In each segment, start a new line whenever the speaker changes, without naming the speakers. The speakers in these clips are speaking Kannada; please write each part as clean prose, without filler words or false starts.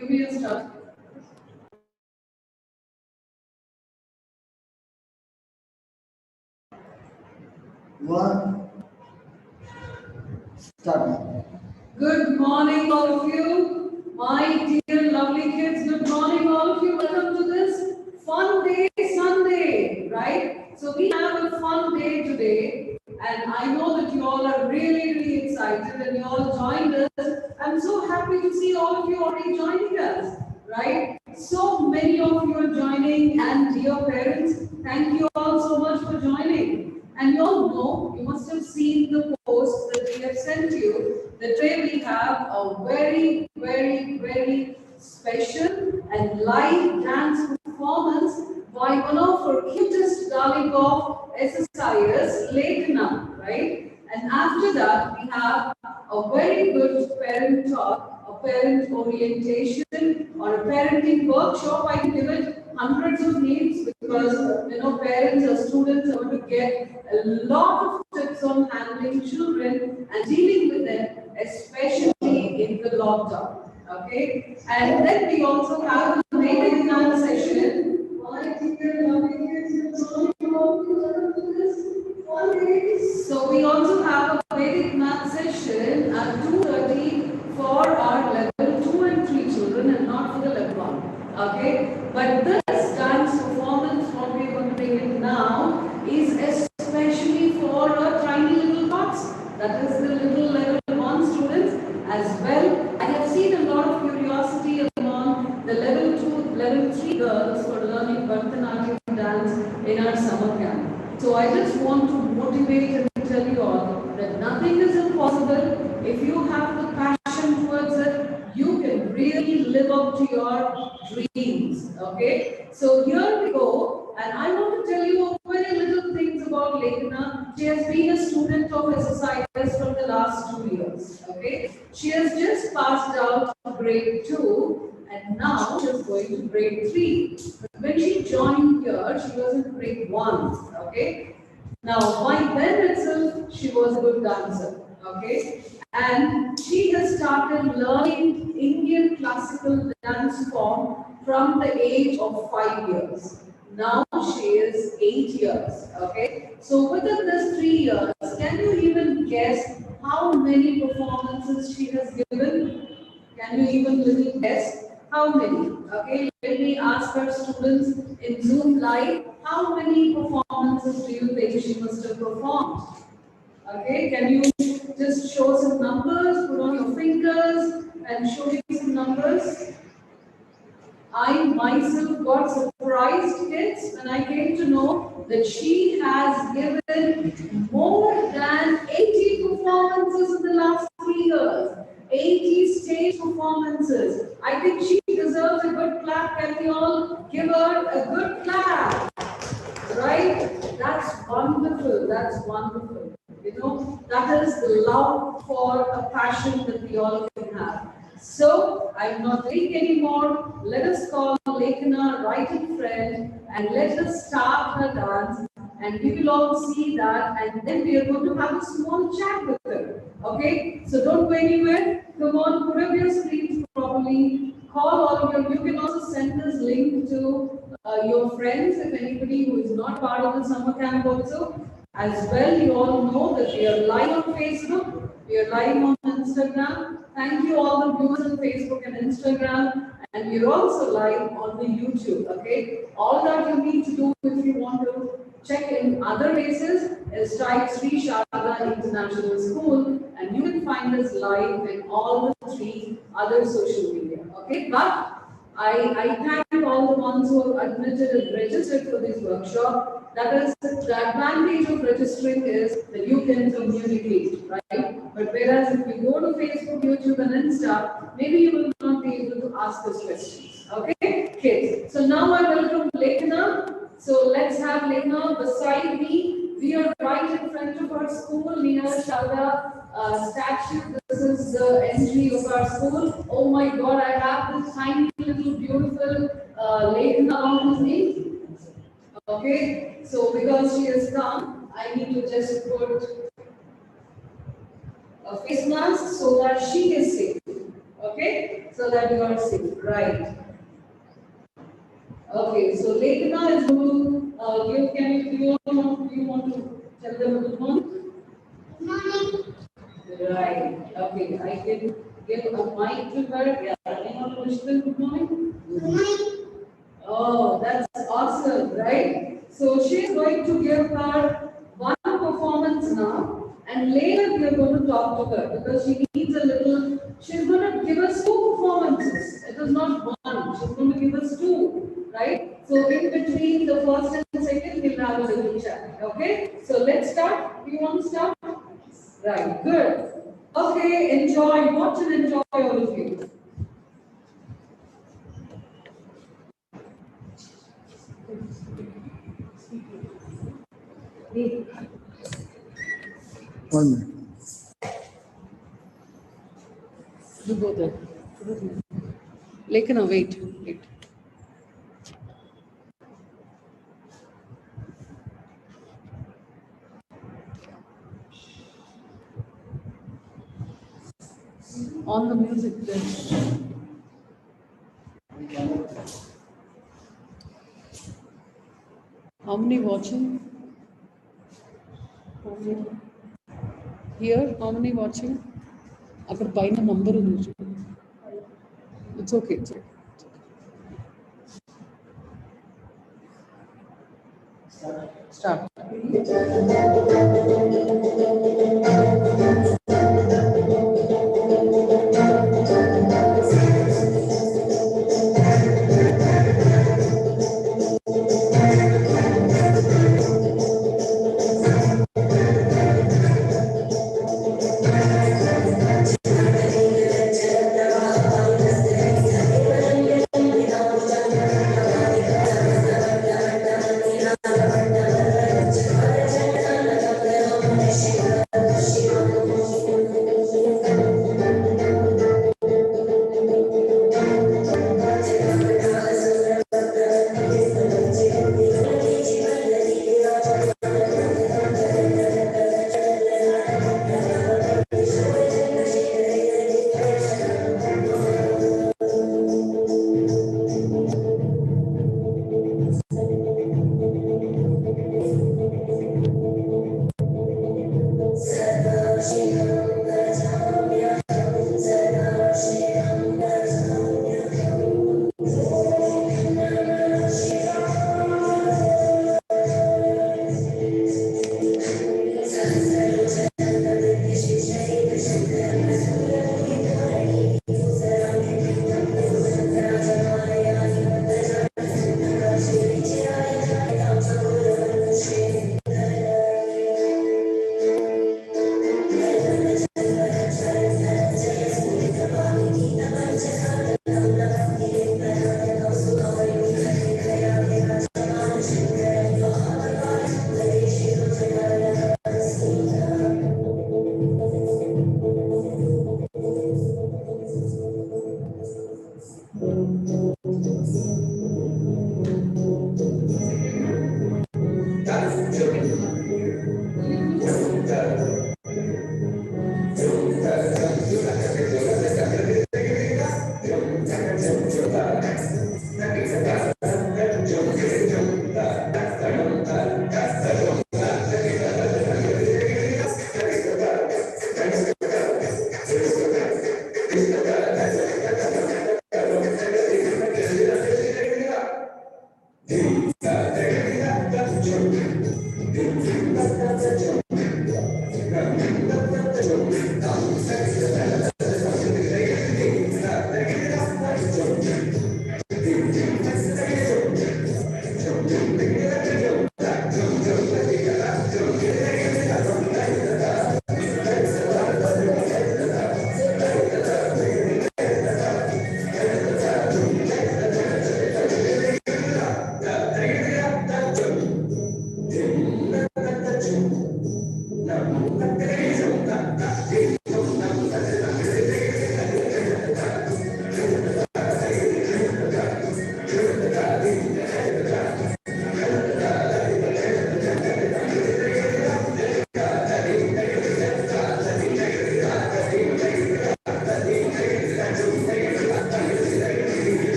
Give me a start.
One. Start.
Good morning, all of you. My dear lovely kids, good morning, all of you. Welcome to this fun day, Sunday, right? So we have a fun day today, and I know that you all are really, really excited and you all joined us. I'm so happy to see all of you already joining us, right? So many of you are joining, and dear parents, thank you all so much for joining. And you all know, you must have seen the post that we have sent you. That today we have a very, very, very special and live dance performance by one of our cutest darling of SSIS, Lekhana, right? And after that, we have a very good parent talk, a parent orientation, or a parenting workshop. I can give it hundreds of names because parents or students are going to get a lot of tips on handling children and dealing with them, especially in the lockdown. Okay, and then we also have a Vedic dance session. So we also have a Vedic math session at 2:30 for our level 2 and 3 children, and not for the level 1. Okay, but this dance performance, what we are going to bring in now, is especially for our tiny little tots. That is the little level 1 students as well. I have seen a lot of curiosity among the level 2, level 3 girls for learning Bharatanatyam dance in our summer camp. So I just want to motivate and tell you all that nothing is impossible. If you have the passion towards it, you can really live up to your dreams. Okay? So here we go, and I want to tell you very little things about Lekhana. She has been a student of SSIS from the last 2 years. Okay? She has just passed out grade 2. And now she is going to grade 3. But when she joined here, she was in grade 1. Okay. Now, by then itself, she was a good dancer. Okay. And she has started learning Indian classical dance form from the age of 5 years. Now she is 8 years. Okay. So within this 3 years, can you even guess how many performances she has given? Can you even little guess? How many? Okay, let me ask our students in Zoom live, how many performances do you think she must have performed? Okay, can you just show some numbers, put on your fingers and show me some numbers? I myself got surprised, kids, when I came to know that she has given more than 80 performances in the last 3 years. 80 stage performances. I think she deserves a good clap. Can we all give her a good clap? Right? That's wonderful. That's wonderful. That is the love for a passion that we all can have. So, I'm not waiting anymore. Let us call Lekhana right in front and let us start her dance. And we will all see that, and then we are going to have a small chat with her. Okay? So don't go anywhere. Come on, put up your screens properly. Call all of you. You can also send this link to your friends, if anybody who is not part of the summer camp also. As well, you all know that we are live on Facebook, we are live on Instagram. Thank you all the viewers on Facebook and Instagram, and we are also live on the YouTube. Okay, all that you need to do if you want to check in other places is type Sri Sharda International School, and you can find us live in all the 3 other social media. Okay, but I thank all the ones who have admitted and registered for this workshop. That is, the advantage of registering is that you can communicate, right? But whereas if you go to Facebook, YouTube, and Insta, maybe you will not be able to ask us questions. Okay, kids. So now I welcome Lekhana. So let's have Lekhana beside me. We are right in front of our school near Sharda statue. This is the entry of our school. Oh my God, I have this tiny little beautiful Lekhana along with me. Okay, so because she has come, I need to just put a face mask so that she is safe. Okay, so that you are safe. Right. Okay, so Lekhana is going to give. Can you do you want to tell them a good morning? Right. Okay, I can give a mic to her. Yeah. Anyone wish them good morning? Oh, that's awesome, right? So she's going to give her one performance now, and later we are going to talk to her because she needs a little. She's going to give us two performances. It is not one. She's going to give us two, right? So in between the first and second, we'll have a little chat. Okay? So let's start. Do you want to start? Right. Good. Okay. Enjoy. Watch and enjoy all of you.
One minute.
You go there. Lekhana, wait, wait. On the music then. How many watching? How many? Here, how many watching? అక్కడ పైన నంబర్ ఉంది చూడు. It's okay, it's okay. Start.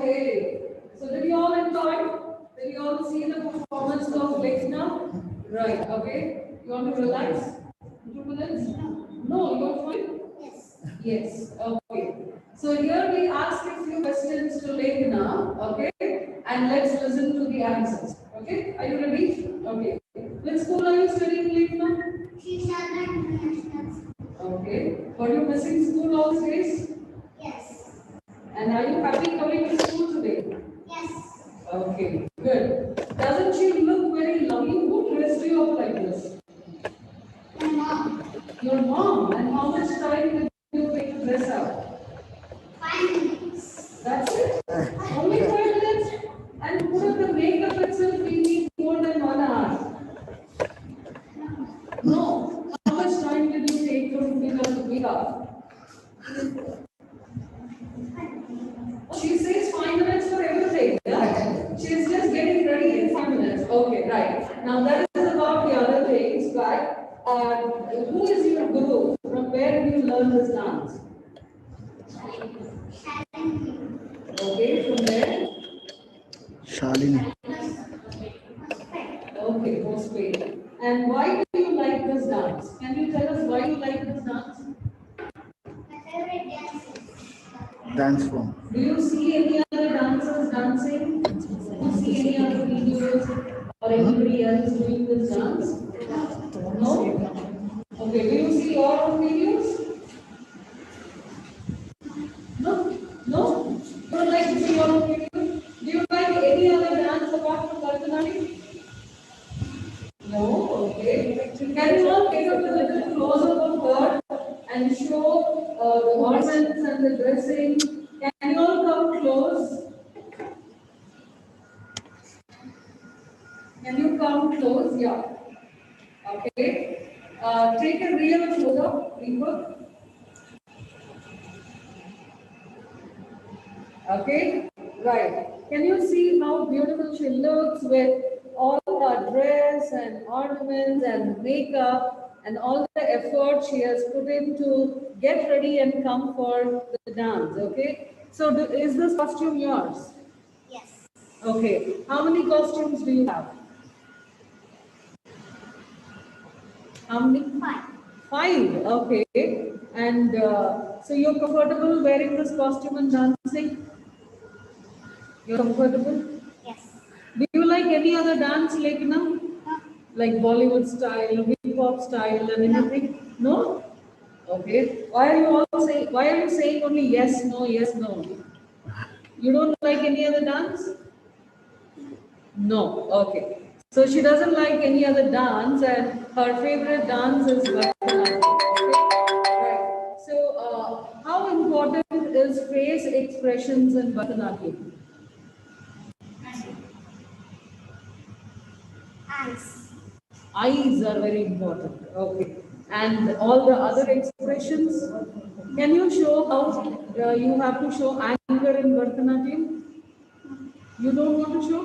Okay. So did you all enjoy? Did you all see the performance of Lekhana? Right. Okay. You want to relax? 2 minutes? No, you're fine? Yes. Yes. Okay. So here we ask a few questions to Lekhana. Okay. And let's listen to the answers. Okay. Are you ready? Okay. Which school are you studying, Lekhana? Okay. Were you missing school all these days? Yes. And are you happy coming to school today? Yes. Okay, good. Doesn't she look very lovely? Who dressed you up like this? My mom. Your mom? And how much time did you take to dress up? 5 minutes. That's it? Only 5 minutes? And put up the makeup itself, we need more than 1 hour. No. How much time did you take to pick up the makeup? She says 5 minutes for everything. Yeah? She's just getting ready in 5 minutes. Okay, right. Now that is about the other things, but who is your guru? From where did you learn this dance? Okay, from where?
Shalini.
Okay, postpaid. And why do you like this dance? Can you tell us why you like this dance? My favorite dance.
Dance form.
Do you see any other dancers dancing? Do you see any other videos or anybody else doing this dance? No? Okay, do you see your own videos? No? No? You don't like to see your own videos? Do you like any other dance apart from Bharatanatyam? No? Okay. Can you all take up a little closer of her and show the ornaments and the dressing? Can you all come close? Can you come close? Yeah. Okay. Take a real close up, Deepak. Okay. Right. Can you see how beautiful she looks with all her dress and ornaments and makeup and all the effort she has put in to get ready and come for the dance? Okay. So, is this costume yours? Yes. Okay. How many costumes do you have? How many? 5. 5, okay. And so you're comfortable wearing this costume and dancing? You're comfortable? Yes. Do you like any other dance, Lekhana? No. Like Bollywood style, hip hop style, and anything? No? Okay. Why are you saying only yes, no, yes, no? You don't like any other dance? No. Okay. So she doesn't like any other dance, and her favorite dance is Bharatanatyam. Okay. Right. So, how important is face expressions in Bharatanatyam? Eyes. Eyes are very important. Okay. And all the other expressions. Can you show how you have to show anger in Bharatanatyam? You don't want to show?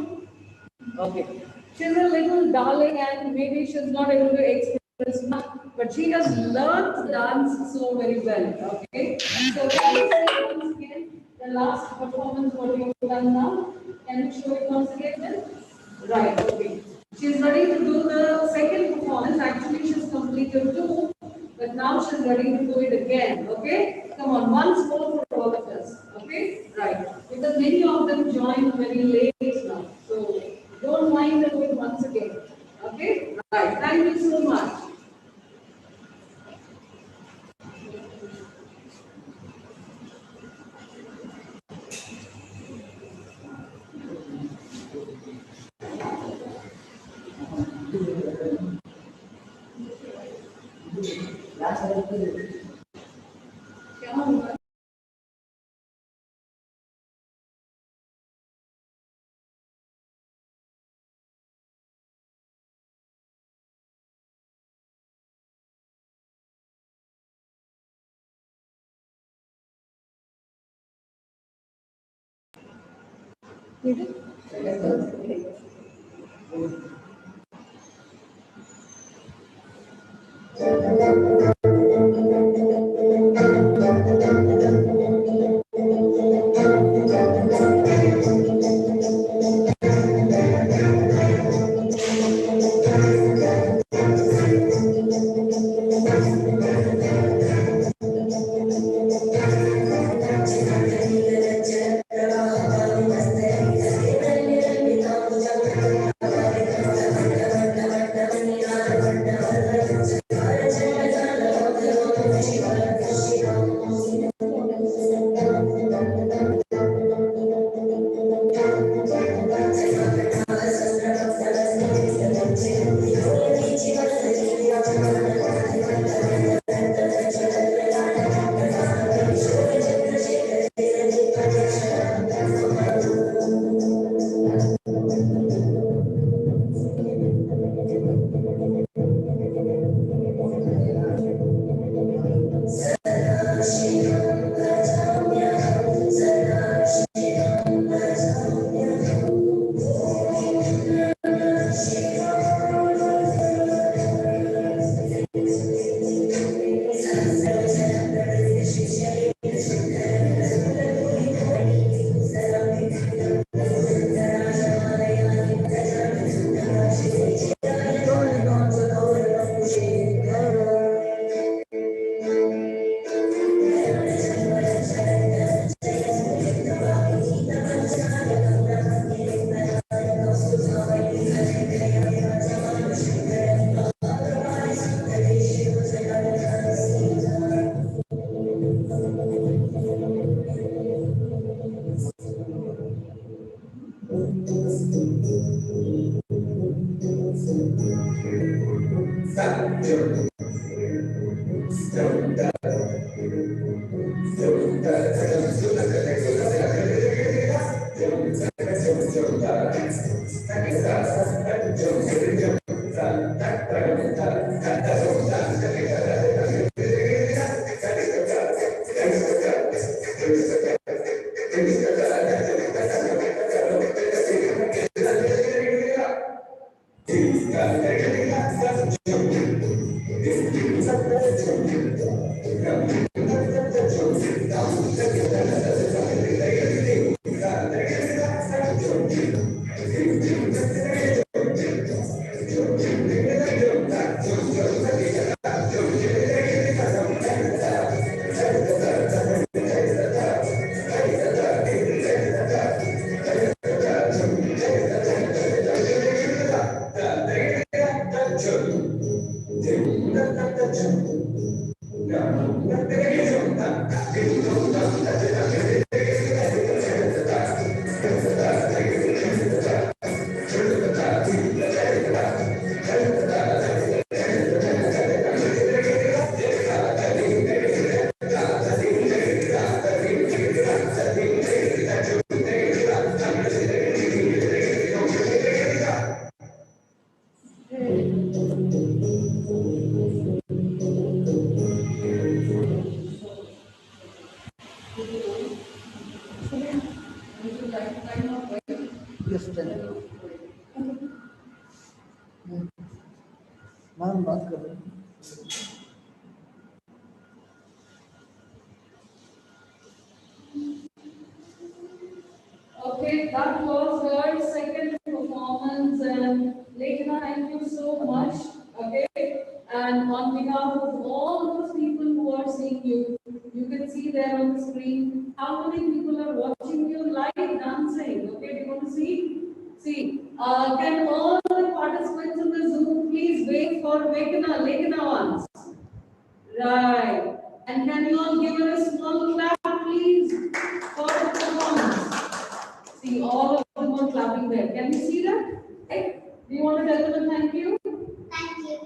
Okay. She's a little darling and maybe she's not able to express much, but she has learned dance so very well. Okay. So can you say once again the last performance what you've done now? Can you show it once again then? Right, okay. She's ready to do the second performance. Actually, she's completed 2, but now she's ready to do it again. Okay? Come on, once more for all of us. Okay? Right. Because many of them joined very late now. So don't mind them doing once again. Okay? Right. Thank you so much.
Ma'am बात कर रहे हैं।
Okay, that was her second performance, and Lekhana, thank you so much. Okay, and on behalf of all those people who are seeing you, you can see there on the screen how many people are watching you live dancing. Okay, do you want to see? See, can all the participants in the Zoom please wait for Lekhana once? Right. And can you all give her a small clap, please, for the performance? See, all of them are clapping there. Can you see that? Right? Do you want to tell them a thank you? Thank you.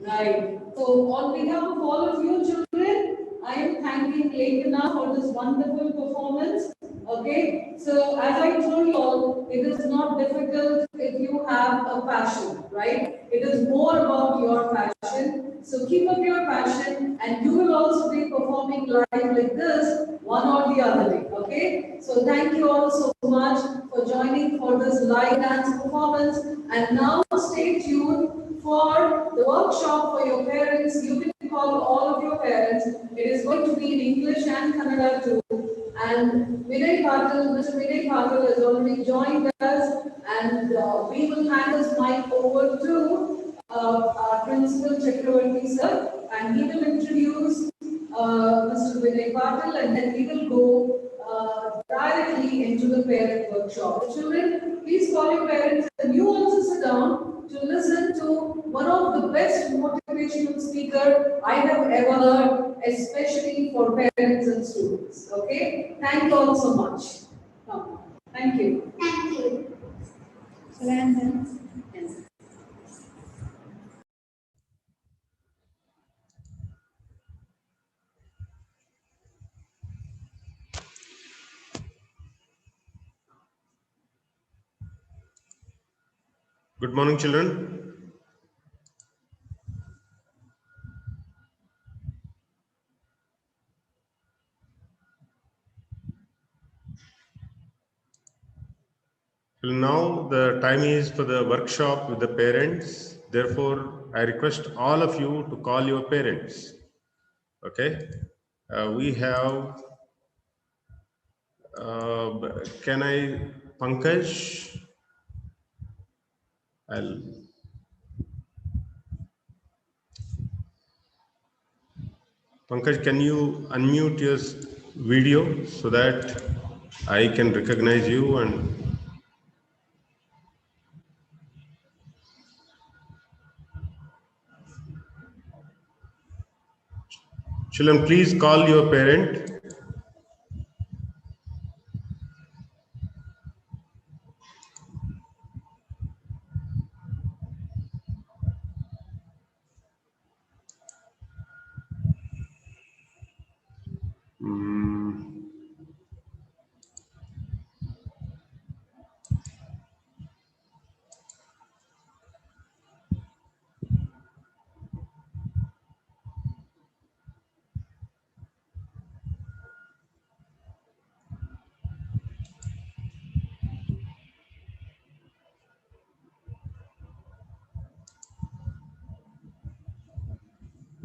Right. So, on behalf of all of you children, I am thanking Lekhana for this wonderful performance. Okay. So, as I told you all, it is not difficult if you have a passion, right? It is more about your passion. So, keep up your passion, and you will also be performing live like this one or the other day. Okay. So, thank you all so much for joining for this live dance performance. And now stay tuned for the workshop for your parents. You can call all of your parents. It is going to be in English and Kannada too. And Mr. Vinay Patil has already joined us, and we will hand his mic over to our principal Chakravarti sir, and he will introduce Mr. Vinay Patil, and then we will go directly into the parent workshop. Children, please call your parents, and you also sit down to listen to one of the best motivational speaker I have ever heard, especially for parents and students. Okay? Thank you all so much. Thank you.
Thank you.
Yes.
Good morning, children. Till now, the time is for the workshop with the parents. Therefore, I request all of you to call your parents. Okay? We have, can I, Pankaj? Pankaj, can you unmute your video so that I can recognize you? And children, please call your parent.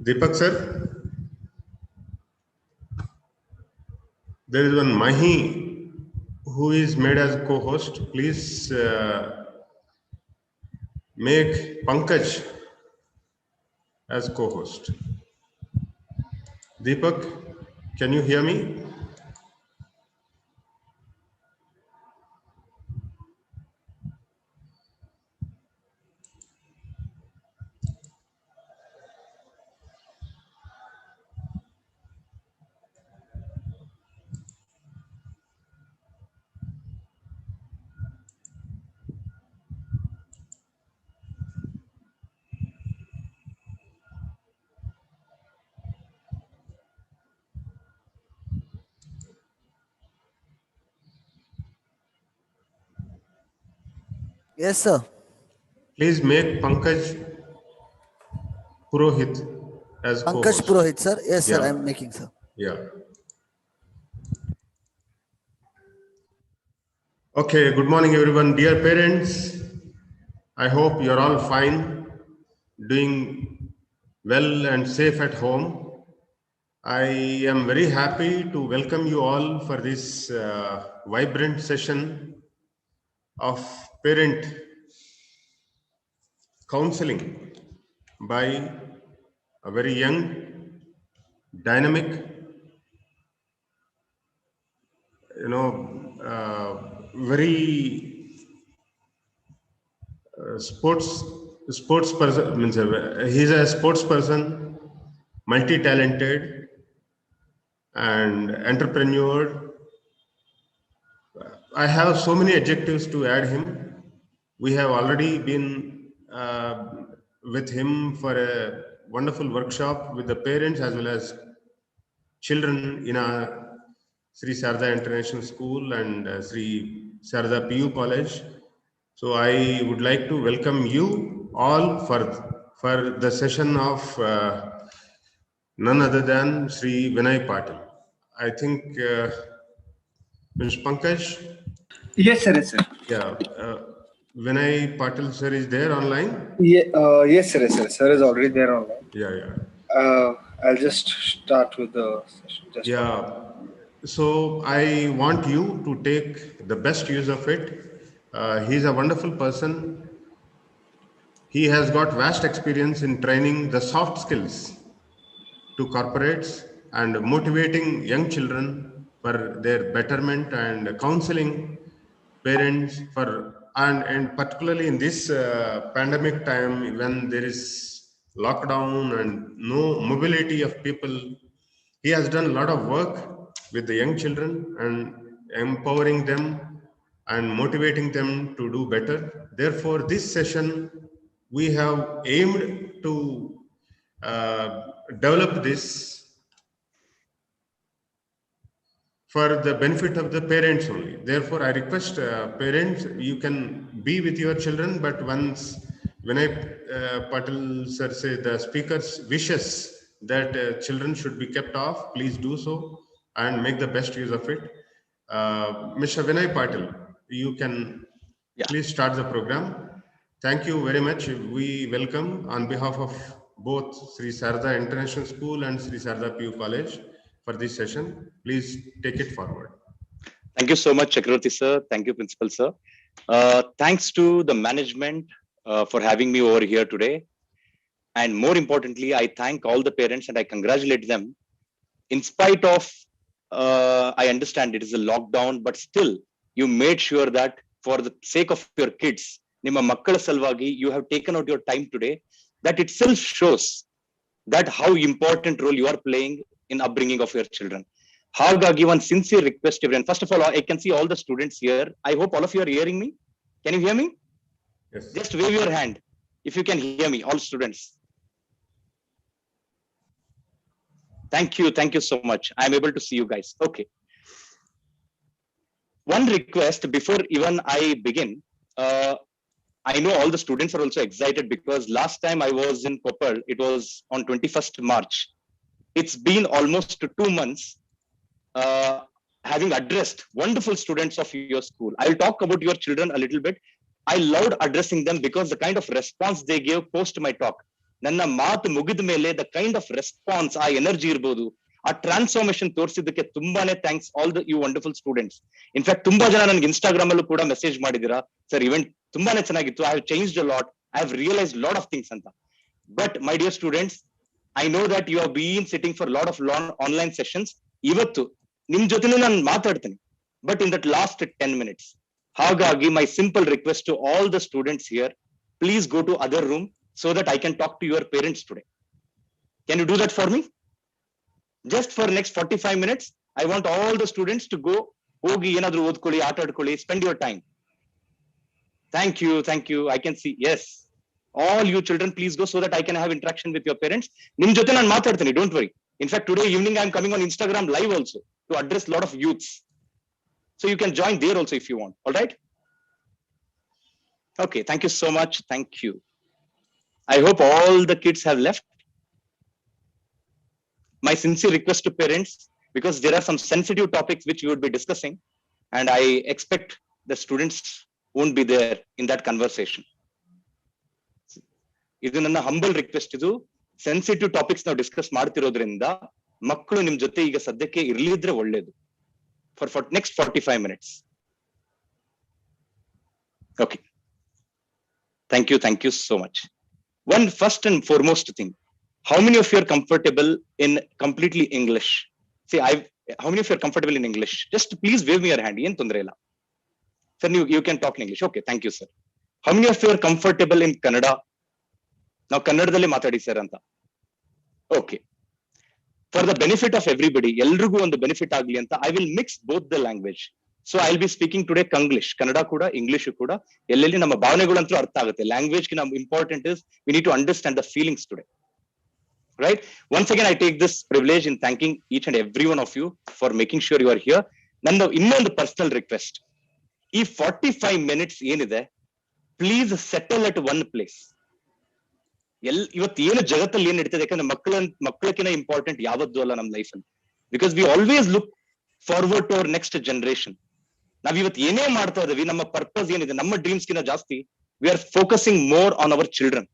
Deepak sir, there is one Mahi who is made as co-host. Please make Pankaj as co-host. Deepak, can you hear me?
Yes, sir.
Please make Pankaj Purohit as
Pankaj
co-host.
Purohit, sir. Yes, sir.
Yeah.
I am making, sir.
Yeah. Okay, good morning everyone. Dear parents, I hope you're all fine, doing well and safe at home. I am very happy to welcome you all for this vibrant session of parent counseling by a very young, dynamic, very sports person. Means he's a sports person, multi-talented, and entrepreneur. I have so many adjectives to add him. We have already been with him for a wonderful workshop with the parents as well as children in our Sri Sarada International School and Sri Sarada PU College. So I would like to welcome you all for the session of none other than Sri Vinay Patil. I think Mr. Pankaj.
Yes, sir. Yes, sir.
Yeah, Vinay Patil sir is there online.
Yeah, yes, sir. Yes, sir. Sir is already there online.
Yeah, yeah.
I'll just start with the session. Just
Yeah. So I want you to take the best use of it. He's a wonderful person. He has got vast experience in training the soft skills to corporates and motivating young children for their betterment and counseling parents for, and particularly in this pandemic time when there is lockdown and no mobility of people. He has done a lot of work with the young children and empowering them and motivating them to do better. Therefore, this session we have aimed to uh, develop this for the benefit of the parents only. Therefore, I request parents, you can be with your children, but once Vinay Patil sir say the speaker's wishes that children should be kept off, please do so and make the best use of it. Mr. Vinay Patil, you can please start the program. Thank you very much. We welcome on behalf of both Sri Sarda International School and Sri Sarda PU College for this session. Please take it forward.
Thank you so much, Chakravarti sir. Thank you, Principal sir. Thanks to the management for having me over here today. And more importantly, I thank all the parents and I congratulate them. In spite of, I understand it is a lockdown, but still you made sure that for the sake of your kids, Nimma Makkala Salvagi, you have taken out your time today. That itself shows that how important role you are playing in upbringing of your children. Hagagi, one sincere request, everyone. First of all, I can see all the students here. I hope all of you are hearing me. Can you hear me?
Yes.
Just wave your hand if you can hear me, all students. Thank you so much. I'm able to see you guys. Okay. One request before even I begin. I know all the students are also excited because last time I was in Koppal, it was on 21st March. It's been almost 2 months having addressed wonderful students of your school. I'll talk about your children a little bit. I loved addressing them because the kind of response they gave post my talk. Nanna maatu mugida mele the kind of response, ಆ energy ಇರಬಹುದು, ಆ ಟ್ರಾನ್ಸ್ಫಾರ್ಮೇಶನ್ ತೋರಿಸಿದ್ದಕ್ಕೆ ತುಂಬಾನೇ thanks all the you wonderful students. In fact ತುಂಬಾ ಜನ ನನಗೆ ಇನ್ಸ್ಟಾಗ್ರಾಮ್ ಅಲ್ಲೂ ಕೂಡ ಮೆಸೇಜ್ ಮಾಡಿದಿರಾ, ಸರ್ ಇವೆಂಟ್ ತುಂಬಾನೇ ಚೆನ್ನಾಗಿತ್ತು, I have changed a lot, I have realized lot of things ಅಂತ. But my dear students, I know that you have been sitting for lot of online sessions. ಇವತ್ತು ನಿಮ್ ಜೊತೆನೂ ನಾನು ಮಾತಾಡ್ತೀನಿ, but in that last 10 minutes. ಹಾಗಾಗಿ my simple request to all the students here, please go to other room so that I can talk to your parents today. Can you do that for me? Just for next 45 minutes, I want all the students to go, hogi enadru odkoli, aata adkoli, spend your time. Thank you. I can see, yes. All you children, please go so that I can have interaction with your parents. Nim jote nan maatadtini, don't worry. In fact, today evening I am coming on Instagram live also to address a lot of youths. So you can join there also if you want. All right? Okay, thank you so much. Thank you. I hope all the kids have left. My sincere request to parents, because there are some sensitive topics which we would be discussing, and I expect the students won't be there in that conversation. Idu nanna humble request. Idu sensitive topics ನಾವು ಡಿಸ್ಕಸ್ ಮಾಡ್ತಿರೋದ್ರಿಂದ ಮಕ್ಕಳು ನಿಮ್ ಜೊತೆ ಈಗ ಸದ್ಯಕ್ಕೆ ಇರ್ಲಿದ್ರೆ ಒಳ್ಳೇದು for next 45 minutes. Okay. Thank you so much. One first and foremost thing, how many of you are comfortable in completely English? See, how many of you are comfortable in English? Just please wave me your hand. Yen tondre illa. Sir, you can talk in English. Okay, thank you, sir. How many of you are comfortable in Kannada? Now, Kannadadalli matadi sir anta. Okay. For the benefit of everybody, ಎಲ್ರಿಗೂ ಒಂದು ಬೆನಿಫಿಟ್ ಆಗಲಿ ಅಂತ I will mix both the language. So I'll be speaking today Konglish, Kannada ಕೂಡ, English ಕೂಡ. ಎಲ್ಲೆಲ್ಲಿ ನಮ್ಮ ಭಾವನೆಗಳಂತೂ ಅರ್ಥ ಆಗುತ್ತೆ. Language ಗೆ ನಮ್ಮ important is we need to understand the feelings today. Right? Once again, I take this privilege in thanking each and every one of you for making sure you are here. ನನ್ನ ಇನ್ನೊಂದು ಪರ್ಸನಲ್ ರಿಕ್ವೆಸ್ಟ್, ಈ 45 minutes ಏನಿದೆ, please settle at one place. ಇವತ್ತು ಏನು ಜಗತ್ತಲ್ಲಿ ಏನ್ ನಡೀತದೆ, ಯಾಕಂದ್ರೆ ಮಕ್ಕಳಕ್ಕಿಂತ ಇಂಪಾರ್ಟೆಂಟ್ ಯಾವತ್ತೂ ಅಲ್ಲ ನಮ್ಮ ಲೈಫ್ ಅಲ್ಲಿ. Because we always look forward to our next generation. ನಾವ್ ಇವತ್ತು ಏನೇ ಮಾಡ್ತಾ ಇದೀವಿ, ನಮ್ಮ ಪರ್ಪಸ್ ಏನಿದೆ, ನಮ್ಮ ಡ್ರೀಮ್ಸ್ ಗಿಂತ ಜಾಸ್ತಿ we are focusing more on our children.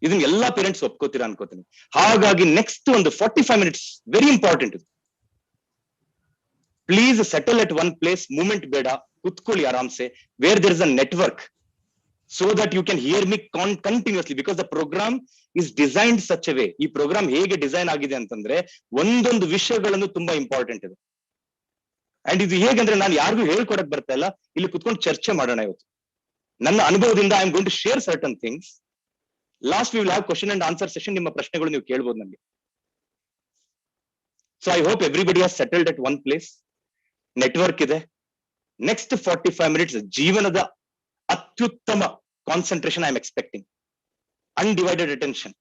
ಇದನ್ನ ಎಲ್ಲಾ ಪೇರೆಂಟ್ಸ್ ಒಪ್ಕೋತೀರಾ ಅನ್ಕೋತೀನಿ. ಹಾಗಾಗಿ ನೆಕ್ಸ್ಟ್ ಒಂದು 45 minutes very important. Please settle at one place, movement ಬೇಡ, ಕುತ್ಕೊಳ್ಳಿ ಆರಾಮ್ಸೆ, where there is a network, so that you can hear me continuously, because the program is designed such a way. ಈ ಪ್ರೋಗ್ರಾಮ್ ಹೇಗೆ ಡಿಸೈನ್ ಆಗಿದೆ ಅಂತಂದ್ರೆ ಒಂದೊಂದು ವಿಷಯಗಳನ್ನು ತುಂಬಾ ಇಂಪಾರ್ಟೆಂಟ್ ಇದೆ. ಅಂಡ್ ಇದು ಹೇಗಂದ್ರೆ ನಾನು ಯಾರಿಗೂ ಹೇಳ್ಕೊಡಕ್ ಬರ್ತಾ ಇಲ್ಲ, ಇಲ್ಲಿ ಕುತ್ಕೊಂಡು ಚರ್ಚೆ ಮಾಡೋಣ ಇವತ್ತು. ನನ್ನ ಅನುಭವದಿಂದ I am going to share certain things. Last we will have question and answer session. ನಿಮ್ಮ ಪ್ರಶ್ನೆಗಳು ನೀವು ಕೇಳ್ಬೋದು ನನಗೆ. So I hope everybody has settled at one place. Network ಇದೆ. ನೆಕ್ಸ್ಟ್ 45 minutes ಜೀವನದ ಅತ್ಯುತ್ತಮ concentration I am expecting. Undivided attention.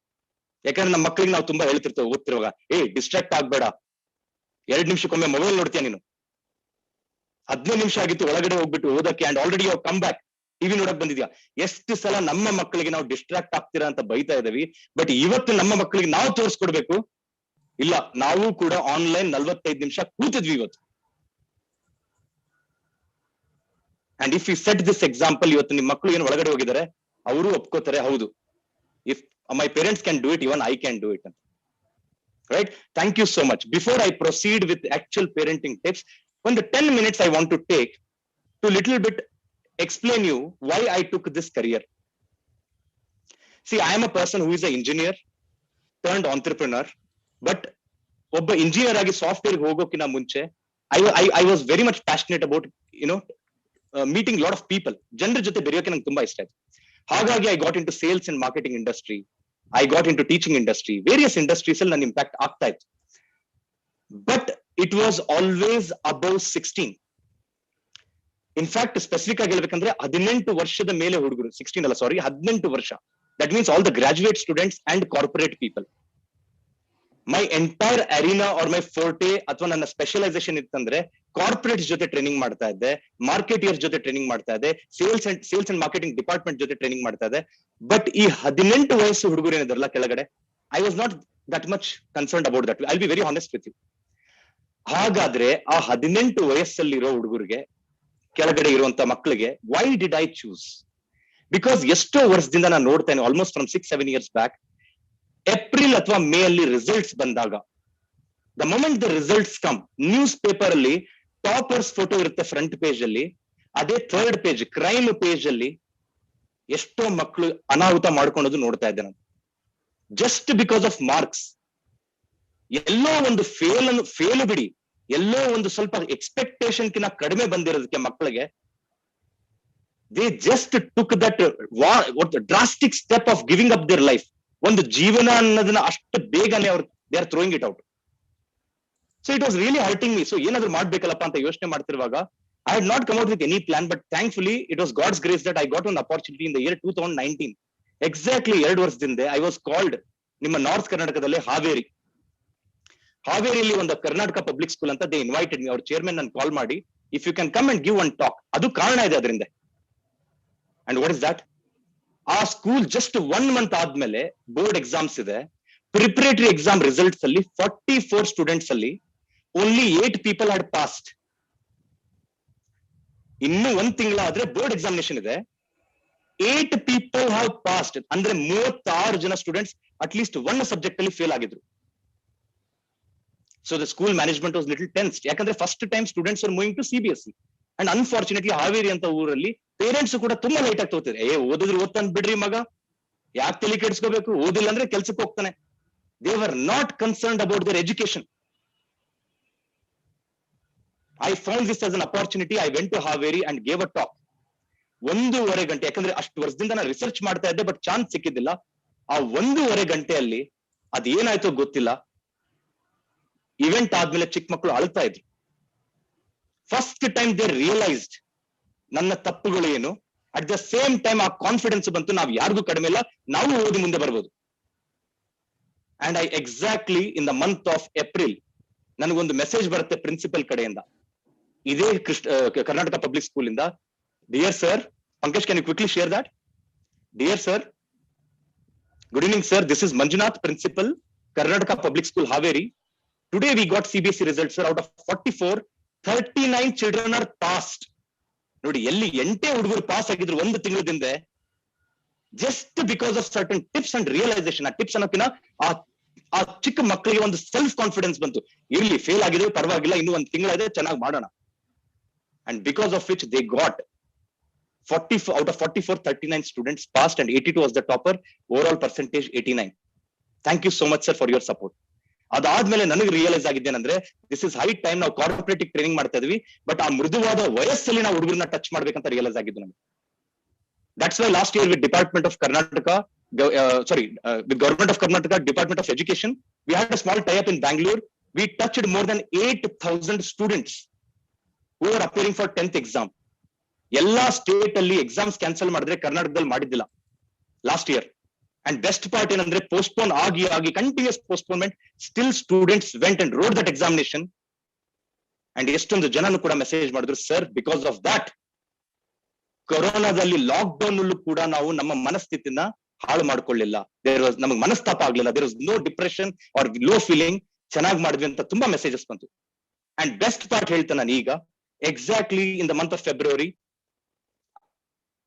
ಯಾಕಂದ್ರೆ ನಮ್ಮ ಮಕ್ಕಳಿಗೆ ನಾವು ತುಂಬಾ ಹೇಳ್ತಿರ್ತೇವೆ ಓದ್ತಿರುವಾಗ, ಡಿಸ್ಟ್ರಾಕ್ಟ್ ಆಗ್ಬೇಡ, 2 ನಿಮಿಷಕ್ಕೊಮ್ಮೆ ಮೊಬೈಲ್ ನೋಡ್ತೀಯ ನೀನು, 15 ನಿಮಿಷ ಆಗಿತ್ತು ಒಳಗಡೆ ಹೋಗ್ಬಿಟ್ಟು ಓದಕ್ಕೆ, and already you come back, TV ನೋಡಕ್ ಬಂದಿದ್ಯಾ. ಎಷ್ಟು ಸಲ ನಮ್ಮ ಮಕ್ಕಳಿಗೆ ನಾವು ಡಿಸ್ಟ್ರಾಕ್ಟ್ ಆಗ್ತೀರಾ ಅಂತ ಬೈತಾ ಇದೀವಿ. ಬಟ್ ಇವತ್ತು ನಮ್ಮ ಮಕ್ಕಳಿಗೆ ನಾವು ತೋರಿಸ್ಕೊಡ್ಬೇಕು, ಇಲ್ಲ ನಾವು ಕೂಡ ಆನ್ಲೈನ್ 45 ನಿಮಿಷ ಕೂತಿದ್ವಿ ಇವತ್ತು. And if you set this example, ಇವತ್ತು ನಿಮ್ಮ ಮಕ್ಕಳು ಏನು ಒಳಗಡೆ ಹೋಗಿದ್ದಾರೆ, ಅವರು ಒಪ್ಕೋತಾರೆ, ಹೌದು, if my parents can do it, even I can do it ಅಂತ. Right? Thank you so much. Before I proceed with actual parenting tips, ಒಂದು 10 minutes I want to take to little bit explain you why I took this career. See, I am a person who is an engineer turned entrepreneur, but ಒಬ್ಬ ಇಂಜಿನಿಯರ್ ಆಗಿ ಸಾಫ್ಟ್ವೇರ್ ಹೋಗೋಕಿನ ಮುಂಚೆ I was very much passionate about, meeting lot of people. ಜನರ ಜೊತೆ ಬೆರೆಯೋಕೆ ನಂಗೆ ತುಂಬಾ ಇಷ್ಟ ಆಯ್ತು. ಹಾಗಾಗಿ I got into sales and marketing industry. I got into teaching industry. Various industries ಅಲ್ಲಿ ನನ್ನ ಇಂಪ್ಯಾಕ್ಟ್ ಆಗ್ತಾ ಇತ್ತು. But it was always above 16. In fact, specific ಆಗಿ ಹೇಳ್ಬೇಕಂದ್ರೆ 18 ವರ್ಷದ ಮೇಲೆ ಹುಡುಗರು, 16 ಅಲ್ಲ, ಸಾರಿ, 18 ವರ್ಷ. That means all the graduate students and corporate people. My entire arena or my forte ಅಥವಾ ನನ್ನ ಸ್ಪೆಷಲೈಸೇಷನ್ ಇತ್ತಂದ್ರೆ ಕಾರ್ಪೊರೇಟ್ ಜೊತೆ ಟ್ರೈನಿಂಗ್ ಮಾಡ್ತಾ ಇದ್ದೆ, ಮಾರ್ಕೆಟಿಯರ್ಸ್ ಜೊತೆ ಟ್ರೈನಿಂಗ್ ಮಾಡ್ತಾ ಇದ್ದೆ, ಸೇಲ್ಸ್ ಅಂಡ್ ಮಾರ್ಕೆಟಿಂಗ್ ಡಿಪಾರ್ಟ್ಮೆಂಟ್ ಜೊತೆ ಟ್ರೈನಿಂಗ್ ಮಾಡ್ತಾ ಇದ್ದೆ. ಬಟ್ ಈ 18 ವಯಸ್ಸು ಹುಡುಗರು ಏನಿದಾರಲ್ಲ ಕೆಳಗಡೆ, I was not that much concerned about that. I will be very honest with you. ಹಾಗಾದ್ರೆ ಆ 18 ವಯಸ್ಸಲ್ಲಿರೋ ಹುಡುಗರಿಗೆ, ಕೆಳಗಡೆ ಇರುವಂತ ಮಕ್ಕಳಿಗೆ, why did I choose? Because ಎಷ್ಟೋ ವರ್ಷದಿಂದ ನಾನು ನೋಡ್ತೇನೆ, almost from 6-7 years back, April ಅಥವಾ ಮೇ ಅಲ್ಲಿ ರಿಸಲ್ಟ್ಸ್ ಬಂದಾಗ, the moment the results come, newspaper ಅಲ್ಲಿ ಟಾಪರ್ಸ್ ಫೋಟೋ ಇರುತ್ತೆ ಫ್ರಂಟ್ ಪೇಜ್ ಅಲ್ಲಿ, ಅದೇ ಥರ್ಡ್ ಪೇಜ್ ಕ್ರೈಮ್ ಪೇಜ್ ಅಲ್ಲಿ ಎಷ್ಟೋ ಮಕ್ಕಳು ಅನಾಹುತ ಮಾಡ್ಕೊಳ್ಳೋದು ನೋಡ್ತಾ ಇದ್ದೆ ನಾನು. Just because of marks. ಎಲ್ಲೋ ಒಂದು ಫೇಲ್ ಬಿಡಿ, ಎಲ್ಲೋ ಒಂದು ಸ್ವಲ್ಪ ಎಕ್ಸ್ಪೆಕ್ಟೇಷನ್ ಕಿನ್ನ ಕಡಿಮೆ ಬಂದಿರೋದಕ್ಕೆ ಮಕ್ಕಳಿಗೆ, they just took that drastic step of giving up their life. ಒಂದು ಜೀವನ ಅನ್ನೋದನ್ನ ಅಷ್ಟು ಬೇಗನೆ ಅವ್ರು they are throwing it out. So it was really hurting me. So ಏನಾದ್ರು ಮಾಡ್ಬೇಕಲ್ಲಪ್ಪ ಅಂತ ಯೋಚನೆ ಮಾಡ್ತಿರುವಾಗ, I had not come out with any plan, but thankfully it was God's grace that I got one opportunity in the year 2019. Exactly 2 ವರ್ಷದಿಂದ ಐ ವಾಸ್ ಕಾಲ್ಡ್ ನಿಮ್ಮ ನಾರ್ತ್ ಕರ್ನಾಟಕದಲ್ಲಿ ಹಾವೇರಿಯಲ್ಲಿ ಒಂದು ಕರ್ನಾಟಕ ಪಬ್ಲಿಕ್ ಸ್ಕೂಲ್ ಅಂತ ದೇ ಇನ್ವೈಟೆಡ್ ಮಿ. ಅವ್ರ ಚೇರ್ಮನ್ ನನ್ ಕಾಲ್ ಮಾಡಿ, if you can come and give one talk. ಅದು ಕಾರಣ ಇದೆ ಅದರಿಂದ. And what is that? ಆ ಸ್ಕೂಲ್ ಜಸ್ಟ್ 1 month ಆದ್ಮೇಲೆ ಬೋರ್ಡ್ ಎಕ್ಸಾಮ್ಸ್ ಇದೆ. ಪ್ರಿಪರೇಟರಿ ಎಕ್ಸಾಮ್ ರಿಸಲ್ಟ್ಸ್ ಅಲ್ಲಿ 44 ಸ್ಟೂಡೆಂಟ್ಸ್ ಅಲ್ಲಿ ಓನ್ಲಿ 8 people ಹ್ಯಾಡ್ ಪಾಸ್ಡ್. ಇನ್ನು 1 ತಿಂಗಳಾದ್ರೆ ಬೋರ್ಡ್ ಎಕ್ಸಾಮಿನೇಷನ್ ಇದೆ. 8 people ಹ್ಯಾವ್ ಪಾಸ್ಡ್. ಅಂದ್ರೆ 36 ಜನ ಸ್ಟೂಡೆಂಟ್ಸ್ ಅಟ್ಲೀಸ್ಟ್ 1 ಸಬ್ಜೆಕ್ಟ್ ಅಲ್ಲಿ ಫೇಲ್ ಆಗಿದ್ರು. So the school management was little tensed. ಯಾಕಂದ್ರೆ first time students are moving to CBSE. And unfortunately Haveri ಅಂತ ಊರಲ್ಲಿ ಪೇರೆಂಟ್ಸ್ ಕೂಡ ತುಂಬಾ ಲೈಟ್ ಆಗಿ ತಗೋತಾರೆ. ಓದಿದ್ರು ಓದ್ತಾನೆ ಬಿಡ್ರಿ ಮಗ, ಯಾಕೆ ತಲೆ ಕೆಡಿಸ್ಕೋಬೇಕು, ಓದಿಲ್ಲ ಅಂದ್ರೆ ಕೆಲ್ಸಕ್ಕೆ ಹೋಗ್ತಾನೆ. They were not concerned about their education. I found this as an opportunity. I went to Haveri and gave a talk. 1.5 ಗಂಟೆ, ಯಾಕಂದ್ರೆ ಅಷ್ಟು ವರ್ಷದಿಂದ ನಾನು ರಿಸರ್ಚ್ ಮಾಡ್ತಾ ಇದ್ದೆ, ಬಟ್ ಚಾನ್ಸ್ ಸಿಕ್ಕಿದ್ದಿಲ್ಲ. ಆ 1.5 ಗಂಟೆಯಲ್ಲಿ ಅದೇನಾಯ್ತೋ ಗೊತ್ತಿಲ್ಲ, ಇವೆಂಟ್ ಆದ್ಮೇಲೆ ಚಿಕ್ಕ ಮಕ್ಕಳು ಅಳ್ತಾ ಇದ್ರು. ಫಸ್ಟ್ ಟೈಮ್ ದೇ ರಿಯಲೈಸ್ಡ್ ನನ್ನ ತಪ್ಪುಗಳು ಏನು. ಅಟ್ ದ ಸೇಮ್ ಟೈಮ್ ಆ ಕಾನ್ಫಿಡೆನ್ಸ್ ಬಂತು, ನಾವು ಯಾರಿಗೂ ಕಡಿಮೆ ಇಲ್ಲ, ನಾವು ಓದಿ ಮುಂದೆ ಬರ್ಬೋದು. And I exactly in the month of April ನನಗೊಂದು ಮೆಸೇಜ್ ಬರುತ್ತೆ ಪ್ರಿನ್ಸಿಪಲ್ ಕಡೆಯಿಂದ, ಇದೇ ಕರ್ನಾಟಕ ಪಬ್ಲಿಕ್ ಸ್ಕೂಲ್ ಇಂದ. Dear sir, Pankaj, can you quickly share that? Dear sir, good evening sir, this is Manjunath, principal, Karnataka Public School, Haveri. Today we got CBSE results, sir. Out of 44, 39 children are passed. ನೋಡಿ, ಎಲ್ಲಿ 8 ಹುಡುಗರು ಪಾಸ್ ಆಗಿದ್ರು 1 ತಿಂಗಳಿಂದ, just because of certain tips and realisation. ಆ ಟಿಪ್ಸ್ ಅನ್ನೋಕಿನ ಆ ಚಿಕ್ಕ ಮಕ್ಕಳಿಗೆ ಒಂದು ಸೆಲ್ಫ್ ಕಾನ್ಫಿಡೆನ್ಸ್ ಬಂತು. ಇರ್ಲಿ, ಫೇಲ್ ಆಗಿದೆ ಪರವಾಗಿಲ್ಲ, ಇನ್ನೂ 1 ತಿಂಗಳಿದೆ, ಚೆನ್ನಾಗಿ ಮಾಡೋಣ. And because of which they got 40 out of 44, 39 students passed and 82 was the topper. Overall percentage 89. Thank you so much sir for your support. ಅದಾದ್ಮೇಲೆ ನನಗೆ ರಿಯಲೈಸ್ ಆಗಿದ್ದೇನೆಂದ್ರೆ ದಿಸ್ ಇಸ್ ಹೈ ಟೈಮ್ ನಾವು ಕಾರ್ಪೊರೇಟಿವ್ ಟ್ರೈನಿಂಗ್ ಮಾಡ್ತಾ ಇದೀವಿ, ಬಟ್ ಆ ಮೃದುವಾದ ವಯಸ್ಸಲ್ಲಿ ನಾವು ಹುಡುಗರನ್ನ ಟಚ್ ಮಾಡ್ಬೇಕಂತ ರಿಯಲೈಸ್ ಆಗಿದ್ದು ನಮಗೆ. That's why last year with department of Karnataka, with Government of Karnataka, Department of Education, we had a small tie-up in Bangalore. We touched more than 8,000 students who are appearing for 10th exam. ಎಲ್ಲಾ ಸ್ಟೇಟ್ ಅಲ್ಲಿ ಎಕ್ಸಾಮ್ಸ್ ಕ್ಯಾನ್ಸಲ್ ಮಾಡಿದ್ರೆ ಕರ್ನಾಟಕದಲ್ಲಿ ಮಾಡಿದ್ದಿಲ್ಲ last year. And best part ಏನಂದ್ರೆ ಪೋಸ್ಟ್ಪೋನ್ ಆಗಿ continuous postponement, still students went and wrote that examination. And ಎಷ್ಟೊಂದು ಜನನು ಕೂಡ ಮೆಸೇಜ್ ಮಾಡಿದ್ರು, ಸರ್ ಬಿಕಾಸ್ ಆಫ್ ದಟ್ ಕೊರೋನಾದಲ್ಲಿ ಲಾಕ್ ಡೌನ್ ಅಲ್ಲೂ ಕೂಡ ನಾವು ನಮ್ಮ ಮನಸ್ಥಿತಿನ ಹಾಳು ಮಾಡ್ಕೊಳ್ಳಿಲ್ಲ, ನಮಗೆ ಮನಸ್ತಾಪ ಆಗ್ಲಿಲ್ಲ, there was no depression or low feeling, ಚೆನ್ನಾಗಿ ಮಾಡಿದ್ವಿ ಅಂತ ತುಂಬಾ ಮೆಸೇಜಸ್ ಬಂತು. ಅಂಡ್ ಬೆಸ್ಟ್ ಪಾರ್ಟ್ ಹೇಳ್ತೇನೆ ನಾನು ಈಗ, exactly in the month of February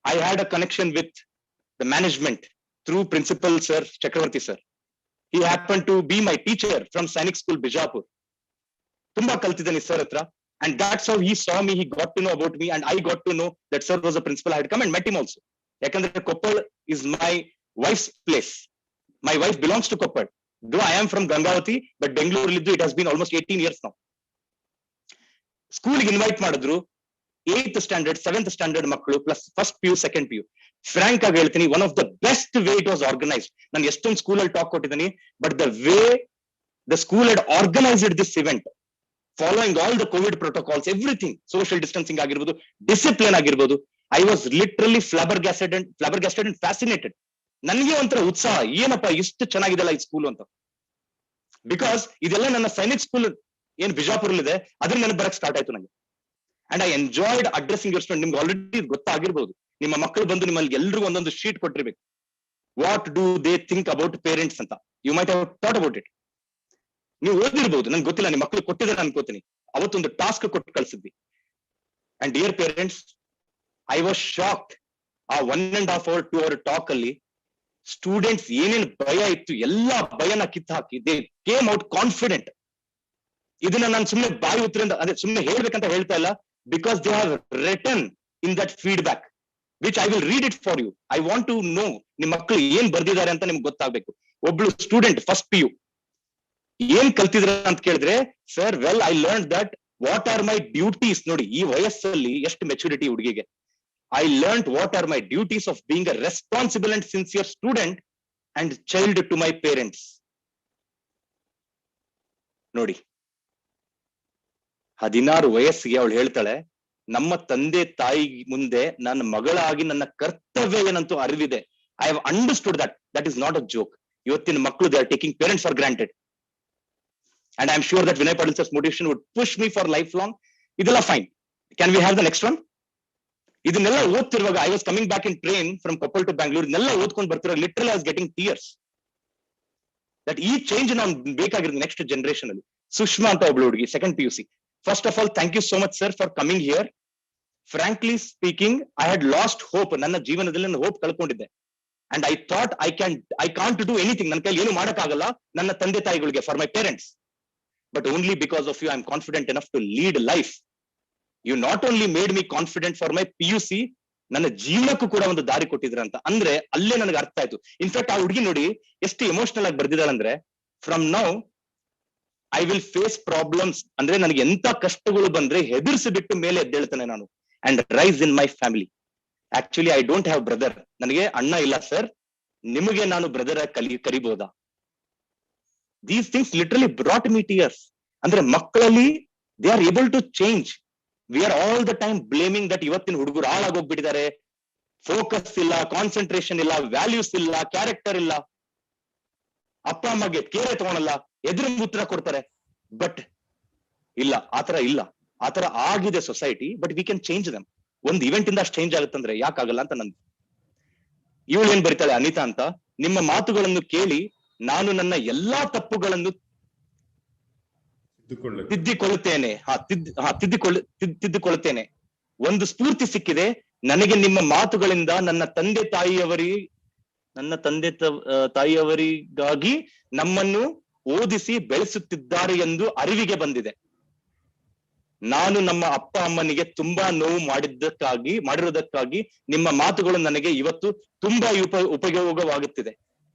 I had a connection with the management through principal sir Chakravarti sir. He happened to be my teacher from Sainik School Bijapur. Tumba kaltidani sir hatra, and that's how he saw me, he got to know about me, and I got to know that sir was a principal. I had come and met him also. Yakandre Koppal is my wife's place. My wife belongs to Koppal. Though I am from Gangavati, but Bengalore liddu it has been almost 18 years now. School ಗೆ invite ಮಾಡಿದ್ರು, 8th standard 7th standard ಮಕ್ಕಳು plus first PU second PU. Frank ಆಗಿ ಹೇಳ್ತೀನಿ, one of the best way it was organised. ನಾನು ಎಷ್ಟೊಂದು ಸ್ಕೂಲಲ್ಲಿ ಟಾಕ್ ಕೊಟ್ಟಿದ್ದೀನಿ, but the way the school had organized this event, following all the COVID protocols, everything, social distancing ಆಗಿರ್ಬೋದು, ಡಿಸಿಪ್ಲಿನ್ ಆಗಿರ್ಬೋದು, I was literally flabbergasted and fascinated. ನನಗೆ ಒಂಥರ ಉತ್ಸಾಹ, ಏನಪ್ಪಾ ಇಷ್ಟು ಚೆನ್ನಾಗಿದೆಲ್ಲ ಈ ಸ್ಕೂಲ್ ಅಂತ. ಬಿಕಾಸ್ ಇದೆಲ್ಲ ನನ್ನ ಸೈನಿಕ್ ಸ್ಕೂಲ್ ಏನ್ ಬಿಜಾಪುರ್ ಇದೆ ಅದ್ರ ನನಗೆ ಬರಕ್ ಸ್ಟಾರ್ಟ್ ಆಯ್ತು ನನಗೆ. And I enjoyed addressing your student. ನಿಮ್ಗೆ ಆಲ್ರೆಡಿ ಗೊತ್ತಾಗಿರ್ಬೋದು, ನಿಮ್ಮ ಮಕ್ಕಳು ಬಂದು ನಿಮ್ಮಲ್ಲಿ ಎಲ್ರಿಗೂ ಒಂದೊಂದು ಶೀಟ್ ಕೊಟ್ಟಿರ್ಬೇಕು, what do they think about parents ಅಂತ. You might have thought about it. ನೀವು ಓದಿರ್ಬೋದು, ನನ್ಗೆ ಗೊತ್ತಿಲ್ಲ, ನಿಮ್ಮ ಮಕ್ಕಳು ಕೊಟ್ಟಿದ್ದಾರೆ ಅನ್ಕೋತೀನಿ. ಅವತ್ತೊಂದು ಟಾಸ್ಕ್ ಕೊಟ್ಟು ಕಳ್ಸಿದ್ವಿ. And dear parents, I was shocked. ಆ 1.5 hour 2 hour ಟಾಕ್ ಅಲ್ಲಿ ಸ್ಟೂಡೆಂಟ್ಸ್ ಏನೇನು ಭಯ ಇತ್ತು ಎಲ್ಲಾ ಭಯನ ಕಿತ್ತು ಹಾಕಿ ದೇ ಕೇಮ್ ಔಟ್ ಕಾನ್ಫಿಡೆಂಟ್. ಇದನ್ನ ನಾನು ಸುಮ್ಮನೆ ಬಾಯಿ ಉತ್ತರಿಂದ ಅದೇ ಸುಮ್ಮನೆ ಹೇಳ್ಬೇಕಂತ ಹೇಳ್ತಾ ಇಲ್ಲ, because they have written in that feedback which I will read it for you. I want to know ನಿಮ್ಮ ಮಕ್ಕಳು ಏನ್ ಬರ್ದಿದ್ದಾರೆ ಅಂತ ನಿಮ್ಗೆ ಗೊತ್ತಾಗ್ಬೇಕು. ಒಬ್ಳು ಸ್ಟೂಡೆಂಟ್ ಫಸ್ಟ್ PU ಏನ್ ಕಲ್ತಿದ್ರ ಅಂತ ಕೇಳಿದ್ರೆ, sir well I learn that what are my duties. ನೋಡಿ ಈ ವಯಸ್ಸಲ್ಲಿ ಎಷ್ಟು ಮೆಚುರಿಟಿ ಹುಡುಗಿಗೆ. I learn what are my duties of being a responsible and sincere student and child to my parents. ನೋಡಿ 16 ವಯಸ್ಸಿಗೆ ಅವಳು ಹೇಳ್ತಾಳೆ, ನಮ್ಮ ತಂದೆ ತಾಯಿ ಮುಂದೆ ನನ್ನ ಮಗಳಾಗಿ ನನ್ನ ಕರ್ತವ್ಯ ಏನಂತೂ ಅರಿವಿದೆ. I have understood that is not a joke. ಇವತ್ತಿನ ಮಕ್ಕಳು they are taking parents for granted. And I am sure that Vinay Patil sir's motivation would push me for life long. ಇದೆಲ್ಲ fine. Can we have the next one? ಇದನ್ನೆಲ್ಲ ಓದ್ತಿರುವಾಗ I was coming back in train from Koppal to Bangalore. ಇದನ್ನೆಲ್ಲ ಓದ್ಕೊಂಡು ಬರ್ತಿರೋ literally I was getting tears. That ಈ ಚೇಂಜ್ ನಾವು ಬೇಕಾಗಿರೋದು ನೆಕ್ಸ್ಟ್ ಜನರೇಷನ್ ಅಲ್ಲಿ. ಸುಷ್ಮಾ ಅಂತ ಒಬ್ಳು ಹುಡುಗಿ, second PUC. First of all, thank you so much, sir, for coming here. Frankly speaking, I had lost hope. ನನ್ನ ಜೀವನದಲ್ಲಿ ನನ್ನ hope ಕಳ್ಕೊಂಡಿದ್ದೆ. And I thought I can't do anything. ನನ್ನ ಕೈಲಿ ಏನು ಮಾಡಕ್ಕಾಗಲ್ಲ ನನ್ನ ತಂದೆ ತಾಯಿಗಳಿಗೆ, for my parents. But only because of you, I'm confident enough to lead life. You not only made me confident for my PUC, ನನ್ನ ಜೀವನಕ್ಕೂ ಕೂಡ ಒಂದು ದಾರಿ ಕೊಟ್ಟಿದ್ರ ಅಂತ. ಅಂದ್ರೆ ಅಲ್ಲೇ ನನಗೆ ಅರ್ಥ ಆಯ್ತು. ಇನ್ಫ್ಯಾಕ್ಟ್ ಆ ಹುಡುಗಿ ನೋಡಿ ಎಷ್ಟು ಎಮೋಷನಲ್ ಆಗಿ ಬರ್ದಿದ್ದಾಳಂದ್ರೆ, from now I will face problems. ಅಂದ್ರೆ ನನಗೆ ಎಂತ ಕಷ್ಟಗಳು ಬಂದ್ರೆ ಹೆದರ್ಸಿ ಬಿಟ್ಟು ಮೇಲೆ ಎದ್ದೇಳ್ತಾನೆ ನಾನು. And rise in my family. Actually I don't have brother. ನನಗೆ ಅಣ್ಣ ಇಲ್ಲ ಸರ್. ನಿಮಗೆ ನಾನು ಬ್ರದರ್ ಕರಿಬಹುದಾ? These things literally brought me tears. ಅಂದ್ರೆ ಮಕ್ಕಳಲ್ಲಿ they are able to change. We are all the time blaming that ಇವತ್ತಿನ ಹುಡುಗರು ಹಾಳಾಗೋಗ್ಬಿಟ್ಟಿದ್ದಾರೆ, ಫೋಕಸ್ ಇಲ್ಲ, ಕಾನ್ಸಂಟ್ರೇಷನ್ ಇಲ್ಲ, ವ್ಯಾಲ್ಯೂಸ್ ಇಲ್ಲ, ಕ್ಯಾರೆಕ್ಟರ್ ಇಲ್ಲ, ಅಪ್ಪ ಅಮ್ಮಗೆ ಕೇರೆ ತಗೊಳಲ್ಲ, ಎದುರು ಉತ್ತರ ಕೊಡ್ತಾರೆ. ಬಟ್ ಇಲ್ಲ, ಆತರ ಇಲ್ಲ. ಆತರ ಆಗಿದೆ society. But we can change them. ಒಂದು ಇವೆಂಟ್ ಇಂದ ಅಷ್ಟು ಚೇಂಜ್ ಆಗುತ್ತಂದ್ರೆ ಯಾಕಾಗಲ್ಲ ಅಂತ ನಂದು. ಇವಳು ಏನ್ ಬರೀತಾಳೆ ಅನಿತಾ ಅಂತ, ನಿಮ್ಮ ಮಾತುಗಳನ್ನು ಕೇಳಿ ನಾನು ನನ್ನ ಎಲ್ಲಾ ತಪ್ಪುಗಳನ್ನು ತಿದ್ದಿಕೊಳ್ಳುತ್ತೇನೆ. ಒಂದು ಸ್ಫೂರ್ತಿ ಸಿಕ್ಕಿದೆ ನನಗೆ ನಿಮ್ಮ ಮಾತುಗಳಿಂದ. ನನ್ನ ತಂದೆ ತಾಯಿಯವರಿಗಾಗಿ ನಮ್ಮನ್ನು ಓದಿಸಿ ಬೆಳೆಸುತ್ತಿದ್ದಾರೆ ಎಂದು ಅರಿವಿಗೆ ಬಂದಿದೆ. ನಾನು ನಮ್ಮ ಅಪ್ಪ ಅಮ್ಮನಿಗೆ ತುಂಬಾ ನೋವು ಮಾಡಿರುವುದಕ್ಕಾಗಿ ನಿಮ್ಮ ಮಾತುಗಳು ನನಗೆ ಇವತ್ತು ತುಂಬಾ ಉಪಯೋಗವಾಗುತ್ತಿದೆ.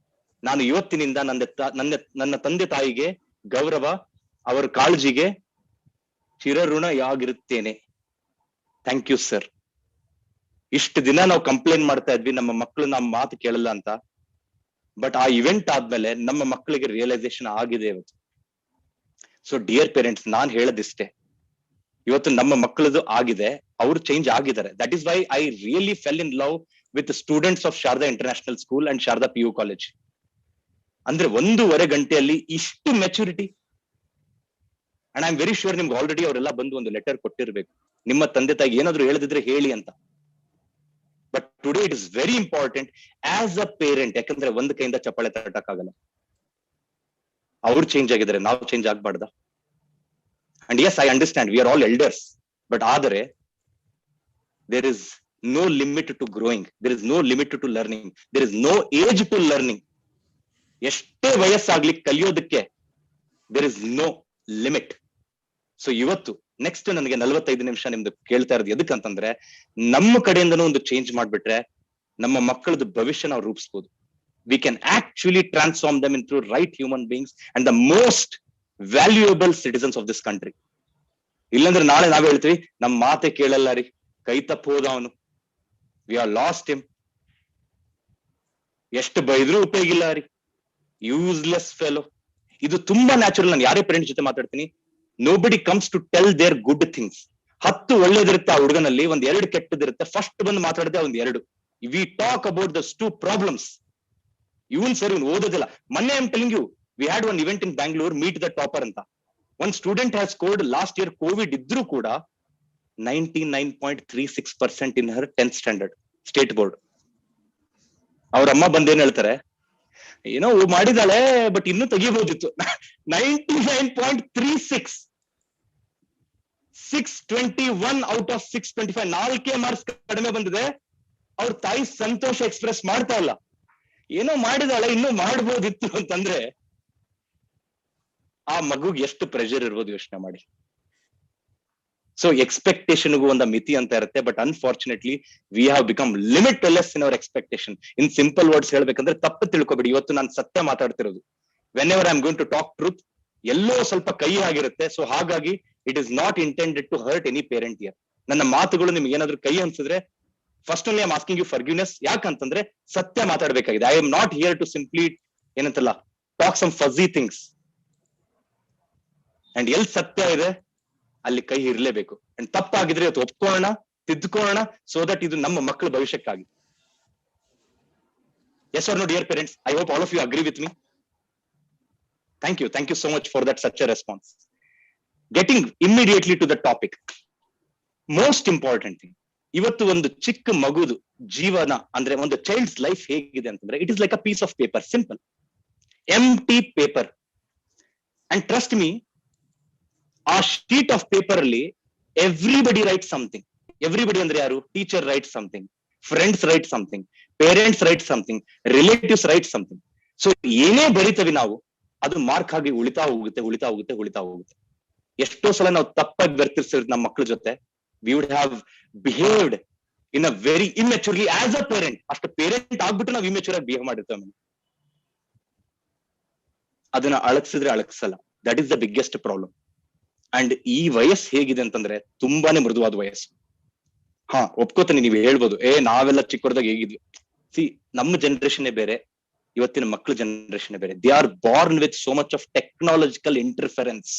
ನಾನು ಇವತ್ತಿನಿಂದ ನನ್ನ ತಂದೆ ತಾಯಿಗೆ ಗೌರವ, ಅವರ ಕಾಳಜಿಗೆ ಚಿರಋಣಿಯಾಗಿರುತ್ತೇನೆ. Thank you sir. ಇಷ್ಟು ದಿನ ನಾವು ಕಂಪ್ಲೇಂಟ್ ಮಾಡ್ತಾ ಇದ್ವಿ ನಮ್ಮ ಮಕ್ಕಳು ನಮ್ಮ ಮಾತು ಕೇಳಲ್ಲ ಅಂತ. ಬಟ್ ಆ ಇವೆಂಟ್ ಆದ್ಮೇಲೆ ನಮ್ಮ ಮಕ್ಕಳಿಗೆ ರಿಯಲೈಸೇಷನ್ ಆಗಿದೆ ಇವತ್ತು. ಸೊ ಡಿಯರ್ ಪೇರೆಂಟ್ಸ್, ನಾನ್ ಹೇಳದಿಷ್ಟೇ, ಇವತ್ತು ನಮ್ಮ ಮಕ್ಕಳದು ಆಗಿದೆ, ಅವ್ರು ಚೇಂಜ್ ಆಗಿದ್ದಾರೆ. That is why I really fell in love with students of Sharada international school and Sharada PU college. ಅಂದ್ರೆ 1.5 ಗಂಟೆಯಲ್ಲಿ ಇಷ್ಟು maturity. And I am very sure ನಿಮ್ಗೆ ಆಲ್ರೆಡಿ ಅವರೆಲ್ಲ ಬಂದು ಒಂದು ಲೆಟರ್ ಕೊಟ್ಟಿರ್ಬೇಕು, ನಿಮ್ಮ ತಂದೆ ತಾಯಿಗೆ ಏನಾದ್ರು ಹೇಳದಿದ್ರೆ ಹೇಳಿ ಅಂತ. But today it is very important as a parent, ಯಾಕಂದ್ರೆ ಒಂದ್ ಕೈಯಿಂದ ಚಪ್ಪಾಳೆ ತಟ್ಟಕ್ಕಾಗಲ್ಲ. ಅವ್ರು ಚೇಂಜ್ ಆಗಿದ್ದಾರೆ, ನಾವು ಚೇಂಜ್ ಆಗ್ಬಾರ್ದ? And yes, I understand we are all elders, but ಆದರೆ there is no limit to growing, there is no limit to learning, there is no age to learning. ಎಷ್ಟೇ ವಯಸ್ಸಾಗ್ಲಿ ಕಲಿಯೋದಕ್ಕೆ there is no limit. So ಇವತ್ತು ನೆಕ್ಸ್ಟ್ ನನಗೆ 45 ನಿಮಿಷ ನಿಮ್ದು ಕೇಳ್ತಾ ಇರೋದು ಎದಕ್ಕಂತಂದ್ರೆ, ನಮ್ಮ ಕಡೆಯಿಂದನೂ ಒಂದು ಚೇಂಜ್ ಮಾಡ್ಬಿಟ್ರೆ ನಮ್ಮ ಮಕ್ಕಳದ ಭವಿಷ್ಯ ನಾವು ರೂಪಿಸಬಹುದು. We can actually transform them into right human beings and the most valuable citizens of this country. ಇಲ್ಲಾಂದ್ರೆ ನಾಳೆ ನಾವ್ ಹೇಳ್ತೀವಿ ನಮ್ ಮಾತೆ ಕೇಳಲ್ಲ ರೀ, ಕೈ ತಪ್ಪು ಹೋದ ಅವನು, ವಿ ಆರ್ ಲಾಸ್ಟ್ ಹಿಮ್, ಎಷ್ಟು ಬೈದ್ರೂ ಉಪಯೋಗ ಇಲ್ಲ ರೀ, ಯೂಸ್ಲೆಸ್ ಫೆಲೋ. ಇದು ತುಂಬಾ ನ್ಯಾಚುರಲ್. ನಾನು ಯಾರೇ ಪೇರೆಂಟ್ ಜೊತೆ ಮಾತಾಡ್ತೀನಿ, nobody comes to tell their good things. 10 ಒಳ್ಳೇದಿರುತ್ತೆ ಆ ಹುಡುಗನಲ್ಲಿ, 2 ಕೆಟ್ಟದಿರುತ್ತೆ. ಫಸ್ಟ್ ಬಂದು ಮಾತಾಡದೆ ಒಂದ್ 2. We talk about this 2 problems. ಇವನ್ ಸರ್ ಇವನ್ ಓದೋದಿಲ್ಲ. ಮೊನ್ನೆ I am telling you, we had one event in Bangalore, meet the topper ಅಂತ. One student has scored last year, COVID ಇದ್ರೂ ಕೂಡ 99.36% in her 10th standard state board. ಅವ್ರ ಅಮ್ಮ ಬಂದೇನ್ ಹೇಳ್ತಾರೆ, ಏನೋ ಮಾಡಿದಾಳೆ ಬಟ್ ಇನ್ನೂ ತೆಗಿಬಹುದಿತ್ತು. 99.36, 621 ಔಟ್ ಆಫ್ 625, 4 ಮಾರ್ಕ್ಸ್ ಕಡಿಮೆ ಬಂದಿದೆ. ಅವ್ರ ತಾಯಿ ಸಂತೋಷ ಎಕ್ಸ್ಪ್ರೆಸ್ ಮಾಡ್ತಾ ಇಲ್ಲ, ಏನೋ ಮಾಡಿದಾಳೆ ಇನ್ನೂ ಮಾಡ್ಬೋದಿತ್ತು ಅಂತಂದ್ರೆ ಆ ಮಗುಗೆ ಎಷ್ಟು ಪ್ರೆಷರ್ ಇರ್ಬೋದು ಯೋಚನೆ ಮಾಡಿ. ಸೊ ಎಕ್ಸ್ಪೆಕ್ಟೇಷನ್ಗೂ ಒಂದು ಮಿತಿ ಅಂತ ಇರುತ್ತೆ. But unfortunately we have become limitless in our expectation. In simple words ಹೇಳ್ಬೇಕಂದ್ರೆ, ತಪ್ಪು ತಿಳ್ಕೊಬೇಡಿ, ಇವತ್ತು ನಾನು ಸತ್ಯ ಮಾತಾಡ್ತಿರೋದು. Whenever I am going to talk truth, ಎಲ್ಲೋ ಸ್ವಲ್ಪ ಕೈ ಆಗಿರುತ್ತೆ. ಸೊ ಹಾಗಾಗಿ it is not intended to hurt any parent here. ನನ್ನ ಮಾತುಗಳು ನಿಮ್ಗೆ ಏನಾದ್ರು ಕೈ ಅನ್ಸಿದ್ರೆ, first only I am asking you forgiveness. ಯಾಕಂತಂದ್ರೆ ಸತ್ಯ ಮಾತಾಡ್ಬೇಕಾಗಿದೆ. I am not here to simply ಏನಂತಲ್ಲ talk some fuzzy things. And ಎಲ್ ಸತ್ಯ ಇದೆ ಅಲ್ಲಿ ಕೈ ಇರ್ಲೇಬೇಕು. ಅಂಡ್ ತಪ್ಪಾಗಿದ್ರೆ ಇವತ್ತು ಒಪ್ಕೊಳ್ಳೋಣ, ತಿದ್ದುಕೊಳ್ಳೋಣ, ಸೋ ದಟ್ ಇದು ನಮ್ಮ ಮಕ್ಕಳ ಭವಿಷ್ಯಕ್ಕಾಗಿ. Yes or no, dear parents? I hope all of you agree with me. Thank you so much for that such a response. Getting immediately to the topic, most important thing, ಇವತ್ತು ಒಂದು ಚಿಕ್ಕ ಮಗುದು ಜೀವನ ಅಂದ್ರೆ ಒಂದು ಚೈಲ್ಡ್ಸ್ ಲೈಫ್ ಹೇಗಿದೆ ಅಂತಂದ್ರೆ, it is like a piece of paper, simple empty paper. And trust me, ಆ ಶೀಟ್ ಆಫ್ ಪೇಪರ್ ಅಲ್ಲಿ ಎವ್ರಿಬಡಿ ರೈಟ್ ಸಮಥಿಂಗ್. ಎವ್ರಿಬಡಿ ಅಂದ್ರೆ ಯಾರು? Teacher write something, friends write something, parents write something, relatives write something. So ಏನೇ ಬರೀತೇವೆ ನಾವು, ಅದು ಮಾರ್ಕ್ ಆಗಿ ಉಳಿತಾ ಹೋಗುತ್ತೆ. ಎಷ್ಟೋ ಸಲ ನಾವು ತಪ್ಪಾಗಿ ವರ್ತಿಸಿರ್ತೀವಿ ನಮ್ಮ ಮಕ್ಕಳ ಜೊತೆ. We would have behaved in a very immaturely as a parent. ಅಷ್ಟು ಪೇರೆಂಟ್ ಆಗ್ಬಿಟ್ಟು ನಾವು ಇಮ್ಮೆಚೂರ್ ಆಗಿ ಬಿಹೇವ್ ಮಾಡಿರ್ತೇವೆ. ಅದನ್ನ ಅಳಗ್ಸಿದ್ರೆ ಅಳಗ್ಸಲ್ಲ. That is the biggest problem. And ಈ ವಯಸ್ಸು ಹೇಗಿದೆ ಅಂತಂದ್ರೆ ತುಂಬಾನೇ ಮೃದುವಾದ ವಯಸ್ಸು. ಹಾ, ಒಪ್ಕೋತೀನಿ, ನೀವು ಹೇಳ್ಬೋದು, ನಾವೆಲ್ಲ ಚಿಕ್ಕವರದಾಗ ಹೇಗಿದ್ವಿ. ಸಿ, ನಮ್ಮ ಜನರೇಷನ್ ಬೇರೆ, ಇವತ್ತಿನ ಮಕ್ಕಳ ಜನರೇಷನ್ ಬೇರೆ. They are born with so much of technological interference.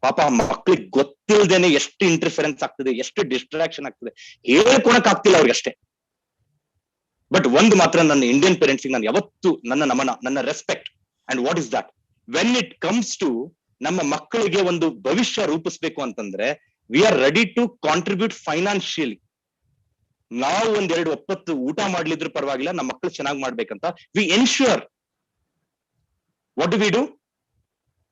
ಪಾಪ ಮಕ್ಳಿಗೆ ಗೊತ್ತಿಲ್ದೇನೆ ಎಷ್ಟು ಇಂಟರ್ಫರೆನ್ಸ್ ಆಗ್ತದೆ, ಎಷ್ಟು ಡಿಸ್ಟ್ರಾಕ್ಷನ್ ಆಗ್ತದೆ, ಹೇಳ್ಕೊಳಕ್ ಆಗ್ತಿಲ್ಲ ಅವ್ರಿಗಷ್ಟೇ. ಬಟ್ ಒಂದು ಮಾತ್ರ ನನ್ನ ಇಂಡಿಯನ್ ಪೇರೆಂಟ್ಸ್ ನಾನು ಯಾವತ್ತು ನನ್ನ ನಮನ, ನನ್ನ respect. And what is that? When it comes to ನಮ್ಮ ಮಕ್ಕಳಿಗೆ ಒಂದು ಭವಿಷ್ಯ ರೂಪಿಸ್ಬೇಕು ಅಂತಂದ್ರೆ, we are ready to contribute financially. ನಾವು 1-2 ಒಪ್ಪತ್ತು ಊಟ ಮಾಡ್ಲಿದ್ರು ಪರವಾಗಿಲ್ಲ, ನಮ್ಮ ಮಕ್ಕಳು ಚೆನ್ನಾಗಿ ಮಾಡ್ಬೇಕಂತ we ensure. What do we do?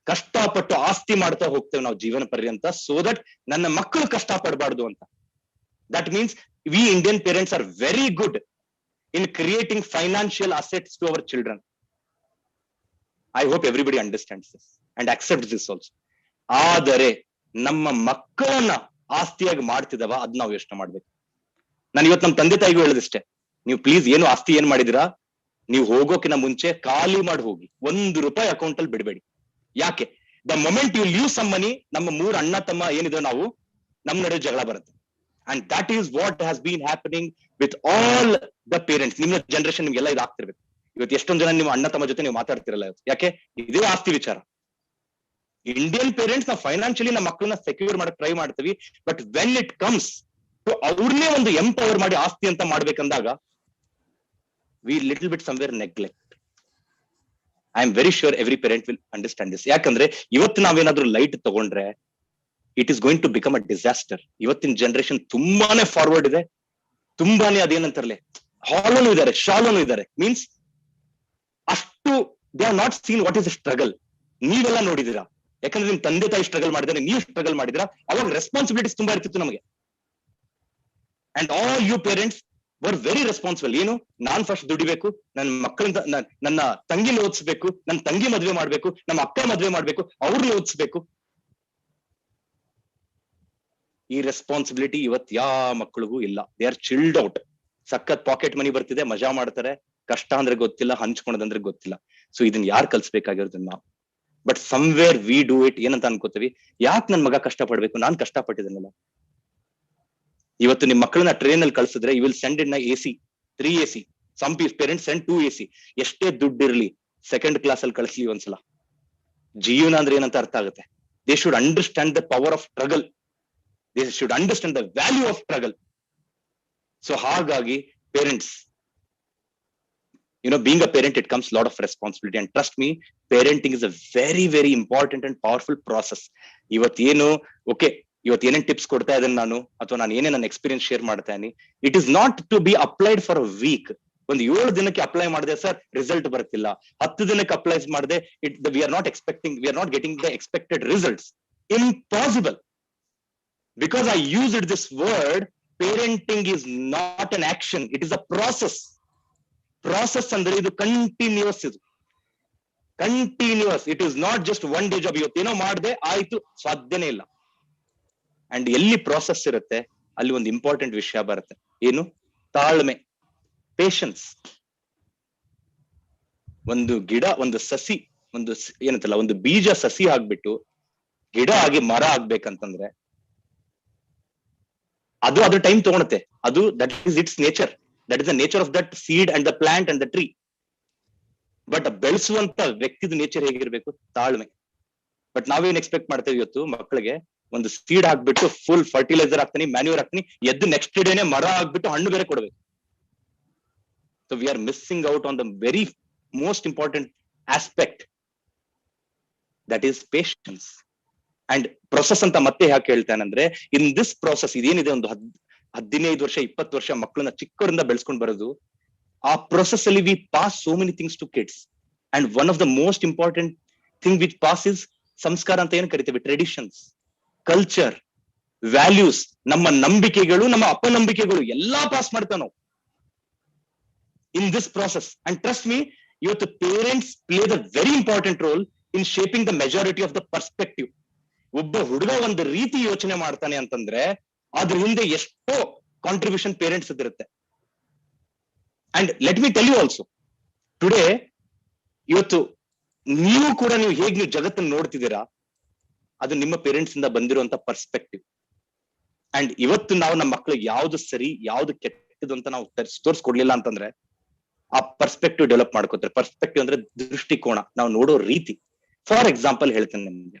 ಕಷ್ಟಪಟ್ಟು ಆಸ್ತಿ ಮಾಡ್ತಾ ಹೋಗ್ತೇವೆ ನಾವು ಜೀವನ ಪರ್ಯಂತ, ಸೋ ದಟ್ ನನ್ನ ಮಕ್ಕಳು ಕಷ್ಟ ಪಡಬಾರ್ದು ಅಂತ. That means we Indian parents are very good in creating financial assets to our children. I hope everybody understands this and accept this also. ಆದರೆ ನಮ್ಮ ಮಕ್ಕಳನ್ನ ಆಸ್ತಿಯಾಗಿ ಮಾಡ್ತಿದವ, ಅದ್ ನಾವು ಯೋಚನೆ ಮಾಡ್ಬೇಕು. ನಾನು ಇವತ್ತು ನಮ್ಮ ತಂದೆ ತಾಯಿಗೂ ಹೇಳದಿಷ್ಟೇ, ನೀವು ಪ್ಲೀಸ್ ಏನು ಆಸ್ತಿ ಏನ್ ಮಾಡಿದಿರಾ, ನೀವು ಹೋಗೋಕಿನ ಮುಂಚೆ ಖಾಲಿ ಮಾಡಿ ಹೋಗಿ, ₹1 ಅಕೌಂಟ್ ಅಲ್ಲಿ ಬಿಡಬೇಡಿ. ಯಾಕೆ? The moment you leave some money, ನಮ್ಮ 3 ಅಣ್ಣ ತಮ್ಮ ಏನಿದೆ ನಾವು ನಮ್ ನಡುವೆ ಜಗಳ ಬರುತ್ತೆ. And that is what has been happening with all the parents. ನಿಮ್ಮ ಜನರೇಷನ್ ನಿಮ್ಗೆಲ್ಲ ಇದಾಗ್ತಿರ್ಬೇಕು. ಇವತ್ತು ಎಷ್ಟೊಂದು ಜನ ನಿಮ್ಮ ಅಣ್ಣ ತಮ್ಮ ಜೊತೆ ನೀವು ಮಾತಾಡ್ತಿರಲ್ಲ. ಯಾಕೆ? ಇದೇ ಆಸ್ತಿ ವಿಚಾರ. ಇಂಡಿಯನ್ ಪೇರೆಂಟ್ಸ್ ನಾವು ಫೈನಾನ್ಷಿಯಲಿ ನಮ್ಮ ಮಕ್ಕಳನ್ನ ಸೆಕ್ಯೂರ್ ಮಾಡಕ್ ಟ್ರೈ ಮಾಡ್ತೀವಿ. But when it comes to ಅವ್ರನ್ನೇ ಒಂದು ಎಂಪವರ್ ಮಾಡಿ ಆಸ್ತಿ ಅಂತ ಮಾಡ್ಬೇಕಂದಾಗ we little bit somewhere neglect. I am very sure every parent will understand this. ಯಾಕಂದ್ರೆ ಇವತ್ತು ನಾವೇನಾದ್ರೂ ಲೈಟ್ ತಗೊಂಡ್ರೆ it is going to become a disaster. ಇವತ್ತಿನ ಜನರೇಷನ್ ತುಂಬಾನೇ ಫಾರ್ವರ್ಡ್ ಇದೆ, ತುಂಬಾನೇ ಅದೇನಂತಾರಲ್ಲ ಹಾಲೋನು ಇದ್ದಾರೆ, ಶಾಲೋನು ಇದ್ದಾರೆ. ಮೀನ್ಸ್ ಅಷ್ಟು they are not seen what is the struggle. ನೀವೆಲ್ಲ ನೋಡಿದಿರಾ, ಯಾಕಂದ್ರೆ ನಿಮ್ ತಂದೆ ತಾಯಿ ಸ್ಟ್ರಗಲ್ ಮಾಡಿದ್ರೆ, ನೀವು ಸ್ಟ್ರಗಲ್ ಮಾಡಿದಿರಾ. ಅವಾಗ ರೆಸ್ಪಾನ್ಸಿಬಿಲಿಟೀಸ್ ತುಂಬಾ ಇರ್ತಿತ್ತು ನಮಗೆ. And all you parents were very responsible. ಏನು? ನಾನ್ ಫಸ್ಟ್ ದುಡಿಬೇಕು, ನನ್ನ ಮಕ್ಕಳಿಂದ ನನ್ನ ತಂಗಿನ ಓದಿಸ್ಬೇಕು, ನನ್ನ ತಂಗಿ ಮದ್ವೆ ಮಾಡ್ಬೇಕು, ನಮ್ಮ ಅಕ್ಕ ಮದ್ವೆ ಮಾಡ್ಬೇಕು, ಅವ್ರನ್ನ ಓದಿಸ್ಬೇಕು. ಈ ರೆಸ್ಪಾನ್ಸಿಬಿಲಿಟಿ ಇವತ್ತು ಯಾವ ಮಕ್ಕಳಿಗೂ ಇಲ್ಲ. They are chilled out. ಸಖತ್ ಪಾಕೆಟ್ ಮನಿ ಬರ್ತಿದೆ, ಮಜಾ ಮಾಡ್ತಾರೆ. ಕಷ್ಟ ಅಂದ್ರೆ ಗೊತ್ತಿಲ್ಲ, ಹಂಚ್ಕೊಳದಂದ್ರೆ ಗೊತ್ತಿಲ್ಲ. ಸೊ ಇದನ್ನ ಯಾರು ಕಲ್ಸ್ಬೇಕಾಗಿರೋದು? ನಾವು. But somewhere V do it. ಏನಂತ ಅನ್ಕೋತೀವಿ, ಯಾಕೆ ನನ್ ಮಗ ಕಷ್ಟ ಪಡ್ಬೇಕು, ನಾನ್ ಕಷ್ಟ ಪಟ್ಟಿದ್ದೇನಲ್ಲ. ಇವತ್ತು ನಿಮ್ ಮಕ್ಕಳನ್ನ ಟ್ರೈನ್ ಅಲ್ಲಿ ಕಳ್ಸಿದ್ರೆ you will send in AC, 3 AC. Some parents send 2 AC. ಎಷ್ಟೇ ದುಡ್ಡಿರ್ಲಿ ಸೆಕೆಂಡ್ ಕ್ಲಾಸ್ ಅಲ್ಲಿ ಕಳಿಸ್ಲಿ ಒಂದ್ಸಲ. ಜೀವನ ಅಂದ್ರೆ ಏನಂತ ಅರ್ಥ ಆಗುತ್ತೆ. They should understand the power of struggle. They should understand the value of struggle. So ಹಾಗಾಗಿ parents, being a parent, it comes a lot of responsibility. And trust me, parenting is a very, very important and powerful process. ಇವತ್ತೇನು ಓಕೆ, ಇವತ್ತೇನೇನ್ ಟಿಪ್ಸ್ ಕೊಡ್ತಾ ಇದ್ದೇನೆ ನಾನು, ಅಥವಾ ನಾನು ಏನೇ ನನ್ನ ಎಕ್ಸ್ಪೀರಿಯನ್ಸ್ ಶೇರ್ ಮಾಡ್ತಾ ಇದೀನಿ, it is not to be applied for a week. ಒಂದು 7 ದಿನಕ್ಕೆ ಅಪ್ಲೈ ಮಾಡಿದೆ ಸರ್, ರಿಸಲ್ಟ್ ಬರ್ತಿಲ್ಲ. 10 ದಿನಕ್ಕೆ ಅಪ್ಲೈ ಮಾಡಿದೆ, V are not getting the expected results. Impossible. Because I used this word, parenting is not an action, it is a process. Process ಅಂದ್ರೆ ಇದು ಕಂಟಿನ್ಯೂಸ್. ಇದು continues. It is not just one day job. ಇವತ್ತೇನೋ ಮಾಡಿದೆ ಆಯ್ತು, ಸಾಧ್ಯನೇ ಇಲ್ಲ. ಅಂಡ್ ಎಲ್ಲಿ ಪ್ರಾಸೆಸ್ ಇರುತ್ತೆ ಅಲ್ಲಿ ಒಂದು ಇಂಪಾರ್ಟೆಂಟ್ ವಿಷಯ ಬರುತ್ತೆ. ಏನು? ತಾಳ್ಮೆ, ಪೇಷನ್ಸ್. ಒಂದು ಗಿಡ, ಒಂದು ಸಸಿ, ಏನಂತಲ್ಲ, ಒಂದು ಬೀಜ ಸಸಿ ಆಗ್ಬಿಟ್ಟು ಗಿಡ ಆಗಿ ಮರ ಆಗ್ಬೇಕಂತಂದ್ರೆ ಅದು ಅದ್ರ ಟೈಮ್ ತಗೊಳುತ್ತೆ. ಅದು that is its nature. That is the nature of that seed and the plant and the tree. But ಬೆಳೆಸುವಂತ ವ್ಯಕ್ತಿದ ನೇಚರ್ ಹೇಗಿರ್ಬೇಕು? ತಾಳ್ಮೆ. ಬಟ್ ನಾವೇನ್ ಎಕ್ಸ್ಪೆಕ್ಟ್ ಮಾಡ್ತೇವೆ ಇವತ್ತು ಮಕ್ಕಳಿಗೆ, ಒಂದು ಸೀಡ್ ಹಾಕ್ಬಿಟ್ಟು ಫುಲ್ ಫರ್ಟಿಲೈಸರ್ ಹಾಕ್ತೀನಿ, ಮ್ಯಾನ್ಯೂರ್ ಹಾಕ್ತೀನಿ, ಎದ್ದು ನೆಕ್ಸ್ಟ್ ಡೇನೆ ಮರ ಆಗ್ಬಿಟ್ಟು ಹಣ್ಣು ಬೇರೆ ಕೊಡ್ಬೇಕು. So we are missing out on the very most important aspect, that is patience. And process ಅಂತ ಮತ್ತೆ ಯಾಕೆ ಹೇಳ್ತಾನಂದ್ರೆ, ಇನ್ ದಿಸ್ ಪ್ರೊಸೆಸ್ ಇದೇನಿದೆ, ಒಂದು 15 ವರ್ಷ 20 ವರ್ಷ ಮಕ್ಕಳನ್ನ ಚಿಕ್ಕವರಿಂದ ಬೆಳೆಸ್ಕೊಂಡು ಬರೋದು, ಆ ಪ್ರೊಸೆಸ್ ಅಲ್ಲಿ we pass so many things to kids. And one of the most important thing which pass is samskara ಅಂತ ಏನ್ ಕರಿತೇವೆ, ಟ್ರೆಡಿಷನ್ಸ್, ಕಲ್ಚರ್, ವ್ಯಾಲ್ಯೂಸ್, ನಮ್ಮ ನಂಬಿಕೆಗಳು, ನಮ್ಮ ಅಪನಂಬಿಕೆಗಳು ಎಲ್ಲಾ ಪಾಸ್ ಮಾಡ್ತಾವ ನಾವು in this process. And trust me, ಇವತ್ತು parents play the very important role in shaping the majority of the perspective. ಒಬ್ಬ ಹುಡುಗ ಒಂದು ರೀತಿ ಯೋಚನೆ ಮಾಡ್ತಾನೆ ಅಂತಂದ್ರೆ ಅದ್ರ ಹಿಂದೆ ಎಷ್ಟೋ ಕಾಂಟ್ರಿಬ್ಯೂಷನ್ ಪೇರೆಂಟ್ಸ್ ಇರುತ್ತೆ. And let me tell you also, today ಇವತ್ತು ನೀವು ಕೂಡ ನೀವು ಜಗತ್ತನ್ನು ನೋಡ್ತಿದ್ದೀರಾ, ಅದು ನಿಮ್ಮ ಪೇರೆಂಟ್ಸ್ ಇಂದ ಬಂದಿರುವಂತ ಪರ್ಸ್ಪೆಕ್ಟಿವ್. ಅಂಡ್ ಇವತ್ತು ನಾವು ನಮ್ಮ ಮಕ್ಳಿಗೆ ಯಾವ್ದು ಸರಿ ಯಾವ್ದು ಕೆಟ್ಟದ್ದು ಅಂತ ನಾವು ತೋರಿಸ್ಕೊಡ್ಲಿಲ್ಲ ಅಂತಂದ್ರೆ ಆ ಪರ್ಸ್ಪೆಕ್ಟಿವ್ ಡೆವಲಪ್ ಮಾಡ್ಕೋತಾರೆ. ಪರ್ಸ್ಪೆಕ್ಟಿವ್ ಅಂದ್ರೆ ದೃಷ್ಟಿಕೋನ, ನಾವು ನೋಡೋ ರೀತಿ. ಫಾರ್ ಎಕ್ಸಾಂಪಲ್ ಹೇಳ್ತೇನೆ ನಿಮ್ಗೆ,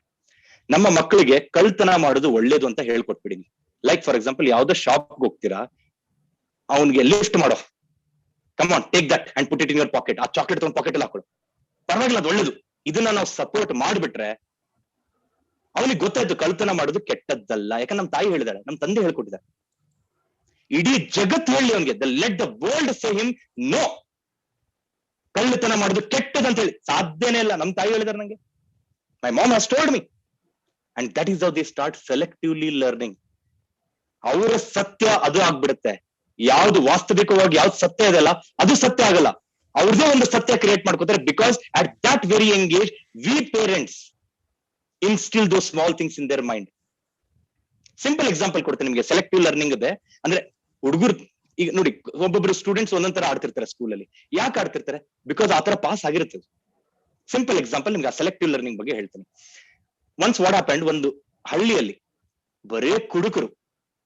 ನಮ್ಮ ಮಕ್ಕಳಿಗೆ ಕಳ್ತನ ಮಾಡೋದು ಒಳ್ಳೇದು ಅಂತ ಹೇಳ್ಕೊಟ್ಬಿಡಿ. ಲೈಕ್ ಫಾರ್ ಎಕ್ಸಾಂಪಲ್, ಯಾವ್ದೋ ಶಾಪ್ಗೆ ಹೋಗ್ತೀರಾ, ಅವ್ನಿಗೆ ಲಿಫ್ಟ್ ಮಾಡೋ, come on take that and put it in your packet. ಆ ಚಾಕ್ಲೇಟ್ ತಗೊಂಡು ಪಾಕೆಟ್ ಅಲ್ಲಿ ಹಾಕೊಳ್ಳೋ, ಪರವಾಗಿಲ್ಲ, ಅದು ಒಳ್ಳೇದು. ಇದನ್ನ ನಾವು ಸಪೋರ್ಟ್ ಮಾಡ್ಬಿಟ್ರೆ ಅವನಿಗೆ ಗೊತ್ತಾಯ್ತು ಕಳ್ತನ ಮಾಡೋದು ಕೆಟ್ಟದ್ದಲ್ಲ. ಯಾಕಂದ್ರೆ ನಮ್ಮ ತಾಯಿ ಹೇಳಿದಾಳೆ, ನಮ್ಮ ತಂದೆ ಹೇಳ್ಕೊಟ್ಟಿದ್ದಾರೆ. ಇಡೀ ಜಗತ್ತು ಹೇಳಿ ಅವನಿಗೆ, let the world say him no, ಕಳ್ಳತನ ಮಾಡೋದು ಕೆಟ್ಟದಂತ ಹೇಳಿ ಸಾಧ್ಯನೇ ಇಲ್ಲ. ನಮ್ಮ ತಾಯಿ ಹೇಳಿದಾರೆ ನಂಗೆ, my mom has told me. And that is how they start selectively learning. ಅವರ ಸತ್ಯ ಅದು ಆಗ್ಬಿಡುತ್ತೆ. ಯಾವ್ದು ವಾಸ್ತವಿಕವಾಗಿ ಯಾವ್ದು ಸತ್ಯ ಇದೆಲ್ಲ ಅದು ಸತ್ಯ ಆಗಲ್ಲ, ಅವ್ರದೇ ಒಂದು ಸತ್ಯ ಕ್ರಿಯೇಟ್ ಮಾಡ್ಕೋತಾರೆ. Because at that very young age we parents instil those small things in their mind. Simple example ಕೊಡ್ತೇನೆ ನಿಮಗೆ. ಸೆಲೆಕ್ಟಿವ್ ಲರ್ನಿಂಗ್ ಇದೆ ಅಂದ್ರೆ ಹುಡುಗರು ಈಗ ನೋಡಿ, ಒಬ್ಬೊಬ್ರು ಸ್ಟೂಡೆಂಟ್ಸ್ ಒಂದೊಂದರ ಆಡ್ತಿರ್ತಾರೆ ಸ್ಕೂಲಲ್ಲಿ. ಯಾಕೆ ಆಡ್ತಿರ್ತಾರೆ? ಬಿಕಾಸ್ ಆತರ ಪಾಸ್ ಆಗಿರ್ತದೆ. ಸಿಂಪಲ್ ಎಕ್ಸಾಂಪಲ್ ನಿಮ್ಗೆ ಸೆಲೆಕ್ಟಿವ್ ಲರ್ನಿಂಗ್ ಬಗ್ಗೆ ಹೇಳ್ತೀನಿ. ಒನ್ಸ್ ವಾಟ್ ಹ್ಯಾಪೆಂಡ್, ಒಂದು ಹಳ್ಳಿಯಲ್ಲಿ ಬರೇ ಕುಡುಕರು,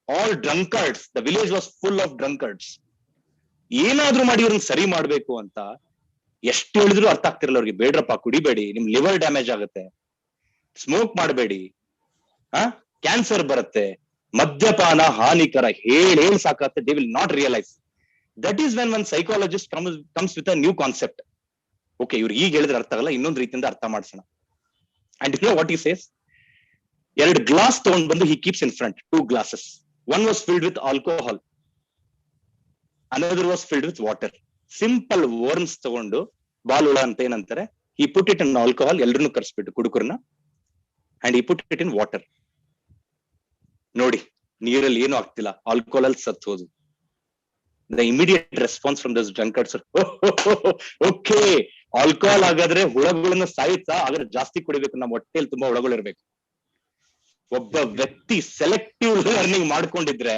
all drunkards, the village was full of drunkards. ಏನಾದ್ರೂ ಮಾಡಿ ಅವ್ರನ್ನ ಸರಿ ಮಾಡ್ಬೇಕು ಅಂತ ಎಷ್ಟು ಹೇಳಿದ್ರು ಅರ್ಥ ಆಗ್ತಿರಲ್ಲ ಅವ್ರಿಗೆ. ಬೇಡ್ರಪ್ಪ, ಕುಡಿಬೇಡಿ, ನಿಮ್ ಲಿವರ್ ಡ್ಯಾಮೇಜ್ ಆಗುತ್ತೆ, ಸ್ಮೋಕ್ ಮಾಡಬೇಡಿ, ಕ್ಯಾನ್ಸರ್ ಬರುತ್ತೆ, ಮದ್ಯಪಾನ ಹಾನಿಕರ, ಹೇಳಿ ಸಾಕತ್ತೆ. They will not realise. That is when one psychologist comes with a new concept. Okay, ಇವ್ರು ಈಗ ಹೇಳಿದ್ರೆ ಅರ್ಥ ಆಗಲ್ಲ, ಇನ್ನೊಂದು ರೀತಿಯಿಂದ ಅರ್ಥ ಮಾಡ್ಸೋಣ. And you know what he says? 2 glass ತಗೊಂಡ್ ಬಂದು he keeps in front, 2 glasses. One was filled with alcohol, another was filled with water. Simple worms ತಗೊಂಡು, ಬಾಲುಳ ಅಂತ ಏನಂತಾರೆ, he put it in alcohol, ಎಲ್ರನ್ನೂ ಕರ್ಸ್ಬಿಟ್ಟು ಕುಡುಕರನ್ನ, and he put it in water. ನೋಡಿ, ನೀರಲ್ಲಿ ಏನು ಆಗ್ತಿಲ್ಲ, ಆಲ್ಕೋಹಾಲ್ ಅಲ್ಲಿ ಸತ್ತು ಹೋದು. The immediate response from those drunkards, okay, alcohol ಆಗಾದ್ರೆ ಹುಳಗಳನ್ನ ಸಾಯಿತಾ, ಆದ್ರೆ ಜಾಸ್ತಿ ಕುಡಿಬೇಕು, ನಮ್ಮ ಹೊಟ್ಟೆಯಲ್ಲಿ ತುಂಬಾ ಹುಳಗಳು ಇರ್ಬೇಕು. ಒಬ್ಬ ವ್ಯಕ್ತಿ ಸೆಲೆಕ್ಟಿವ್ ಲರ್ನಿಂಗ್ ಮಾಡ್ಕೊಂಡಿದ್ರೆ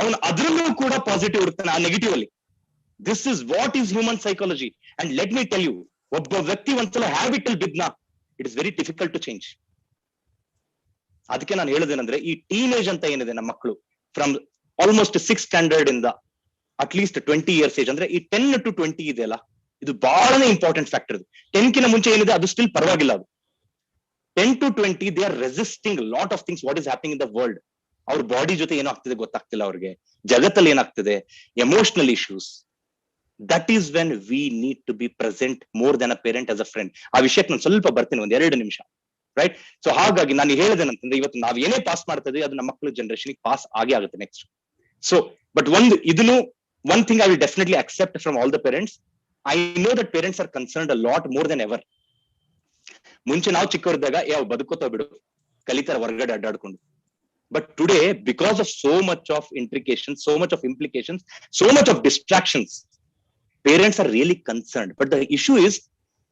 ಅವನು ಅದ್ರಲ್ಲೂ ಕೂಡ ಪಾಸಿಟಿವ್ ಇರ್ತಾನೆ, ಆ ನೆಗೆಟಿವ್ ಅಲ್ಲಿ. This is what is human psychology. And let me tell you, ಒಬ್ಬ ವ್ಯಕ್ತಿ ಒಂದ್ಸಲ ಹ್ಯಾಬಿಟ್ ಅಲ್ಲಿ ಬಿದ್ನಾ, it is very difficult to change. ಅದಕ್ಕೆ ನಾನು ಹೇಳೋದೇನಂದ್ರೆ, ಈ ಟೀನೇಜ್ ಅಂತ ಏನಿದೆ ನಮ್ಮ ಮಕ್ಕಳು, ಫ್ರಮ್ ಆಲ್ಮೋಸ್ಟ್ 6th standard ಇಂದ ಅಟ್ಲೀಸ್ಟ್ 20 years ಏಜ್, ಅಂದ್ರೆ ಈ 10 to 20 ಇದೆ ಅಲ್ಲ, ಇದು ಬಹಳನೇ ಇಂಪಾರ್ಟೆಂಟ್ ಫ್ಯಾಕ್ಟರ್. 10 ಕಿಂತ ಮುಂಚೆ ಏನಿದೆ ಅದು ಸ್ಟಿಲ್ ಪರವಾಗಿಲ್ಲ. ಅದು 10 to 20 they are resisting lot of things what is happening in the world. ಅವ್ರ ಬಾಡಿ ಜೊತೆ ಏನಾಗ್ತಿದೆ ಗೊತ್ತಾಗ್ತಿಲ್ಲ ಅವ್ರಿಗೆ, ಜಗತ್ತಲ್ಲಿ ಏನಾಗ್ತಿದೆ, emotional issues. That is when we need to be present more than a parent as a friend. ಆ ವಿಷಯಕ್ಕೆ ನಾನು ಸ್ವಲ್ಪ ಬರ್ತೀನಿ, 1-2 ನಿಮಿಷ, ರೈಟ್? ಸೊ ಹಾಗಾಗಿ ನಾನು ಹೇಳಿದೇನಂತಂದ್ರೆ, ಇವತ್ತು ನಾವ್ ಏನೇ ಪಾಸ್ ಮಾಡ್ತಾ ಇದೀವಿ ಅದು ನಮ್ಮ ಮಕ್ಕಳ ಜನರೇಷನ್ ಪಾಸ್ ಆಗೇ ಆಗುತ್ತೆ next. So but one thing I will definitely accept from all the parents. I know that parents are concerned a lot more than ever. ಮುಂಚೆ ನಾವು ಚಿಕ್ಕವರಿದ್ದಾಗ ಯಾವ ಬದುಕೋತಾ ಬಿಡು, ಕಲಿತಾರ ಹೊರಗಡೆ ಅಡ್ಡಾಡ್ಕೊಂಡು. But today, because of so much of intrications, so much of implications, so much of distractions, parents are really concerned. But the issue is,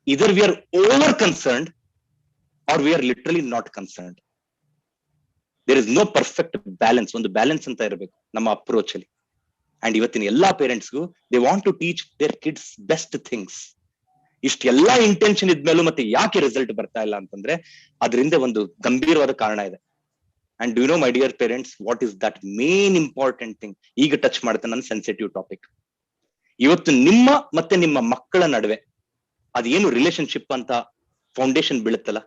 either we are over concerned or we are literally not concerned. There is no perfect balance. ಒಂದು ಬ್ಯಾಲೆನ್ಸ್ ಅಂತ ಇರಬೇಕು ನಮ್ಮ ಅಪ್ರೋಚ್ ಅಲ್ಲಿ. ಅಂಡ್ ಇವತ್ತಿನ ಎಲ್ಲಾ ಪೇರೆಂಟ್ಸ್ಗೂ they want to teach their kids best things. ಇಷ್ಟೆಲ್ಲಾ ಇಂಟೆನ್ಷನ್ ಇದ್ಮೇಲೂ ಮತ್ತೆ ಯಾಕೆ ರಿಸಲ್ಟ್ ಬರ್ತಾ ಇಲ್ಲ ಅಂತಂದ್ರೆ, ಅದರಿಂದ ಒಂದು ಗಂಭೀರವಾದ ಕಾರಣ ಇದೆ. And do you know my dear parents, what is that main important thing? ಈಗ ಟಚ್ ಮಾಡ್ತಾನೆ ನನ್ನ ಸೆನ್ಸಿಟಿವ್ ಟಾಪಿಕ್. ಇವತ್ತು ನಿಮ್ಮ ಮತ್ತೆ ನಿಮ್ಮ ಮಕ್ಕಳ ನಡುವೆ ಅದೇನು ರಿಲೇಶನ್ಶಿಪ್ ಅಂತ ಫೌಂಡೇಶನ್ ಬೀಳುತ್ತಲ್ಲ,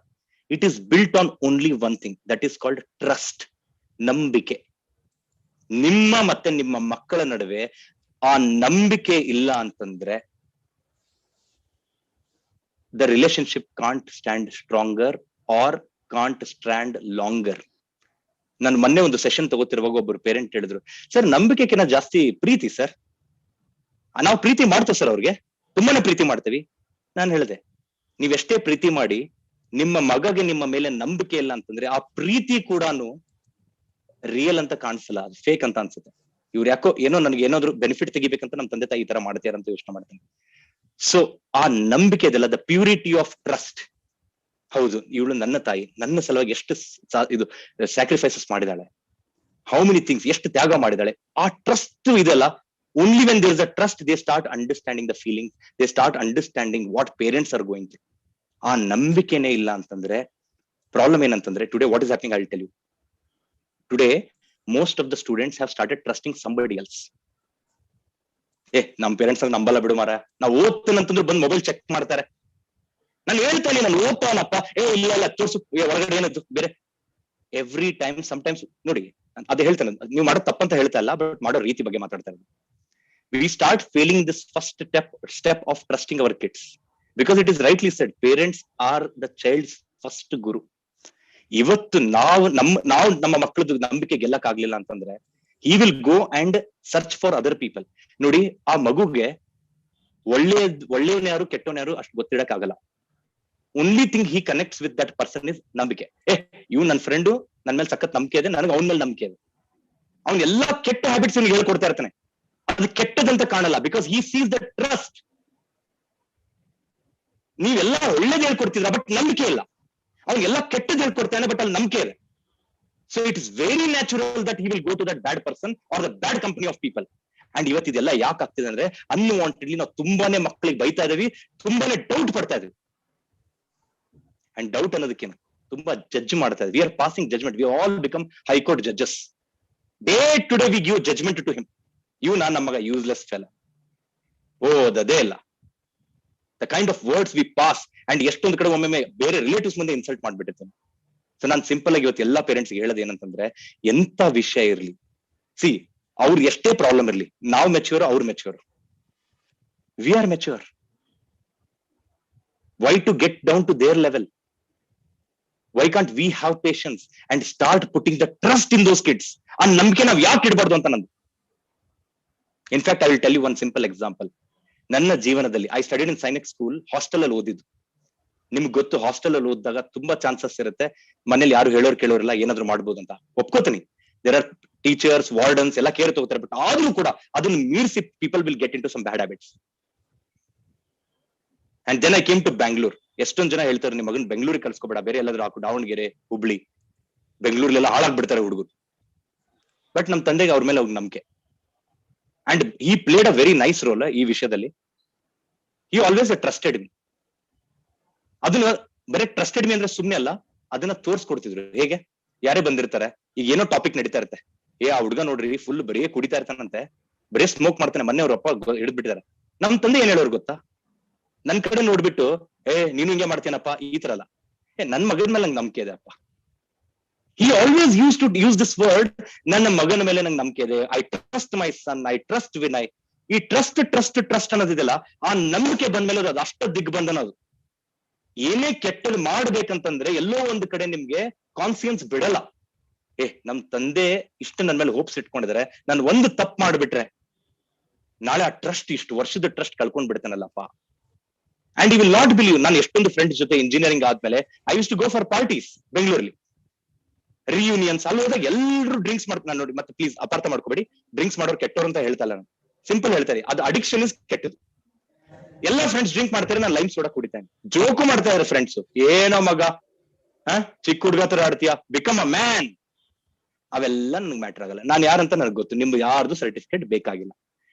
it is built on only one thing, that is called trust, ನಂಬಿಕೆ. ನಿಮ್ಮ ಮತ್ತೆ ನಿಮ್ಮ ಮಕ್ಕಳ ನಡುವೆ ಆ ನಂಬಿಕೆ ಇಲ್ಲ ಅಂತಂದ್ರೆ, the relationship can't stand stronger or can't stand longer. ನಾನು ಮೊನ್ನೆ ಒಂದು ಸೆಷನ್ ತಗೋತಿರುವಾಗ ಒಬ್ಬರು ಪೇರೆಂಟ್ ಹೇಳಿದ್ರು, ಸರ್ ನಂಬಿಕೆಗಿಂತ ಜಾಸ್ತಿ ಪ್ರೀತಿ ಸರ್, ನಾವು ಪ್ರೀತಿ ಮಾಡ್ತೇವೆ ಸರ್, ಅವ್ರಿಗೆ ತುಂಬಾನೇ ಪ್ರೀತಿ ಮಾಡ್ತೀವಿ. ನಾನು ಹೇಳಿದೆ, ನೀವೆಷ್ಟೇ ಪ್ರೀತಿ ಮಾಡಿ ನಿಮ್ಮ ಮಗಗೆ ನಿಮ್ಮ ಮೇಲೆ ನಂಬಿಕೆ ಇಲ್ಲ ಅಂತಂದ್ರೆ, ಆ ಪ್ರೀತಿ ಕೂಡ ರಿಯಲ್ ಅಂತ ಕಾಣಿಸಲ್ಲ, ಅದು ಫೇಕ್ ಅಂತ ಅನ್ಸುತ್ತೆ. ಇವ್ರು ಯಾಕೋ ಏನೋ ನನಗೆ ಏನಾದ್ರು ಬೆನಿಫಿಟ್ ತೆಗಿಬೇಕಂತ ನಮ್ಮ ತಂದೆ ತಾಯಿ ಈ ತರ ಮಾಡ್ತಾರಂತ ಯೋಚನೆ ಮಾಡ್ತೀನಿ. ಸೊ ಆ ನಂಬಿಕೆ ಇದೆಲ್ಲ, ದ ಪ್ಯೂರಿಟಿ ಆಫ್ ಟ್ರಸ್ಟ್. ಹೌದು, ಇವಳು ನನ್ನ ತಾಯಿ, ನನ್ನ ಸಲುವಾಗಿ ಎಷ್ಟು ಇದು ಸ್ಯಾಕ್ರಿಫೈಸಸ್ ಮಾಡಿದಾಳೆ, ಹೌ ಮೆನಿ ಥಿಂಗ್ಸ್, ಎಷ್ಟು ತ್ಯಾಗ ಮಾಡಿದಾಳೆ. ಆ ಟ್ರಸ್ಟ್ ಇದೆಲ್ಲ, only when there is a trust, they start understanding the feelings, they start understanding what parents are going through. ಆ ನಂಬಿಕೆನೇ ಇಲ್ಲ ಅಂತಂದ್ರೆ ಪ್ರಾಬ್ಲಮ್ ಏನಂತಂದ್ರೆ, today what is happening, I'll tell you. Today most of the students have started trusting somebody else. ನಮ್ ಪೇರೆಂಟ್ಸ್ ನಂಬಲ್ಲ ಬಿಡು ಮಾರ, ನಾವು ಓದ್ತೇನಂತಂದ್ರೆ ಬಂದು ಮೊಬೈಲ್ ಚೆಕ್ ಮಾಡ್ತಾರೆ. ನಾನು ಹೇಳ್ತೇನೆ, ನಾನು ಓದ್ತಾನಪ್ಪ, ಇಲ್ಲ ತೋರ್ಸು, ಹೊರಗಡೆ ಏನದು ಬೇರೆ. ಎವ್ರಿ ಟೈಮ್, ಸಮ್ಟೈಮ್ಸ್ ನೋಡಿ, ಅದೇ ಹೇಳ್ತಾನೆ, ನೀವು ಮಾಡೋ ತಪ್ಪಂತ ಹೇಳ್ತಾ ಇಲ್ಲ, ಬಟ್ ಮಾಡೋ ರೀತಿ ಬಗ್ಗೆ ಮಾತಾಡ್ತಾ ಇರೋದು. We start failing this first step of trusting our kids, because it is rightly said, parents are the child's first guru. ಇವತ್ತು ನಾವು ನಮ್ಮ ಮಕ್ಕಳದ್ದು ನಂಬಿಕೆ ಗೆಲ್ಲಕ್ ಆಗ್ಲಿಲ್ಲ ಅಂತಂದ್ರೆ, he will go and search for other people. ನೋಡಿ, ಆ ಮಗುಗೆ ಒಳ್ಳೆಯವನ ಯಾರು ಕೆಟ್ಟವನ ಯಾರು ಅಷ್ಟು ಗೊತ್ತಿಡಕ್ ಆಗಲ್ಲ. Only thing he connects with that person is ನಂಬಿಕೆ. ಇವ್ ನನ್ನ ಫ್ರೆಂಡು, ನನ್ ಮೇಲೆ ಸಖತ್ ನಂಬಿಕೆ ಇದೆ, ನನಗೆ ಅವನ ಮೇಲೆ ನಂಬಿಕೆ ಇದೆ. ಅವ್ನ ಎಲ್ಲಾ ಕೆಟ್ಟ ಹ್ಯಾಬಿಟ್ಸ್ ಹೇಳ್ಕೊಡ್ತಾ ಇರ್ತಾನೆ, ಅದು ಕೆಟ್ಟದಂತ ಕಾಣಲ್ಲ, because he sees the trust. ನೀವೆಲ್ಲ ಒಳ್ಳೇದು ಹೇಳ್ಕೊಡ್ತಿದ್ರ, ಬಟ್ ನಂಬಿಕೆ ಇಲ್ಲ. ಅವ್ನಿಗೆಲ್ಲ ಕೆಟ್ಟದ್ದು ಹೇಳ್ಕೊಡ್ತಾನೆ, ಬಟ್ ಅಲ್ಲಿ ನಂಬಿಕೆ ಇದೆ. So it is very natural that he will go to that bad person or the bad company of people. And ಇವತ್ತು ಇದೆಲ್ಲ ಯಾಕೆ ಆಗ್ತಿದೆ ಅಂದ್ರೆ ಅನ್ವಾಂಟೆಡ್ಲಿ ನಾವು ತುಂಬಾನೇ ಮಕ್ಕಳಿಗೆ ಬೈತಾ ಇದೀವಿ, ತುಂಬಾನೇ ಡೌಟ್ ಪಡ್ತಾ ಇದೀವಿ. ಅಂಡ್ ಡೌಟ್ ಅನ್ನೋದಕ್ಕೇನು, ತುಂಬಾ ಜಡ್ಜ್ ಮಾಡ್ತಾ ಇದ್ವಿ. We are passing judgement. We all become high court judges. Day to day we give judgement to him. ನಾನ್ ನಮ್ಮ ಮಗ ಯೂಸ್ಲೆಸ್ ಫೆಲ, ಓದದೇ ಇಲ್ಲ. The kind of words we pass. And ಎಷ್ಟೊಂದು ಕಡೆ ಒಮ್ಮೆ ಬೇರೆ ರಿಲೇಟಿವ್ಸ್ ಮುಂದೆ ಇನ್ಸಲ್ಟ್ ಮಾಡ್ಬಿಟ್ಟಿರ್ತೇನೆ. ಸೊ ನಾನು ಸಿಂಪಲ್ ಆಗಿ ಇವತ್ತು ಎಲ್ಲಾ ಪೇರೆಂಟ್ಸ್ ಹೇಳೋದು ಏನಂತಂದ್ರೆ, ಎಂತ ವಿಷಯ ಇರ್ಲಿ, ಸಿ ಅವ್ರು ಎಷ್ಟೇ ಪ್ರಾಬ್ಲಮ್ ಇರ್ಲಿ, ನಾವು ಮೆಚ್ಯೂರ್, ಅವ್ರು mature, we are mature. Why to get down to their level? Why can't we have patience and start putting the trust in those kids? ಆ ನಂಬಿಕೆ ನಾವ್ ಯಾಕೆ ಇಡಬಾರ್ದು ಅಂತ ನಂದು. In fact I will tell you one simple example. ನನ್ನ ಜೀವನದಲ್ಲಿ I studied in Sainik school, hostel ಅಲ್ಲಿ ಓದಿದ್ದು. ನಿಮ್ಗೆ ಗೊತ್ತು, ಹಾಸ್ಟೆಲ್ ಅಲ್ಲಿ ಓದಿದಾಗ ತುಂಬಾ ಚಾನ್ಸಸ್ ಇರುತ್ತೆ ಮನೇಲಿ ಯಾರು ಹೇಳೋರು ಕೇಳೋರಿಲ್ಲ, ಏನಾದ್ರು ಮಾಡ್ಬೋದು ಅಂತ ಒಪ್ಕೋತೀನಿ. ದೇರ್ ಆರ್ ಟೀಚರ್ಸ್, ವಾರ್ಡನ್ಸ್ ಎಲ್ಲ ಕೇರ್ ತಗೋತಾರೆ. ಬಟ್ ಆದ್ರೂ ಕೂಡ ಅದನ್ನು ಮೀರಿಸಿ people will get into some bad habits. And then I came to Bangalore. ಎಷ್ಟೊಂದ್ ಜನ ಹೇಳ್ತಾರೆ, ನಿಮ್ಮ ಮಗನ್ ಬೆಂಗಳೂರಿಗೆ ಕಳ್ಸ್ಕೊಬೇಡ, ಬೇರೆ ಎಲ್ಲಾದ್ರೂ ಹಾಕು, ದಾವಣಗೆರೆ, ಹುಬ್ಳಿ, ಬೆಂಗಳೂರಲ್ಲೆಲ್ಲ ಹಾಳಾಗ್ಬಿಡ್ತಾರೆ ಹುಡುಗರು. ಬಟ್ ನಮ್ ತಂದೆಗೆ ಅವ್ರ ಮೇಲೆ ಅವ್ರ ನಂಬಿಕೆ. And he played a very nice role ಈ ವಿಷಯದಲ್ಲಿ. He always trusted me. ಅದನ್ನ ಬರೀ ಟ್ರಸ್ಟೆಡ್ ಮಿ ಅಂದ್ರೆ ಸುಮ್ನೆ ಅಲ್ಲ, ಅದನ್ನ ತೋರ್ಸ್ಕೊಡ್ತಿದ್ರು. ಹೇಗೆ, ಯಾರೇ ಬಂದಿರ್ತಾರೆ, ಈಗ ಏನೋ ಟಾಪಿಕ್ ನಡೀತಾ ಇರುತ್ತೆ, ಆ ಹುಡುಗ ನೋಡ್ರಿ ಫುಲ್ ಬರೀ ಕುಡಿತಾ ಇರ್ತಾನಂತೆ, ಬರೀ ಸ್ಮೋಕ್ ಮಾಡ್ತಾನೆ, ಮೊನ್ನೆ ಅವ್ರ ಅಪ್ಪ ಹಿಡಿದ್ಬಿಟ್ಟಿದ್ದಾರೆ. ನಮ್ ತಂದೆ ಏನ್ ಹೇಳೋರು ಗೊತ್ತಾ, ನನ್ ಕಡೆ ನೋಡ್ಬಿಟ್ಟು ನೀನು ಹಿಂಗೆ ಮಾಡ್ತೀನಪ್ಪ, ಈ ತರ ಅಲ್ಲ, ನನ್ ಮಗನ ಮೇಲೆ ನಂಗೆ ನಂಬಿಕೆ ಇದೆ ಅಪ್ಪ. He always use to use this word, ನನ್ನ ಮಗನ ಮೇಲೆ ನಂಗೆ ನಂಬಿಕೆ ಇದೆ, I trust my son, I trust Vinay. ಈ ಟ್ರಸ್ಟ್ ಟ್ರಸ್ಟ್ ಟ್ರಸ್ಟ್ ಅನ್ನೋದಿದೆಯಲ್ಲ, ಆ ನಂಬಿಕೆ ಬಂದ್ಮೇಲೆ ಅದು ಅಷ್ಟ ದಿಗ್ಬಂಧನ. ಅದು ಏನೇ ಕೆಟ್ಟದ್ದು ಮಾಡ್ಬೇಕಂತಂದ್ರೆ ಎಲ್ಲೋ ಒಂದು ಕಡೆ ನಿಮ್ಗೆ ಕಾನ್ಫಿಡೆನ್ಸ್ ಬಿಡಲ್ಲ. ನಮ್ ತಂದೆ ಇಷ್ಟು ನನ್ ಮೇಲೆ ಹೋಪ್ಸ್ ಇಟ್ಕೊಂಡಿದ್ದಾರೆ, ನಾನು ಒಂದು ತಪ್ಪು ಮಾಡ್ಬಿಟ್ರೆ ನಾಳೆ ಆ ಟ್ರಸ್ಟ್, ಇಷ್ಟು ವರ್ಷದ ಟ್ರಸ್ಟ್ ಕಳ್ಕೊಂಡ್ ಬಿಡ್ತಾನಲ್ಲಪ್ಪ. And you will not believe, ನಾನು ಎಷ್ಟೊಂದು ಫ್ರೆಂಡ್ಸ್ ಜೊತೆ ಇಂಜಿನಿಯರಿಂಗ್ ಆದ್ಮೇಲೆ I use to go for parties ಬೆಂಗಳೂರಲ್ಲಿ, ರಿಯೂನಿಯನ್ಸ್. ಅಲ್ಲಿ ಹೋದಾಗ ಎಲ್ಲರೂ ಡ್ರಿಂಕ್ಸ್ ಮಾಡ್ತಾರೆ. ನಾನು ನೋಡಿ, ಮತ್ತೆ ಪ್ಲೀಸ್ ಅಪಾರ್ಥ ಮಾಡ್ಕೋಬೇಡಿ, ಡ್ರಿಂಕ್ಸ್ ಮಾಡೋರು ಕೆಟ್ಟೋರು ಅಂತ ಹೇಳ್ತಾ ಇಲ್ಲ ನಾನು, ಸಿಂಪಲ್ ಹೇಳ್ತಾರೆ, ಅದು ಅಡಿಕ್ಷನ್ ಇಸ್ ಕೆಟ್ಟದು. ಎಲ್ಲ ಫ್ರೆಂಡ್ಸ್ ಡ್ರಿಂಕ್ ಮಾಡ್ತಾರೆ, ನಾನು ಲೈಮ್ ಸೋಡಾ ಕುಡಿತೇನೆ. ಜೋಕು ಮಾಡ್ತಾ ಇದಾರೆ ಫ್ರೆಂಡ್ಸ್, ಏನೋ ಮಗ ಚಿಕ್ಕ ಹುಡುಗ ತರ ಆಡ್ತೀಯಾ, ಬಿಕಮ್ ಅ ಮ್ಯಾನ್. ಅವೆಲ್ಲ ನನ್ಗೆ ಮ್ಯಾಟರ್ ಆಗಲ್ಲ. ನಾನು ಯಾರಂತ ನನಗೆ ಗೊತ್ತು, ನಿಮ್ಗೆ ಯಾರ್ದು ಸರ್ಟಿಫಿಕೇಟ್ ಬೇಕಾಗಿಲ್ಲ.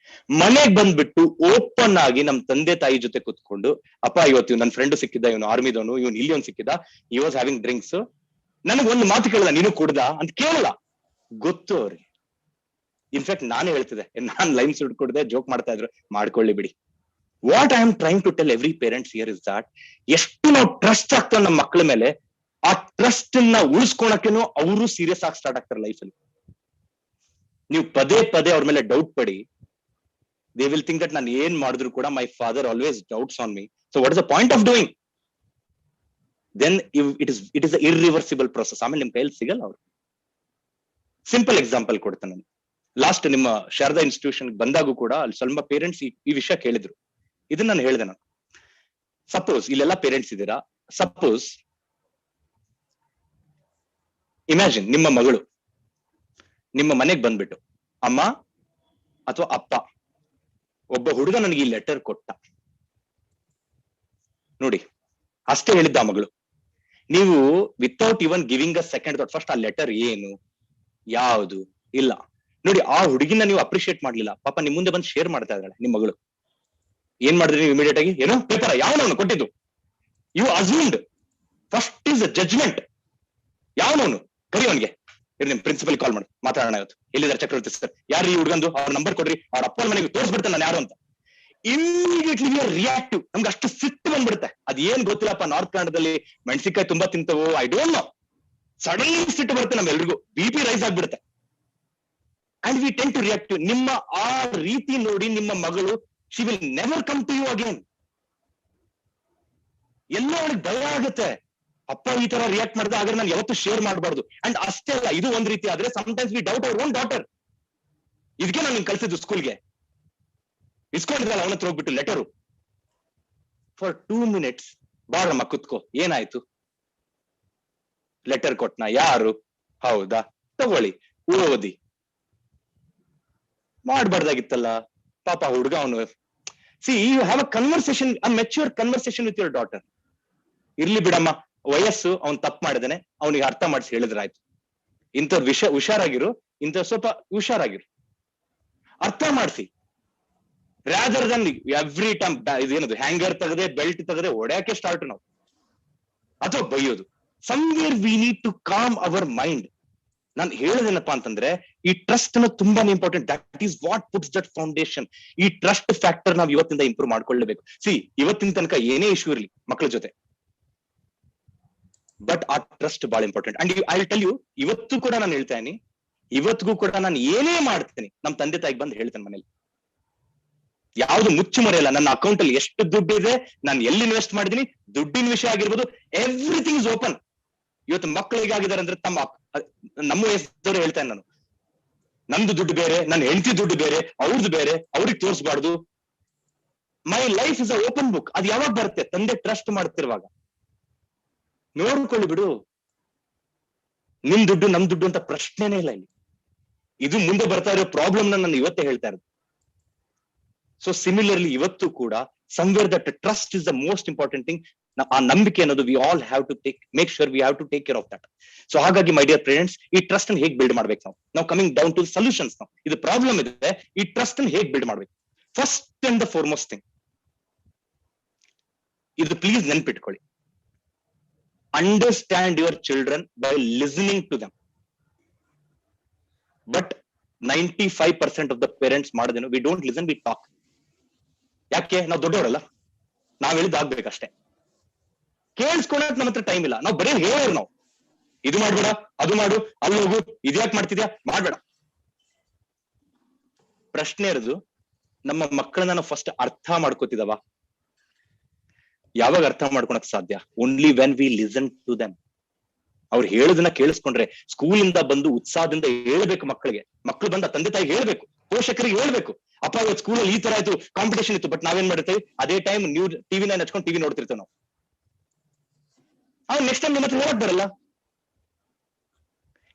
ಮನೆಗ್ ಬಂದ್ಬಿಟ್ಟು ಓಪನ್ ಆಗಿ ನಮ್ ತಂದೆ ತಾಯಿ ಜೊತೆ ಕುತ್ಕೊಂಡು, ಅಪ್ಪ ಇವತ್ತು ನನ್ನ ಫ್ರೆಂಡ್ ಸಿಕ್ಕಿದ್ದ, ಇವನು ಆರ್ಮಿದವನು, ಇವನು ಇಲ್ಲಿ ಒಂದು ಸಿಕ್ಕಿದ, ಈ ವಾಸ್ ಹ್ಯಾವಿಂಗ್ ಡ್ರಿಂಕ್ಸ್, ನನಗ್ ಒಂದು ಮಾತು ಕೇಳದ, ನೀನು ಕುಡ್ದ ಅಂತ ಕೇಳಲ್ಲ, ಗೊತ್ತು ಅವ್ರಿಗೆ. ಇನ್ಫ್ಯಾಕ್ಟ್ ನಾನೇ ಹೇಳ್ತಿದ್ದೆ, ನಾನ್ ಲೈಮ್ ಸುಡ್ ಕುಡ್ದೆ, ಜೋಕ್ ಮಾಡ್ತಾ ಇದ್ರು, ಮಾಡ್ಕೊಳ್ಳಿ ಬಿಡಿ. What I am trying to tell every parents here is that, ಎಷ್ಟು ನಾವು ಟ್ರಸ್ಟ್ ಆಗ್ತಾವ ನಮ್ಮ ಮಕ್ಕಳ ಮೇಲೆ, ಆ ಟ್ರಸ್ಟ್ ನ ಉಳಿಸ್ಕೊಳಕ್ಕೇನು ಅವರು ಸೀರಿಯಸ್ ಆಗಿ ಸ್ಟಾರ್ಟ್ ಆಗ್ತಾರೆ ಲೈಫಲ್ಲಿ. ನೀವು ಪದೇ ಪದೇ ಅವ್ರ ಮೇಲೆ ಡೌಟ್ ಪಡಿ, they will think that ನಾನು ಏನ್ ಮಾಡಿದ್ರು ಕೂಡ my father always doubts on me, so what is the point of doing? Then it is an irreversible process. ಆಮೇಲೆ ನಿಮ್ ಕೈಯಲ್ಲಿ ಸಿಗಲ್ಲ ಅವ್ರು. ಸಿಂಪಲ್ ಎಕ್ಸಾಂಪಲ್ ಕೊಡ್ತೇನೆ ನಾನು. ಲಾಸ್ಟ್ ನಿಮ್ಮ ಶಾರದಾ ಇನ್ಸ್ಟಿಟ್ಯೂಷನ್ ಬಂದಾಗೂ ಕೂಡ ಅಲ್ಲಿ ಸ್ವಲ್ಪ ಪೇರೆಂಟ್ಸ್ ಈ ವಿಷಯ ಕೇಳಿದ್ರು. ಇದನ್ನ ನಾನು ಹೇಳಿದೆ. ನಾನು ಸಪೋಸ್ ಇಲ್ಲೆಲ್ಲ ಪೇರೆಂಟ್ಸ್ ಇದ್ದೀರಾ, ಸಪೋಸ್ ಇಮ್ಯಾಜಿನ್ ನಿಮ್ಮ ಮಗಳು ನಿಮ್ಮ ಮನೆಗ್ ಬಂದ್ಬಿಟ್ಟು, ಅಮ್ಮ ಅಥವಾ ಅಪ್ಪ, ಒಬ್ಬ ಹುಡುಗ ನನಗೆ ಈ ಲೆಟರ್ ಕೊಟ್ಟ ನೋಡಿ, ಅಷ್ಟೇ ಹೇಳಿದ್ದ ಆ ಮಗಳು. ನೀವು without even giving a second thought, first ಆ ಲೆಟರ್ ಏನು, ಯಾವುದು ಇಲ್ಲ ನೋಡಿ, ಆ ಹುಡುಗಿನ ನೀವು ಅಪ್ರಿಶಿಯೇಟ್ ಮಾಡ್ಲಿಲ್ಲ. ಪಾಪ ನಿಮ್ ಮುಂದೆ ಬಂದು ಶೇರ್ ಮಾಡ್ತಾ ಇದ್ದಾಳೆ ನಿಮ್ಮ ಮಗಳು. ಏನ್ ಮಾಡಿದ್ರಿ ನೀವು ಇಮಿಡಿಯೇಟ್ ಆಗಿ? ಏನೋ ಪೇಪರ್ ಯಾವನವನು ಕೊಟ್ಟಿದ್ದು? You assumed. First is a judgement. ಯಾವನವನು? ಕರಿಯವನ್ಗೆ ನಿಮ್ ಪ್ರಿನ್ಸಿಪಲ್ ಕಾಲ್ ಮಾಡಿ ಮಾತಾಡೋಣ, ಇವತ್ತು ಎಲ್ಲಿದ್ದಾರೆ ಚಕ್ರವರ್ತಿ ಸರ್, ಯಾರು ಈ ಹುಡುಗಂದು, ಅವ್ರ ನಂಬರ್ ಕೊಡ್ರಿ, ಅವ್ರ ಅಪ್ಪನ ಮನೆಗೆ ತೋರಿಸ್ಬಿಡ್ತಾನೆ ನಾನು ಯಾರು ಅಂತ. Immediately we are reactive. ನಮ್ಗೆ ಅಷ್ಟು ಸಿಟ್ಟು ಬಂದ್ಬಿಡುತ್ತೆ. ಅದ್ ಏನ್ ಗೊತ್ತಿಲ್ಲಪ್ಪ, ನಾರ್ತ್ ಕನ್ನಡದಲ್ಲಿ ಮೆಣಸಿಕಾಯಿ ತುಂಬಾ ತಿಂತವೋ ಐ ಡೋಂಟ್ ನೋ, ಸಡನ್ಲಿ ಸಿಟ್ಟು ಬರುತ್ತೆ ನಮ್ಮೆಲ್ರಿಗೂ, BP ರೈಸ್ ಆಗ್ಬಿಡುತ್ತೆ. And we tend to react. ನಿಮ್ಮ ಆ ರೀತಿ ನೋಡಿ ನಿಮ್ಮ ಮಗಳು, she will never come to you again. ಎಲ್ಲ ಅವಳಿಗೆ ಭಯ ಆಗುತ್ತೆ, ಅಪ್ಪ ಈ ತರ ರಿಯಾಕ್ಟ್ ಮಾಡಿದ, ಹಾಗಾದ್ರೆ ನಾನು ಯಾವತ್ತೂ ಶೇರ್ ಮಾಡಬಾರ್ದು. ಅಂಡ್ ಅಷ್ಟೇ ಅಲ್ಲ, ಇದು ಒಂದ್ ರೀತಿ ಆದ್ರೆ sometimes we doubt our own daughter. ಇದಕ್ಕೆ ನಾನು ನಿನ್ ಕಳ್ಸಿದ್ದು ಸ್ಕೂಲ್ಗೆ, ಇಸ್ಕೊಂಡಿದ್ರಲ್ಲ ಅವನ ಹತ್ರ ಹೋಗ್ಬಿಟ್ಟು ಲೆಟರು. ಫಾರ್ 2 minutes ಬಾರಮ್ಮ ಕುತ್ಕೋ, ಏನಾಯ್ತು? ಲೆಟರ್ ಕೊಟ್ನ, ಯಾರು? ಹೌದಾ, ತಗೊಳ್ಳಿ ಓದಿ. ಮಾಡ್ಬಾರ್ದಾಗಿತ್ತಲ್ಲ ಪಾಪ ಹುಡುಗ ಅವನು. See you have a conversation, a mature conversation with your daughter. ಇರ್ಲಿ ಬಿಡಮ್ಮ, ವಯಸ್ಸು, ಅವ್ನ್ ತಪ್ಪು ಮಾಡಿದಾನೆ, ಅವನಿಗೆ ಅರ್ಥ ಮಾಡಿಸಿ ಹೇಳಿದ್ರೆ ಆಯ್ತು. ಇಂಥ ವಿಷಯ ಹುಷಾರಾಗಿರು, ಇಂಥ ಸ್ವಲ್ಪ ಹುಷಾರಾಗಿರು, ಅರ್ಥ ಮಾಡಿಸಿ. ರಾದರ್ ದನ್ ಎವ್ರಿ ಟೈಮ್ ಇದೇನದು ಹ್ಯಾಂಗರ್ ತೆಗದೆ ಬೆಲ್ಟ್ ತೆಗದೆ ಹೊಡ್ಯಾಕೆ ಸ್ಟಾರ್ಟ್ ನಾವು, ಅಥವಾ ಬೈಯೋದು. Somewhere we need to calm our mind. ನಾನು ಹೇಳೋದೇನಪ್ಪಾ ಅಂತಂದ್ರೆ ಈ ಟ್ರಸ್ಟ್ ಅನ್ನೋದು ತುಂಬಾನೇ important. That is what puts that foundation. ಈ ಟ್ರಸ್ಟ್ ಫ್ಯಾಕ್ಟರ್ ನಾವು ಇವತ್ತಿಂದ ಇಂಪ್ರೂವ್ ಮಾಡ್ಕೊಳ್ಳೇಬೇಕು. ಇವತ್ತಿನ ತನಕ ಏನೇ ಇಶ್ಯೂ ಇರಲಿ ಮಕ್ಕಳ ಜೊತೆ, ಬಟ್ ಆ ಟ್ರಸ್ಟ್ ಬಹಳ important. And I will tell you, ಇವತ್ತು ಕೂಡ ನಾನು ಹೇಳ್ತಾ ಇದೀನಿ, ಇವತ್ತಿಗೂ ಕೂಡ ನಾನು ಏನೇ ಮಾಡ್ತೀನಿ ನಮ್ಮ ತಂದೆ ತಾಯಿಗೆ ಬಂದು ಹೇಳ್ತೇನೆ ಮನೇಲಿ. ಯಾವ್ದು ಮುಚ್ಚು ಮರೆಯಲ್ಲ. ನನ್ನ ಅಕೌಂಟ್ ಅಲ್ಲಿ ಎಷ್ಟು ದುಡ್ಡು ಇದೆ, ನಾನು ಎಲ್ಲಿ ಇನ್ವೆಸ್ಟ್ ಮಾಡಿದೀನಿ, ದುಡ್ಡಿನ ವಿಷಯ ಆಗಿರ್ಬೋದು, ಎವ್ರಿಥಿಂಗ್ ಇಸ್ ಓಪನ್. ಇವತ್ತು ಮಕ್ಕಳಿಗೆ ಆಗಿದ್ದಾರೆ ಅಂದ್ರೆ ನಮ್ಮ ವಯಸ್ಸದವರು ಹೇಳ್ತೇನೆ ನಾನು, ನಮ್ದು ದುಡ್ಡು ಬೇರೆ, ನನ್ನ ಹೆಂಡತಿ ದುಡ್ಡು ಬೇರೆ, ಅವ್ರದ್ದು ಬೇರೆ, ಅವ್ರಿಗೆ ತೋರಿಸಬಾರ್ದು. My life is a open book. ಅದು ಯಾವಾಗ ಬರುತ್ತೆ? ತಂದೆ ಟ್ರಸ್ಟ್ ಮಾಡ್ತಿರುವಾಗ. ನೋಡ್ಕೊಳ್ಳಿ ಬಿಡು, ನಿಮ್ ದುಡ್ಡು ನಮ್ ದುಡ್ಡು ಅಂತ ಪ್ರಶ್ನೆನೇ ಇಲ್ಲ ಇಲ್ಲಿ. ಇದು ಮುಂದೆ ಬರ್ತಾ ಇರೋ ಪ್ರಾಬ್ಲಮ್ ನಾನು ಇವತ್ತೇ ಹೇಳ್ತಾ ಇರೋದು. ಸೊ ಸಿಮಿಲರ್ಲಿ ಇವತ್ತು ಕೂಡ somewhere that trust is the most important thing. ಆ ನಂಬಿಕೆ ಅನ್ನೋದು we all have to make sure we have to take care of that. So ಹಾಗಾಗಿ ಮೈ ಡಿಯರ್ ಪೇರೆಂಟ್ಸ್, ಈ ಟ್ರಸ್ಟ್ ಅನ್ನು ಹೇಗೆ ಬಿಲ್ಡ್ ಮಾಡ್ಬೇಕು ನಾವು ಕಮಿಂಗ್ ಡೌನ್ ಟು ಸೊಲ್ಯೂಷನ್ಸ್. ನಾವು ಇದು ಪ್ರಾಬ್ಲಮ್ ಇದೆ, ಈ ಟ್ರಸ್ಟ್ ಅನ್ನು ಹೇಗೆ ಬಿಲ್ಡ್ ಮಾಡ್ಬೇಕು? First and the foremost thing, ಇದು ಪ್ಲೀಸ್ ನೆನ್ಪಿಟ್ಕೊಳ್ಳಿ, understand your children by listening to them. But 95% of the parents ಮಾಡೋದೇನು, we don't listen, we talk. ಯಾಕೆ? ನಾವು ದೊಡ್ಡವರಲ್ಲ, ನಾವ್ ಹೇಳಿದಾಗ್ಬೇಕಷ್ಟೇ. ಕೇಳಿಸ್ಕೊಳಕ್ ನಮ್ಮ ಹತ್ರ ಟೈಮ್ ಇಲ್ಲ. ನಾವು ಬರೀ ಹೇಳೋರು, ನಾವು ಇದು ಮಾಡ್ಬೇಡ, ಅದು ಮಾಡು, ಅಲ್ಲಿ ಹೋಗು, ಇದ್ಯಾಕ್ ಮಾಡ್ತಿದ್ಯಾ, ಮಾಡ್ಬೇಡ. ಪ್ರಶ್ನೆ ಇರೋದು, ನಮ್ಮ ಮಕ್ಕಳನ್ನ ನಾವು ಫಸ್ಟ್ ಅರ್ಥ ಮಾಡ್ಕೋತಿದವ? ಯಾವಾಗ ಅರ್ಥ ಮಾಡ್ಕೊಳಕ್ ಸಾಧ್ಯ? Only when we listen to them. ಅವ್ರು ಹೇಳೋದನ್ನ ಕೇಳಿಸ್ಕೊಂಡ್ರೆ, ಸ್ಕೂಲಿಂದ ಬಂದು ಉತ್ಸಾಹದಿಂದ ಹೇಳ್ಬೇಕು ಮಕ್ಕಳಿಗೆ. ಮಕ್ಕಳು ಬಂದ ತಂದೆ ತಾಯಿ ಹೇಳ್ಬೇಕು, ಪೋಷಕರಿಗೆ ಹೇಳ್ಬೇಕು, ಅಪ್ಪ ಇವತ್ತು ಸ್ಕೂಲಲ್ಲಿ ಈ ತರ ಆಯ್ತು, ಕಾಂಪಿಟೇಷನ್ ಇತ್ತು. ಬಟ್ ನಾವೇನ್ ಮಾಡಿರ್ತೀವಿ, ಅದೇ ಟೈಮ್ ನೀವು ಟಿವಿನ ಹಚ್ಕೊಂಡು ಟಿವಿ ನೋಡ್ತಿರ್ತೇವೆ ನಾವು. ನೆಕ್ಸ್ಟ್ ಟೈಮ್ ನಿಮ್ಮ ಹತ್ರ ಹೇಳಕ್ ಬರಲ್ಲ.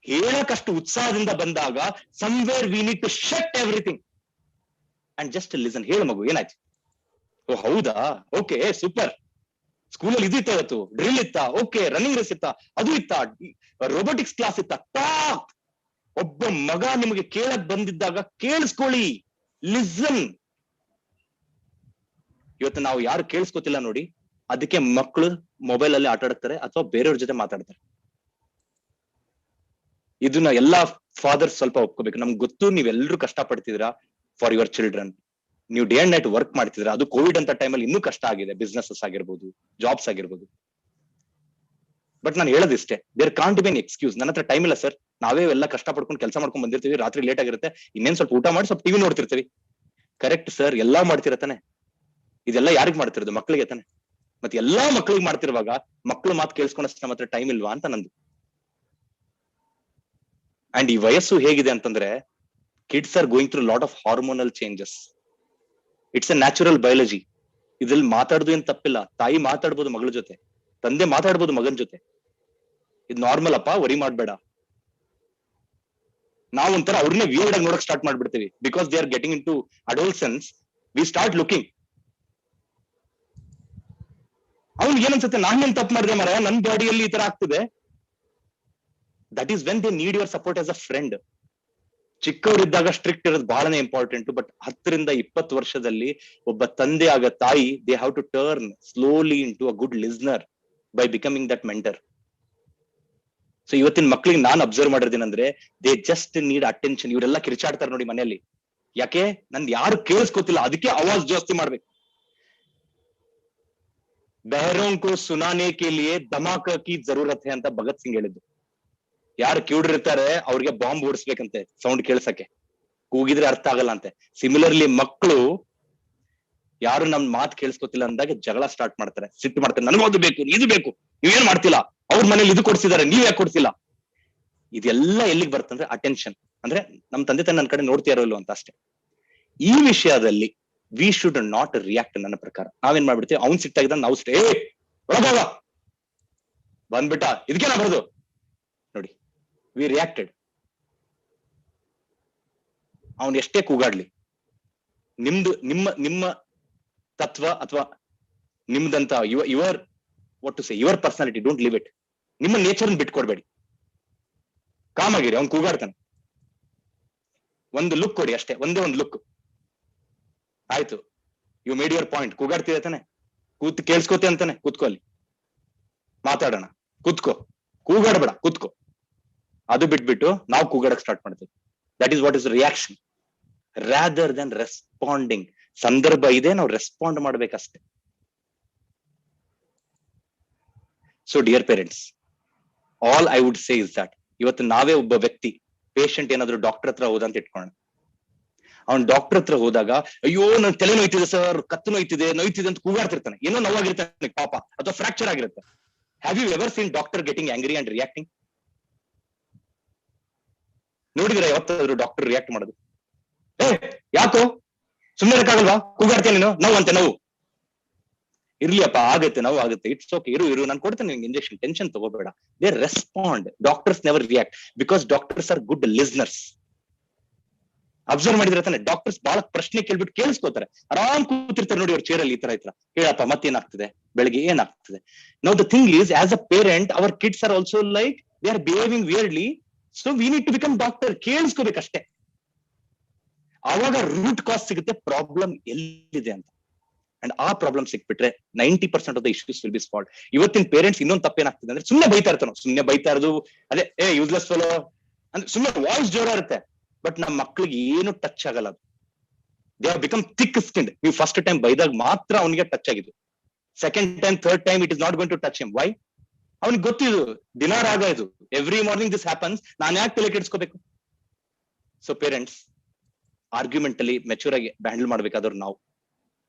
ಹೇಳಕ್ಕಷ್ಟು ಉತ್ಸಾಹದಿಂದ ಬಂದಾಗ somewhere we need to shut everything and just listen. ಹೇಳು ಮಗು, ಏನಾಯ್ತು? ಓ ಹೌದಾ, ಓಕೆ ಸೂಪರ್. ಸ್ಕೂಲಲ್ಲಿ ಇದಿತ್ತ, ಇವತ್ತು ಡ್ರಿಲ್ ಇತ್ತ, ಓಕೆ ರನ್ನಿಂಗ್ ರೇಸ್ ಇತ್ತ, ಅದು ಇತ್ತ, ರೋಬೋಟಿಕ್ಸ್ ಕ್ಲಾಸ್ ಇತ್ತ. ಟಾಕ್. ಒಬ್ಬ ಮಗ ನಿಮಗೆ ಕೇಳಕ್ ಬಂದಿದ್ದಾಗ ಕೇಳಿಸ್ಕೊಳ್ಳಿ, ಲಿಸನ್. ಇವತ್ತು ನಾವು ಯಾರು ಕೇಳಿಸ್ಕೊತಿಲ್ಲ ನೋಡಿ, ಅದಕ್ಕೆ ಮಕ್ಕಳು ಮೊಬೈಲ್ ಅಲ್ಲಿ ಆಟ ಆಡ್ತಾರೆ ಅಥವಾ ಬೇರೆಯವ್ರ ಜೊತೆ ಮಾತಾಡ್ತಾರೆ. ಇದನ್ನ ಎಲ್ಲಾ ಫಾದರ್ಸ್ ಸ್ವಲ್ಪ ಒಪ್ಕೋಬೇಕು. ನಮ್ಗೆ ಗೊತ್ತು, ನೀವೆಲ್ಲರೂ ಕಷ್ಟ ಪಡ್ತಿದ್ದೀರಾ ಫಾರ್ ಯುವರ್ ಚಿಲ್ಡ್ರನ್. ನೀವು ಡೇ ಅಂಡ್ ನೈಟ್ ವರ್ಕ್ ಮಾಡ್ತಿದ್ದೀರಾ. ಅದು ಕೋವಿಡ್ ಅಂತ ಟೈಮಲ್ಲಿ ಇನ್ನೂ ಕಷ್ಟ ಆಗಿದೆ, ಬಿಸ್ನೆಸಸ್ ಆಗಿರ್ಬೋದು, ಜಾಬ್ಸ್ ಆಗಿರ್ಬೋದು. ಬಟ್ ನಾನು ಹೇಳೋದಿಷ್ಟೇ, there can't be an excuse. ನನ್ನ ಹತ್ರ ಟೈಮ್ ಇಲ್ಲ ಸರ್, ನಾವೇ ಎಲ್ಲ ಕಷ್ಟ ಪಡ್ಕೊಂಡು ಕೆಲಸ ಮಾಡ್ಕೊಂಡು ಬಂದಿರ್ತೀವಿ, ರಾತ್ರಿ ಲೇಟ್ ಆಗಿರುತ್ತೆ, ಇನ್ನೇನ್ ಸ್ವಲ್ಪ ಊಟ ಮಾಡಿ ಸ್ವಲ್ಪ ಟಿವಿ ನೋಡ್ತಿರ್ತೀವಿ. ಕರೆಕ್ಟ್ ಸರ್, ಎಲ್ಲಾ ಮಾಡ್ತಿರತ್ತಾನೆ. ಇದೆಲ್ಲ ಯಾರಿಗ್ ಮಾಡ್ತಿರೋದು? ಮಕ್ಕಳಿಗೆ ತಾನೆ. ಮತ್ತೆ ಎಲ್ಲಾ ಮಕ್ಕಳಿಗೆ ಮಾಡ್ತಿರುವಾಗ ಮಕ್ಕಳು ಮಾತು ಕೇಳಿಸ್ಕೊಂಡಷ್ಟು ನಮ್ಮ ಹತ್ರ ಟೈಮ್ ಇಲ್ವಾ ಅಂತ ನಂದು. ಅಂಡ್ ಈ ವಯಸ್ಸು ಹೇಗಿದೆ ಅಂತಂದ್ರೆ, kids are going through lot of hormonal changes. It's A natural biology. ಇದ್ರಲ್ಲಿ ಮಾತಾಡೋದು ಏನ್ ತಪ್ಪಿಲ್ಲ. ತಾಯಿ ಮಾತಾಡ್ಬೋದು ಮಗಳ ಜೊತೆ, ತಂದೆ ಮಾತಾಡ್ಬೋದು ಮಗನ ಜೊತೆ. ಇದು ನಾರ್ಮಲ್ ಅಪ್ಪ, ವರಿ ಮಾಡ್ಬೇಡ. ನಾವೊಂಥರ ಅವ್ರನ್ನೇ ವಿಯರ್ಡ್ ಆಗಿ ನೋಡಕ್ ಸ್ಟಾರ್ಟ್ ಮಾಡ್ಬಿಡ್ತೀವಿ. Because they are getting into adolescence, we start looking. ಅವ್ನಿಗೆ ಏನನ್ಸುತ್ತೆ, ನಾನೇನ್ ತಪ್ಪು ಮಾಡಿದೆ ಮರ, ನನ್ ಬಾಡಿಯಲ್ಲಿ ಈ ತರ ಆಗ್ತಿದೆ. That is when they need your support as a friend. ಚಿಕ್ಕವರಿದ್ದಾಗ ಸ್ಟ್ರಿಕ್ಟ್ ಇರೋದು ಬಹಳನೇ ಇಂಪಾರ್ಟೆಂಟ್. ಬಟ್ 10 ರಿಂದ 20 ವರ್ಷದಲ್ಲಿ ಒಬ್ಬ ತಂದೆ ಆಗ ತಾಯಿ, they have to turn slowly into a good listener by becoming that mentor. So ಇವತ್ತಿನ ಮಕ್ಳಿಗೆ ನಾನು ಅಬ್ಸರ್ವ್ ಮಾಡಿರ್ತೀನಂದ್ರೆ, ದೇ ಜಸ್ಟ್ ನೀಡ್ ಅಟೆನ್ಷನ್. ಇವರೆಲ್ಲ ಕಿರ್ಚಾಡ್ತಾರೆ ನೋಡಿ ಮನೆಯಲ್ಲಿ. ಯಾಕೆ? ನಂದು ಯಾರು ಕೇಳಿಸ್ಕೊತಿಲ್ಲ, ಅದಕ್ಕೆ ಆವಾಜ್ ಜಾಸ್ತಿ ಮಾಡ್ಬೇಕು. ಬಹರೋं को सुनाने के लिए धमाका की जरूरत है ಅಂತ ಭಗತ್ ಸಿಂಗ್ ಹೇಳಿದ್ದು. ಯಾರು ಕಿವುಡಿರ್ತಾರೆ ಅವ್ರಿಗೆ ಬಾಂಬ್ ಓಡಿಸ್ಬೇಕಂತೆ ಸೌಂಡ್ ಕೇಳ್ಸಕ್ಕೆ, ಕೂಗಿದ್ರೆ ಅರ್ಥ ಆಗಲ್ಲ ಅಂತೆ. ಸಿಮಿಲರ್ಲಿ ಮಕ್ಕಳು ಯಾರು ನಮ್ ಮಾತು ಕೇಳಿಸ್ಕೊತಿಲ್ಲ ಅಂದಾಗ ಜಗಳ ಸ್ಟಾರ್ಟ್ ಮಾಡ್ತಾರೆ, ಸಿಟ್ಟು ಮಾಡ್ತಾರೆ. ನನಗೋದು ಬೇಕು, ಇದು ಬೇಕು, ನೀವೇನ್ ಮಾಡ್ತಿಲ್ಲ, ಅವ್ರ ಮನೇಲಿ ಇದು ಕೊಡ್ಸಿದಾರೆ, ನೀವ್ ಯಾಕೆ ಕೊಡ್ಸಿಲ್ಲ. ಇದೆಲ್ಲ ಎಲ್ಲಿಗೆ ಬರ್ತಂದ್ರೆ ಅಟೆನ್ಷನ್. ಅಂದ್ರೆ ನಮ್ ತಂದೆ ತಾಯಿ ನನ್ನ ಕಡೆ ನೋಡ್ತೀಯಾರೋ ಇಲ್ವೋ ಅಂತ ಅಷ್ಟೇ. ಈ ವಿಷಯದಲ್ಲಿ ವಿ ಶುಡ್ ನಾಟ್ ರಿಯಾಕ್ಟ್. ನನ್ನ ಪ್ರಕಾರ ನಾವೇನ್ ಮಾಡ್ಬಿಡ್ತೀವಿ, ಅವ್ನ್ ಸಿಟ್ಟಾಗಿದ್ದ ನಾವು ಒಳಗೋಗ ಬಂದ್ಬಿಟ್ಟ, ಇದಕ್ಕೇನ ಬರೋದು ನೋಡಿ, ವಿ ರಿಯಾಕ್ಟೆಡ್. ಅವನ್ ಎಷ್ಟೇ ಕೂಗಾಡ್ಲಿ, ನಿಮ್ದು ನಿಮ್ಮ ತತ್ವ ಅಥವಾ ನಿಮ್ದಂತ your what to say your personality, don't leave it. ನಿಮ್ಮ ನೇಚರ್ ಬಿಟ್ಕೊಡ್ಬೇಡಿ, ಕಾಮ್ ಆಗಿರಿ. ಅವ್ನ್ ಕೂಗಾಡ್ತಾನೆ, ಒಂದು ಲುಕ್ ಕೊಡಿ ಅಷ್ಟೇ, ಒಂದೇ ಒಂದು ಲುಕ್. ಆಯ್ತು, ಯು ಮೇಡ್ ಯುವರ್ ಪಾಯಿಂಟ್. ಕೂಗಾಡ್ತಿದೆ ತಾನೆ, ಕೇಳಿಸ್ಕೋತೆ ಅಂತಾನೆ, ಕೂತ್ಕೋ ಅಲ್ಲಿ, ಮಾತಾಡೋಣ, ಕೂತ್ಕೋ, ಕೂಗಾಡ್ಬೇಡ, ಕೂತ್ಕೋ. ಅದು ಬಿಟ್ಬಿಟ್ಟು ನಾವು ಕೂಗಾಡಕ್ ಸ್ಟಾರ್ಟ್ ಮಾಡ್ತೀವಿ. That is what is reaction rather than responding. ಸಂದರ್ಭ ಇದೆ, ನಾವು ರೆಸ್ಪಾಂಡ್ ಮಾಡ್ಬೇಕಷ್ಟೆ. So dear parents, all I would say is that ಇವತ್ತು ನಾವೇ ಒಬ್ಬ ವ್ಯಕ್ತಿ ಪೇಷಂಟ್ ಏನಾದ್ರು ಡಾಕ್ಟರ್ ಹತ್ರ ಹೋದ ಅಂತ ಇಟ್ಕೋಣ. ಅವ್ನ್ ಡಾಕ್ಟರ್ ಹತ್ರ ಹೋದಾಗ ಅಯ್ಯೋ ನನ್ ತಲೆ ನೋಯ್ತಿದೆ ಸರ್, ಕತ್ತು ನೋಯ್ತಿದೆ ಅಂತ ಕೂಗಾಡ್ತಿರ್ತಾನೆ, ಏನೋ ನೋವಾಗಿರ್ತಾನೆ ಪಾಪ, ಅಥವಾ ಫ್ರಾಕ್ಚರ್ ಆಗಿರುತ್ತೆ. Have you ever seen doctor getting angry and reacting? ನೋಡಿದ್ರೆ ಯಾವತ್ತಾದ್ರು ಡಾಕ್ಟರ್ ರಿಯಾಕ್ಟ್ ಮಾಡೋದು? ಯಾಕೋ ಸುಮ್ಮನೆ ಇರಕ್ಕಾಗಲ್ವಾ, ಕೂಗಾಡ್ತೀಯ ನೀನು, ನೋವು ಅಂತೆ, ನೋವು ಇರ್ಲಿಯಪ್ಪ, ಆಗತ್ತೆ, ನೋವು ಆಗುತ್ತೆ, ಇಟ್ಸ್ ಓಕೆ, ಇರು ನಾನು ಕೊಡ್ತೇನೆ ನಿಮ್ಗೆ ಇಂಜೆಕ್ಷನ್, ಟೆನ್ಷನ್ ತಗೋಬೇಡ. They respond. Doctors never react because doctors are good listeners. Observe ಮಾಡಿದ್ರೆ ತಾನೆ, ಡಾಕ್ಟರ್ಸ್ ಬಹಳ ಪ್ರಶ್ನೆ ಕೇಳ್ಬಿಟ್ಟು ಕೇಳಿಸ್ಕೋತಾರೆ, ಆರಾಮ್ ಕೂತಿರ್ತಾರೆ ನೋಡಿ ಅವ್ರ ಚೇರಲ್ಲಿ, ಈ ತರ ಹೇಳಪ್ಪ ಮತ್ತೇನಾಗ್ತದೆ, ಬೆಳಗ್ಗೆ ಏನಾಗ್ತದೆ. Now the thing is, as a parent our kids are also like they are behaving weirdly. So we need to become doctor. ಕೇಳಿಸ್ಕೋಬೇಕಷ್ಟೇ, ಆವಾಗ ರೂಟ್ ಕಾಸ್ ಸಿಗುತ್ತೆ, ಪ್ರಾಬ್ಲಮ್ ಎಲ್ಲಿದೆ ಅಂತ. ಅಂಡ್ ಆ ಪ್ರಾಬ್ಲಮ್ ಸಿಕ್ಬಿಟ್ರೆ 90% of the issues will be solve. ಇವತ್ತಿನ ಪೇರೆಂಟ್ಸ್ ಇನ್ನೊಂದು ತಪ್ಪೇನಾಗ್ತದೆ ಅಂದ್ರೆ, ಸುಮ್ಮನೆ ಬೈತಾ ಇರ್ತಾನೋ, ಸುಮ್ಮನೆ ಬೈತಾ ಇರೋದು, ಅದೇ ಯೂಸ್ಲೆಸ್ ಫೆಲೋ ಅಂದ್ರೆ ಸುಮ್ಮನೆ ವಾಯ್ಸ್ ಜೋರ ಇರುತ್ತೆ, ಬಟ್ ನಮ್ಮ ಮಕ್ಳಿಗೆ ಏನು ಟಚ್ ಆಗಲ್ಲ. ಅದು they have become thick skinned. ನೀವು ಫಸ್ಟ್ ಟೈಮ್ ಬೈದಾಗ ಮಾತ್ರ ಅವನಿಗೆ ಟಚ್ ಆಗಿದೆ, second time third time it is not going to touch him. Why? ಅವನಿಗೆ ಗೊತ್ತಿದು, ದಿನ ರಾಗ ಇದು, ಎವ್ರಿ ಮಾರ್ನಿಂಗ್ ದಿಸ್ ಹ್ಯಾಪನ್ಸ್, ನಾನು ಯಾಕೆ ತಲೆ ಕೆಡಿಸ್ಕೋಬೇಕು? ಸೊ ಪೇರೆಂಟ್ಸ್, ಆರ್ಗ್ಯುಮೆಂಟ್ ಅಲ್ಲಿ ಮೆಚೂರ್ ಆಗಿ ಹ್ಯಾಂಡಲ್ ಮಾಡ್ಬೇಕಾದ್ರು ನಾವು.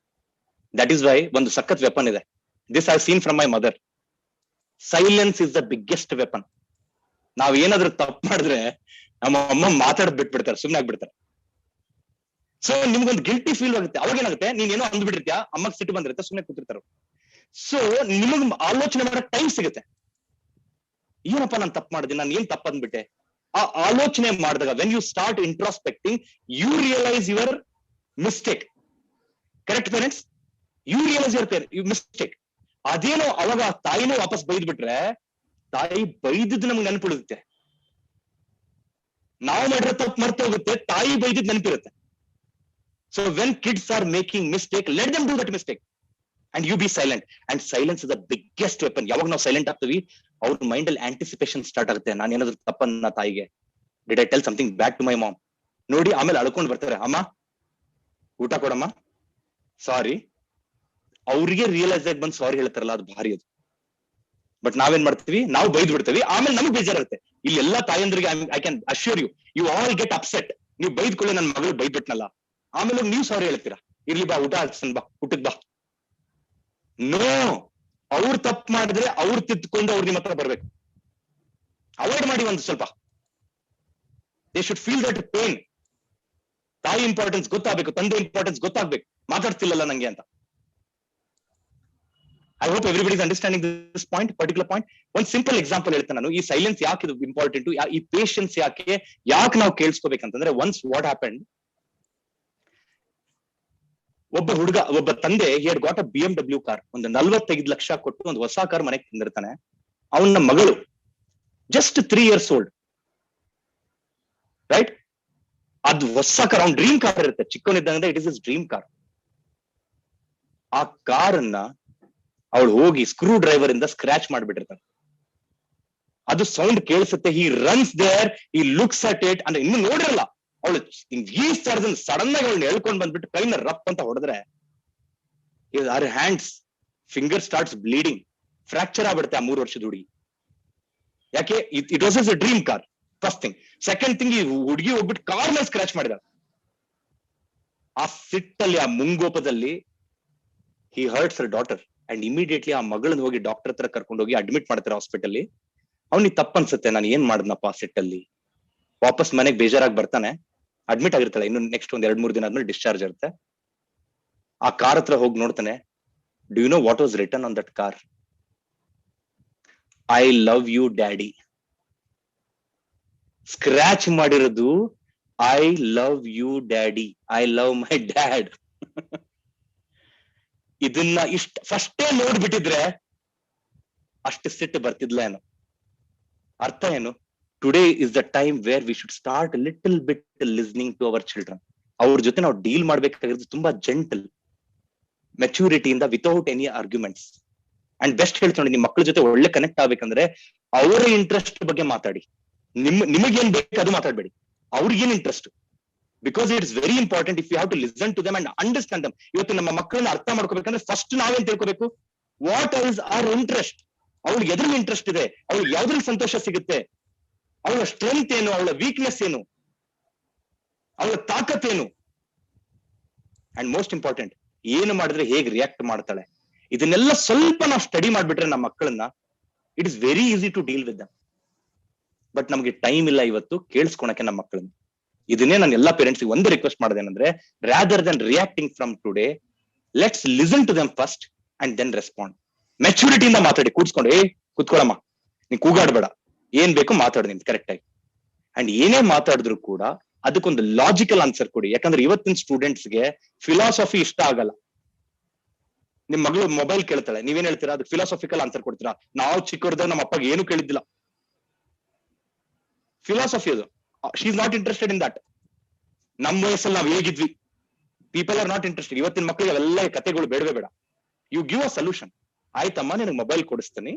ದಟ್ ಈಸ್ ವೈ ಒಂದು ಸಖತ್ ವೆಪನ್ ಇದೆ. This I seen from my mother. Silence is the biggest weapon. ನಾವ್ ಏನಾದ್ರೂ ತಪ್ಪು ಮಾಡಿದ್ರೆ ನಮ್ಮ ಅಮ್ಮ ಮಾತಾಡ್ ಬಿಟ್ಬಿಡ್ತಾರೆ, ಸುಮ್ಮನೆ ಆಗ್ಬಿಡ್ತಾರೆ. ಸೊ ನಿಮ್ಗೊಂದು ಗಿಲ್ಟಿ ಫೀಲ್ ಆಗುತ್ತೆ. ಅವಾಗ ಏನಾಗುತ್ತೆ, ನೀನ್ ಏನೋ ಅಂದ್ಬಿಟ್ಟಿರ್ತೀಯ, ಅಮ್ಮಗ್ ಸಿಟ್ಟು ಬಂದಿರುತ್ತೆ, ಸುಮ್ಮನೆ ಕೂತಿರ್ತಾರ. ಸೊ ನಿಮಗ್ ಆಲೋಚನೆ ಮಾಡಕ್ ಟೈಮ್ ಸಿಗುತ್ತೆ. ಏನಪ್ಪ ನಾನು ತಪ್ಪು ಮಾಡಿದೆ, ನಾನು ಏನ್ ತಪ್ಪು ಅಂದ್ಬಿಟ್ಟೆ? ಆ ಆಲೋಚನೆ ಮಾಡಿದಾಗ, when you start introspecting, you realise your mistake. Correct parents? You realise your mistake. ಅದೇನೋ ಅವಾಗ ತಾಯಿನೂ ವಾಪಸ್ ಬೈದ್ ಬಿಟ್ರೆ, ತಾಯಿ ಬೈದಿದ್ದು ನಮ್ಗೆ ನೆನಪಿಡುತ್ತೆ. ನಾವು ಮಾಡಿರೋ ತಪ್ಪು ಮರ್ತು ಹೋಗುತ್ತೆ, ತಾಯಿ ಬೈದಿದ್ದು ನೆನಪಿರುತ್ತೆ. So when kids are making mistake, let them do that mistake and you be silent. And silence is the biggest weapon. ಯಾವಾಗ ನಾವು ಸೈಲೆಂಟ್ ಆಗ್ತೀವಿ, ಅವ್ರ ಮೈಂಡ್ ಅಲ್ಲಿ ಆಂಟಿಸಿಪೇಷನ್ ಸ್ಟಾರ್ಟ್ ಆಗುತ್ತೆ. ನಾನು ಏನಾದ್ರು ತಪ್ಪನ್ನ ತಾಯಿಗೆ, did I tell something bad to my mom? ನೋಡಿ ಆಮೇಲೆ ಅಳ್ಕೊಂಡ್ ಬರ್ತಾರೆ, ಅಮ್ಮ ಊಟ ಕೊಡಮ್ಮ, ಸಾರಿ. ಅವ್ರಿಗೆ ರಿಯಲೈಸ್ ಆಗಿ ಬಂದು ಸಾರಿ ಹೇಳ್ತಾರಲ್ಲ, ಅದು ಭಾರಿ ಅದು. ಬಟ್ ನಾವೇನ್ ಮಾಡ್ತೀವಿ, ನಾವು ಬೈದ್ ಬಿಡ್ತೀವಿ, ಆಮೇಲೆ ನಮಗ್ ಬೇಜಾರುತ್ತೆ. ಇಲ್ಲಿ ಎಲ್ಲಾ ತಾಯಂದ್ರಿಗೆ I can assure you, you all get upset. ನೀವು ಬೈದ್ಕೊಳ್ಳಿ, ನನ್ನ ಮಗಳು ಬೈದ್ಬಿಟ್ನಲ್ಲ, ಆಮೇಲೆ ನೀವು ಸಾರಿ ಹೇಳ್ತೀರಾ, ಇರ್ಲಿ ಬಾ ಊಟ ಹಾಕ್ಸನ್ ಬಾ, ಊಟಕ್ ಬಾ. ನೋ, ಅವ್ರು ತಪ್ಪು ಮಾಡಿದ್ರೆ ಅವ್ರು ತಿದ್ದುಕೊಂಡು ಅವ್ರು ನಿಮ್ಮ ಹತ್ರ ಬರ್ಬೇಕು. ಅವಾಯ್ಡ್ ಮಾಡಿ ಒಂದು ಸ್ವಲ್ಪ. They should feel that pain. ತಾಯಿ ಇಂಪಾರ್ಟೆನ್ಸ್ ಗೊತ್ತಾಗಬೇಕು, ತಂದೆ ಇಂಪಾರ್ಟೆನ್ಸ್ ಗೊತ್ತಾಗ್ಬೇಕು. ಮಾತಾಡ್ತಿಲ್ಲಲ್ಲ ನಂಗೆ ಅಂತ. I hope everybody is understanding this point, particular point. ಒಂದು ಸಿಂಪಲ್ ಎಕ್ಸಾಂಪಲ್ ಹೇಳ್ತೇನೆ ನಾನು. ಈ ಸೈಲೆನ್ಸ್ ಯಾಕೆ ಇದು ಇಂಪಾರ್ಟೆಂಟ್, ಈ ಪೇಷನ್ಸ್ ಯಾಕೆ ನಾವು ಕೇಳಿಸ್ಕೋಬೇಕಂತಂದ್ರೆ, ಒನ್ಸ್ ವಾಟ್ ಹ್ಯಾಪೆಂಡ್, ಒಬ್ಬ ತಂದೆ he had got a BMW car. ಒಂದು 45 ಲಕ್ಷ ಕೊಟ್ಟು ಒಂದು ಹೊಸ ಕಾರ್ ಮನೆಗೆ ತಂದಿರ್ತಾನೆ. ಅವನ ಮಗಳು ಜಸ್ಟ್ 3 years old, ರೈಟ್? ಅದು ಹೊಸ ಕಾರ್, ಅವ್ನ ಡ್ರೀಮ್ ಕಾರ್ ಇರುತ್ತೆ, ಚಿಕ್ಕವನಿದ್ದಂಗೆ it is his dream car. ಆ ಕಾರನ್ನ ಅವಳು ಹೋಗಿ ಸ್ಕ್ರೂ ಡ್ರೈವರ್ ಇಂದ ಸ್ಕ್ರಾಚ್ ಮಾಡ್ಬಿಟ್ಟಿರ್ತಾನೆ. ಅದು ಸೌಂಡ್ ಕೇಳಿಸುತ್ತೆ. He runs there, he looks at it. ಅಂದ್ರೆ ಇನ್ನು ನೋಡಿರಲ್ಲ ಅವಳು, ಸಡನ್ ಆಗಿ ಅವಳನ್ನ ಹೇಳ್ಕೊಂಡ್ ಬಂದ್ಬಿಟ್ಟು ಕೈನ ರಪ್ ಅಂತ ಹೊಡೆದ್ರೆ, her hands finger starts bleeding, fracture ಆಗ್ಬಿಡುತ್ತೆ ಆ 3 ವರ್ಷದ ಹುಡುಗಿ. ಯಾಕೆ? It was a dream car, first thing. Second thing, ಈ ಹುಡುಗಿ ಹೋಗ್ಬಿಟ್ಟು ಕಾರ್ ಮೇಲೆ ಸ್ಕ್ರಾಚ್ ಮಾಡಿದ. ಆ ಸಿಟ್ಟಲ್ಲಿ, ಆ ಮುಂಗೋಪದಲ್ಲಿ he hurts her daughter. And immediately ಆ ಮಗಳನ್ನ ಹೋಗಿ ಡಾಕ್ಟರ್ ಹತ್ರ ಕರ್ಕೊಂಡು ಹೋಗಿ ಅಡ್ಮಿಟ್ ಮಾಡ್ತಾರೆ ಹಾಸ್ಪಿಟಲ್. ಅವ್ನಿಗೆ ತಪ್ಪ ಅನ್ಸುತ್ತೆ, ನಾನು ಏನ್ ಮಾಡಿದ್ನಪ್ಪ ಆ ಸಿಟ್ಟಲ್ಲಿ. ವಾಪಸ್ ಮನೆಗೆ ಬೇಜಾರಾಗಿ ಬರ್ತಾನೆ, ಅಡ್ಮಿಟ್ ಆಗಿರ್ತಾಳೆ. ಇನ್ನು ನೆಕ್ಸ್ಟ್ ಒಂದ್ 2-3 ದಿನ ಆದ್ಮೇಲೆ ಡಿಸ್ಚಾರ್ಜ್ ಇರುತ್ತೆ. ಆ ಕಾರ್ ಹತ್ರ ಹೋಗಿ ನೋಡ್ತಾನೆ. Do you know what was written on that car? I love you daddy. Scratch ಮಾಡಿರೋದು I love you daddy, I love my dad. ಇದನ್ನ ಫಸ್ಟೇ ನೋಡ್ಬಿಟ್ಟಿದ್ರೆ ಅಷ್ಟು ಸಿಟ್ಟು ಬರ್ತಿದ್ಲ ಏನೋ. ಅರ್ಥ ಏನು? Today is the time where we should start little bit listening to our children. ಅವ್ರ ಜೊತೆ ನಾವು ಡೀಲ್ ಮಾಡ್ಬೇಕಾಗಿರೋದು ತುಂಬಾ ಜೆಂಟಲ್, ಮೆಚೂರಿಟಿಯಿಂದ, without any arguments. And best ಹೇಳ್ತೀನಿ, ನಿಮ್ ಮಕ್ಳ ಜೊತೆ ಒಳ್ಳೆ ಕನೆಕ್ಟ್ ಆಗ್ಬೇಕಂದ್ರೆ ಅವರ ಇಂಟ್ರೆಸ್ಟ್ ಬಗ್ಗೆ ಮಾತಾಡಿ. ನಿಮಗೇನ್ ಬೇಕು ಅದು ಮಾತಾಡ್ಬೇಡಿ, ಅವ್ರಿಗೇನ್ interest. Because it's very important if you have to listen to them and understand them. ಇವತ್ತು ನಮ್ಮ ಮಕ್ಕಳನ್ನ ಅರ್ಥ ಮಾಡ್ಕೋಬೇಕಂದ್ರೆ ಫಸ್ಟ್ ನಾವೇನ್ ತಿಳ್ಕೋಬೇಕು, ವಾಟ್ ಈಸ್ ಅವರ್ ಇಂಟ್ರೆಸ್ಟ್. ಅವ್ಳಿಗೆ ಎದ್ರಲ್ಲಿ ಇಂಟ್ರೆಸ್ಟ್ ಇದೆ, ಅವ್ಳಿಗೆ ಯಾವ್ದ್ರಲ್ಲಿ ಸಂತೋಷ ಸಿಗುತ್ತೆ, ಅವಳ ಸ್ಟ್ರೆಂತ್ ಏನು, ಅವಳ ವೀಕ್ನೆಸ್ ಏನು, ಅವಳ ತಾಕತ್ ಏನು, ಅಂಡ್ ಮೋಸ್ಟ್ ಇಂಪಾರ್ಟೆಂಟ್ ಏನು ಮಾಡಿದ್ರೆ ಹೇಗೆ ರಿಯಾಕ್ಟ್ ಮಾಡ್ತಾಳೆ. ಇದನ್ನೆಲ್ಲ ಸ್ವಲ್ಪ ನಾವು ಸ್ಟಡಿ ಮಾಡ್ಬಿಟ್ರೆ ನಮ್ಮ ಮಕ್ಕಳನ್ನ, it is very easy to deal with them. But ನಮ್ಗೆ ಟೈಮ್ ಇಲ್ಲ ಇವತ್ತು ಕೇಳಿಸ್ಕೊಳಕ್ಕೆ ನಮ್ಮ ಮಕ್ಕಳನ್ನ. ಇದನ್ನೇ ನಾನು ಎಲ್ಲಾ ಪೇರೆಂಟ್ಸ್ ಒಂದು ರಿಕ್ವೆಸ್ಟ್ ಮಾಡೋದೇನಂದ್ರೆ, rather than reacting from today, let's listen to them first and then respond. ಮೆಚುರಿಟಿಯಿಂದ ಮಾತಾಡಿ, ಕೂಡ್ಸ್ಕೊಂಡು, ಕೂತ್ಕೊಳ್ಳಮ್ಮ, ನೀನ್ ಕೂಗಾಡ್ಬೇಡ, ಏನ್ ಬೇಕು ಮಾತಾಡು ನಿನ್ ಕರೆಕ್ಟ್ ಆಗಿ. ಅಂಡ್ ಏನೇ ಮಾತಾಡಿದ್ರು ಕೂಡ ಅದಕ್ಕೊಂದು ಲಾಜಿಕಲ್ ಆನ್ಸರ್ ಕೊಡಿ. ಯಾಕಂದ್ರೆ ಇವತ್ತಿನ ಸ್ಟೂಡೆಂಟ್ಸ್ಗೆ ಫಿಲಾಸಫಿ ಇಷ್ಟ ಆಗಲ್ಲ. ನಿಮ್ ಮಗಳು ಮೊಬೈಲ್ ಕೇಳ್ತಾಳೆ, ನೀವೇನ್ ಹೇಳ್ತೀರಾ, ಅದಕ್ಕೆ ಫಿಲಾಸಫಿಕಲ್ ಆನ್ಸರ್ ಕೊಡ್ತೀರಾ. ನಾವು ಚಿಕ್ಕವ್ರದಾಗ ನಮ್ಮ ಅಪ್ಪಗೆ ಏನು ಕೇಳಿದ್ದಿಲ್ಲ. ಫಿಲಾಸಫಿ ಅದು, she is not interested in that. ನಮ್ಮ ವಯಸ್ಸಲ್ಲಿ ನಾವು ಹೇಗಿದ್ವಿ, ಪೀಪಲ್ ಆರ್ ನಾಟ್ ಇಂಟ್ರೆಸ್ಟೆಡ್. ಇವತ್ತಿನ ಮಕ್ಕಳಿಗೆ ಅವೆಲ್ಲ ಕಥೆಗಳು ಬೇಡವೇ ಬೇಡ. You give a solution. ಆಯ್ತಮ್ಮ, ನಿನಗೆ ಮೊಬೈಲ್ ಕೊಡಿಸ್ತೀನಿ,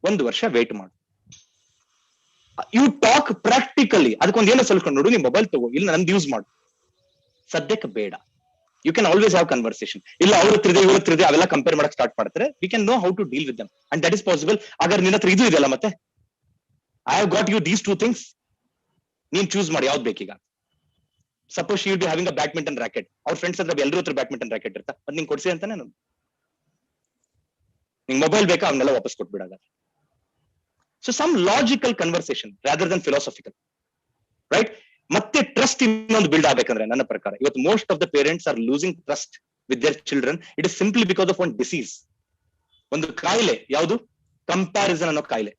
1 ವರ್ಷ ವೇಟ್ ಮಾಡು. ಯು ಟಾಕ್ ಪ್ರಾಕ್ಟಿಕಲಿ, ಅದಕ್ಕೊಂದು ಏನೋ ಸೊಲ್ಯೂಷನ್ ನೋಡು, ನೀವು ಮೊಬೈಲ್ ತಗೋ, ಇಲ್ಲ ನಂದು ಯೂಸ್ ಮಾಡು, ಸದ್ಯಕ್ಕೆ ಬೇಡ. You can always have conversation. ಇಲ್ಲ ಅವ್ರ ಹತ್ರ ಇದೆ, ಇವ್ರ ಹತ್ರ ಇದೆ, ಅವೆಲ್ಲ ಕಂಪೇರ್ ಮಾಡಕ್ ಸ್ಟಾರ್ಟ್ ಮಾಡ್ತಾರೆ. We can know how to deal with them and that is possible. ಅಗರ್ ನಿನ್ನ ಹತ್ರ ಇದು ಇದೆಯಲ್ಲ, ಮತ್ತೆ I have got you these 2 things, ನೀನ್ ಚೂಸ್ ಮಾಡಿ ಯಾವ್ದು ಬೇಕೀಗ. Suppose you be having a badminton racket, ಅವ್ರ ಫ್ರೆಂಡ್ಸ್ ಹತ್ರ ಎಲ್ಲರೂ ಹತ್ರ ಬ್ಯಾಡ್ಮಿಂಟನ್ ರಾಕೆಟ್ ಇರ್ತಾ, ಅದ್ ನಿಂಗೆ ಕೊಡ್ಸಿ ಅಂತಾನೆ. ನಿಂಗೆ ಮೊಬೈಲ್ ಬೇಕಾ, ಅವನ್ನೆಲ್ಲ ವಾಪಸ್ ಕೊಟ್ಬಿಡಾಗ. So some logical conversation rather than philosophical, right? ಮತ್ತೆ ಟ್ರಸ್ಟ್ ಇನ್ನೊಂದು ಬಿಲ್ಡ್ ಆಗ್ಬೇಕಂದ್ರೆ ನನ್ನ ಪ್ರಕಾರ ಇವತ್ತು most of the parents are losing trust with their children. It is simply because of one disease, ಒಂದು ಕಾಯಿಲೆ. ಯಾವುದು? ಕಂಪ್ಯಾರಿಸನ್ ಅನ್ನೋ ಕಾಯಿಲೆ.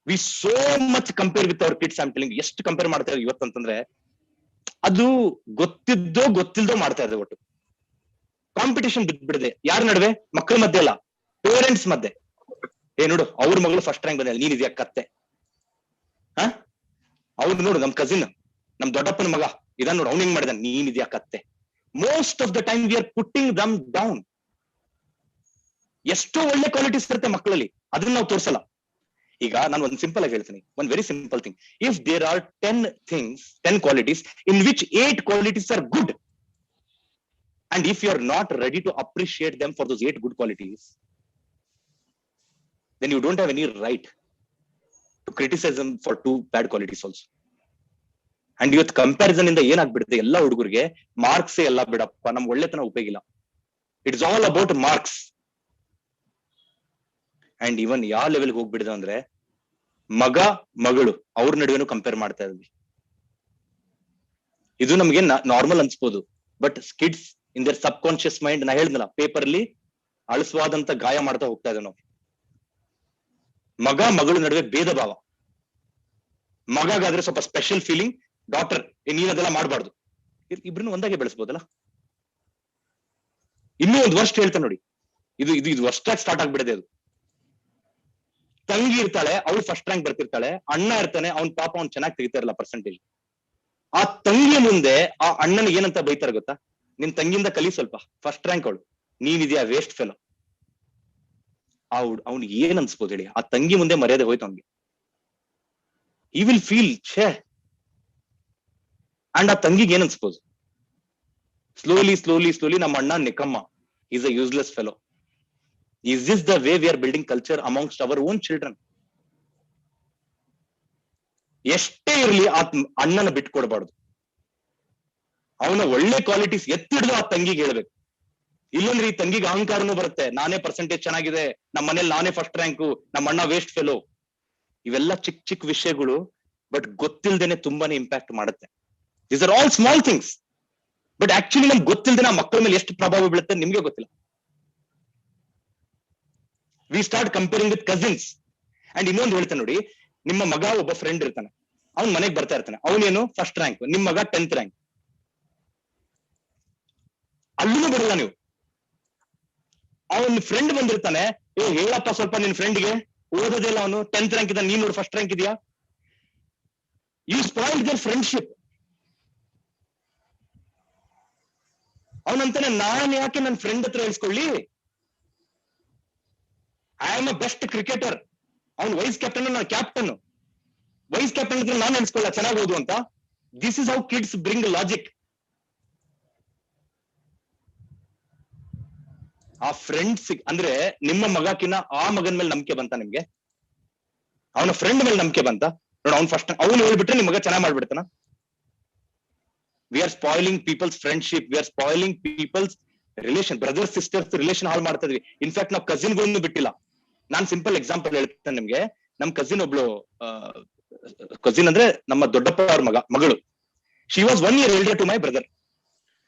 We so much compare with our kids. I'm telling, ಎಷ್ಟು ಕಂಪೇರ್ ಮಾಡ್ತಾ ಇದ್ದೀವಿ ಇವತ್ತಂತಂದ್ರೆ, ಅದು ಗೊತ್ತಿದ್ದೋ ಗೊತ್ತಿಲ್ದೋ ಮಾಡ್ತಾ ಇದೆ. ಒಟ್ಟು ಕಾಂಪಿಟೇಷನ್ ಬಿದ್ಬಿಡಿದೆ. ಯಾರ ನಡುವೆ? ಮಕ್ಕಳ ಮಧ್ಯೆ ಅಲ್ಲ, ಪೇರೆಂಟ್ಸ್ ಮಧ್ಯೆ. ನೋಡು, ಅವ್ರ ಮಗಳು ಫಸ್ಟ್ ರ್ಯಾಂಕ್ ಬಂದಿಲ್ಲ, ನೀನ್ ಇದೆಯಾ ಕತ್ತೆ? ಅವ್ರು ನೋಡು, ನಮ್ ಕಸಿನ್, ನಮ್ ದೊಡ್ಡಪ್ಪನ ಮಗ ಇದನ್ನ ನೋಡು, ಅವ್ನು ಹಿಂಗ್ ಮಾಡಿದ, ನೀನ್ ಇದೆಯಾ ಕತ್ತೆ? Most of the time we are putting dum down. ಎಷ್ಟೋ ಒಳ್ಳೆ ಕ್ವಾಲಿಟೀಸ್ ಇರುತ್ತೆ ಮಕ್ಕಳಲ್ಲಿ, ಅದನ್ನ ನಾವು ತೋರಿಸಲ್ಲ. ಈಗ ನಾನು ಒಂದು ಸಿಂಪಲ್ ಆಗಿ ಹೇಳ್ತೀನಿ, ಒಂದು very simple thing. If there are 10 qualities in which 8 qualities are good, and if you are not ready to appreciate them for those 8 good qualities, then you don't have any right to criticize them for 2 bad qualities also. And ಇವತ್ತು ಕಂಪ್ಯಾರಿಸನ್ ಇಂದ ಏನಾಗ್ಬಿಡುತ್ತೆ, ಎಲ್ಲ ಹುಡುಗರಿಗೆ ಮಾರ್ಕ್ಸೇ ಎಲ್ಲ ಬಿಡಪ್ಪ, ನಮ್ಗೆ ಒಳ್ಳೆತನ ಉಪಯೋಗಿಲ್ಲ. It's all about marks. And even ಯಾವ ಲೆವೆಲ್ಗೆ ಹೋಗ್ಬಿಡಿದ ಅಂದ್ರೆ, ಮಗ ಮಗಳು ಅವ್ರ ನಡುವೆನೂ ಕಂಪೇರ್ ಮಾಡ್ತಾ ಇದ್ವಿ. ಇದು ನಮ್ಗೆ ನಾರ್ಮಲ್ ಅನ್ಸ್ಬೋದು, but kids in their subconscious mind, ನಾ ಹೇಳಿದ್ನಲ್ಲ, ಪೇಪರ್ ಅಲ್ಲಿ ಅಳಸವಾದಂತ ಗಾಯ ಮಾಡ್ತಾ ಹೋಗ್ತಾ ಇದ್ದೇವೆ ನಾವು. ಮಗ ಮಗಳ ನಡುವೆ ಭೇದ ಭಾವ. ಮಗಾಗಾದ್ರೆ ಸ್ವಲ್ಪ ಸ್ಪೆಷಲ್ ಫೀಲಿಂಗ್, ಡಾಕ್ಟರ್ ನೀನ್ ಅದೆಲ್ಲ ಮಾಡಬಾರ್ದು. ಇಬ್ರನ್ನು ಒಂದಾಗೆ ಬೆಳೆಸ್ಬೋದಲ್ಲ. ಇನ್ನೂ ಒಂದು ವರ್ಷ ಹೇಳ್ತಾನೆ ನೋಡಿ, ಇದು ವರ್ಷಾಗಿ ಸ್ಟಾರ್ಟ್ ಆಗ್ಬಿಡದೆ. ಅದು ತಂಗಿ ಇರ್ತಾಳೆ, ಅವಳು ಫಸ್ಟ್ ರ್ಯಾಂಕ್ ಬರ್ತಿರ್ತಾಳೆ. ಅಣ್ಣ ಇರ್ತಾನೆ, ಅವ್ನ್ ಪಾಪ ಅವ್ನ್ ಚೆನ್ನಾಗಿ ತೆಗಿತಾ ಇರಲ್ಲ ಪರ್ಸೆಂಟೇಜ್. ಆ ತಂಗಿ ಮುಂದೆ ಆ ಅಣ್ಣನಿಗೆ ಏನಂತ ಬೈತಾರೆ ಗೊತ್ತಾ? ನಿನ್ ತಂಗಿಯಿಂದ ಕಲಿ ಸ್ವಲ್ಪ, ಫಸ್ಟ್ ರ್ಯಾಂಕ್ ಅವಳು, ನೀನಿದ್ಯಾ ವೇಸ್ಟ್ ಫೆಲೋ. ಅವ್ನಿಗೆ ಏನ್ ಅನ್ಸ್ಬೋದು ಹೇಳಿ? ಆ ತಂಗಿ ಮುಂದೆ ಮರ್ಯಾದೆ ಹೋಯ್ತು ಅವ್ನಿಗೆ. ಈ ವಿಲ್ ಫೀಲ್ ಛೇ. ಅಂಡ್ ಆ ತಂಗಿಗೆ ಏನ್ ಅನ್ಸ್ಬೋದು? ಸ್ಲೋಲಿ ನಮ್ಮ ಅಣ್ಣ ನಿಕಮ್ಮ, is a useless fellow. Is this the way we are building culture amongst our own children? ಎಷ್ಟೇ ಇರ್ಲಿ ಆ ಅಣ್ಣನ ಬಿಟ್ಕೊಡ್ಬಾರ್ದು. ಅವನ ಒಳ್ಳೆ ಕ್ವಾಲಿಟೀಸ್ ಎತ್ತಿಡ್ದು ಆ ತಂಗಿಗೆ ಹೇಳ್ಬೇಕು. ಇಲ್ಲಂದ್ರೆ ಈ ತಂಗಿಗೆ ಅಹಂಕಾರನೂ ಬರುತ್ತೆ, ನಾನೇ ಪರ್ಸೆಂಟೇಜ್ ಚೆನ್ನಾಗಿದೆ, ನಮ್ಮ ಮನೇಲಿ ನಾನೇ ಫಸ್ಟ್ ರ್ಯಾಂಕು, ನಮ್ಮ ಅಣ್ಣ ವೇಸ್ಟ್ ಫೆಲೋ. ಇವೆಲ್ಲ ಚಿಕ್ಕ ಚಿಕ್ಕ ವಿಷಯಗಳು, ಬಟ್ ಗೊತ್ತಿಲ್ದೇನೆ ತುಂಬಾನೇ ಇಂಪ್ಯಾಕ್ಟ್ ಮಾಡುತ್ತೆ. These are all small things, but actually ನಮ್ಗೆ ಗೊತ್ತಿಲ್ದೇನೆ ಆ ಮಕ್ಕಳ ಮೇಲೆ ಎಷ್ಟು ಪ್ರಭಾವ ಬೀಳುತ್ತೆ ನಿಮ್ಗೆ ಗೊತ್ತಿಲ್ಲ. We start comparing with cousins. And ಇನ್ನೊಂದು ಹೇಳ್ತಾನೆ ನೋಡಿ, ನಿಮ್ಮ ಮಗ ಒಬ್ಬ ಫ್ರೆಂಡ್ ಇರ್ತಾನೆ, ಅವ್ನ್ ಮನೆಗೆ ಬರ್ತಾ ಇರ್ತಾನೆ, ಅವನೇನು ಫಸ್ಟ್ ರ್ಯಾಂಕ್, ನಿಮ್ ಮಗ 10th ರ್ಯಾಂಕ್. ಅಲ್ಲೂ ಬರಲ್ಲ ನೀವು. ಅವನ್ ಫ್ರೆಂಡ್ ಬಂದಿರ್ತಾನೆ, ಹೇಳಪ್ಪ ಸ್ವಲ್ಪ ನಿನ್ ಫ್ರೆಂಡ್ಗೆ, ಓದೋದಿಲ್ಲ ಅವನು, 10th ರ್ಯಾಂಕ್ ಇದ್ದಾನೆ, ನೀನ್ ನೋಡಿ ಫಸ್ಟ್ ರ್ಯಾಂಕ್ ಇದೆಯಾ? You spoil their friendship. ಅವನಂತಾನೆ ನಾನ್ ಯಾಕೆ ನನ್ನ ಫ್ರೆಂಡ್ ಹತ್ರ ಹೇಳ್ಸ್ಕೊಳ್ಳಿ, I am a best cricketer, ಅವ್ನು ವೈಸ್ ಕ್ಯಾಪ್ಟನ್, ನಾನು ಕ್ಯಾಪ್ಟನ್, ವೈಸ್ ಕ್ಯಾಪ್ಟನ್ ಹತ್ರ ನಾನು ಹೇಳ್ಸ್ಕೊಳ್ಳ ಚೆನ್ನಾಗಿ ಓದು ಅಂತ. This is how kids bring logic. ಆ ಫ್ರೆಂಡ್ಸ್ ಅಂದ್ರೆ ನಿಮ್ಮ ಮಗಕಿನ ಆ ಮಗನ ಮೇಲೆ ನಂಬಿಕೆ ಬಂತ ನಿಮ್ಗೆ? ಅವನ ಫ್ರೆಂಡ್ ಮೇಲೆ ನಂಬಿಕೆ ಬಂತ? ನೋಡ, ಅವ್ನು ಫಸ್ಟ್ ಅವ್ನು ಹೇಳ್ಬಿಟ್ರೆ ನಿಮ್ ಮಗ ಚೆನ್ನಾಗಿ ಮಾಡ್ಬಿಡ್ತಾನ. We are spoiling people's friendship, we are spoiling people's relation, brothers sisters relation ಹಾಳು ಮಾಡ್ತಾ ಇದ್ವಿ. ಇನ್ಫ್ಯಾಕ್ಟ್ ನಾವು ಕಸಿನ್ಗಳನ್ನು ಬಿಟ್ಟಿಲ್ಲ. ನಾನ್ ಸಿಂಪಲ್ ಎಕ್ಸಾಂಪಲ್ ಹೇಳ್ತೇನೆ ನಿಮ್ಗೆ. ನಮ್ ಕಸಿನ್ ಒಬ್ಳು, ಕಸಿನ್ ಅಂದ್ರೆ ನಮ್ಮ ದೊಡ್ಡಪ್ಪ ಅವ್ರ ಮಗಳು. She was 1 year elder to my brother.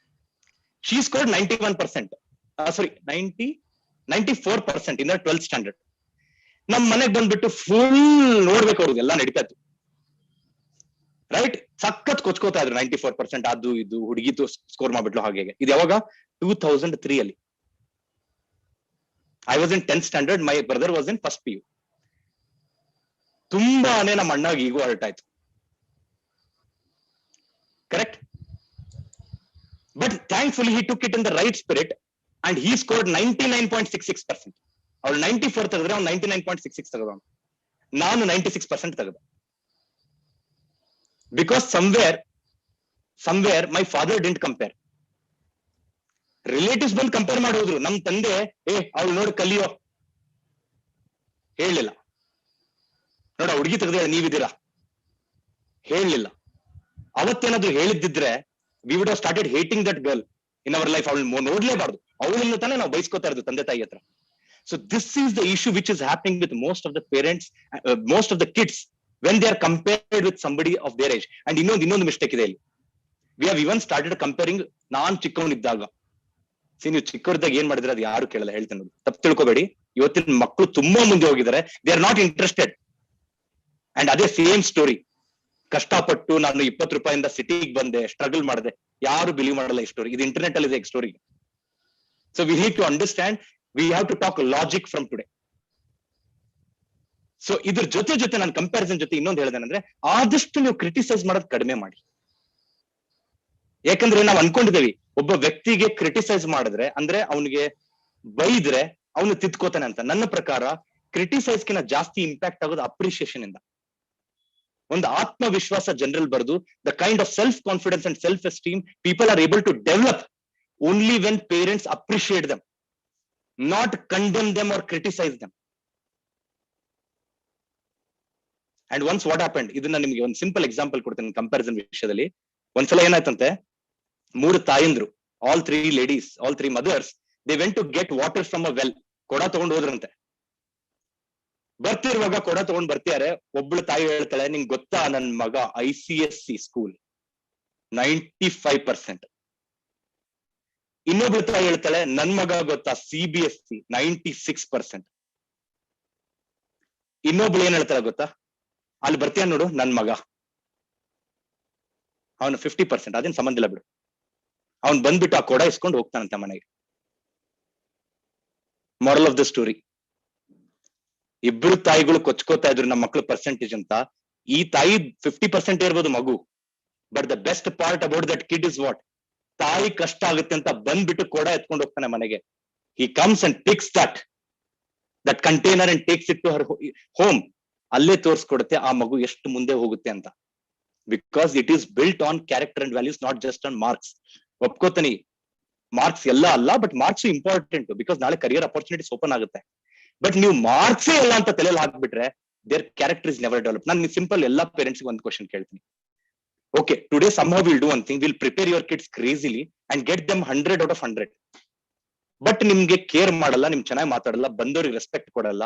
She scored 91%. Sorry, 94% in the 12th standard. ನಮ್ ಮನೆಗ್ ಬಂದ್ಬಿಟ್ಟು ಫುಲ್ ನೋಡ್ಬೇಕು ಅವ್ರಿಗೆ ಎಲ್ಲ ನಡೀತಾ ಇತ್ತು. ರೈಟ್, ಸಖತ್ ಕೊಚ್ಕೋತಾ ಇದ್ರು 94%, ಅದು ಇದು ಹುಡುಗಿತು ಸ್ಕೋರ್ ಮಾಡ್ಬಿಟ್ಲು ಹಾಗೆ. ಇದು ಯಾವಾಗ? 2003 ಅಲ್ಲಿ. I was in 10th standard, my brother was in first PU. ತುಂಬಾನೇ ನಮ್ಮ ಅಣ್ಣಾಗ ಈಗೋ ಹರ್ಟ್ ಆಯ್ತು. Correct? But thankfully he took it in the right spirit and he scored 99.66%. ಅವಳು 94 ತೆಗೆದ್ರೆ ಅವ್ನು 99.66 ತೆಗೆದವನು, ನಾನು 96% ತೆಗೆದ. Because somewhere my father didn't compare. Relatives ಬಂದು ಕಂಪೇರ್ ಮಾಡೋದ್ರು. ನಮ್ ತಂದೆ ಅವಳು ನೋಡಿ ಕಲಿಯೋ ಹೇಳಲಿಲ್ಲ. ನೋಡ ಹುಡುಗಿ ತೆಗೆದ ನೀವಿದ್ದೀರಾ ಹೇಳಲಿಲ್ಲ. ಅವತ್ತೇನಾದ್ರು ಹೇಳಿದ್ದಿದ್ರೆ we would have started hating that girl in our life. ಅವಳು ನೋಡ್ಲೇಬಾರ್ದು, ಅವಳನ್ನು ತಾನೇ ನಾವು ಬೈಸ್ಕೋತಾ ಇರೋದು ತಂದೆ ತಾಯಿ ಹತ್ರ. So this is the issue which is happening with most of the parents, most of the kids, when they are compared with somebody of their age. And ಇನ್ನೊಂದು ಮಿಸ್ಟೇಕ್ ಇದೆ ಇಲ್ಲಿ. We have even started comparing. ನಾನ್ ಚಿಕ್ಕವನಿದ್ದಾಗ, ನೀವು ಚಿಕ್ಕವರಿದ್ದಾಗ ಏನ್ ಮಾಡಿದ್ರೆ ಅದು ಯಾರು ಕೇಳಲ್ಲ, ಹೇಳ್ತೇನೆ ನೋಡಿ, ತಪ್ಪು ತಿಳ್ಕೊಬೇಡಿ. ಇವತ್ತಿನ ಮಕ್ಕಳು ತುಂಬಾ ಮುಂದೆ ಹೋಗಿದ್ದಾರೆ, they are not interested. And ಅದೇ ಸೇಮ್ ಸ್ಟೋರಿ, ಕಷ್ಟಪಟ್ಟು ನಾನು 20 ರೂಪಾಯಿಂದ ಸಿಟಿಗೆ ಬಂದೆ, ಸ್ಟ್ರಗಲ್ ಮಾಡಿದೆ, ಯಾರು ಬಿಲೀವ್ ಮಾಡಲ್ಲ ಈ ಸ್ಟೋರಿ. ಇದು ಇಂಟರ್ನೆಟ್ ಅಲ್ಲಿ ಇದೆ story. So we need to understand, we have to talk logic from today. So ಇದ್ರ ಜೊತೆ ನಾನು ಕಂಪ್ಯಾರಿಸನ್ ಜೊತೆ ಇನ್ನೊಂದು ಹೇಳಿದೇನಂದ್ರೆ, ಆದಷ್ಟು ನೀವು ಕ್ರಿಟಿಸೈಸ್ ಮಾಡೋದು ಕಡಿಮೆ ಮಾಡಿ. ಯಾಕಂದ್ರೆ ನಾವು ಅನ್ಕೊಂಡಿದ್ದೇವೆ ಒಬ್ಬ ವ್ಯಕ್ತಿಗೆ ಕ್ರಿಟಿಸೈಸ್ ಮಾಡಿದ್ರೆ ಅಂದ್ರೆ ಅವನಿಗೆ ಬೈದ್ರೆ ಅವನು ತಿದ್ಕೋತಾನೆ ಅಂತ. ನನ್ನ ಪ್ರಕಾರ ಕ್ರಿಟಿಸೈಸ್ ಕಿಂತ ಜಾಸ್ತಿ ಇಂಪ್ಯಾಕ್ಟ್ ಆಗೋದು ಅಪ್ರಿಸಿಯೇಷನ್ ಇಂದ. ಒಂದು ಆತ್ಮವಿಶ್ವಾಸ ಜನರಲ್ಲಿ ಬರೆದು, the kind of self confidence and self esteem people are able to develop only when parents appreciate them, not condemn them or criticise them. And once what happened, ಇದನ್ನ ನಿಮ್ಗೆ ಒಂದು ಸಿಂಪಲ್ ಎಕ್ಸಾಂಪಲ್ ಕೊಡ್ತೇನೆ ಕಂಪ್ಯಾರಿಸನ್ ವಿಷಯದಲ್ಲಿ. ಒಂದ್ಸಲ ಏನಾಯ್ತಂತೆ, 3 ತಾಯಂದ್ರು, all 3 ladies, all 3 mothers, they went to get water from a well. ಕೊಡ ತಗೊಂಡು ಹೋದ್ರಂತೆ. ಬರ್ತಿರುವಾಗ ಕೊಡ ತಗೊಂಡ್ ಬರ್ತಿದ್ದಾರೆ. ಒಬ್ಳು ತಾಯಿ ಹೇಳ್ತಾಳೆ, ನಿಂಗೆ ಗೊತ್ತಾ ನನ್ ಮಗ ICSE ಸ್ಕೂಲ್ 95%. ಇನ್ನೊಬ್ಳು ತಾಯಿ ಹೇಳ್ತಾಳೆ, ನನ್ ಮಗ ಗೊತ್ತಾ CBSE 96%. ಇನ್ನೊಬ್ಳು ಏನ್ ಹೇಳ್ತಾಳೆ ಗೊತ್ತಾ, ಅಲ್ಲಿ ಬರ್ತೀಯ ನೋಡು ನನ್ ಮಗ ಅವನು 50%. ಅದೇನ್ ಸಂಬಂಧ ಇಲ್ಲ ಬಿಡು. ಅವನ್ ಬಂದ್ಬಿಟ್ಟು ಆ ಕೊಡ ಇಸ್ಕೊಂಡು ಹೋಗ್ತಾನಂತೆ ಮನೆಗೆ. ಮಾರಲ್ ಆಫ್ ದ ಸ್ಟೋರಿ, ಇಬ್ರು ತಾಯಿಗಳು ಕೊಚ್ಕೋತಾ ಇದ್ರು ನಮ್ಮ ಮಕ್ಳು ಪರ್ಸೆಂಟೇಜ್ ಅಂತ. ಈ ತಾಯಿ 50% ಇರ್ಬೋದು ಮಗು, but the best part about that kid is what, ತಾಯಿ ಕಷ್ಟ ಆಗುತ್ತೆ ಅಂತ ಬಂದ್ಬಿಟ್ಟು ಕೊಡ ಎತ್ಕೊಂಡು ಹೋಗ್ತಾನೆ ಮನೆಗೆ. He comes and picks that container and takes it to her home. ಅಲ್ಲೇ ತೋರ್ಸ್ಕೊಡುತ್ತೆ ಆ ಮಗು ಎಷ್ಟು ಮುಂದೆ ಹೋಗುತ್ತೆ ಅಂತ. Because it is built on character and values, not just on marks. ಒಪ್ಕೋತೀನಿ, ಮಾರ್ಕ್ಸ್ ಎಲ್ಲ ಅಲ್ಲ, ಬಟ್ ಮಾರ್ಕ್ಸ್ ಇಂಪಾರ್ಟೆಂಟ್. ಬಿಕಾಸ್ ನಾಳೆ ಕರಿಯರ್ ಅಪರ್ಚುನಿಟೀಸ್ ಓಪನ್ ಆಗುತ್ತೆ. ಬಟ್ ನೀವು ಮಾರ್ಕ್ಸೇ ಎಲ್ಲ ಅಂತ ತಲೆಯಲ್ಲಿ ಹಾಕ್ಬಿಟ್ರೆ their character is never develop. ನಾನು ಸಿಂಪಲ್ ಎಲ್ಲಾ ಪೇರೆಂಟ್ಸ್ ಒಂದು ಕ್ವಶನ್ ಕೇಳ್ತೀನಿ. Okay, today somehow we'll do one thing, we'll prepare your kids crazily and get them 100 out of 100. But ನಿಮ್ಗೆ ಕೇರ್ ಮಾಡಲ್ಲ, ನಿಮ್ ಚೆನ್ನಾಗಿ ಮಾತಾಡಲ್ಲ, ಬಂದವ್ರಿಗೆ ರೆಸ್ಪೆಕ್ಟ್ ಕೊಡಲ್ಲ.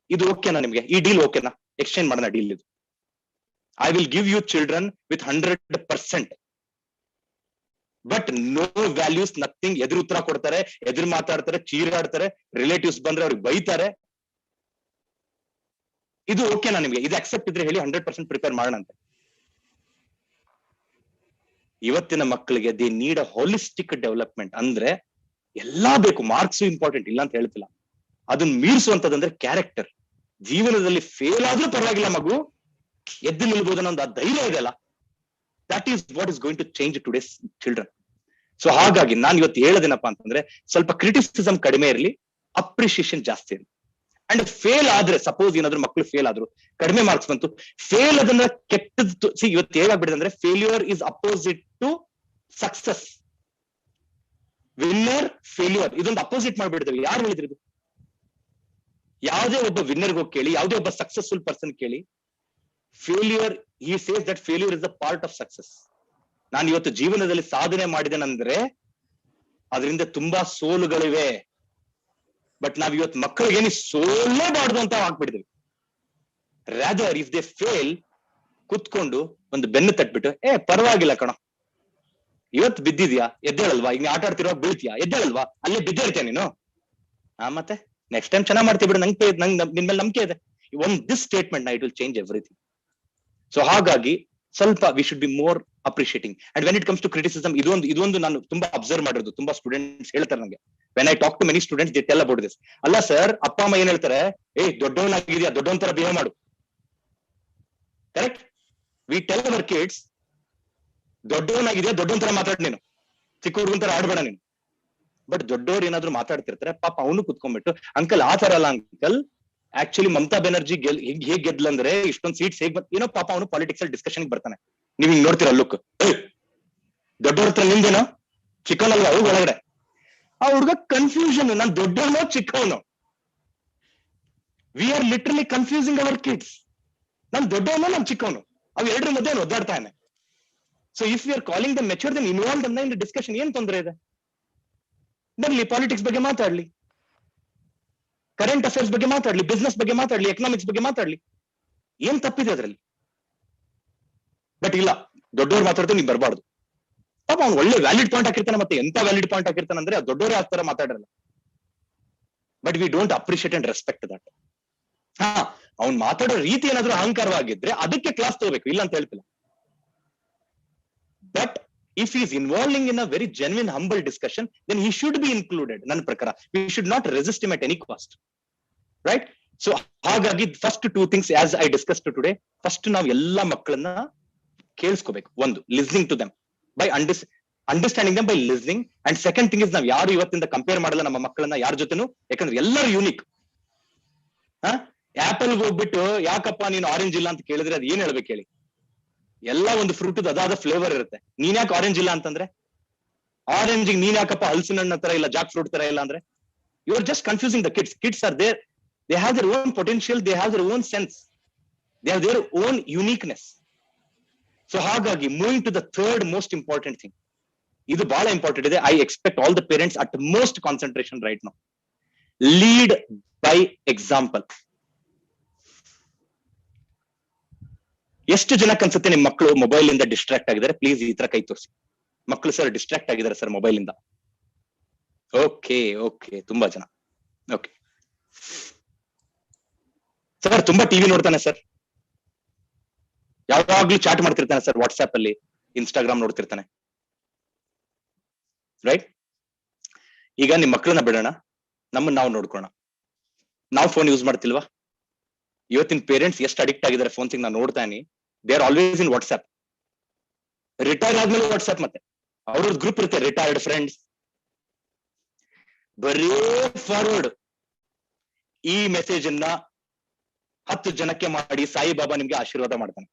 ಇದು ಓಕೆನಾ ನಿಮ್ಗೆ? ಈ ಡೀಲ್ ಓಕೆನಾ? ಎಕ್ಸ್ಚೇಂಜ್ ಮಾಡೋಣ ಡೀಲ್ ಇದು. I will give you children with 100%. But no values, nothing. ಎದುರು ಉತ್ತರ ಕೊಡ್ತಾರೆ, ಎದುರು ಮಾತಾಡ್ತಾರೆ, ಚೀರಾಡ್ತಾರೆ, ರಿಲೇಟಿವ್ಸ್ ಬಂದ್ರೆ ಅವ್ರಿಗೆ ಬೈತಾರೆ. ಇದು ಓಕೆನಾ ನಿಮ್ಗೆ? ಇದು ಅಕ್ಸೆಪ್ಟ್ ಇದ್ರೆ ಹೇಳಿ, 100% ಪ್ರಿಪೇರ್ ಮಾಡೋಣ ಅಂತ. ಇವತ್ತಿನ ಮಕ್ಕಳಿಗೆ they need a holistic development. ಅಂದ್ರೆ ಎಲ್ಲಾ ಬೇಕು, ಮಾರ್ಕ್ಸ್ ಇಂಪಾರ್ಟೆಂಟ್ ಇಲ್ಲ ಅಂತ ಹೇಳ್ತಿಲ್ಲ. ಅದನ್ನ ಮೀರಿಸುವಂತದಂದ್ರೆ ಕ್ಯಾರೆಕ್ಟರ್. ಜೀವನದಲ್ಲಿ ಫೇಲ್ ಆದ್ರೂ ಪರವಾಗಿಲ್ಲ, ಮಗು ಎದ್ದು ನಿಲ್ಬೋದನ್ನ ಒಂದು ಧೈರ್ಯ ಇದೆಯಲ್ಲ, that is what is going to change today's children. So ಹಾಗಾಗಿ ನಾನು ಇವತ್ತು ಹೇಳೋದೇನಪ್ಪಾ ಅಂತಂದ್ರೆ ಸ್ವಲ್ಪ ಕ್ರಿಟಿಸಿಸಮ್ ಕಡಿಮೆ ಇರಲಿ, ಅಪ್ರಿಶಿಯೇಷನ್ ಜಾಸ್ತಿ ಇರಲಿ. ಅಂಡ್ ಫೇಲ್ ಆದ್ರೆ, ಸಪೋಸ್ ಏನಾದ್ರು ಮಕ್ಕಳು ಫೇಲ್ ಆದ್ರು, ಕಡಿಮೆ ಮಾರ್ಕ್ಸ್ ಬಂತು, ಫೇಲ್ ಅದನ್ನ ಕೆಟ್ಟದ್ದು. ಇವತ್ತು ಹೇಗಾಗ್ಬಿಡಿದೆ ಅಂದ್ರೆ failure is opposite to success. Winner failure ಇದೊಂದು ಅಪೋಸಿಟ್ ಮಾಡ್ಬಿಡ್ತೇವೆ. ಯಾರು ಹೇಳಿದ್ರು? ಯಾವುದೇ ಒಬ್ಬ ವಿನ್ನರ್ ಹೋಗಿ ಕೇಳಿ, ಯಾವುದೇ ಒಬ್ಬ ಸಕ್ಸಸ್ಫುಲ್ ಪರ್ಸನ್ ಕೇಳಿ, failure, he says that failure is the part of success. ನಾನು ಇವತ್ತು ಜೀವನದಲ್ಲಿ ಸಾಧನೆ ಮಾಡಿದೇನಂದ್ರೆ ಅದರಿಂದ ತುಂಬಾ ಸೋಲುಗಳಿವೆ. ಬಟ್ ನಾವ್ ಇವತ್ತು ಮಕ್ಕಳಿಗೆ ಏನು ಸೋಲೇಬಾರ್ದು ಅಂತ ಹಾಕ್ಬಿಡ್ತೀವಿ. ರಾದರ್ ಇಫ್ ದೇ ಫೇಲ್, ಕುತ್ಕೊಂಡು ಒಂದು ಬೆನ್ನು ತಟ್ಬಿಟ್ಟು, ಪರವಾಗಿಲ್ಲ ಕಣ, ಇವತ್ತು ಬಿದ್ದಿದ್ಯಾ, ಎದ್ದೇಳಲ್ವಾ, ಈಗ ಆಟ ಆಡ್ತಿರೋ ಬೀಳ್ತೀಯಾ, ಎದ್ದೇಳಲ್ವಾ, ಅಲ್ಲೇ ಬಿದ್ದಿರ್ತೇನೆ ನೀನು, ಮತ್ತೆ ನೆಕ್ಸ್ಟ್ ಟೈಮ್ ಚೆನ್ನಾಗ್ ಮಾಡ್ತೀವಿ ಬಿಡು, ನಂಗೆ ನಿನ್ ಮೇಲೆ ನಂಬಿಕೆ ಇದೆ. This statement it will change everything. So ಹಾಗಾಗಿ ಸ್ವಲ್ಪ we should be more appreciating. And when it comes to criticism, ಇದೊಂದು ನಾನು ತುಂಬಾ ಅಬ್ಸರ್ವ್ ಮಾಡಿರೋದು. ತುಂಬಾ ಸ್ಟೂಡೆಂಟ್ಸ್ ಹೇಳ್ತಾರೆ ನಂಗೆ, when I talk to many students, they tell about this. ಅಲ್ಲ ಸರ್, ಅಪ್ಪ ಅಮ್ಮ ಏನ್ ಹೇಳ್ತಾರೆ, ದೊಡ್ಡವನಾಗಿದ್ಯಾ, ದೊಡ್ಡವನ್ ತರ ಬಿಹೇವ್ ಮಾಡು. Correct? We tell our kids, ದೊಡ್ಡವನಾಗಿದ್ಯಾ, ದೊಡ್ಡವನ್ ತರ ಮಾತಾಡ್ ನೀನು, ಚಿಕ್ಕ ಹುಡುಗನ್ ತರ ಆಡ್ಬೇಡ ನೀನು. ಬಟ್ ದೊಡ್ಡವ್ರು ಏನಾದ್ರು ಮಾತಾಡ್ತಿರ್ತಾರೆ, ಪಾಪ ಅವನು ಕುತ್ಕೊಂಡ್ಬಿಟ್ಟು, ಅಂಕಲ್ ಆ ತರ ಅಲ್ಲ ಅಂಕಲ್, ಆಕ್ಚುಲಿ ಮಮತಾ ಬೆನರ್ಜಿ ಹೇಗ್ ಗೆದ್ಲಂದ್ರೆ ಇಷ್ಟೊಂದು ಸೀಟ್ಸ್ ಹೇಗ್ ಏನೋ, ಪಾಪ ಅವನು ಪಾಲಿಟಿಕ್ಸ್ ಅಲ್ಲಿ ಡಿಸ್ಕಷನ್ ಬರ್ತಾನೆ. ನೀವ್ ಹಿಂಗ್ ನೋಡ್ತೀರ ಲುಕ್, ದೊಡ್ಡವ್ರ ಹತ್ರ ನಿಮ್ದೇನೋ, ಚಿಕ್ಕವನಲ್ವಾ ಅವ್ರು ಒಳಗಡೆ. ಆ ಹುಡುಗ ಕನ್ಫ್ಯೂಷನ್, ನಾನ್ ದೊಡ್ಡವನೋ ಚಿಕ್ಕವನು. We are literally confusing our kids. ನಾನ್ ದೊಡ್ಡವನೋ ನಾನ್ ಚಿಕ್ಕವನು, ಅವ್ ಎರಡರ ಮಧ್ಯೆ ಒದ್ದಾಡ್ತಾನೆ. So if you are calling the mature, then involve them in the discussion. ಏನ್ ತೊಂದರೆ ಇದೆ? ಬರ್ಲಿ, ಪಾಲಿಟಿಕ್ಸ್ ಬಗ್ಗೆ ಮಾತಾಡ್ಲಿ, ಕರೆಂಟ್ ಅಫೇರ್ಸ್ ಬಗ್ಗೆ ಮಾತಾಡ್ಲಿ, ಬಿಸ್ನೆಸ್ ಬಗ್ಗೆ ಮಾತಾಡ್ಲಿ, ಎಕನಾಮಿಕ್ಸ್ ಬಗ್ಗೆ ಮಾತಾಡ್ಲಿ, ಏನ್ ತಪ್ಪಿದೆ ಅದ್ರಲ್ಲಿ? ಬಟ್ ಇಲ್ಲ, ದೊಡ್ಡವ್ರು ಮಾತಾಡ್ತಾರೆ, ನೀವ್ ಬರಬಾರ್ದು. ಪಾಪ ಅವ್ನು ಒಳ್ಳೆ ವ್ಯಾಲಿಡ್ ಪಾಯಿಂಟ್ ಹಾಕಿರ್ತಾನೆ, ಮತ್ತೆ ಎಂತ ವ್ಯಾಲಿಡ್ ಪಾಯಿಂಟ್ ಹಾಕಿರ್ತಾನೆ ಅಂದ್ರೆ ದೊಡ್ಡವರೇ ಆ ತರ ಮಾತಾಡಲ್ಲ. But we don't appreciate and respect that. ಅವ್ನ್ ಮಾತಾಡೋ ರೀತಿ ಏನಾದ್ರೂ ಅಹಂಕಾರವಾಗಿದ್ರೆ ಅದಕ್ಕೆ ಕ್ಲಾಸ್ ತಗೋಬೇಕು, ಇಲ್ಲ ಅಂತ ಹೇಳ್ತಿಲ್ಲ. But if he is involving in a very genuine humble discussion, then he should be included. ನನ್ನ ಪ್ರಕಾರ we should not resist him at any cost, right? So ಹಾಗಾಗಿ first 2 things as I discussed today. First ನಾವು ಎಲ್ಲಾ ಮಕ್ಕಳನ್ನ ಕೇಳಿಸ್ಕೋಬೇಕು. ಒಂದು, listening to them by understanding them by listening. And second thing is, ನಾವ್ ಯಾರು ಇವತ್ತಿಂದ ಕಂಪೇರ್ ಮಾಡಲ್ಲ ನಮ್ಮ ಮಕ್ಕಳನ್ನ ಯಾರ ಜೊತೆನೂ, ಯಾಕಂದ್ರೆ ಎಲ್ಲರೂ ಯೂನಿಕ್. ಆಪಲ್ ಹೋಗ್ಬಿಟ್ಟು ಯಾಕಪ್ಪ ನೀನು ಆರೆಂಜ್ ಇಲ್ಲ ಅಂತ ಕೇಳಿದ್ರೆ ಅದು ಏನ್ ಹೇಳ್ಬೇಕು ಹೇಳಿ? ಎಲ್ಲ ಒಂದು ಫ್ರೂಟ್ ಅದಾದ ಫ್ಲೇವರ್ ಇರುತ್ತೆ. ನೀನ್ ಯಾಕೆ ಆರೆಂಜ್ ಇಲ್ಲ ಅಂತಂದ್ರೆ, ಆರೆಂಜ್ ನೀನ್ ಯಾಕಪ್ಪ ಹಲಸಿನ ಹಣ್ಣು ತರ ಇಲ್ಲ, ಜಾಕ್ ಫ್ರೂಟ್ ತರ ಇಲ್ಲ ಅಂದ್ರೆ, you are just confusing the kids. Kids are there, they have their own potential, they have their own sense, they have their own uniqueness. So ಹಾಗಾಗಿ moving to the third most important thing, ಇದು ಬಹಳ ಇಂಪಾರ್ಟೆಂಟ್ ಇದೆ. I expect all the parents utmost concentration right now. Lead by example. ಎಷ್ಟು ಜನಕ್ಕೆ ಅನ್ಸುತ್ತೆ ನಿಮ್ ಮಕ್ಕಳು ಮೊಬೈಲ್ ಇಂದ ಡಿಸ್ಟ್ರಾಕ್ಟ್ ಆಗಿದ್ದಾರೆ? ಪ್ಲೀಸ್ ಈ ತರ ಕೈ ತೋರಿಸಿ. ಮಕ್ಕಳು ಸರ್ ಡಿಸ್ಟ್ರಾಕ್ಟ್ ಆಗಿದ್ದಾರೆ ಸರ್ ಮೊಬೈಲ್ ಇಂದ. ಓಕೆ, ತುಂಬಾ ಜನ. ಓಕೆ ಸರ್, ತುಂಬಾ ಟಿವಿ ನೋಡ್ತಾನೆ ಸರ್, ಯಾವಾಗ್ಲೂ ಚಾಟ್ ಮಾಡ್ತಿರ್ತಾನೆ ಸರ್, ವಾಟ್ಸ್ಆಪ್ ಅಲ್ಲಿ, ಇನ್ಸ್ಟಾಗ್ರಾಮ್ ನೋಡ್ತಿರ್ತಾನೆ, ರೈಟ್? ಈಗ ನಿಮ್ ಮಕ್ಕಳನ್ನ ಬಿಡೋಣ, ನಮ್ಮನ್ನ ನಾವು ನೋಡ್ಕೋಣ. ನಾವು ಫೋನ್ ಯೂಸ್ ಮಾಡ್ತಿಲ್ವಾ? ಇವತ್ತಿನ ಪೇರೆಂಟ್ಸ್ ಎಷ್ಟು ಅಡಿಕ್ಟ್ ಆಗಿದ್ದಾರೆ ಫೋನ್. ನಾನು ನೋಡ್ತಾನೆ, they are always in WhatsApp. Retire ಆದ್ಮೇಲೆ ವಾಟ್ಸ್ಆಪ್, ಮತ್ತೆ ಅವ್ರದ್ದು ಗ್ರೂಪ್ ಇರುತ್ತೆ, ರಿಟೈರ್ಡ್ ಫ್ರೆಂಡ್ಸ್. ಬರೀ ಫಾರ್ವರ್ಡ್. ಈ ಮೆಸೇಜ್ ಅನ್ನ 10 ಜನಕ್ಕೆ ಮಾಡಿ ಸಾಯಿಬಾಬಾ ನಿಮ್ಗೆ ಆಶೀರ್ವಾದ ಮಾಡ್ತಾನೆ.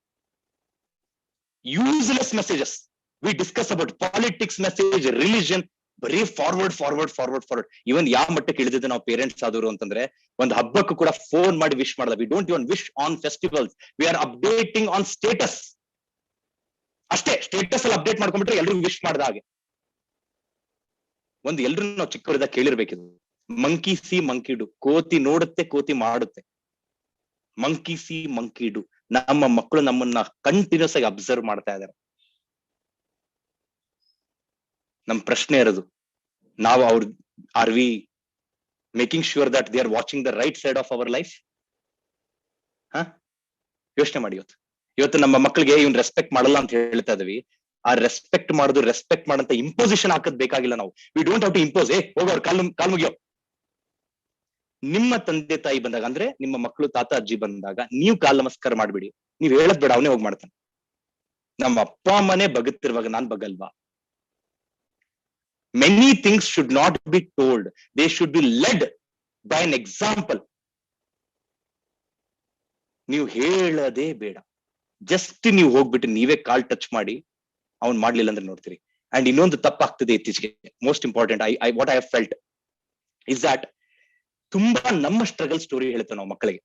Useless messages. We discuss about politics message, religion, ಬರೀ ಫಾರ್ವರ್ಡ್. ಇವನ್ ಯಾವ ಮಟ್ಟಕ್ಕೆ ಇಳಿದಿದೆ ನಾವು ಪೇರೆಂಟ್ಸ್ ಆದವರು ಅಂತಂದ್ರೆ, ಒಂದು ಹಬ್ಬಕ್ಕೂ ಕೂಡ ಫೋನ್ ಮಾಡಿ ವಿಶ್ ಮಾಡಲ್ಲ. We don't even wish on festivals, we are updating on status. ಅಷ್ಟೇ, ಸ್ಟೇಟಸ್ ಅಲ್ಲಿ ಅಪ್ಡೇಟ್ ಮಾಡ್ಕೊಂಡ್ಬಿಟ್ರೆ ಎಲ್ರಿಗೂ ವಿಶ್ ಮಾಡ್ದ ಹಾಗೆ. ಒಂದು ಎಲ್ರು ನಾವು ಚಿಕ್ಕವರಿದ್ದಾಗ ಕೇಳಿರ್ಬೇಕಿದು, ಮಂಕಿ ಸಿ ಮಂಕಿ ಡು. ಕೋತಿ ನೋಡುತ್ತೆ, ಕೋತಿ ಮಾಡುತ್ತೆ. Monkey C monkey do. ನಮ್ಮ ಮಕ್ಕಳು ನಮ್ಮನ್ನ ಕಂಟಿನ್ಯೂಸ್ ಆಗಿ ಅಬ್ಸರ್ವ್ ಮಾಡ್ತಾ ಇದ್ದಾರೆ. ನಮ್ ಪ್ರಶ್ನೆ ಇರೋದು, ನಾವು are we making sure that they are watching the right side of our life? ಯೋಚನೆ ಮಾಡಿ. ಇವತ್ತು ನಮ್ಮ ಮಕ್ಕಳಿಗೆ ಇವ್ನ್ ರೆಸ್ಪೆಕ್ಟ್ ಮಾಡಲ್ಲ ಅಂತ ಹೇಳ್ತಾ ಇದೀವಿ. ಆ ರೆಸ್ಪೆಕ್ಟ್ ಮಾಡಂತ ಇಂಪೋಸಿಷನ್ ಹಾಕದ್ ಬೇಕಾಗಿಲ್ಲ ನಾವು. We don't have to impose. ಹೋಗೋರು ಕಾಲ್ ಮುಗಿಯೋ. ನಿಮ್ಮ ತಂದೆ ತಾಯಿ ಬಂದಾಗ, ಅಂದ್ರೆ ನಿಮ್ಮ ಮಕ್ಕಳು ತಾತ ಅಜ್ಜಿ ಬಂದಾಗ ನೀವು ಕಾಲ್ ನಮಸ್ಕಾರ ಮಾಡ್ಬಿಡಿ. ನೀವ್ ಹೇಳದ್ ಬೇಡ, ಅವನೇ ಹೋಗಿ ಮಾಡ್ತಾನೆ. ನಮ್ಮ ಅಪ್ಪ ಅಮ್ಮನೇ ಬಗ್ತಿರುವಾಗ ನಾನ್ ಬಗ್ಗಲ್ವಾ? Many things should not be told. They should be led by an example. ನೀವು ಹೇಳದೇ ಬೇಡ, ಜಸ್ಟ್ ನೀವು ಹೋಗ್ಬಿಟ್ಟು ನೀವೇ ಕಾಲ್ ಟಚ್ ಮಾಡಿ ಅವ್ನ್ ಮಾಡ್ಲಿಲ್ಲ ಅಂದ್ರೆ ನೋಡ್ತೀರಿ. ಅಂಡ್ ಇನ್ನೊಂದು ತಪ್ಪಾಗ್ತದೆ ಇತ್ತೀಚೆಗೆ, most important, what I have felt is that ತುಂಬಾ ನಮ್ಮ ಸ್ಟ್ರಗಲ್ ಸ್ಟೋರಿ ಹೇಳ್ತೇವೆ ನಾವು ಮಕ್ಕಳಿಗೆ.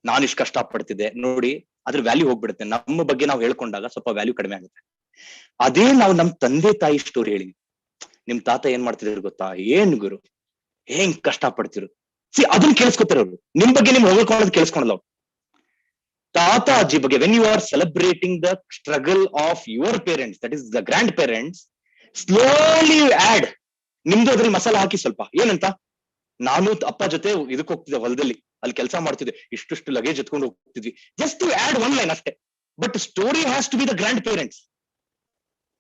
ನಾನು ಇಷ್ಟು ಕಷ್ಟ ಪಡ್ತಿದ್ದೆ ನೋಡಿ, ಅದ್ರ ವ್ಯಾಲ್ಯೂ ಹೋಗ್ಬಿಡುತ್ತೆ. ನಮ್ಮ ಬಗ್ಗೆ ನಾವು ಹೇಳ್ಕೊಂಡಾಗ ಸ್ವಲ್ಪ ವ್ಯಾಲ್ಯೂ ಕಡಿಮೆ ಆಗುತ್ತೆ. ಅದೇ ನಾವು ನಮ್ ತಂದೆ ತಾಯಿ ಸ್ಟೋರಿ ಹೇಳಿ, ನಿಮ್ ತಾತ ಏನ್ ಮಾಡ್ತಿದ್ರು ಗೊತ್ತಾ, ಏನ್ ಗುರು ಹೆಂಗ್ ಕಷ್ಟ ಪಡ್ತಿರು, ಅದನ್ನ ಕೇಳಿಸ್ಕೊತಾರ ಅವ್ರು. ನಿಮ್ ಬಗ್ಗೆ ನಿಮ್ ಹೊಗಳ್ಕೊಳ್ಳೋದು ಕೇಳಿಸ್ಕೊಳಲ್ಲ ಅವ್ರು. ತಾತ ಅಜ್ಜಿ ಬಗ್ಗೆ, when you are celebrating the struggle of your parents, that is the grandparents, slowly add ನಿಮ್ದು ಅದ್ರಲ್ಲಿ ಮಸಾಲ ಹಾಕಿ ಸ್ವಲ್ಪ. ಏನಂತ, ನಾನು ಅಪ್ಪ ಜೊತೆ ಇದಕ್ಕೆ ಹೋಗ್ತಿದ್ದೆ, ಹೊಲದಲ್ಲಿ ಅಲ್ಲಿ ಕೆಲಸ ಮಾಡ್ತಿದ್ದೆ, ಇಷ್ಟು ಲಗೇಜ್ ಎತ್ಕೊಂಡು ಹೋಗ್ತಿದ್ವಿ. Just to add one line ಅಷ್ಟೇ. But story has to be the grandparents.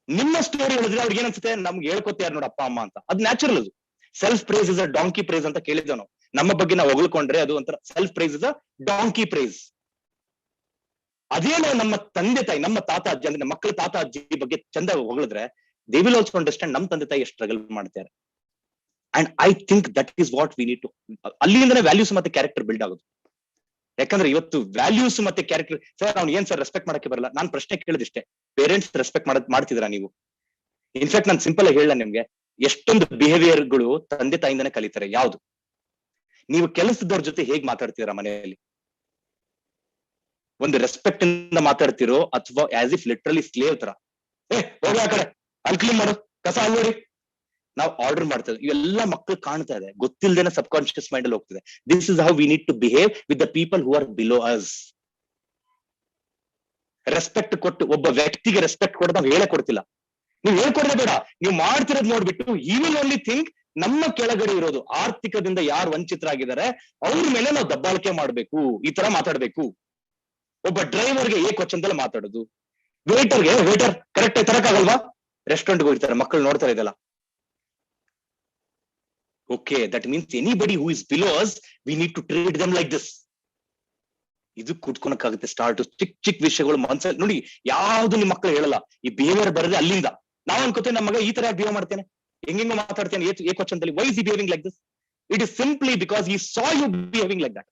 ನಿಮ್ಮ ಸ್ಟೋರಿ ಹೇಳಿದ್ರೆ ಅವ್ರಿಗೆ ಏನನ್ಸುತ್ತೆ, ನಮ್ಗೆ ಹೇಳ್ಕೊತಾರ ನೋಡಿ ಅಪ್ಪ ಅಮ್ಮ ಅಂತ. ಅದು ನ್ಯಾಚುರಲ್. ಅದು self praise is a donkey praise ಅಂತ ಕೇಳಿದ್ವಿ ನಾವು. ನಮ್ಮ ಬಗ್ಗೆ ನಾವು ಹೊಗಳ್ಕೊಂಡ್ರೆ ಅದು ಒಂಥರ self praise is a donkey praise. ಅದೇ ನಾವು ನಮ್ಮ ತಂದೆ ತಾಯಿ, ನಮ್ಮ ತಾತ ಅಜ್ಜಿ ಅಂದ್ರೆ ನಮ್ಮ ಮಕ್ಕಳ ತಾತ ಅಜ್ಜಿ ಬಗ್ಗೆ ಚಂದ ಹೊಗಳಿದ್ರೆ, ದೇ ವಿಲ್ ಆಲ್ಸೋ ಅಂಡರ್ಸ್ಟ್ಯಾಂಡ್ ನಮ್ಮ ತಂದೆ ತಾಯಿ ಸ್ಟ್ರಗಲ್ ಮಾಡ್ತಾರೆ. And I think that is what we need to. ಅಲ್ಲಿಂದನೇ ವ್ಯಾಲ್ಯೂಸ್ ಮತ್ತೆ ಕ್ಯಾರೆಕ್ಟರ್ ಬಿಲ್ಡ್ ಆಗೋದು. ಯಾಕಂದ್ರೆ ಇವತ್ತು ವ್ಯಾಲ್ಯೂಸ್ ಮತ್ತೆ ಕ್ಯಾರೆಕ್ಟರ್, ಸರ್ ಅವ್ನು ಏನ್ ಸರ್ ರೆಸ್ಪೆಕ್ಟ್ ಮಾಡಕ್ಕೆ ಬರಲ್ಲ, ನಾನು ಪ್ರಶ್ನೆ ಕೇಳಿದಿಷ್ಟೇ, ಪೇರೆಂಟ್ಸ್ ರೆಸ್ಪೆಕ್ಟ್ ಮಾಡ್ತಿದ್ರಾ ನೀವು? ಇನ್ಫ್ಯಾಕ್ಟ್ ನಾನು ಸಿಂಪಲ್ ಆಗಿ ಹೇಳ ನಿಮ್ಗೆ, ಎಷ್ಟೊಂದು ಬಿಹೇವಿಯರ್ಗಳು ತಂದೆ ತಾಯಿಂದನೇ ಕಲಿತಾರೆ. ಯಾವ್ದು, ನೀವು ಕೆಲಸದವ್ರ ಜೊತೆ ಹೇಗ್ ಮಾತಾಡ್ತೀರಾ ಮನೆಯಲ್ಲಿ, ಒಂದು ರೆಸ್ಪೆಕ್ಟ್ ಇಂದ ಮಾತಾಡ್ತಿರೋ ಅಥವಾ ಆಸ್ ಇಫ್ ಲಿಟ್ರಲಿ ಸ್ಲೇವ್ ತರ, ಹೋಗಿ ಆ ಕಡೆ ಅಲ್ಲಿ ಕ್ಲೀನ್ ಮಾಡು, ಕಸ ಅಲ್ಲಿ ನೋಡಿ, ನಾವು ಆರ್ಡರ್ ಮಾಡ್ತೇವೆ. ಇವೆಲ್ಲ ಮಕ್ಕಳು ಕಾಣ್ತಾ ಇದೆ, ಗೊತ್ತಿಲ್ಲದೇನೆ ಸಬ್ ಕಾನ್ಶಿಯಸ್ ಮೈಂಡ್ ಅಲ್ಲಿ ಹೋಗ್ತಿದೆ. This is how we need to behave with the people who are below us. Respect ಕೊಟ್ಟು, ಒಬ್ಬ ವ್ಯಕ್ತಿಗೆ ರೆಸ್ಪೆಕ್ಟ್ ಕೊಟ್ಟು ನಾವು ಹೇಳೇ ಕೊಡ್ತಿಲ್ಲ. ನೀವು ಹೇಳ್ಕೊಡ್ರೆ ಬೇಡ, ನೀವು ಮಾಡ್ತಿರೋದು ನೋಡ್ಬಿಟ್ಟು ಯು ವಿಲ್ ಓನ್ಲಿ ಥಿಂಕ್ ನಮ್ಮ ಕೆಳಗಡೆ ಇರೋದು, ಆರ್ಥಿಕದಿಂದ ಯಾರು ವಂಚಿತರಾಗಿದ್ದಾರೆ ಅವ್ರ ಮೇಲೆ ನಾವು ದಬ್ಬಾಳಿಕೆ ಮಾಡ್ಬೇಕು, ಈ ತರ ಮಾತಾಡ್ಬೇಕು. ಒಬ್ಬ ಡ್ರೈವರ್ಗೆ ಏಕವಚನದಲ್ಲಿ ಮಾತಾಡೋದು, ವೇಟರ್ಗೆ ವೇಟರ್ ಕರೆಕ್ಟ್ ಆಗಿ ತರಕಾಗಲ್ವಾ, ರೆಸ್ಟೋರೆಂಟ್ಗೆ ಹೋಗ್ತಾರೆ, ಮಕ್ಕಳು ನೋಡ್ತಾರೆ ಇದೆಲ್ಲ. Okay, that means anybody who is below us, we need to treat them like this. ಇದು ಕುಟ್ಕೊಳಕ್ಕಾಗುತ್ತೆ. ಸ್ಟಾರ್ಟ್ ಚಿಕ್ಕ ವಿಷಯಗಳು ಮನ್ಸಲ್ಲಿ ನೋಡಿ, ಯಾವ್ದು ನಿಮ್ ಮಕ್ಕಳು ಹೇಳಲ್ಲ. ಈ ಬಿಹೇವಿಯರ್ ಬರದೆ ಅಲ್ಲಿಂದ. ನಾವ್ ಅನ್ಕೋತೇವೆ ನಮ್ಮ ಮಗ ಈ ತರ ಬಿಹೇವ್ ಮಾಡ್ತೇನೆ, ಹೆಂಗೆಂಗೋ ಮಾತಾಡ್ತೇನೆ ಏಕವಚನದಲ್ಲಿ. Why is he behaving like this? It is simply because he saw you behaving like that.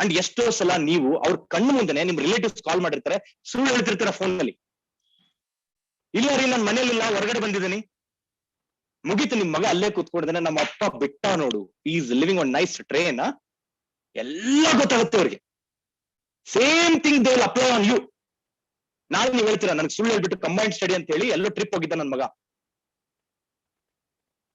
ಅಂಡ್ ಎಷ್ಟೋ ಸಲ ನೀವು ಅವ್ರ ಕಣ್ಣು ಮುಂದೆನೆ ನಿಮ್ ರಿಲೇಟಿವ್ಸ್ ಕಾಲ್ ಮಾಡಿರ್ತಾರೆ, ಸುಳ್ಳು ಹೇಳ್ತಿರ್ತೀರ ಫೋನ್ ನಲ್ಲಿ. ಇಲ್ಲ ರೀ, ನಾನು ಮನೇಲಿಲ್ಲ, ಹೊರಗಡೆ ಬಂದಿದ್ದೀನಿ. ಮುಗೀತು, ನಿಮ್ ಮಗ ಅಲ್ಲೇ ಕೂತ್ಕೊಂಡಿದ್ದಾನೆ, ನಮ್ಮ ಅಪ್ಪ ಬಿಟ್ಟ ನೋಡು, is living on nice train, ಎಲ್ಲ ಗೊತ್ತಾಗುತ್ತೆ ಅವ್ರಿಗೆ. Same thing they will apply on you. ನಾಳೆ ನೀವು ಹೇಳ್ತೀರಾ, ನನಗೆ ಸುಳ್ಳು ಹೇಳ್ಬಿಟ್ಟು ಕಂಬೈನ್ಡ್ ಸ್ಟಡಿ ಅಂತ ಹೇಳಿ ಎಲ್ಲೋ ಟ್ರಿಪ್ ಹೋಗಿದ್ದ ನನ್ ಮಗ.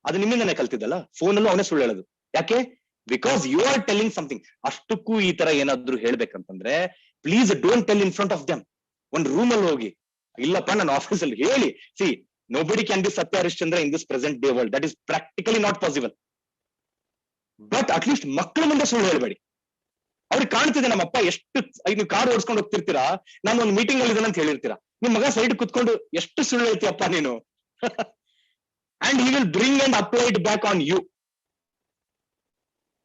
ಅದು ನಿಮ್ಮಿಂದನೇ ಕಲ್ತಿದ್ದಲ್ಲ, ಫೋನಲ್ಲೂ ಅವನೇ ಸುಳ್ಳು ಹೇಳೋದು. ಯಾಕೆ? Because you are telling something. ಅಷ್ಟಕ್ಕೂ ಈ ತರ ಏನಾದ್ರು ಹೇಳ್ಬೇಕಂತಂದ್ರೆ please don't tell in front of them. ಒಂದ್ ರೂಮ್ ಅಲ್ಲಿ ಹೋಗಿ, ಇಲ್ಲಪ್ಪ ನನ್ನ ಆಫೀಸ್ ಅಲ್ಲಿ ಹೇಳಿ, see nobody can be Satya Harishchandra in this present day world. That is practically not possible. But at least ಮಕ್ಕಳ ಮುಂದೆ ಸುಳ್ಳು ಹೇಳ್ಬೇಡಿ. ಅವ್ರಿಗೆ ಕಾಣ್ತಿದೆ ನಮ್ಮಪ್ಪ ಎಷ್ಟು, ನೀವು ಕಾರ್ ಓಡಿಸ್ಕೊಂಡು ಹೋಗ್ತಿರ್ತೀರಾ, ನಾನು ಒಂದು ಮೀಟಿಂಗ್ ಅಲ್ಲಿ ಇದ್ದೇನೆ ಅಂತ ಹೇಳಿರ್ತೀರಾ, ನಿಮ್ ಮಗ ಸೈಡ್ ಕುತ್ಕೊಂಡು ಎಷ್ಟು ಸುಳ್ಳು ಹೇಳ್ತೀಯಪ್ಪ ನೀನು. And he will bring and apply it back on you.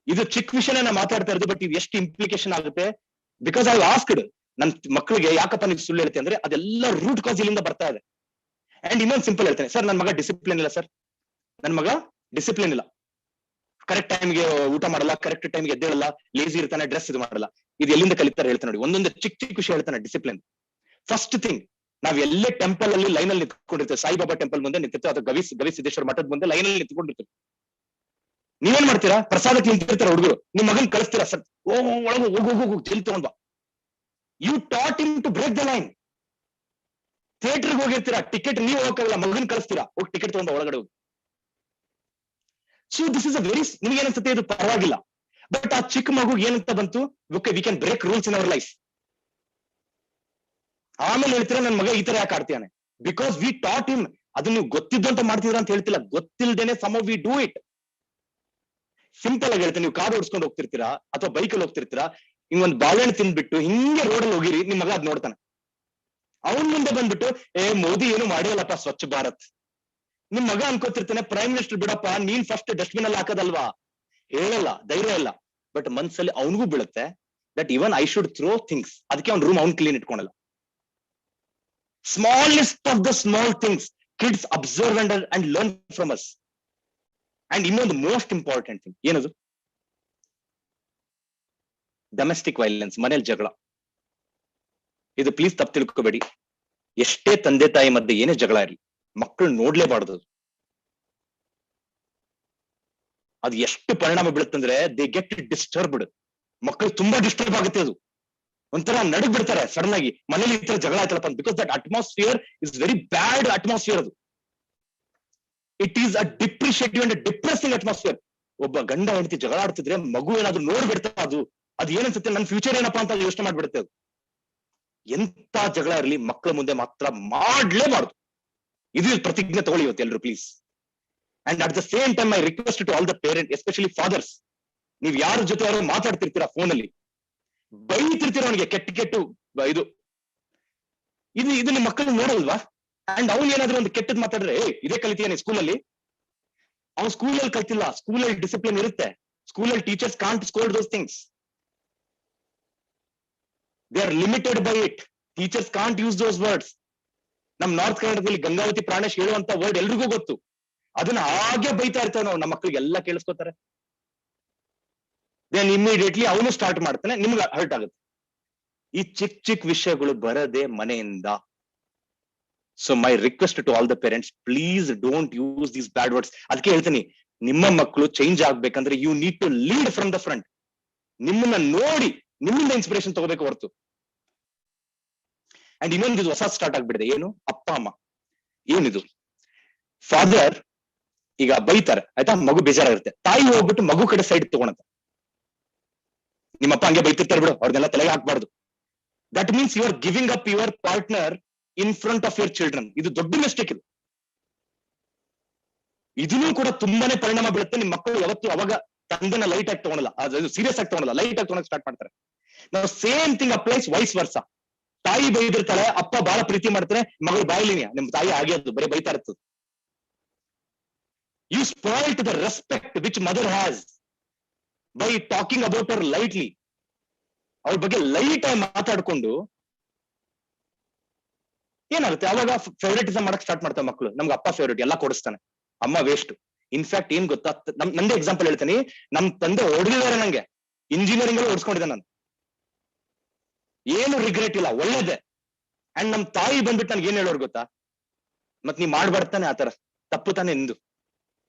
ಇದು ಚಿಕ್ಕ ವಿಷಯನ ನಾ ಮಾತಾಡ್ತಾ ಇರೋದು, ಬಟ್ ಇದು ಎಷ್ಟು ಇಂಪ್ಲಿಕೇಶನ್ ಆಗುತ್ತೆ. ಬಿಕಾಸ್ ಐ ಆಸ್ಕ್ಡ್ ನನ್ ಮಕ್ಕಳಿಗೆ, ಯಾಕಪ್ಪ ನೀವು ಸುಳ್ಳು ಹೇಳ್ತೀಯ ಅಂದ್ರೆ ಅದೆಲ್ಲ ರೂಟ್ ಕಾಸ್ ಇಲ್ಲಿಂದ ಬರ್ತಾ ಇದೆ. ಅಂಡ್ ಇನ್ನೊಂದು ಸಿಂಪಲ್ ಹೇಳ್ತೇನೆ, ಸರ್ ನನ್ನ ಮಗ ಡಿಸಿಪ್ಲಿನ್ ಇಲ್ಲ, ಸರ್ ನನ್ನ ಮಗ ಡಿಸಿಪ್ಲಿನ್ ಇಲ್ಲ, ಕರೆಕ್ಟ್ ಟೈಮ್ಗೆ ಊಟ ಮಾಡಲ್ಲ, ಕರೆಕ್ಟ್ ಟೈಮ್ಗೆ ಎದ್ದೇಳಲ್ಲ, ಲೇಜಿ ಇರ್ತಾನೆ, ಡ್ರೆಸ್ ಇದು ಮಾಡಲ್ಲ. ಇದು ಎಲ್ಲಿಂದ ಕಲಿತಾರೆ ಹೇಳ್ತಾನೆ ನೋಡಿ. ಒಂದೊಂದು ಚಿಕ್ಕ ವಿಷಯ ಹೇಳ್ತಾನೆ ಡಿಸಿಪ್ಲಿನ್. ಫಸ್ಟ್ ಥಿಂಗ್, ನಾವ್ ಎಲ್ಲೇ ಟೆಂಪಲ್ ಅಲ್ಲಿ ಲೈನ್ ಅಲ್ಲಿ ನಿಂತ್ಕೊಂಡಿರ್ತೇವೆ, ಸಾಯಿಬಾಬಾ ಟೆಂಪಲ್ ಮುಂದೆ ನಿಂತಿರ್ತೇವೆ, ಅಥವಾ ಗವಿ ಸಿದ್ದೇಶ್ವರ ಮಠದ ಮುಂದೆ ಲೈನ್ ಅಲ್ಲಿ ನಿಂತ್ಕೊಂಡಿರ್ತೇವೆ. ನೀವೇನ್ ಮಾಡ್ತೀರಾ? ಪ್ರಸಾದಕ್ಕೆ ನಿಂತಿರ್ತಾರ ಹುಡುಗರು, ನಿಮ್ ಮಗನ್ ಕಳಿಸ್ತೀರಾ, ಸರ್ ಒಳಗು ಹೋಗು ಜಲ್ ತಗೊಂಡ್ ಬಾ. You taught him to break the line. ಥಿಯೇಟರ್ಗೆ ಹೋಗಿರ್ತೀರಾ, ಟಿಕೆಟ್ ನೀವು ಹೋಗಕ್ಕಾಗಲ್ಲ, ಮಗನ್ ಕಳಿಸ್ತೀರಾ, ಹೋಗಿ ಟಿಕೆಟ್ ತಗೊಂಡ ಒಳಗಡೆ ಹೋಗಿ. So this is a very, ನಿಮ್ಗೆ ಏನನ್ಸುತ್ತೆ ಇದು ಪರವಾಗಿಲ್ಲ, ಬಟ್ ಆ ಚಿಕ್ಕ ಮಗು ಏನಂತ ಬಂತು, okay we can break rules in our life. ಆಮೇಲೆ ಹೇಳ್ತೀರಾ ನನ್ನ ಮಗ ಈ ತರ ಯಾಕೆ ಆಡ್ತೀಯಾನೆ, ಬಿಕಾಸ್ ವಿ ಟಾಟ್ ಹಿಮ್. ಅದು ನೀವು ಗೊತ್ತಿದ್ದು ಅಂತ ಮಾಡ್ತಿದ್ರ ಅಂತ ಹೇಳ್ತಿಲ್ಲ, ಗೊತ್ತಿಲ್ದೇನೆ some we do it. Simple ಆಗಿ ಹೇಳ್ತೇನೆ, ನೀವು ಕಾರ್ ಓಡಿಸ್ಕೊಂಡು ಹೋಗ್ತಿರ್ತೀರಾ ಅಥವಾ ಬೈಕಲ್ಲಿ ಹೋಗ್ತಿರ್ತೀರಾ, ಹಿಂಗೊಂದು ಬಾಳೆಹಣ್ಣು ತಿಂದ್ಬಿಟ್ಟು ಹಿಂಗೆ ರೋಡಲ್ಲಿ ಹೋಗಿರಿ, ನಿಮ್ ಮಗ ಅದ್ ನೋಡ್ತಾನೆ. ಅವನ್ ಮುಂದೆ ಬಂದ್ಬಿಟ್ಟು, ಮೋದಿ ಏನು ಮಾಡಿರಲ್ಲಪ್ಪ ಸ್ವಚ್ಛ ಭಾರತ್. ನಿಮ್ ಮಗ ಅನ್ಕೋತಿರ್ತಾನೆ, ಪ್ರೈಮ್ ಮಿನಿಸ್ಟರ್ ಬಿಡಪ್ಪ, ನೀನ್ ಫಸ್ಟ್ ಡಸ್ಟ್ಬಿನ್ ಅಲ್ಲಿ ಹಾಕದಲ್ವಾ. ಹೇಳಲ್ಲ, ಧೈರ್ಯ ಇಲ್ಲ, ಬಟ್ ಮನ್ಸಲ್ಲಿ ಅವನಿಗೂ ಬೀಳುತ್ತೆ that even I should throw things. ಅದಕ್ಕೆ ಅವ್ನ ರೂಮ್ ಅವ್ನ್ ಕ್ಲೀನ್ ಇಟ್ಕೊಳಲ್ಲ. Smallest of the small things Kids observe and learn from us. And ಇನ್ನೊಂದು ಮೋಸ್ಟ್ ಇಂಪಾರ್ಟೆಂಟ್ ಥಿಂಗ್ ಏನದು, ಡೊಮೆಸ್ಟಿಕ್ ವೈಲೆನ್ಸ್, ಮನೇಲಿ ಜಗಳ. ಇದು ಪ್ಲೀಸ್ ತಪ್ಪು ತಿಳ್ಕೋಬೇಡಿ. ಎಷ್ಟೇ ತಂದೆ ತಾಯಿ ಮಧ್ಯೆ ಏನೇ ಜಗಳ ಇರಲಿ, ಮಕ್ಕಳು ನೋಡ್ಲೇಬಾರ್ದು. ಅದು ಎಷ್ಟು ಪರಿಣಾಮ ಬೀಳುತ್ತಂದ್ರೆ ದೇ ಗೆಟ್ ಡಿಸ್ಟರ್ಬ್ಡ್. ಮಕ್ಕಳು ತುಂಬಾ ಡಿಸ್ಟರ್ಬ್ ಆಗುತ್ತೆ. ಅದು ಒಂಥರ ನಡುಗ್ ಬಿಡ್ತಾರೆ ಸಡನ್ ಆಗಿ, ಮನೇಲಿ ಈ ತರ ಜಗಳ ಆಯ್ತಲ್ಲಪ್ಪ, because that atmosphere is very bad atmosphere. ಅದು it is a depreciative and depressing atmosphere. ಒಬ್ಬ ಗಂಡ ಹೆಂಡತಿ ಜಗಳ ಆಡ್ತಿದ್ರೆ ಮಗು ಏನಾದ್ರು ನೋಡ್ಬಿಡ್ತಾ, ಅದು ಏನನ್ಸುತ್ತೆ, ನನ್ನ ಫ್ಯೂಚರ್ ಏನಪ್ಪಾ ಅಂತ ಯೋಚನೆ ಮಾಡ್ಬಿಡುತ್ತೆ. ಅದು ಎಂತ ಜಗಳ ಇರಲಿ ಮಕ್ಕಳ ಮುಂದೆ ಮಾತ್ರ ಮಾಡ್ಲೇಬಾರ್ದು. ಇದು ಪ್ರತಿಜ್ಞೆ ತಗೊಳ್ಳಿ ಇವತ್ತು ಎಲ್ರು please. And at the same time I request to all the parent, especially fathers, ನೀವ್ ಯಾರ ಜೊತೆ ಯಾರು ಮಾತಾಡ್ತಿರ್ತೀರಾ ಫೋನಲ್ಲಿ, ಬೈತಿರ್ತೀರ ಅವನಿಗೆ ಕೆಟ್ಟು ಇದು ನಿಮ್ ಮಕ್ಕಳು ನೋಡಲ್ವಾ? ಅಂಡ್ ಅವ್ನು ಏನಾದ್ರು ಒಂದು ಕೆಟ್ಟದ್ ಮಾತಾಡ್ರೆ, ಇದೇ ಕಲಿತೀಯಾನೆ ಸ್ಕೂಲಲ್ಲಿ? ಅವ್ನು ಸ್ಕೂಲಲ್ಲಿ ಕಲ್ತಿಲ್ಲ. ಸ್ಕೂಲಲ್ಲಿ ಡಿಸಿಪ್ಲಿನ್ ಇರುತ್ತೆ. ಸ್ಕೂಲಲ್ಲಿ teachers can't scold those things. They are limited by it. Teachers can't use those words. ನಮ್ ನಾರ್ತ್ ಕರ್ನಾಟಕದಲ್ಲಿ ಗಂಗಾವತಿ ಪ್ರಾಣೇಶ್ ಹೇಳುವಂತ ವರ್ಡ್ ಎಲ್ರಿಗೂ ಗೊತ್ತು. ಅದನ್ನ ಹಾಗೆ ಬೈತಾ ಇರ್ತಾವೆ ನಾವು, ನಮ್ಮ ಮಕ್ಕಳಿಗೆ ಎಲ್ಲ ಕೇಳಿಸ್ಕೊತಾರೆ. ದೆನ್ ಇಮಿಡಿಯೇಟ್ಲಿ ಅವನು ಸ್ಟಾರ್ಟ್ ಮಾಡ್ತಾನೆ, ನಿಮ್ಗೆ ಹರ್ಟ್ ಆಗುತ್ತೆ. ಈ ಚಿಕ್ಕ ವಿಷಯಗಳು ಬರದೆ ಮನೆಯಿಂದ. So my request to all the parents, please don't use these bad words. ಅದಕ್ಕೆ ಹೇಳ್ತೀನಿ, ನಿಮ್ಮ ಮಕ್ಕಳು ಚೇಂಜ್ ಆಗ್ಬೇಕಂದ್ರೆ you need to lead from the front. ನಿಮ್ಮನ್ನ ನೋಡಿ ನಿಮ್ಮಿಂದ ಇನ್ಸ್ಪಿರೇಷನ್ ತಗೋಬೇಕು ಹೊರತು. ಅಂಡ್ ಇನ್ನೊಂದು ಇದು ಹೊಸ ಸ್ಟಾರ್ಟ್ ಆಗ್ಬಿಡಿದೆ. ಏನು? ಅಪ್ಪ ಅಮ್ಮ ಏನಿದು, ಫಾದರ್ ಈಗ ಬೈತಾರೆ ಆಯ್ತಾ, ಮಗು ಬೇಜಾರಾಗಿರುತ್ತೆ, ತಾಯಿ ಹೋಗ್ಬಿಟ್ಟು ಮಗು ಕಡೆ ಸೈಡ್ ತಗೊಳತ್ತ. ನಿಮ್ಮಪ್ಪ ಹಂಗೆ ಬೈತಿರ್ತಾರೆ ಬಿಡು, ಅವ್ರನ್ನೆಲ್ಲ ತಲೆಗೆ ಹಾಕ್ಬಾರ್ದು. That means you are giving up your partner in front of your children. ಇದು ದೊಡ್ಡ ಮಿಸ್ಟೇಕ್. ಇದನ್ನು ಕೂಡ ತುಂಬಾನೇ ಪರಿಣಾಮ ಬೀಳುತ್ತೆ. ನಿಮ್ ಮಕ್ಕಳು ಯಾವತ್ತು ಅವಾಗ ತಂದೆನ ಲೈಟ್ ಆಗಿ ತಗೊಳಲ್ಲ, ಅದು ಸೀರಿಯಸ್ ಆಗಿ ತಗೊಳಲ್ಲ, ಲೈಟ್ ಆಗಿ ತಗೊಳಕ್ ಸ್ಟಾರ್ಟ್ ಮಾಡ್ತಾರೆ. ನಾವು ಸೇಮ್ ಥಿಂಗ್ ಅಪ್ಲೈಸ್ ವೈಸ್ ವರ್ಸ. ತಾಯಿ ಬೈದಿರ್ತಾಳೆ, ಅಪ್ಪ ಬಹಳ ಪ್ರೀತಿ ಮಾಡ್ತಾರೆ, ಮಗಳು ಬಾಯಿಲಿನಿಯ ನಿಮ್ ತಾಯಿ ಹಾಗೆ ಅದು ಬರೀ ಬೈತಾ ಇರ್ತದೆ. You spoil the respect which mother has by talking about her lightly. ಅವ್ರ ಬಗ್ಗೆ ಲೈಟ್ ಆಗಿ ಮಾತಾಡ್ಕೊಂಡು ಏನಾಗುತ್ತೆ, ಅವಾಗ ಫೇವರೇಟಿಸಮ್ ಮಾಡಕ್ ಸ್ಟಾರ್ಟ್ ಮಾಡ್ತಾರೆ ಮಕ್ಕಳು. ನಮ್ಗೆ ಅಪ್ಪ ಫೇವರೇಟ್, ಎಲ್ಲ ಕೊಡಿಸ್ತಾನೆ, ಅಮ್ಮ ವೇಸ್ಟ್. ಇನ್ಫ್ಯಾಕ್ಟ್ ಏನ್ ಗೊತ್ತಾ, ನಂದೇ ಎಕ್ಸಾಂಪಲ್ ಹೇಳ್ತೀನಿ. ನಮ್ ತಂದೆ ಹೊಡೆದಿದ್ದಾರೆ ನಂಗೆ, ಇಂಜಿನಿಯರಿಂಗ್ ಅಲ್ಲಿ ಓಡಿಸ್ಕೊಂಡಿದ್ದೆ ನಾನು, ಏನು ರಿಗ್ರೆಟ್ ಇಲ್ಲ, ಒಳ್ಳೇದೆ. ಅಂಡ್ ನಮ್ ತಾಯಿ ಬಂದ್ಬಿಟ್ಟು ನನ್ಗೆ ಏನ್ ಹೇಳೋರು ಗೊತ್ತಾ, ಮತ್ ನೀ ಮಾಡ್ಬಾರ್ತಾನೆ ಆತರ, ತಪ್ಪು ತಾನೆ ನಿಂದು,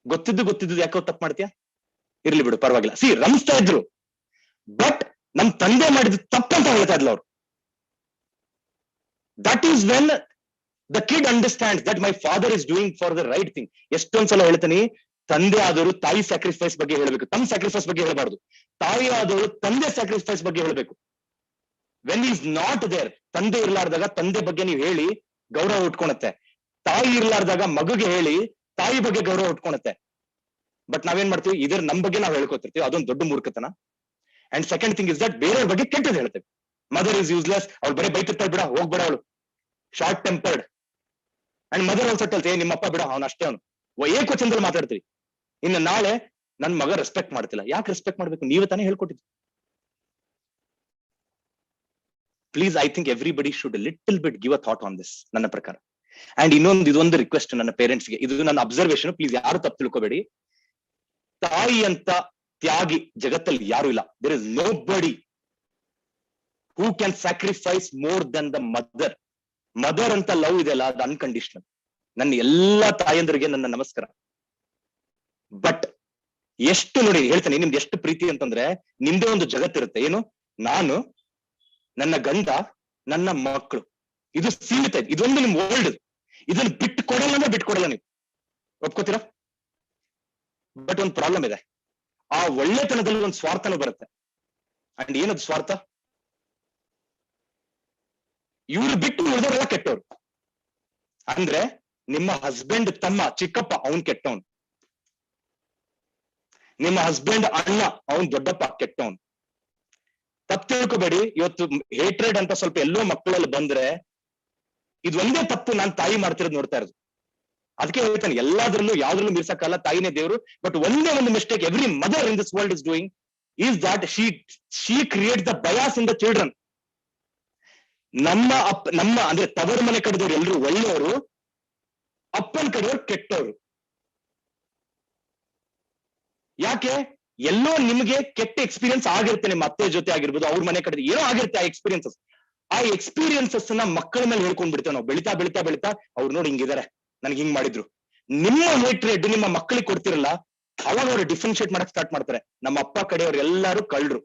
ಗೊತ್ತಿದ್ದು ಯಾಕೋ ತಪ್ಪು ಮಾಡ್ತೀಯಾ, ಇರ್ಲಿ ಬಿಡು ಪರವಾಗಿಲ್ಲ. ರಮಿಸ್ತಾ ಇದ್ರು, ಬಟ್ ನಮ್ ತಂದೆ ಮಾಡಿದ ತಪ್ಪಂತ ಹೇಳ್ತಾ ಇದ್ಲ ಅವ್ರು. That is when the kid understands that my father is doing for the right thing. ಎಷ್ಟೊಂದ್ಸಲ ಹೇಳ್ತೀನಿ, ತಂದೆ ಆದವರು ತಾಯಿ ಸ್ಯಾಕ್ರಿಫೈಸ್ ಬಗ್ಗೆ ಹೇಳಬೇಕು, ತಮ್ಮ ಸ್ಯಾಕ್ರಿಫೈಸ್ ಬಗ್ಗೆ ಹೇಳಬಾರ್ದು. ತಾಯಿ ಆದವರು ತಂದೆ ಸ್ಯಾಕ್ರಿಫೈಸ್ ಬಗ್ಗೆ ಹೇಳಬೇಕು. ವೆನ್ ಈಸ್ ನಾಟ್ ದೇರ್, ತಂದೆ ಇರ್ಲಾರ್ದಾಗ ತಂದೆ ಬಗ್ಗೆ ನೀವು ಹೇಳಿ ಗೌರವ ಉಟ್ಕೊಳತ್ತೆ. ತಾಯಿ ಇರ್ಲಾರ್ದಾಗ ಮಗುಗೆ ಹೇಳಿ ತಾಯಿ ಬಗ್ಗೆ ಗೌರವ ಉಟ್ಕೊಳತ್ತೆ. ಬಟ್ ನಾವೇನ್ ಮಾಡ್ತೀವಿ, ಇದ್ರ ನಮ್ ಬಗ್ಗೆ ನಾವು ಹೇಳ್ಕೊತಿರ್ತೀವಿ, ಅದೊಂದು ದೊಡ್ಡ ಮೂರ್ಖತನ. And second thing is that ಬೇರೆಯವ್ರ ಬಗ್ಗೆ ಕೆಟ್ಟದ್ದು ಹೇಳ್ತೇವೆ. ಮದರ್ ಇಸ್ ಯೂಸ್ಲೆಸ್, ಅವ್ಳು ಬರೀ ಬೈತಿರ್ತಾಳೆ, ಬಿಡ ಹೋಗ್ಬೇಡ, ಅವಳು short tempered. And mother also tells, ನಿಮ್ಮಪ್ಪ ಬಿಡ, ಅವ್ನು ಅಷ್ಟೇ, ಅವನು ಏಕವಚನದಲ್ಲಿ ಮಾತಾಡ್ತೀವಿ. ಇನ್ನು ನಾಳೆ ನನ್ ಮಗ ರೆಸ್ಪೆಕ್ಟ್ ಮಾಡ್ತಿಲ್ಲ, ಯಾಕೆ ರೆಸ್ಪೆಕ್ಟ್ ಮಾಡ್ಬೇಕು, ನೀವೇ ತಾನೇ ಹೇಳ್ಕೊಟ್ಟಿದ್ದು. Please, I think everybody should little bit give a thought on this, ನನ್ನ ಪ್ರಕಾರ. ಅಂಡ್ ಇದೊಂದು ರಿಕ್ವೆಸ್ಟ್ ನನ್ನ ಪೇರೆಂಟ್ಸ್ಗೆ, ಇದು ನನ್ನ ಅಬ್ಸರ್ವೇಷನ್, ಪ್ಲೀಸ್ ಯಾರು ತಪ್ಪು ತಿಳ್ಕೊಬೇಡಿ. ತಾಯಿ ಅಂತ ತ್ಯಾಗಿ ಜಗತ್ತಲ್ಲಿ ಯಾರು ಇಲ್ಲ. ದೇರ್ ಇಸ್ ನೋ ಬಡಿ who can sacrifice more than the mother. Mother ಅಂತ ಲವ್ ಇದೆಯಲ್ಲ, ಅದು ಅನ್ಕಂಡೀಷನಲ್. ನನ್ನ ಎಲ್ಲಾ ತಾಯಂದ್ರಿಗೆ ನನ್ನ ನಮಸ್ಕಾರ. ಬಟ್ ಎಷ್ಟು ನೋಡಿ ಹೇಳ್ತೇನೆ, ನಿಮ್ಗೆ ಎಷ್ಟು ಪ್ರೀತಿ ಅಂತಂದ್ರೆ, ನಿಮ್ದೇ ಒಂದು ಜಗತ್ತಿರುತ್ತೆ. ಏನು, ನಾನು, ನನ್ನ ಗಂಡ, ನನ್ನ ಮಕ್ಕಳು, ಇದು ಸೀಮಿತ. ಇದೊಂದು ನಿಮ್ ವರ್ಲ್ಡ್. ಇದನ್ನ ಬಿಟ್ಕೊಡಲ್ಲ ಅಂದ್ರೆ ಬಿಟ್ಕೊಡಲ್ಲ, ನೀವು ಒಪ್ಕೋತೀರಾ? ಬಟ್ ಒಂದು ಪ್ರಾಬ್ಲಮ್ ಇದೆ, ಆ ಒಳ್ಳೆತನದಲ್ಲಿ ಒಂದು ಸ್ವಾರ್ಥನೂ ಬರುತ್ತೆ. ಅಂಡ್ ಏನದು ಸ್ವಾರ್ಥ? ಇವ್ರು ಬಿಟ್ಟು ಉಳಿದವರೆಲ್ಲ ಕೆಟ್ಟವ್ರು. ಅಂದ್ರೆ ನಿಮ್ಮ ಹಸ್ಬೆಂಡ್ ತಮ್ಮ ಚಿಕ್ಕಪ್ಪ ಅವನ್ ಕೆಟ್ಟವನು, ನಿಮ್ಮ ಹಸ್ಬೆಂಡ್ ಅಣ್ಣ ಅವನ್ ದೊಡ್ಡಪ್ಪ ಕೆಟ್ಟವನು. ತಪ್ಪು ತಿಳ್ಕೊಬೇಡಿ. ಇವತ್ತು ಹೇಟ್ರೇಡ್ ಅಂತ ಸ್ವಲ್ಪ ಎಲ್ಲೋ ಮಕ್ಕಳಲ್ಲಿ ಬಂದ್ರೆ ಇದೊಂದೇ ತಪ್ಪು ನಾನ್ ತಾಯಿ ಮಾಡ್ತಿರೋದು ನೋಡ್ತಾ ಇರೋದು. ಅದಕ್ಕೆ ಹೇಳ್ತಾನೆ, ಎಲ್ಲಾದ್ರಲ್ಲೂ ಯಾವ್ದ್ರಲ್ಲೂ ಮೀರ್ಸಕ್ಕಲ್ಲ, ತಾಯಿನೇ ದೇವರು. ಬಟ್ ಒಂದೇ ಒಂದು mistake every mother in this world is doing is that she create the bias in the children. ನಮ್ಮ ಅಂದ್ರೆ ತವರು ಮನೆ ಕಡೆದವ್ರು ಎಲ್ರು ಒಳ್ಳೆಯವರು, ಅಪ್ಪನ ಕಡೆಯವ್ರು ಕೆಟ್ಟವ್ರು. ಯಾಕೆ? ಎಲ್ಲೋ ನಿಮ್ಗೆ ಕೆಟ್ಟ ಎಕ್ಸ್ಪೀರಿಯನ್ಸ್ ಆಗಿರುತ್ತೆ, ನಿಮ್ಮ ಅತ್ತೆ ಜೊತೆ ಆಗಿರ್ಬೋದು, ಅವ್ರ ಮನೆ ಕಡೆ ಏನೋ ಆಗಿರುತ್ತೆ. ಆ ಎಕ್ಸ್ಪೀರಿಯನ್ಸಸ್ ನ ಮಕ್ಕಳ ಮೇಲೆ ಹೇಳ್ಕೊಂಡ್ಬಿಡ್ತೇವೆ ನಾವು. ಬೆಳಿತಾ ಬೆಳಿತಾ ಬೆಳಿತಾ ಅವ್ರು ನೋಡಿ ಹಿಂಗಿದ್ದಾರೆ, ನನ್ಗೆ ಹಿಂಗ್ ಮಾಡಿದ್ರು. ನಿಮ್ಮ ಹೇಟ್ರೆಡ್ ನಿಮ್ಮ ಮಕ್ಕಳಿಗೆ ಕೊಡ್ತಿರಲ್ಲ, ಅವಾಗ ಅವ್ರು ಡಿಫ್ರೆನ್ಶಿಯೇಟ್ ಮಾಡಕ್ ಸ್ಟಾರ್ಟ್ ಮಾಡ್ತಾರೆ. ನಮ್ಮ ಅಪ್ಪ ಕಡೆಯವ್ರು ಎಲ್ಲರೂ ಕಳ್ಳರು,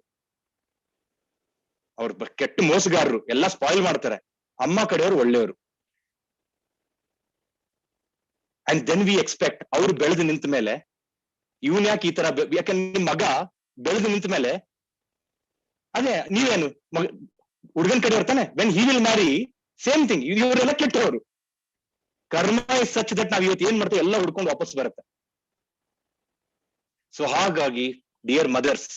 ಅವ್ರು ಕೆಟ್ಟ ಮೋಸಗಾರರು, ಎಲ್ಲ ಸ್ಪಾಯಿಲ್ ಮಾಡ್ತಾರೆ. ಅಮ್ಮ ಕಡೆಯವರು ಒಳ್ಳೆಯವರು. ಅಂಡ್ ದೆನ್ ವಿ ಎಕ್ಸ್ಪೆಕ್ಟ್ ಅವ್ರು ಬೆಳೆದು ನಿಂತ ಮೇಲೆ ಇವನ್ ಯಾಕೆ ಈ ತರ, ಯಾಕಂದ್ರೆ ನಿಮ್ ಮಗ ಬೆಳೆದು ನಿಂತ ಮೇಲೆ ಅದೇ ನೀವೇನು ಹುಡುಗನ್ ಕಡೆ ಇರ್ತಾನೆ, when he will marry same thing. ಇವರೆಲ್ಲ ಕೆಟ್ಟವರು. ಕರ್ಮ ಇಸ್ ಸಚ್ ದಟ್ ನಾವ್ ಇವತ್ತು ಏನ್ ಮಾಡ್ತೇವೆ ಎಲ್ಲ ಹುಡ್ಕೊಂಡು ವಾಪಸ್ ಬರುತ್ತೆ. ಸೊ ಹಾಗಾಗಿ ಡಿಯರ್ ಮದರ್ಸ್,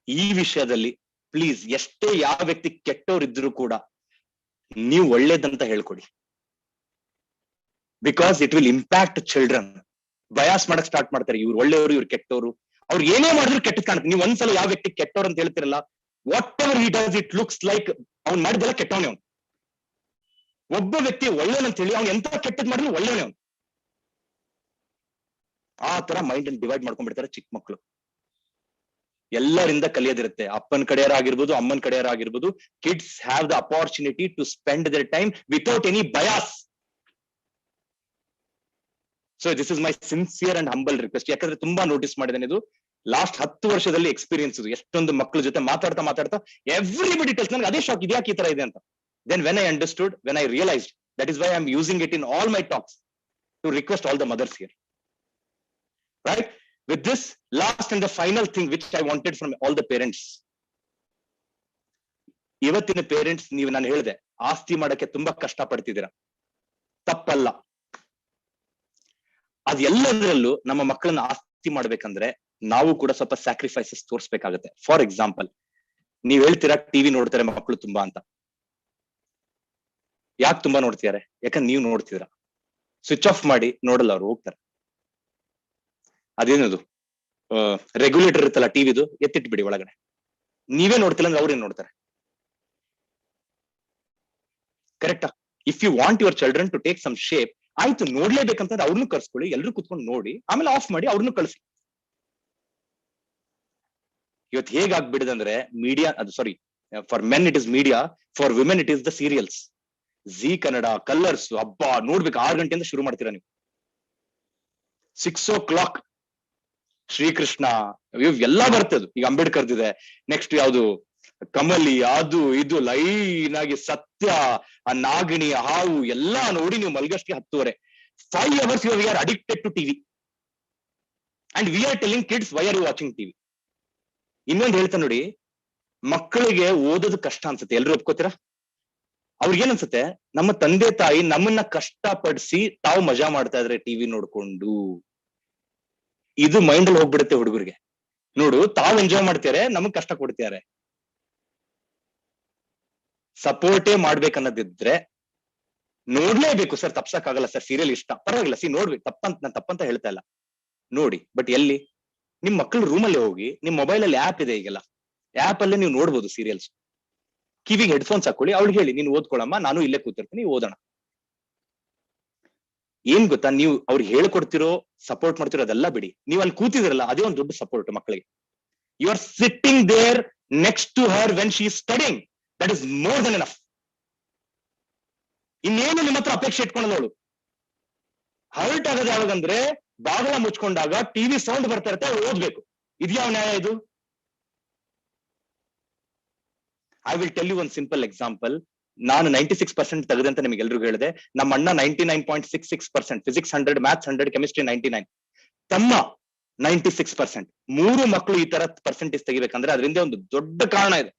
ಈ ವಿಷಯದಲ್ಲಿ ಪ್ಲೀಸ್ ಎಷ್ಟೇ ಯಾವ ವ್ಯಕ್ತಿ ಕೆಟ್ಟವ್ರಿದ್ರು ಕೂಡ ನೀವು ಒಳ್ಳೇದಂತ ಹೇಳ್ಕೊಡಿ. Because it will impact children. Bias ಮಾಡಕ್ ಸ್ಟಾರ್ಟ್ ಮಾಡ್ತಾರೆ, ಇವ್ರು ಒಳ್ಳೆಯವರು ಇವ್ರು ಕೆಟ್ಟವರು. ಅವ್ರು ಏನೇ ಮಾಡಿದ್ರು ಕೆಟ್ಟದ್ ಕಾಣುತ್ತೆ. ನೀವು ಒಂದ್ಸಲ ಯಾವ ವ್ಯಕ್ತಿ ಕೆಟ್ಟವ್ರು ಅಂತ ಹೇಳ್ತಿರಲ್ಲ, whatever he does it looks like ಅವ್ನು ಮಾಡಿದೆಲ್ಲ ಕೆಟ್ಟವನೇ ಅವ್ನು. ಒಬ್ಬ ವ್ಯಕ್ತಿ ಒಳ್ಳೆಯವನಂತ ಹೇಳಿ ಅವ್ನು ಎಂತ ಕೆಟ್ಟದ್ ಮಾಡಿದ್ರು ಒಳ್ಳೆಯವನೇ ಅವ್ನು. ಆ ತರ ಮೈಂಡ್ ಅನ್ನು ಡಿವೈಡ್ ಮಾಡ್ಕೊಂಡ್ಬಿಡ್ತಾರೆ ಚಿಕ್ಕ ಮಕ್ಕಳು. ಎಲ್ಲರಿಂದ ಕಲಿಯೋದಿರುತ್ತೆ. ಅಪ್ಪನ ಕಡೆಯವರಾಗಿರ್ಬೋದು, ಅಮ್ಮನ ಕಡೆಯವರಾಗಿರ್ಬೋದು. Kids have the opportunity to spend their time without any bias. So this is my sincere and humble request. ಯಾಕಂದ್ರೆ ತುಂಬಾ ನೋಟಿಸ್ ಮಾಡಿದ್ದೇನೆ ಇದು. ಲಾಸ್ಟ್ 10 ವರ್ಷದಲ್ಲಿ ಎಕ್ಸ್ಪೀರಿಯನ್ಸ್ ಇದು. ಎಷ್ಟೊಂದು ಮಕ್ಕಳ ಜೊತೆ ಮಾತಾಡ್ತಾ ಎವ್ರಿಬಡಿ ಟೆಲ್ಸ್ ನನಗೆ ಅದೇ ಶಾಕ್, ಇದ್ಯಾಕೆ ಈ ತರ ಇದೆ ಅಂತ. Then when I understood, when I realised, that is why I am using it in all my talks to request all the mothers here. Right? With this last and the final thing which I wanted from all the parents. ಇವತ್ತಿನ ಪೇರೆಂಟ್ಸ್, ನೀವು ನಾನು ಹೇಳಿದೆ ಆಸ್ತಿ ಮಾಡಕ್ಕೆ ತುಂಬಾ ಕಷ್ಟ ಪಡ್ತಿದ್ದೀರಾ, ತಪ್ಪಲ್ಲ. ಅದೆಲ್ಲದರಲ್ಲೂ ನಮ್ಮ ಮಕ್ಕಳನ್ನ ಆಸ್ತಿ ಮಾಡ್ಬೇಕಂದ್ರೆ ನಾವು ಕೂಡ ಸ್ವಲ್ಪ ಸ್ಯಾಕ್ರಿಫೈಸಸ್ ತೋರಿಸ್ಬೇಕಾಗತ್ತೆ. ಫಾರ್ ಎಕ್ಸಾಂಪಲ್, ನೀವ್ ಹೇಳ್ತೀರಾ ಟಿವಿ ನೋಡ್ತಾರೆ ಮಕ್ಕಳು ತುಂಬಾ ಅಂತ. ಯಾಕೆ ತುಂಬಾ ನೋಡ್ತಿದ್ದಾರೆ? ಯಾಕಂದ್ರೆ ನೀವು ನೋಡ್ತಿದ್ದೀರಾ. ಸ್ವಿಚ್ ಆಫ್ ಮಾಡಿ ನೋಡಲ್ಲ, ಅವ್ರು ಹೋಗ್ತಾರೆ. ಅದೇನದು ರೆಗ್ಯುಲೇಟರ್ ಇರುತ್ತಲ್ಲ ಟಿವಿದು, ಎತ್ತಿಟ್ಬಿಡಿ ಒಳಗಡೆ. ನೀವೇ ನೋಡ್ತಿಲ್ಲ ಅಂದ್ರೆ ಅವ್ರೇನ್ ನೋಡ್ತಾರೆ? ಕರೆಕ್ಟಾ? If you want your children to take some shape, ಆಯ್ತು ನೋಡ್ಲೇಬೇಕಂತಂದ್ರೆ ಅವ್ರನ್ನೂ ಕರ್ಸ್ಕೊಳ್ಳಿ, ಎಲ್ರು ಕುತ್ಕೊಂಡು ನೋಡಿ, ಆಮೇಲೆ ಆಫ್ ಮಾಡಿ ಅವ್ರನ್ನೂ ಕಳಿಸಿ. ಇವತ್ತು ಹೇಗಾಗ್ಬಿಡಿದಂದ್ರೆ ಮೀಡಿಯಾ, ಅದು sorry, for men it is media, for women it is the serials. Zee Kannada, Colors, ಹಬ್ಬ ನೋಡ್ಬೇಕು 6 ಗಂಟೆಯಿಂದ ಶುರು ಮಾಡ್ತೀರಾ ನೀವು. 6 o'clock ಶ್ರೀಕೃಷ್ಣ ಎಲ್ಲ ಬರ್ತದೆ. ಈಗ ಅಂಬೇಡ್ಕರ್ದಿದೆ, ನೆಕ್ಸ್ಟ್ ಯಾವ್ದು ಕಮಲಿ, ಅದು ಇದು ಲೈನ್ ಆಗಿ ಸತ್ಯ, ಆ ನಾಗಿಣಿ, ಹಾವು ಎಲ್ಲಾ ನೋಡಿ ನೀವು ಮಲ್ಗಷ್ಟಿಗೆ 10:30. 5 hours we are addicted to TV and we are telling kids why are you watching TV. ಇನ್ನೊಂದು ಹೇಳ್ತಾ ನೋಡಿ, ಮಕ್ಕಳಿಗೆ ಓದೋದು ಕಷ್ಟ ಅನ್ಸುತ್ತೆ, ಎಲ್ರು ಒಪ್ಕೋತೀರಾ? ಅವ್ರಿಗೆ ಏನ್ ಅನ್ಸುತ್ತೆ, ನಮ್ಮ ತಂದೆ ತಾಯಿ ನಮ್ಮನ್ನ ಕಷ್ಟಪಡಿಸಿ ತಾವು ಮಜಾ ಮಾಡ್ತಾ ಇದ್ರೆ ಟಿವಿ ನೋಡ್ಕೊಂಡು. ಇದು ಮೈಂಡ್ ಅಲ್ಲಿ ಹೋಗ್ಬಿಡುತ್ತೆ ಹುಡುಗರಿಗೆ. ನೋಡು, ತಾವು ಎಂಜಾಯ್ ಮಾಡ್ತಾರೆ, ನಮಗ್ ಕಷ್ಟ ಕೊಡ್ತಾರೆ. ಸಪೋರ್ಟೇ ಮಾಡ್ಬೇಕನ್ನೋದಿದ್ರೆ ನೋಡ್ಲೇಬೇಕು ಸರ್, ತಪ್ಸಕ್ಕಾಗಲ್ಲ ಸರ್, ಸೀರಿಯಲ್ ಇಷ್ಟ, ಪರವಾಗಿಲ್ಲ ಸಿ ನೋಡ್ಬೇಕು, ನಾನು ತಪ್ಪಂತ ಹೇಳ್ತಾ ಇಲ್ಲ, ನೋಡಿ. ಬಟ್ ಎಲ್ಲಿ? ನಿಮ್ ಮಕ್ಕಳು ರೂಮಲ್ಲಿ ಹೋಗಿ, ನಿಮ್ ಮೊಬೈಲ್ ಅಲ್ಲಿ ಆಪ್ ಇದೆ, ಈಗೆಲ್ಲ ಆಪ್ ಅಲ್ಲೇ ನೀವು ನೋಡ್ಬೋದು ಸೀರಿಯಲ್ಸ್. ಕಿವಿಗೆ ಹೆಡ್ಫೋನ್ಸ್ ಹಾಕೊಳ್ಳಿ, ಅವ್ಳಿಗೆ ಹೇಳಿ ನೀನು ಓದ್ಕೊಳಮ್ಮ, ನಾನು ಇಲ್ಲೇ ಕೂತಿರ್ತೀನಿ, ಓದೋಣ. ಏನ್ ಗೊತ್ತಾ, ನೀವು ಅವ್ರಿಗೆ ಹೇಳ್ಕೊಡ್ತಿರೋ, ಸಪೋರ್ಟ್ ಮಾಡ್ತಿರೋ ಅದೆಲ್ಲ ಬಿಡಿ, ನೀವು ಅಲ್ಲಿ ಕೂತಿದ್ರಲ್ಲ ಅದೇ ಒಂದು ದೊಡ್ಡ ಸಪೋರ್ಟ್ ಮಕ್ಕಳಿಗೆ. You are sitting there next to her when she is studying, that is more than enough. ಇನ್ನೇನು ನಿಮ್ಮ ಹತ್ರ ಅಪೇಕ್ಷೆ ಇಟ್ಕೊಳ್ಳೋದು ಅವಳು. ಹರ್ಟ್ ಆಗೋದು ಯಾವಾಗಂದ್ರೆ ಬಾಗಲ ಮುಚ್ಕೊಂಡಾಗ ಟಿವಿ ಸೌಂಡ್ ಬರ್ತಾ ಇರುತ್ತೆ, ಅವ್ರು ಓದ್ಬೇಕು. ಇದ್ಯಾವ ನ್ಯಾಯ ಇದು? I will tell you one simple example. ನಾನು 96% ತೆಗೆದಂತ ನಿಮಗೆ ಎಲ್ರಿಗೂ ಹೇಳಿದೆ. ನಮ್ಮ ಅಣ್ಣ 99.66%, ಫಿಸಿಕ್ಸ್ 100, ಮ್ಯಾಥ್ಸ್ 100, ಕೆಮಿಸ್ಟ್ರಿ 99, ತಮ್ಮ 96%. 3 ಮಕ್ಕಳು ಈ ತರ ಪರ್ಸೆಂಟೇಜ್ ತೆಗಿಬೇಕಂದ್ರೆ ಅದರಿಂದ ಒಂದು ದೊಡ್ಡ ಕಾರಣ ಇದೆ.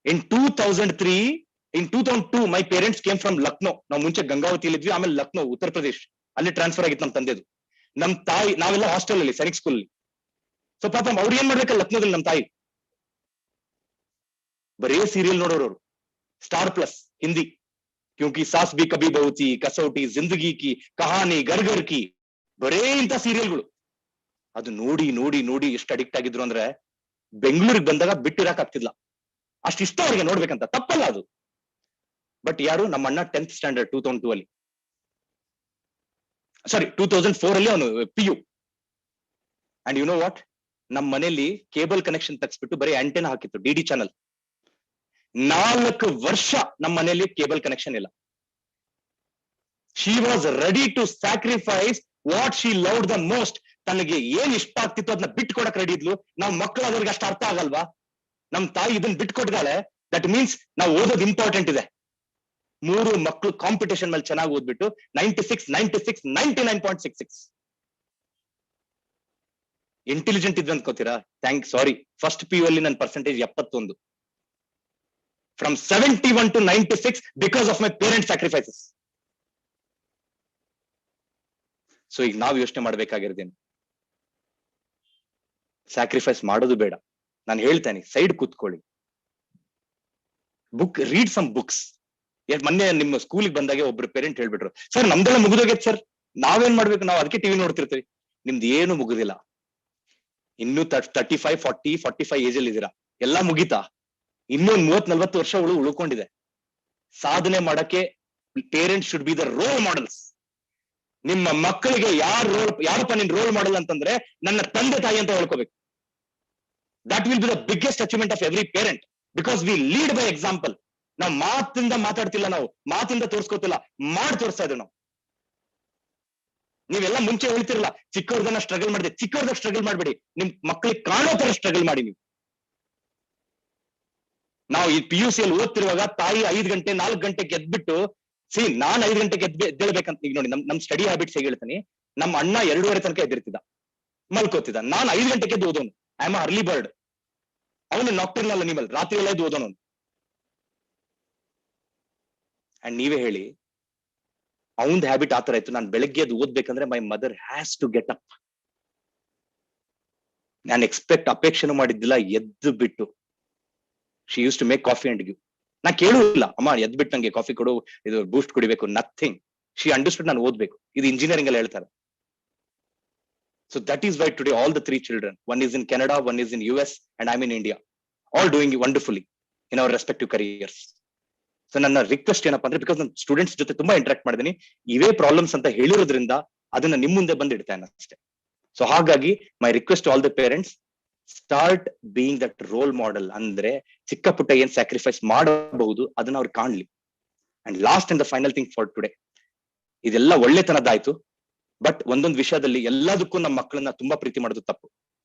ಇನ್ 2002 my parents came from Lucknow. ನಾವು ಮುಂಚೆ ಗಂಗಾವತಿಯಲ್ಲಿ ಇದ್ವಿ, ಆಮೇಲೆ ಲಕ್ನೋ, ಉತ್ತರ ಪ್ರದೇಶ್, ಅಲ್ಲಿ ಟ್ರಾನ್ಸ್ಫರ್ ಆಗಿತ್ತು ನಮ್ಮ ತಂದೆದು. ನಮ್ ತಾಯಿ, ನಾವೆಲ್ಲ ಹಾಸ್ಟೆಲ್ ಅಲ್ಲಿ, ಸೈನಿಕ್ ಸ್ಕೂಲ್ ಅಲ್ಲಿ. ಸೊ ಪಾಪ ಅವ್ರು ಏನ್ ಮಾಡ್ಬೇಕಲ್ಲ ಲಕ್ನೋದಲ್ಲಿ, ನಮ್ಮ ತಾಯಿ ಬರೇ ಸೀರಿಯಲ್ ನೋಡೋರು ಅವರು. ಸ್ಟಾರ್ ಪ್ಲಸ್ ಹಿಂದಿ, ಕ್ಯೂಂಕಿ ಸಾಸ್ ಬಿ ಕಬಿ ಬಹುತಿ, ಕಸೌಟಿ, ಜಿಂದಗಿ ಕಿ ಕಹಾನಿ, ಗರ್ ಗರ್ ಕಿ, ಬರೇ ಇಂಥ ಸೀರಿಯಲ್ಗಳು. ಅದು ನೋಡಿ ನೋಡಿ ನೋಡಿ ಎಷ್ಟು ಅಡಿಕ್ಟ್ ಆಗಿದ್ರು ಅಂದ್ರೆ ಬೆಂಗಳೂರಿಗೆ ಬಂದಾಗ ಬಿಟ್ಟಿರಕ್ ಆಗ್ತಿಲ್ಲ, ಅಷ್ಟಿಷ್ಟ ಅವ್ರಿಗೆ ನೋಡ್ಬೇಕಂತ. ತಪ್ಪಲ್ಲ ಅದು. ಬಟ್ ಯಾರು? ನಮ್ಮ ಅಣ್ಣ 10th ಸ್ಟ್ಯಾಂಡರ್ಡ್ 2002 ಅಲ್ಲಿ. ಸಾರಿ 2004 ಅಲ್ಲಿ ಅವನು PU. And you know what, ನಮ್ಮ ಮನೆಯಲ್ಲಿ ಕೇಬಲ್ ಕನೆಕ್ಷನ್ ತಗ್ಸ್ಬಿಟ್ಟು ಬರೀ ಆಂಟೆನಾ ಹಾಕಿತ್ತು, DD ಚಾನಲ್. 4 ವರ್ಷ ನಮ್ಮ ಮನೆಯಲ್ಲಿ ಕೇಬಲ್ ಕನೆಕ್ಷನ್ ಇಲ್ಲ. She was ready to sacrifice what she loved the most. ತನಗೆ ಏನ್ ಇಷ್ಟ ಆಗ್ತಿತ್ತು ಅದನ್ನ ಬಿಟ್ಕೊಡಕ್ ರೆಡಿ ಇದ್ಲು. ನಾವು ಮಕ್ಕಳಾದವ್ರಿಗೆ ಅಷ್ಟು ಅರ್ಥ ಆಗಲ್ವಾ? ನಮ್ ತಾಯಿ ಇದನ್ನ ಬಿಟ್ಕೊಟ್ಟಿದ್ದಾಳೆ. ದಟ್ ಮೀನ್ಸ್ ನಾವು ಓದೋದು ಇಂಪಾರ್ಟೆಂಟ್ ಇದೆ. 3 ಮಕ್ಕಳು ಕಾಂಪಿಟೇಷನ್ ಮೇಲೆ ಚೆನ್ನಾಗಿ ಓದ್ಬಿಟ್ಟು 96, 96, 99.66 ಇಂಟೆಲಿಜೆಂಟ್ ಇದ್ವಿ ಅನ್ಕೋತೀರಾ? ಸಾರಿ, ಫಸ್ಟ್ PU ಅಲ್ಲಿ ನನ್ನ percentage 71. From 71 to 96 because of my parent sacrifices. So ಈಗ ನಾವು ಯೋಚನೆ ಮಾಡ್ಬೇಕಾಗಿರೋದೇನು? ಸ್ಯಾಕ್ರಿಫೈಸ್ ಮಾಡೋದು ಬೇಡ. ನಾನು ಹೇಳ್ತೇನೆ, ಸೈಡ್ ಕೂತ್ಕೊಳ್ಳಿ, ರೀಡ್ ಸಮ್ ಬುಕ್ಸ್. ಮೊನ್ನೆ ನಿಮ್ಮ ಸ್ಕೂಲಿಗೆ ಬಂದಾಗ ಒಬ್ರು ಪೇರೆಂಟ್ ಹೇಳ್ಬಿಟ್ರು, ಸರ್ ನಮ್ದೆಲ್ಲ ಮುಗಿದೋಗೈತೆ ಸರ್, ನಾವೇನ್ ಮಾಡ್ಬೇಕು, ನಾವು ಅದಕ್ಕೆ ಟಿವಿ ನೋಡ್ತಿರ್ತೀವಿ. ನಿಮ್ದು ಏನು ಮುಗುದಿಲ್ಲ. ಇನ್ನು 35, 40, 45 ಏಜ್ ಅಲ್ಲಿ ಇದೀರಾ, ಎಲ್ಲಾ ಮುಗಿತಾ? ಇನ್ನೊಂದು 30-40 ವರ್ಷ ಉಳ್ಕೊಂಡಿದೆ. ಸಾಧನೆ ಮಾಡಕ್ಕೆ parents should be the role models. ನಿಮ್ಮ ಮಕ್ಕಳಿಗೆ ಯಾರಪ್ಪ ನಿನ್ ರೋಲ್ ಮಾಡೆಲ್ ಅಂತಂದ್ರೆ ನನ್ನ ತಂದೆ ತಾಯಿ ಅಂತ ಹೇಳ್ಕೋಬೇಕು. That will be the biggest achievement of every parent, because we lead by example. ನಾವು ಮಾತಿಂದ ಮಾತಾಡ್ತಿಲ್ಲ, ನಾವು ಮಾತಿಂದ ತೋರ್ಸ್ಕೋತಿಲ್ಲ, ಮಾಡಿ ತೋರಿಸ್ತಾ ಇದ್ದೇವೆ ನಾವು. ನೀವೆಲ್ಲ ಮುಂಚೆ ಹೇಳ್ತಿರಲ್ಲ, ಚಿಕ್ಕವ್ರದನ್ನ ಸ್ಟ್ರಗಲ್ ಮಾಡಿದೆ. ಚಿಕ್ಕವ್ರದಾಗ ಸ್ಟ್ರಗಲ್ ಮಾಡ್ಬೇಡಿ, ನಿಮ್ ಮಕ್ಕಳಿಗೆ ಕಾಣೋ ತರ ಸ್ಟ್ರಗಲ್ ಮಾಡಿ ನೀವು. ನಾವು ಈ PUC ಅಲ್ಲಿ ಓದ್ತಿರುವಾಗ ತಾಯಿ 5 ಗಂಟೆ 4 ಗಂಟೆಗೆ ಎದ್ಬಿಟ್ಟು, ನಾನ್ 5 ಗಂಟೆಗೆ ಎದ್ದೇಳ್ಬೇಕಂತ ಈಗ ನೋಡಿ, ನಮ್ ಸ್ಟಡಿ ಹ್ಯಾಬಿಟ್ಸ್ ಹೇಗೆ ಹೇಳ್ತೀನಿ. ನಮ್ಮ ಅಣ್ಣ 2:30 ತನಕ ಎದ್ದಿರ್ತಿದ್ದ, ಮಲ್ಕೋತಿದ್ದ. ನಾನು 5 ಗಂಟೆಗೆ ಎದ್ದು ಓದೋನು. I am early bird. ಅವನು ನಾಕ್ಟರ್ನಲ್ ಅನಿಮಲ್, ರಾತ್ರಿ ಎಲ್ಲ ಎದ್ದು ಓದೋನು. ಅಂಡ್ ನೀವೇ ಹೇಳಿ, ಅವನ್ ಹ್ಯಾಬಿಟ್ ಆತರ ಇತ್ತು. ನಾನು ಬೆಳಗ್ಗೆ ಎದ್ದು ಓದ್ಬೇಕಂದ್ರೆ my mother has to get up. ನಾನು ಅಪೇಕ್ಷೆನೂ ಮಾಡಿದ್ದಿಲ್ಲ, ಎದ್ದು ಬಿಟ್ಟು she used to make coffee and give. ನಾ ಕೇಳುವುದಿಲ್ಲ, ಅಮ್ಮ ಎದ್ಬಿಟ್ಟು ನಂಗೆ ಕಾಫಿ ಕೊಡು, ಇದು ಬೂಸ್ಟ್ ಕುಡಿಬೇಕು, ನಥಿಂಗ್. ಶಿ ಅಂಡರ್ಸ್ಟುಡ್ ನಾನು ಓದ್ಬೇಕು. ಇದು ಇಂಜಿನಿಯರಿಂಗ್ ಅಲ್ಲಿ ಹೇಳ್ತಾರೆ. So that is why today all the 3 children, one is in Canada, one is in US, and I'm in India, all doing wonderfully in our respective careers. So ನನ್ನ ರಿಕ್ವೆಸ್ಟ್ ಏನಪ್ಪಾ ಅಂದ್ರೆ, ಬಿಕಾಸ್ ನಾನು ಸ್ಟೂಡೆಂಟ್ಸ್ ಜೊತೆ ತುಂಬಾ ಇಂಟರಾಕ್ಟ್ ಮಾಡಿದೀನಿ, ಇವೇ ಪ್ರಾಬ್ಲಮ್ಸ್ ಅಂತ ಹೇಳಿರೋದ್ರಿಂದ ಅದನ್ನ ನಿಮ್ ಮುಂದೆ ಬಂದು ಇಡ್ತೇನೆ ಅಷ್ಟೇ. ಸೊ ಹಾಗಾಗಿ my request all the parents, start being that role model. ಅಂದ್ರೆ ಚಿಕ್ಕ ಪುಟ್ಟ ಏನ್ ಸ್ಯಾಕ್ರಿಫೈಸ್ ಮಾಡಬಹುದು ಅದನ್ನ ಅವ್ರು ಕಾಣ್ಲಿ. And last and the final thing for today, ಇದೆಲ್ಲ ಒಳ್ಳೆತನದಾಯ್ತು, ಬಟ್ ಒಂದೊಂದು ವಿಷಯದಲ್ಲಿ ಎಲ್ಲದಕ್ಕೂ ನಮ್ಮ ಮಕ್ಕಳನ್ನ ತುಂಬಾ ಪ್ರೀತಿ ಮಾಡೋದು ತಪ್ಪು.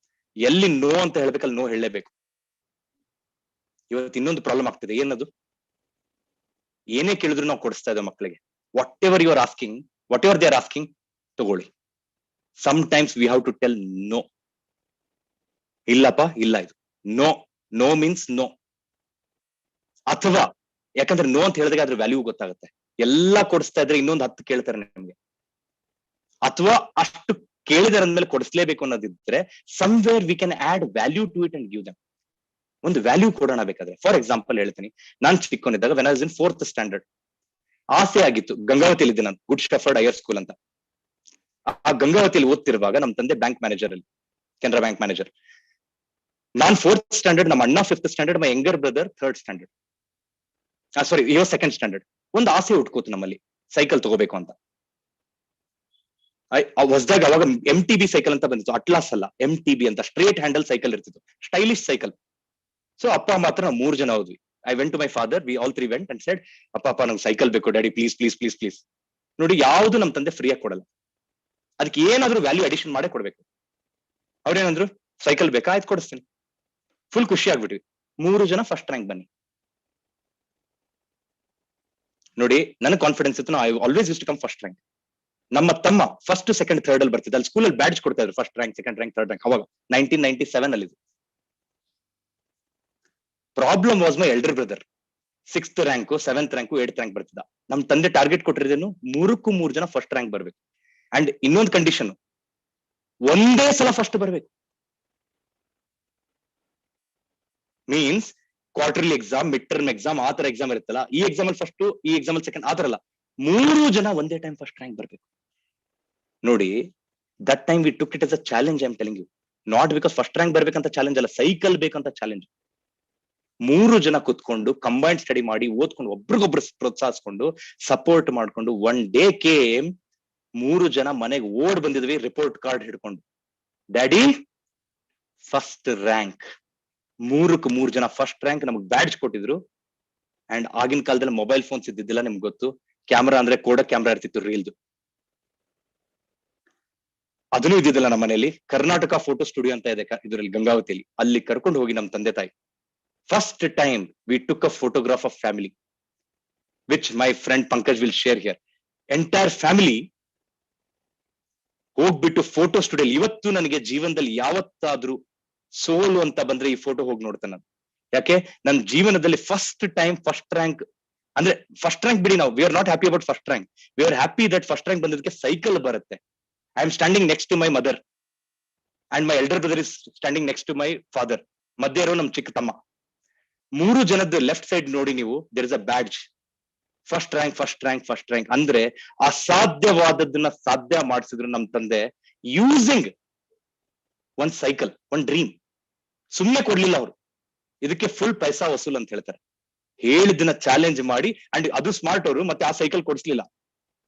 ಎಲ್ಲಿ ನೋ ಅಂತ ಹೇಳ್ಬೇಕಲ್ಲಿ ನೋ ಹೇಳಲೇಬೇಕು. ಇವತ್ತು ಇನ್ನೊಂದು ಪ್ರಾಬ್ಲಮ್ ಆಗ್ತಿದೆ, ಏನದು? ಏನೇ ಕೇಳಿದ್ರು ನಾವು ಕೊಡಿಸ್ತಾ ಇದ್ದೇವೆ ಮಕ್ಕಳಿಗೆ. Whatever they are asking, ತಗೊಳ್ಳಿ. Sometimes we have to tell no. ಇಲ್ಲಪ್ಪ, ಇಲ್ಲ, ಇದು ನೋ ಮೀನ್ಸ್ ನೋ. ಅಥವಾ ಯಾಕಂದ್ರೆ ನೋ ಅಂತ ಹೇಳಿದಾಗ ಅದ್ರ ವ್ಯಾಲ್ಯೂ ಗೊತ್ತಾಗುತ್ತೆ. ಎಲ್ಲಾ ಕೊಡಿಸ್ತಾ ಇದ್ರೆ ಇನ್ನೊಂದು 10 ಕೇಳ್ತಾರೆ ನಿಮ್ಗೆ. ಅಥವಾ ಅಷ್ಟು ಕೇಳಿದಾರ ಅಂದ್ಮೇಲೆ ಕೊಡಿಸ್ಲೇಬೇಕು ಅನ್ನೋದಿದ್ರೆ, somewhere we can add value to it and give them. ಒಂದು ವ್ಯಾಲ್ಯೂ ಕೊಡೋಣ ಬೇಕಾದ್ರೆ. ಫಾರ್ ಎಕ್ಸಾಂಪಲ್ ಹೇಳ್ತೀನಿ, ನಾನು ಚಿಕ್ಕವನಿದ್ದಾಗ when I was in 4th standard, ಆಸೆ ಆಗಿತ್ತು. ಗಂಗಾವತಿಯಲ್ಲಿ ಇದ್ದೆ ನಾನು, ಗುಡ್ ಶೆಫರ್ಡ್ ಹೈಯರ್ ಸ್ಕೂಲ್ ಅಂತ. ಆ ಗಂಗಾವತಿಯಲ್ಲಿ ಓದ್ತಿರುವಾಗ ನಮ್ಮ ತಂದೆ ಬ್ಯಾಂಕ್ ಮ್ಯಾನೇಜರ್ ಅಲ್ಲಿ, ಕೆನರಾ ಬ್ಯಾಂಕ್ ಮ್ಯಾನೇಜರ್. ನಾನ್ 4th ಸ್ಟ್ಯಾಂಡರ್ಡ್, ನಮ್ಮ ಅಣ್ಣ 5th ಸ್ಟ್ಯಾಂಡರ್ಡ್, ಮೈ ಯಂಗರ್ ಬ್ರದರ್ 3rd ಸ್ಟ್ಯಾಂಡರ್ಡ್. ಸಾರಿ, 2nd ಸ್ಟ್ಯಾಂಡರ್ಡ್. ಒಂದು ಆಸೆ ಉಟ್ಕೋತು ನಮ್ಮಲ್ಲಿ, ಸೈಕಲ್ ತಗೋಬೇಕು ಅಂತ. ಹೊಸದಾಗ ಅವಾಗ MTB ಸೈಕಲ್ ಅಂತ ಬಂದಿತ್ತು, ಅಟ್ಲಾಸ್ ಅಲ್ಲ, MTB ಅಂತ ಸ್ಟ್ರೇಟ್ ಹ್ಯಾಂಡಲ್ ಸೈಕಲ್ ಇರ್ತಿತ್ತು, ಸ್ಟೈಲಿಶ್ ಸೈಕಲ್. ಸೊ ಅಪ್ಪ ಮಾತ್ರ ನಾವು 3 ಜನ ಹೋದ್ವಿ. I went to my father, we all 3 went and said, ಅಪ್ಪ ನಂಗೆ ಸೈಕಲ್ ಬೇಕು daddy, please please please please. ನೋಡಿ, ಯಾವ್ದು ನಮ್ಮ ತಂದೆ ಫ್ರೀ ಆಗಿ ಕೊಡಲ್ಲ, ಅದಕ್ಕೆ ಏನಾದ್ರೂ ವ್ಯಾಲ್ಯೂ ಅಡಿಷನ್ ಮಾಡೇ ಕೊಡ್ಬೇಕು. ಅವ್ರೇನಂದ್ರು, ಸೈಕಲ್ ಬೇಕಾ, ಆಯ್ತು ಕೊಡಿಸ್ತೀನಿ. ಫುಲ್ ಖುಷಿ ಆಗ್ಬಿಟ್ವಿ. 3 ಜನ ಫಸ್ಟ್ ರ್ಯಾಂಕ್ ಬನ್ನಿ. ನೋಡಿ, ನನಗೆ ಕಾನ್ಫಿಡೆನ್ಸ್ ಇತ್ತು, I always use to come first rank. ನಮ್ಮ ತಮ್ಮ 1st, 2nd, 3rd ಅಲ್ಲಿ ಬರ್ತಿದ್ದ. ಅಲ್ಲಿ ಸ್ಕೂಲಲ್ಲಿ ಬ್ಯಾಡ್ಜ್ ಕೊಡ್ತಾ ಇದ್ರು, 1st rank, 2nd rank, 3rd rank. ಅವಾಗ 1997 ಅಲ್ಲಿ. Problem was my elder brother. 6th rank, 7th rank, 8th rank ಬರ್ತಿದ್ದ. ನಮ್ ತಂದೆ ಟಾರ್ಗೆಟ್ ಕೊಟ್ಟಿರೋದೇನು, 3 ಜನ ಫಸ್ಟ್ ರ್ಯಾಂಕ್ ಬರ್ಬೇಕು. ಅಂಡ್ ಇನ್ನೊಂದು ಕಂಡೀಷನ್, ಒಂದೇ ಸಲ ಫಸ್ಟ್ ಬರ್ಬೇಕು. Means quarterly exam, mid term exam, ಆ ತರ ಎಕ್ಸಾಮ್ ಇರುತ್ತಲ್ಲ, ಈ ಎಕ್ಸಾಮ್ ಅಲ್ಲಿ ಫಸ್ಟ್, ಈ ಎಕ್ಸಾಮ್ ಅಲ್ಲಿ ಸೆಕೆಂಡ್, ಆ ತರ ಅಲ್ಲ. 3 ಜನ ಒಂದೇ ಟೈಮ್ ಫಸ್ಟ್ ರ್ಯಾಂಕ್ ಬರ್ಬೇಕು. ನೋಡಿ, that time we took it as a challenge. I am telling you, not because first rank ಬರ್ಬೇಕಂತ ಚಾಲೆಂಜ್ ಅಲ್ಲ, ಸೈಕಲ್ ಬೇಕಂತ ಚಾಲೆಂಜ್. 3 ಜನ ಕುತ್ಕೊಂಡು ಕಂಬೈನ್ಡ್ ಸ್ಟಡಿ ಮಾಡಿ ಓದ್ಕೊಂಡು, ಒಬ್ರಿಗೊಬ್ರು ಪ್ರೋತ್ಸಾಹಿಸ್ಕೊಂಡು, ಸಪೋರ್ಟ್ ಮಾಡ್ಕೊಂಡು, ಒನ್ ಡೇ ಕೇಮ್ 3 ಜನ ಮನೆಗೆ ಓಡ್ ಬಂದಿದ್ವಿ ರಿಪೋರ್ಟ್ ಕಾರ್ಡ್ ಹಿಡ್ಕೊಂಡು. Daddy first rank. 3 ಜನ ಫಸ್ಟ್ ರ್ಯಾಂಕ್ ನಮಗ್ ಬ್ಯಾಡ್ಜ್ ಕೊಟ್ಟಿದ್ರು. ಅಂಡ್ ಆಗಿನ ಕಾಲದಲ್ಲಿ ಮೊಬೈಲ್ ಫೋನ್ಸ್ ಇದ್ದಿದ್ದಿಲ್ಲ, ನಿಮ್ಗೆ ಗೊತ್ತು. ಕ್ಯಾಮ್ರಾ ಅಂದ್ರೆ ಕೋಡಕ್ ಕ್ಯಾಮ್ರಾ ಇರ್ತಿತ್ತು ರೀಲ್ದು, ಅದನ್ನೂ ಇದ್ದಿದ್ದಿಲ್ಲ ನಮ್ಮ ಮನೆಯಲ್ಲಿ. ಕರ್ನಾಟಕ ಫೋಟೋ ಸ್ಟುಡಿಯೋ ಅಂತ ಇದೆ ಇದರಲ್ಲಿ ಗಂಗಾವತಿಯಲ್ಲಿ, ಅಲ್ಲಿ ಕರ್ಕೊಂಡು ಹೋಗಿ ನಮ್ ತಂದೆ ತಾಯಿ first time we took a photograph of family, which my friend Pankaj will share here. Entire family ಹೋಗ್ಬಿಟ್ಟು ಫೋಟೋ ಸ್ಟುಡಿಯೋ. ಇವತ್ತು ನನಗೆ ಜೀವನದಲ್ಲಿ ಯಾವತ್ತಾದ್ರೂ ಸೋಲು ಅಂತ ಬಂದ್ರೆ ಈ ಫೋಟೋ ಹೋಗಿ ನೋಡ್ತೇನೆ ನಾನು. ಯಾಕೆ ನನ್ನ ಜೀವನದಲ್ಲಿ ಫಸ್ಟ್ ಟೈಮ್ ಫಸ್ಟ್ ರ್ಯಾಂಕ್, ಅಂದ್ರೆ ಫಸ್ಟ್ ರ್ಯಾಂಕ್ ಬಿಡಿ, ನಾವು we are not happy about first rank, we are happy that first rank ಬಂದದಕ್ಕೆ ಸೈಕಲ್ ಬರುತ್ತೆ. I am standing next to my mother and my elder brother is standing next to my father. ಮಧ್ಯ ಇರೋ ನಮ್ ಚಿಕ್ಕ ತಮ್ಮ. 3 ಜನದ್ದು ಲೆಫ್ಟ್ ಸೈಡ್ ನೋಡಿ ನೀವು, there is a badge, first rank first rank first rank. ಅಂದ್ರೆ ಅಸಾಧ್ಯವಾದದ್ದನ್ನ ಸಾಧ್ಯ ಮಾಡಿಸಿದ್ರು ನಮ್ ತಂದೆ, ಯೂಸಿಂಗ್ ಒಂದ್ ಸೈಕಲ್, ಒಂದ್ ಡ್ರೀಮ್. ಸುಮ್ಮನೆ ಕೊಡ್ಲಿಲ್ಲ ಅವರು, ಇದಕ್ಕೆ ಫುಲ್ ಪೈಸಾ ವಸೂಲ್ ಅಂತ ಹೇಳ್ತಾರೆ. ಹೇಳಿದ್ದನ್ನ ಚಾಲೆಂಜ್ ಮಾಡಿ, ಅಂಡ್ ಅದು ಸ್ಮಾರ್ಟ್ ಅವರು, ಮತ್ತೆ ಆ ಸೈಕಲ್ ಕೊಡಿಸ್ಲಿಲ್ಲ.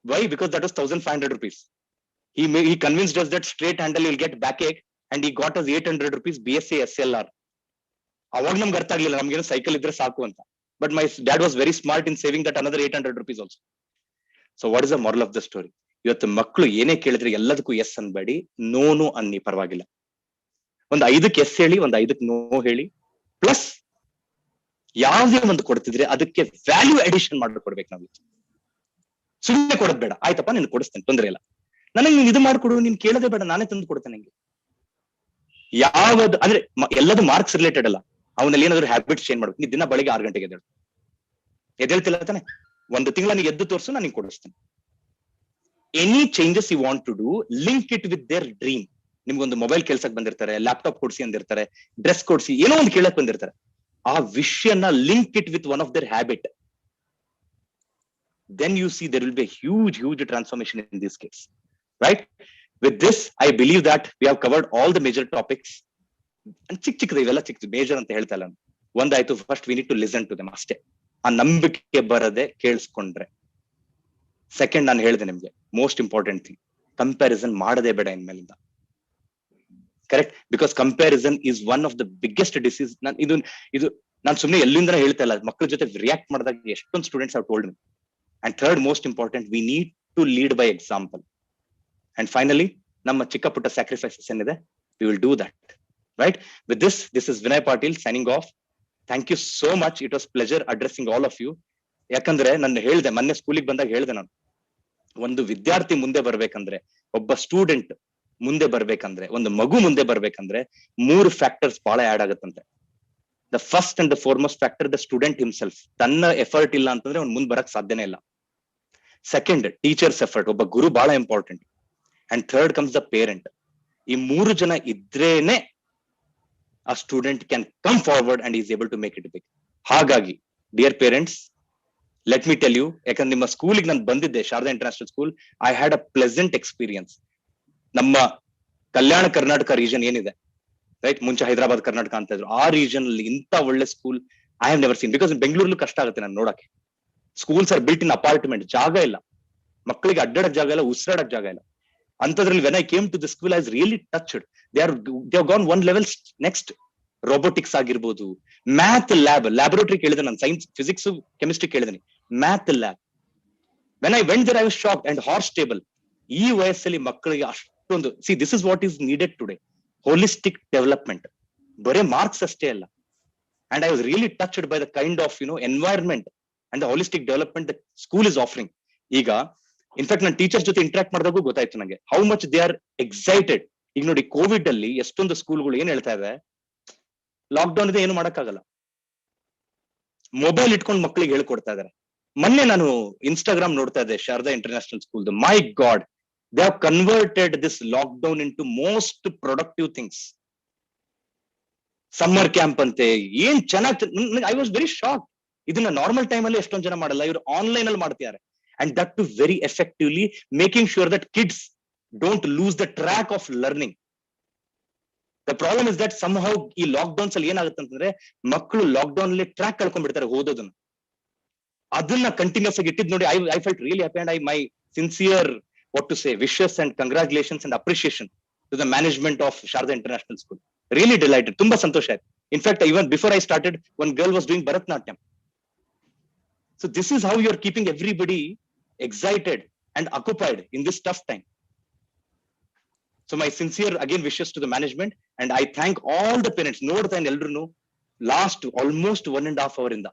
Why? Because that was 1500 rupees. He convinced us that straight handle you'll get backache, and he got us 800 rupees BSc SLR. ಅವಾಗ ನಮ್ಗೆ ಅರ್ಥ ಆಗ್ಲಿಲ್ಲ, ನಮ್ಗೇನು ಸೈಕಲ್ ಇದ್ರೆ ಸಾಕು ಅಂತ. But my dad was very smart in saving that another 800 rupees also. So what is the moral of the story? ಇವತ್ತು ಮಕ್ಕಳು ಏನೇ ಕೇಳಿದ್ರೆ ಎಲ್ಲದಕ್ಕೂ ಎಸ್ ಅನ್ಬೇಡಿ, ನೋ ಅನ್ನಿ, ಪರವಾಗಿಲ್ಲ. ಒಂದ್ 5ಕ್ಕೆ ಎಸ್ ಹೇಳಿ, ಒಂದ್ 5ಕ್ಕೆ ನೋ ಹೇಳಿ. ಪ್ಲಸ್ ಯಾವ್ದೇ ಒಂದು ಕೊಡ್ತಿದ್ರೆ ಅದಕ್ಕೆ ವ್ಯಾಲ್ಯೂ ಅಡಿಷನ್ ಮಾಡ್ಕೊಡ್ಬೇಕು ನಾವು. ಸುಮ್ಮನೆ ಕೊಡೋದ್ ಬೇಡ. ಆಯ್ತಪ್ಪ ನೀನು ಕೊಡಿಸ್ತೇನೆ, ತೊಂದ್ರೆ ಇಲ್ಲ, ನನಗೆ ನೀನ್ ಇದು ಮಾಡ್ಕೊಡು, ನೀನ್ ಕೇಳೋದೇ ಬೇಡ, ನಾನೇ ತಂದು ಕೊಡ್ತೇನೆ ನಿಂಗೆ. ಯಾವ್ದು ಅಂದ್ರೆ ಎಲ್ಲದು ಮಾರ್ಕ್ಸ್ ರಿಲೇಟೆಡ್ ಅಲ್ಲ, ಅವನಲ್ಲಿ ಏನಾದ್ರು ಹ್ಯಾಬಿಟ್ಸ್ ಚೇಂಜ್ ಮಾಡ್ಬೇಕು. ನೀ ದಿನ ಬೆಳಿಗ್ಗೆ 6 ಗಂಟೆಗೆ ಎದ್ದೇಳ್ತಿಲ್ಲ ತಾನೆ, ಒಂದು ತಿಂಗಳ ನೀ ಎದ್ದು ತೋರಿಸು, ನಾನು ನಿಂಗೆ ಕೊಡಿಸ್ತೇನೆ. Any changes you want to do, link it with their dream. ನಿಮ್ಗೊಂದು ಮೊಬೈಲ್ ಕೆಲ್ಸಕ್ಕೆ ಬಂದಿರ್ತಾರೆ, ಲ್ಯಾಪ್ಟಾಪ್ ಕೊಡ್ಸಿ ಅಂದಿರ್ತಾರೆ, ಡ್ರೆಸ್ ಕೊಡ್ಸಿ, ಏನೋ ಒಂದು ಕೇಳಕ್ ಬಂದಿರ್ತಾರೆ. ಆ ವಿಷಯನ link it with one of their habit. Then you see there will be a huge transformation in this case, right? With this, I believe that we have covered all the major topics. And ಚಿಕ್ಕದ ಇವೆಲ್ಲ ಚಿಕ್ಕ ಮೇಜರ್ ಅಂತ ಹೇಳ್ತಾ ಇಲ್ಲ. ಒಂದಾಯ್ತು, first we need to listen to them ಅಷ್ಟೇ. ಆ ನಂಬಿಕೆ ಬರದೆ ಕೇಳಿಸ್ಕೊಂಡ್ರೆ. ಸೆಕೆಂಡ್, ನಾನು ಹೇಳಿದೆ ನಿಮ್ಗೆ ಮೋಸ್ಟ್ ಇಂಪಾರ್ಟೆಂಟ್ ಥಿಂಗ್, ಕಂಪ್ಯಾರಿಸನ್ ಮಾಡದೇ ಬೇಡ ಇನ್ಮೇಲಿಂದ. Correct? Because comparison is one of the biggest disease. ನಾನು ಸುಮ್ಮನೆ ಎಲ್ಲಿಂದ ಹೇಳ್ತಾ ಇಲ್ಲ, ಮಕ್ಕಳ ಜೊತೆ ರಿಯಾಕ್ಟ್ ಮಾಡಿದಾಗ ಎಷ್ಟೊಂದು students have told me. And third most important, we need to lead by example. And finally, ನಮ್ಮ ಚಿಕ್ಕ ಪುಟ್ಟ ಸ್ಯಾಕ್ರಿಫೈಸಸ್ ಏನಿದೆ, we will do that. Right? With this is Vinay Patil signing off. Thank you so much. It was pleasure addressing all of you. ಯಾಕಂದ್ರೆ ನಾನು ಹೇಳ್ದೆ, ಮೊನ್ನೆ ಸ್ಕೂಲಿಗೆ ಬಂದಾಗ ಹೇಳ್ದೆ ನಾನು, ಒಂದು ವಿದ್ಯಾರ್ಥಿ ಮುಂದೆ ಬರ್ಬೇಕಂದ್ರೆ, ಒಬ್ಬ ಸ್ಟೂಡೆಂಟ್ ಮುಂದೆ ಬರ್ಬೇಕಂದ್ರೆ, ಒಂದು ಮಗು ಮುಂದೆ ಬರ್ಬೇಕಂದ್ರೆ 3 ಫ್ಯಾಕ್ಟರ್ಸ್ ಬಹಳ ಆಡ್ ಆಗುತ್ತಂತೆ. The first and the foremost factor, the student himself. ತನ್ನ ಎಫರ್ಟ್ ಇಲ್ಲ ಅಂತಂದ್ರೆ ಅವ್ನು ಮುಂದೆ ಬರಕ್ ಸಾಧ್ಯನೇ ಇಲ್ಲ. ಸೆಕೆಂಡ್, ಟೀಚರ್ಸ್ ಎಫರ್ಟ್, ಒಬ್ಬ ಗುರು ಬಹಳ important. And third comes the parent. ಈ 3 ಜನ ಇದ್ರೇನೆ ಆ student can come forward and is able to make it big. ಹಾಗಾಗಿ dear parents, let me tell you, ಯಾಕಂದ್ರೆ ನಿಮ್ಮ ಸ್ಕೂಲಿಗೆ ನಾನು ಬಂದಿದ್ದೆ, Sharada international school. I had a pleasant experience. ನಮ್ಮ ಕಲ್ಯಾಣ ಕರ್ನಾಟಕ ರೀಜನ್ ಏನಿದೆ, ರೈಟ್, ಮುಂಚೆ ಹೈದರಾಬಾದ್ ಕರ್ನಾಟಕ ಅಂತ ಇದ್ರು, ಆ ರೀಜನ್ ಅಲ್ಲಿ ಇಂತ ಒಳ್ಳೆ school I have never seen. Because ಬೆಂಗಳೂರಲ್ಲಿ ಕಷ್ಟ ಆಗುತ್ತೆ ನಾನು ನೋಡಕ್ಕೆ. Schools R built in apartment, ಜಾಗ ಇಲ್ಲ, ಮಕ್ಕಳಿಗೆ ಅಡ್ಡಾಡಕ್ ಜಾಗ ಇಲ್ಲ, ಉಸಿರಾಡಕ್ ಜಾಗ ಇಲ್ಲ. ಅಂತದ್ರಲ್ಲಿ when I came to the school, I was really touched. They have gone one level next. Robotics ಆಗಿರ್ಬೋದು, ಮ್ಯಾಥ್ ಲ್ಯಾಬ್, ಲ್ಯಾಬೊರೇಟರಿ ಕೇಳಿದೆ ನಾನು, ಸೈನ್ಸ್, ಫಿಸಿಕ್ಸ್, ಕೆಮಿಸ್ಟ್ರಿ ಕೇಳಿದೀನಿ, math lab. When I went there I was shocked. And horse table. ಈ ವಯಸ್ಸಲ್ಲಿ ಮಕ್ಕಳಿಗೆ ಅಷ್ಟೊಂದು, see this is what is needed today, holistic development. ಬರೇ ಮಾರ್ಕ್ಸ್ ಅಷ್ಟೇ ಅಲ್ಲ. And I was really touched by the kind of environment and the holistic development the school is offering. ಈಗ ಇನ್ಫ್ಯಾಕ್ಟ್ ನಾನು ಟೀಚರ್ಸ್ ಜೊತೆ ಇಂಟ್ರಾಕ್ಟ್ ಮಾಡಿದಾಗೂ ಗೊತ್ತಾಯ್ತು ನನಗೆ how much they are excited. ಈಗ ನೋಡಿ, ಕೋವಿಡ್ ಅಲ್ಲಿ ಎಷ್ಟೊಂದು ಸ್ಕೂಲ್ಗಳು ಏನ್ ಹೇಳ್ತಾ ಇದೆ, ಲಾಕ್ಡೌನ್ ಇದೆ, ಏನು ಮಾಡಕ್ಕಾಗಲ್ಲ, ಮೊಬೈಲ್ ಇಟ್ಕೊಂಡು ಮಕ್ಕಳಿಗೆ ಹೇಳ್ಕೊಡ್ತಾ ಇದಾರೆ. ಮೊನ್ನೆ ನಾನು ಇನ್ಸ್ಟಾಗ್ರಾಮ್ ನೋಡ್ತಾ ಇದ್ದೆ, Sharada international school. My God, they have converted this lockdown into most productive things. Summer camp ಅಂತೆ, ಏನ್ ಚೆನ್ನಾಗಿ. I was very shock. ಇದನ್ನ ನಾರ್ಮಲ್ ಟೈಮ್ ಅಲ್ಲಿ ಎಷ್ಟೊಂದು ಜನ ಮಾಡಲ್ಲ, ಇವರು ಆನ್ಲೈನ್ ಅಲ್ಲಿ ಮಾಡ್ತಿದ್ದಾರೆ. And that to very effectively, making sure that kids don't lose the track of learning. The problem is that somehow ಈ ಲಾಕ್ ಡೌನ್ಸ್ ಅಲ್ಲಿ ಏನಾಗುತ್ತೆ ಅಂತಂದ್ರೆ, ಮಕ್ಕಳು ಲಾಕ್ ಡೌನ್ ಅಲ್ಲಿ ಟ್ರ್ಯಾಕ್ ಕಳ್ಕೊಂಡ್ಬಿಡ್ತಾರೆ ಓದೋದನ್ನ. ಅದನ್ನ ಕಂಟಿನ್ಯೂಸ್ ಆಗಿ ಇಟ್ಟಿದ್ ನೋಡಿ, I felt really happy. And my sincere what to say, wishes and congratulations and appreciation to the management of Sharda International School. Really delighted. Tumba santosh hai. In fact, even before I started, one girl was doing Bharatnatyam. So this is how you're keeping everybody excited and occupied in this tough time. So my sincere again wishes to the management, and I thank all the parents. Nodta and eldru last almost 1.5 hour inda.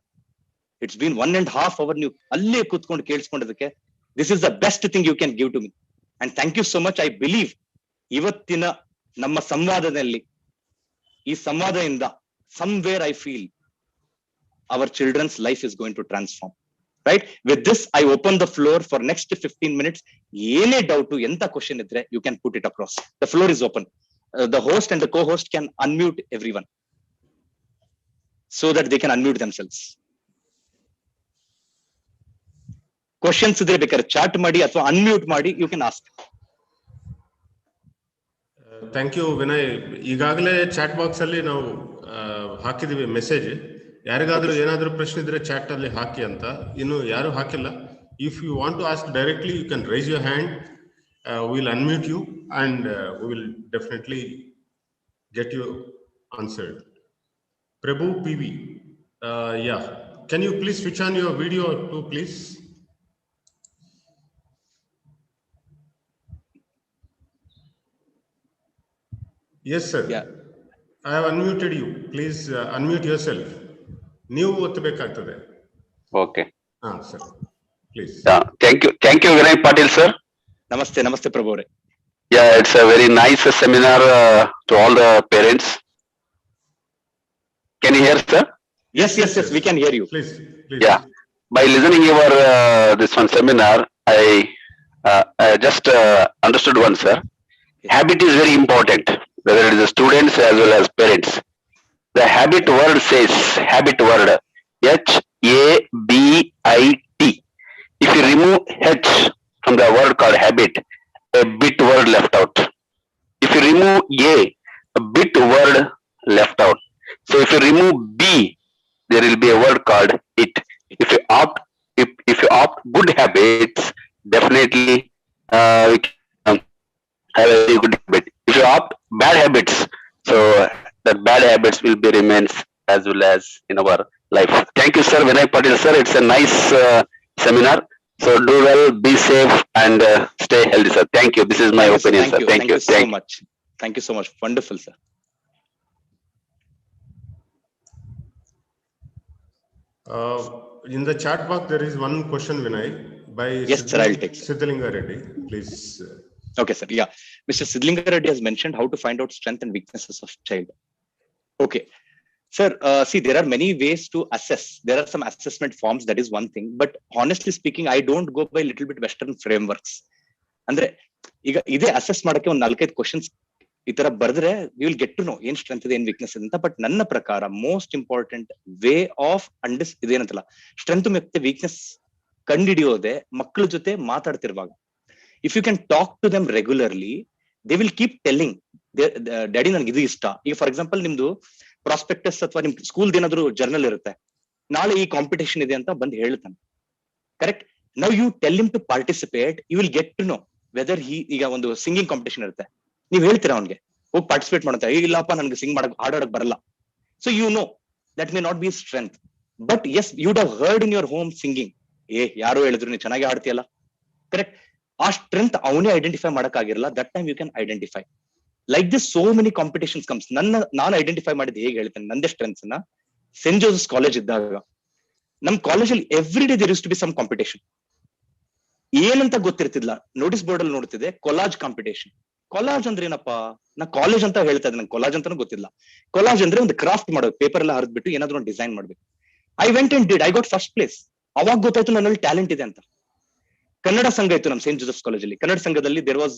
It's been 1.5 hour ನೀವು ಅಲ್ಲೇ ಕೂತ್ಕೊಂಡು ಕೇಳಿಸ್ಕೊಂಡಿದ್ದಕ್ಕೆ. This is the best thing you can give to me. And thank you so much. I believe ಇವತ್ತಿನ ನಮ್ಮ ಸಂವಾದದಲ್ಲಿ ಈ ಸಂವಾದದಿಂದ somewhere I feel our children's life is going to transform. Right? With this, I open the floor for next 15 minutes. Any doubt to enta question idre, you can put it across. The floor is open. The host and the co-host can unmute everyone so that they can unmute themselves. Questions idre bekare chat ಮಾಡಿ ಅಥವಾ unmute ಮಾಡಿ, you can ask.
Thank you Vinay. ಈಗಾಗಲೇ ಚಾಟ್ ಬಾಕ್ಸ್ ಅಲ್ಲಿ ನಾವು ಹಾಕಿದೀವಿ ಮೆಸೇಜ್. ಯಾರಿಗಾದ್ರೂ ಏನಾದ್ರೂ ಪ್ರಶ್ನೆ ಇದ್ರೆ ಚಾಟ್ ಅಲ್ಲಿ ಹಾಕಿ ಅಂತ. ಇನ್ನು ಯಾರು ಹಾಕಿಲ್ಲ. If you want to ask directly you can raise your hand. Will unmute you and we will definitely get you answered. Prabhu P V, yeah, can you please switch on your video too please? Yes, sir.
Yeah.
I have unmuted you. Please unmute yourself. ನೀವು ಒತ್ತಬೇಕಾಗ್ತದೆ.
Okay.
Sir. Please.
Yeah. Thank you, Vinay Patil, sir.
Namaste, Prabhu avare.
Yeah, it's a very nice seminar to all the parents. Can you hear, sir?
Yes, we can hear you.
Please.
Yeah. By listening your this one seminar, I just understood one, sir. Habit is very important, whether it is the students as well as parents. The habit word says, habit word, HABIT. If you remove H from the word called habit, a bit word left out. If you remove a bit word left out. So if you remove B, there will be a word called it. If you opt good habits, definitely we can have a very good habit. If you opt bad habits, so that bad habits will be remains as well as in our life. Thank you, sir. Vinay Patil, sir. It's a nice seminar. So do well, be safe, and stay healthy, sir. Thank you. This is my opinion, sir.
Thank you so much. Thank you so much. Wonderful, sir.
In the chat box, there is one question, Vinay, by
yes, sir, I'll take,
Siddhalinga Reddy. Please.
Okay, sir. Yeah. Mr. Siddhalinga Reddy has mentioned how to find out strength and weaknesses of child. Okay. Sir, see, there are many ways to assess. There are some assessment forms, that is one thing. But honestly speaking, I don't go by little bit Western frameworks. Andre, ಈಗ ಇದೇ ಅಸೆಸ್ ಮಾಡಕ್ಕೆ ಒಂದು 4-5 ಕ್ವಶನ್ಸ್ ಈ ತರ ಬರೆದ್ರೆ you will get to know ಏನ್ ಸ್ಟ್ರೆಂತ್ ಇದೆ, ಏನ್ ವೀಕ್ನೆಸ್ ಇದೆ ಅಂತ. ಬಟ್ ನನ್ನ ಪ್ರಕಾರ ಮೋಸ್ಟ್ ಇಂಪಾರ್ಟೆಂಟ್ ವೇ ಆಫ್ ಇದೇನಂತಲ್ಲ, ಸ್ಟ್ರೆಂತ್ ಮತ್ತೆ ವೀಕ್ನೆಸ್ ಕಂಡುಹಿಡಿಯೋದೆ ಮಕ್ಕಳ ಜೊತೆ ಮಾತಾಡ್ತಿರುವಾಗ. If you can talk to them regularly, they will keep telling daddy ನನ್ಗೆ ಇದು ಇಷ್ಟ. ಈಗ ಫಾರ್ ಎಕ್ಸಾಂಪಲ್ ನಿಮ್ದು ಪ್ರಾಸ್ಪೆಕ್ಟಸ್ ಅಥವಾ ನಿಮ್ ಸ್ಕೂಲ್ ಏನಾದ್ರು ಜರ್ನಲ್ ಇರುತ್ತೆ, ನಾಳೆ ಈ ಕಾಂಪಿಟೇಷನ್ ಇದೆ ಅಂತ ಬಂದು ಹೇಳ್ತಾನೆ. Correct. Now you tell him to participate, you will get to know whether ಈಗ ಒಂದು ಸಿಂಗಿಂಗ್ ಕಾಂಪಿಟೇಷನ್ ಇರುತ್ತೆ, ನೀವ್ ಹೇಳ್ತೀರಾ ಅವ್ನಿಗೆ ಹೋಗಿ ಪಾರ್ಟಿಸಿಪೇಟ್ ಮಾಡುತ್ತೆ, ಇಲ್ಲಪ್ಪ ನನ್ಗೆ ಸಿಂಗ್ ಮಾಡಕ್ ಹಾಡೋಡಕ್ ಬರಲ್ಲ. So you know that may not be strength, but as you'd have heard in your home singing, ಯಾರೋ ಹೇಳಿದ್ರು ನೀವ್ ಚೆನ್ನಾಗಿ ಆಡ್ತೀಯಲ್ಲ. ಕರೆಕ್ಟ್. ಆ ಸ್ಟ್ರೆಂತ್ ಅವನೇ ಐಡೆಂಟಿಫೈ ಮಾಡಕ್ ಆಗಿರಲ್ಲ. That time you can identify. Like this so many competitions comes. ನಾನು ಐಡೆಂಟಿಫೈ ಮಾಡಿದ್ದು ಹೇಗೆ ಹೇಳ್ತೇನೆ, ನಂದೇ ಸ್ಟ್ರೆಂತ್ಸ್ ನ. ಸೆಂಟ್ ಜೋಸೆಫ್ಸ್ ಕಾಲೇಜ್ ಇದ್ದಾಗ ನಮ್ ಕಾಲೇಜಲ್ಲಿ every day there use to be some competition. ಏನಂತ ಗೊತ್ತಿರ್ತಿದ್ಲ, ನೋಟಿಸ್ ಬೋರ್ಡ್ ಅಲ್ಲಿ ನೋಡ್ತಿದ್ದೆ ಕೊಲಾಜ್ ಕಾಂಪಿಟೇಷನ್. ಕೊಲಾಜ್ ಅಂದ್ರೆ ಏನಪ್ಪಾ, ನಾ ಕಾಲೇಜ್ ಅಂತ ಹೇಳ್ತಾ ಇದ್ದೆ, ನಂಗೆ ಕೊಲಾಜ್ ಅಂತಾನು ಗೊತ್ತಿಲ್ಲ. ಕೊಲಾಜ್ ಅಂದ್ರೆ ಒಂದು ಕ್ರಾಫ್ಟ್ ಮಾಡೋದು, ಪೇಪರ್ ಎಲ್ಲ ಹರಿದ್ಬಿಟ್ಟು ಏನಾದ್ರು ಒಂದು ಡಿಸೈನ್ ಮಾಡ್ಬೇಕು. I went and did, I got first place. ಅವಾಗ ಗೊತ್ತಾಯ್ತು ನನ್ನಲ್ಲಿ ಟ್ಯಾಲೆಂಟ್ ಇದೆ ಅಂತ. ಕನ್ನಡ ಸಂಘ ಇತ್ತು ನಮ್ ಸೇಂಟ್ ಜೋಸೆಫ್ಸ್ ಕಾಲೇಜಲ್ಲಿ. ಕನ್ನಡ ಸಂಘದಲ್ಲಿ ದೇರ್ ವಾಸ್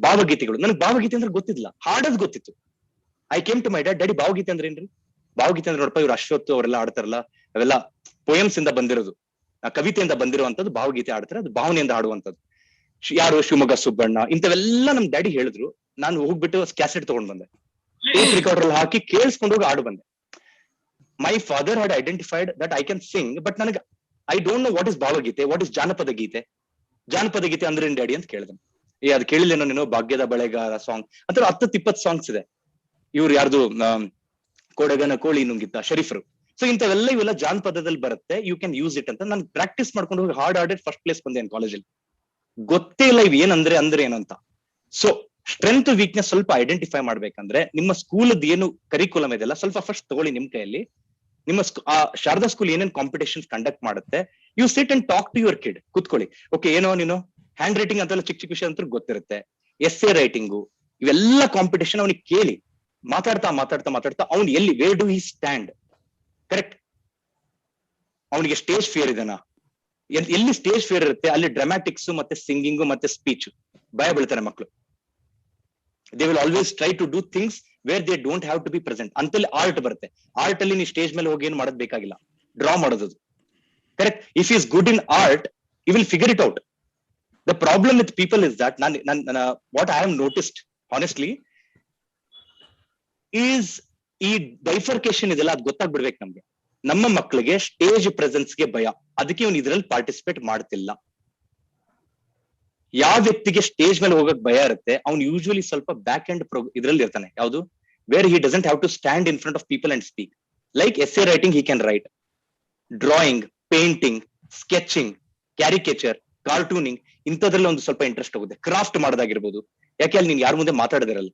ಭಾವಗೀತೆಗಳು. ನನಗೆ ಭಾವಗೀತೆ ಅಂದ್ರೆ ಗೊತ್ತಿಲ್ಲ, ಹಾಡೋದ್ ಗೊತ್ತಿತ್ತು. I came to my daddy, ಭಾವಗೀತೆ ಅಂದ್ರೆ ಏನ್ರಿ? ಭಾವಗೀತೆ ಅಂದ್ರೆ ನೋಡಪ್ಪ, ಇವ್ರು ಅಶ್ವತ್ತು ಅವರೆಲ್ಲ ಆಡ್ತಾರಲ್ಲ, ಅವೆಲ್ಲ ಪೋಯಮ್ಸ್ ಇಂದ ಬಂದಿರೋದು, ಕವಿತೆಯಿಂದ ಬಂದಿರುವಂತದ್ದು ಭಾವಗೀತೆ ಆಡ್ತಾರೆ, ಅದು ಭಾವನೆಯಿಂದ ಆಡುವಂತದ್ದು. ಯಾರು ಶಿವಮೊಗ್ಗ ಸುಬ್ಬಣ್ಣ, ಇಂಥವೆಲ್ಲ ನಮ್ ಡ್ಯಾಡಿ ಹೇಳಿದ್ರು. ನಾನು ಹೋಗ್ಬಿಟ್ಟು ಕ್ಯಾಸೆಟ್ ತಗೊಂಡ್ ಬಂದೆ, ಟೇಪ್ ರಿಕಾರ್ಡರ್ ಅಲ್ಲಿ ಹಾಕಿ ಕೇಳಿಸ್ಕೊಂಡು ಹೋಗಿ ಆಡು ಬಂದೆ. My father had identified that I can sing, but ನನಗೆ I don't know what is ಭಾವಗೀತೆ, ವಾಟ್ ಇಸ್ ಜಾನಪದ ಗೀತೆ. ಜಾನಪದ ಗೀತೆ ಅಂದ್ರೆ ಏನ್ ಡ್ಯಾಡಿ ಅಂತ ಕೇಳಿದೆ. ಅದ್ ಕೇಳಿಲ್ಲೇನೋ ನೀನು ಭಾಗ್ಯದ ಬಳೆಗಾರ ಸಾಂಗ್ ಅಂತ 10-20 ಸಾಂಗ್ಸ್ ಇದೆ. ಇವ್ರು ಯಾರ್ದು ಕೊಡಗನ ಕೋಳಿ ನುಂಗಿತ್ತ ಶರೀಫ್ರು. ಸೊ ಇವೆಲ್ಲ ಜಾನಪದದಲ್ಲಿ ಬರುತ್ತೆ. ಯು ಕ್ಯಾನ್ ಯೂಸ್ ಇಟ್ ಅಂತ ನಾನು ಪ್ರಾಕ್ಟೀಸ್ ಮಾಡ್ಕೊಂಡು ಹೋಗಿ ಹಾರ್ಡ್ ಆಡಿದ್ ಫಸ್ಟ್ ಪ್ಲೇಸ್ ಬಂದೇನು ಕಾಲೇಜಲ್ಲಿ. ಗೊತ್ತೇ ಇಲ್ಲ ಇವ್ ಅಂದ್ರೆ ಏನಂತ. ಸೊ ಸ್ಟ್ರೆಂತ್ ವೀಕ್ನೆಸ್ ಸ್ವಲ್ಪ ಐಡೆಂಟಿಫೈ ಮಾಡ್ಬೇಕಂದ್ರೆ ನಿಮ್ಮ ಸ್ಕೂಲ್ದ್ ಏನು ಕರಿಕ್ಯುಲಮ್ ಇದೆಲ್ಲ ಸ್ವಲ್ಪ ಫಸ್ಟ್ ತಗೊಳ್ಳಿ ನಿಮ್ ಕೈಯಲ್ಲಿ. ನಿಮ್ಮ ಶಾರದಾ ಸ್ಕೂಲ್ ಏನೇನ್ ಕಾಂಪಿಟೇಷನ್ಸ್ ಕಂಡಕ್ಟ್ ಮಾಡುತ್ತೆ, you sit and talk to your kid. ಕುತ್ಕೊಳ್ಳಿ, ಓಕೆ ಏನೋ ನೀನು ಹ್ಯಾಂಡ್ ರೈಟಿಂಗ್ ಅಂತೆಲ್ಲ ಚಿಕ್ಕ ಚಿಕ್ಕ ವಿಷಯ ಅಂತ ಗೊತ್ತಿರುತ್ತೆ, ಎಸ್ಸೆ ರೈಟಿಂಗು, ಇವೆಲ್ಲ ಕಾಂಪಿಟೇಷನ್ ಅವನಿಗೆ ಕೇಳಿ ಮಾತಾಡ್ತಾ ಅವ್ನು ಎಲ್ಲಿ where do he stand. Correct. ಅವನಿಗೆ ಸ್ಟೇಜ್ ಫಿಯರ್ ಇದೆನಾ? ಎಲ್ಲಿ ಸ್ಟೇಜ್ ಫಿಯರ್ ಇರುತ್ತೆ ಅಲ್ಲಿ ಡ್ರಾಮ್ಯಾಟಿಕ್ಸ್ ಮತ್ತೆ ಸಿಂಗಿಂಗು ಮತ್ತೆ ಸ್ಪೀಚ್ ಭಯ ಬೀಳ್ತಾರೆ ಮಕ್ಕಳು. They will always try to do things where they don't have to be present. ಅಂತಲ್ಲಿ ಆರ್ಟ್ ಬರುತ್ತೆ. ಆರ್ಟ್ ಅಲ್ಲಿ ನೀವು ಸ್ಟೇಜ್ ಮೇಲೆ ಹೋಗಿ ಏನು ಮಾಡೋದ್ ಬೇಕಾಗಿಲ್ಲ, ಡ್ರಾ ಮಾಡೋದು. Correct. If is good in art you will figure it out. The problem with people is that what I have noticed honestly is ಈ ಬೈಫರ್ಕೇಶನ್ ಇದೆಲ್ಲ ಅದು ಗೊತ್ತಾಗ್ಬಿಡ್ಬೇಕು ನಮ್ಗೆ. ನಮ್ಮ ಮಕ್ಕಳಿಗೆ ಸ್ಟೇಜ್ ಪ್ರೆಸೆನ್ಸ್ಗೆ ಭಯ, ಅದಕ್ಕೆ ಇವನು ಇದ್ರಲ್ಲಿ ಪಾರ್ಟಿಸಿಪೇಟ್ ಮಾಡ್ತಿಲ್ಲ. ಯಾವ ವ್ಯಕ್ತಿಗೆ ಸ್ಟೇಜ್ ಮೇಲೆ ಹೋಗಕ್ ಭಯ ಇರುತ್ತೆ ಅವ್ನು ಯೂಶುವಲಿ ಸ್ವಲ್ಪ ಬ್ಯಾಕ್ ಎಂಡ್ ಇದ್ರಲ್ಲಿ ಇರ್ತಾನೆ. ಯಾವುದು? Where he doesn't have to stand in front of people and speak. Like essay writing he can write, drawing, painting, sketching, caricature, cartooning ಇಂಥದ್ರಲ್ಲಿ ಒಂದು ಸ್ವಲ್ಪ ಇಂಟ್ರೆಸ್ಟ್ ಹೋಗುತ್ತೆ. ಕ್ರಾಫ್ಟ್ ಮಾಡೋದಾಗಿರ್ಬೋದು. ಯಾಕೆ ಅಲ್ಲಿ ನೀನ್ ಯಾರ ಮುಂದೆ ಮಾತಾಡದಿರಲ್ಲ,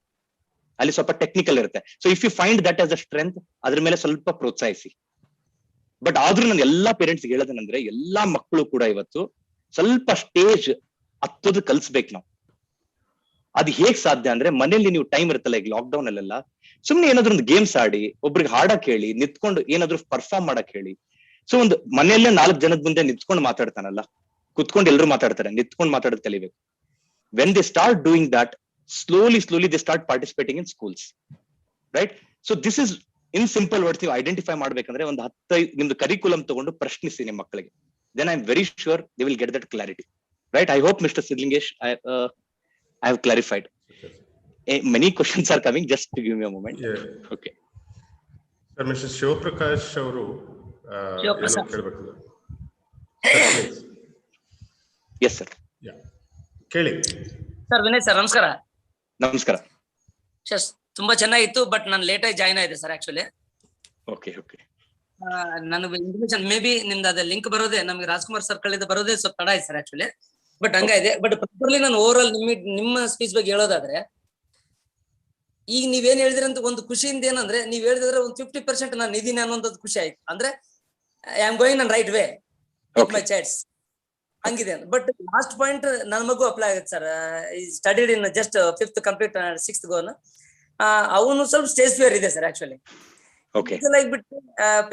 ಅಲ್ಲಿ ಸ್ವಲ್ಪ ಟೆಕ್ನಿಕಲ್ ಇರುತ್ತೆ. So if you find that as a strength ಅದ್ರ ಮೇಲೆ ಸ್ವಲ್ಪ ಪ್ರೋತ್ಸಾಹಿಸಿ. ಬಟ್ ಆದ್ರೂ ನಾನು ಎಲ್ಲಾ ಪೇರೆಂಟ್ಸ್ ಹೇಳೋದೇನಂದ್ರೆ ಎಲ್ಲಾ ಮಕ್ಕಳು ಕೂಡ ಇವತ್ತು ಸ್ವಲ್ಪ ಸ್ಟೇಜ್ ಹತ್ತೋದು ಕಲ್ಸ್ಬೇಕು ನಾವು. ಅದು ಹೇಗ್ ಸಾಧ್ಯ ಅಂದ್ರೆ ಮನೇಲಿ ನೀವು ಟೈಮ್ ಇರುತ್ತಲ್ಲ, ಈಗ ಲಾಕ್ ಡೌನ್ ಅಲ್ಲೆಲ್ಲ ಸುಮ್ನೆ ಏನಾದ್ರು ಒಂದು ಗೇಮ್ಸ್ ಆಡಿ, ಒಬ್ರಿಗೆ ಹಾಡಕ್ ಹೇಳಿ, ನಿಂತ್ಕೊಂಡು ಏನಾದ್ರು ಪರ್ಫಾರ್ಮ್ ಮಾಡಕ್ ಹೇಳಿ. ಸೊ ಒಂದು ಮನೆಯಲ್ಲೇ 4 ಜನದ ಮುಂದೆ ನಿಂತ್ಕೊಂಡು ಮಾತಾಡ್ತಾನಲ್ಲ, ಕುತ್ಕೊಂಡು ಎಲ್ರು ಮಾತಾಡ್ತಾರೆ, ನಿಂತ್ಕೊಂಡು ಮಾತಾಡೋದು ಕಲಿಬೇಕು. When they start doing that, slowly they start participating in schools, right? So this is in simple words ನೀವು ಐಡೆಂಟಿಫೈ ಮಾಡ್ಬೇಕಂದ್ರೆ ಒಂದು 15 ನಿಮ್ದು ಕರಿಕ್ಯುಲಮ್ ತಗೊಂಡು ಪ್ರಶ್ನಿಸಿ ನಿಮ್ಮ ಮಕ್ಕಳಿಗೆ. then I am very sure they will get that clarity, right? I hope Mr. Sidlingesh I have clarified. Many questions are coming, just to give me a moment.
Yeah.
Okay
sir, Mr. Shivprakash ಅವರು ಏನು ಕೇಳಬೇಕು?
yes sir.
yeah ಕೇಳಿ
ಸರ್. ವಿನಯ್ ಸರ್ ನಮಸ್ಕಾರ.
ನಮಸ್ಕಾರ
ಸರ್ ತುಂಬಾ ಚೆನ್ನಾಗಿತ್ತು, ಬಟ್ ನಾನು ಲೇಟ್ ಆಗಿ ಜಾಯ್ನ್ ಆಗಿದೆ ಸರ್. ಆಕ್ಚುಲಿ
ಓಕೆ
ನನಗೆ ಇನ್ಫಾರ್ಮೇಶನ್ ಮೇ ಬಿ ನಿಮ್ದು ಅದೇ ಲಿಂಕ್ ಬರೋದೇ ನಮಗೆ ರಾಜ್ಕುಮಾರ್ ಸರ್ ಕಳಿಂದ ಬರೋದೇ ಸ್ವಲ್ಪ ತಡ ಆಯ್ತು ಸರ್ ಆಕ್ಚುಲಿ. ಬಟ್ ಹಂಗಾಗಿದೆ. ಬಟ್ ಪ್ರಾಪರ್ಲಿ ನಾನು ಓವರ್ ಆಲ್ ನಿಮ್ಮ ಸ್ಪೀಚ್ ಬಗ್ಗೆ ಹೇಳೋದಾದ್ರೆ, ಈಗ ನೀವೇನ್ ಹೇಳಿದ್ರಿ ಅಂತ ಒಂದು ಖುಷಿಯಿಂದ ಏನಂದ್ರೆ ನೀವ್ ಹೇಳಿದ್ರೆ ಒಂದು 50% ನಾನು ಇದೀನಿ ಅನ್ನೋದು ಖುಷಿ ಆಯ್ತು. ಅಂದ್ರೆ I am going on right way with my child's ಹಂಗಿದೆ. ಬಟ್ ಲಾಸ್ಟ್ ಪಾಯಿಂಟ್ ನನ್ನ ಮಗು ಅಪ್ಲೈ ಆಗುತ್ತೆ sir. Studied in just 5th complete 6th gone. ಅವನು ಸ್ವಲ್ಪ ಸ್ಟೇಜ್ ಫಿಯರ್ ಇದೆ ಸರ್ ಆಕ್ಚುಲಿ. ಬಿಟ್ಟು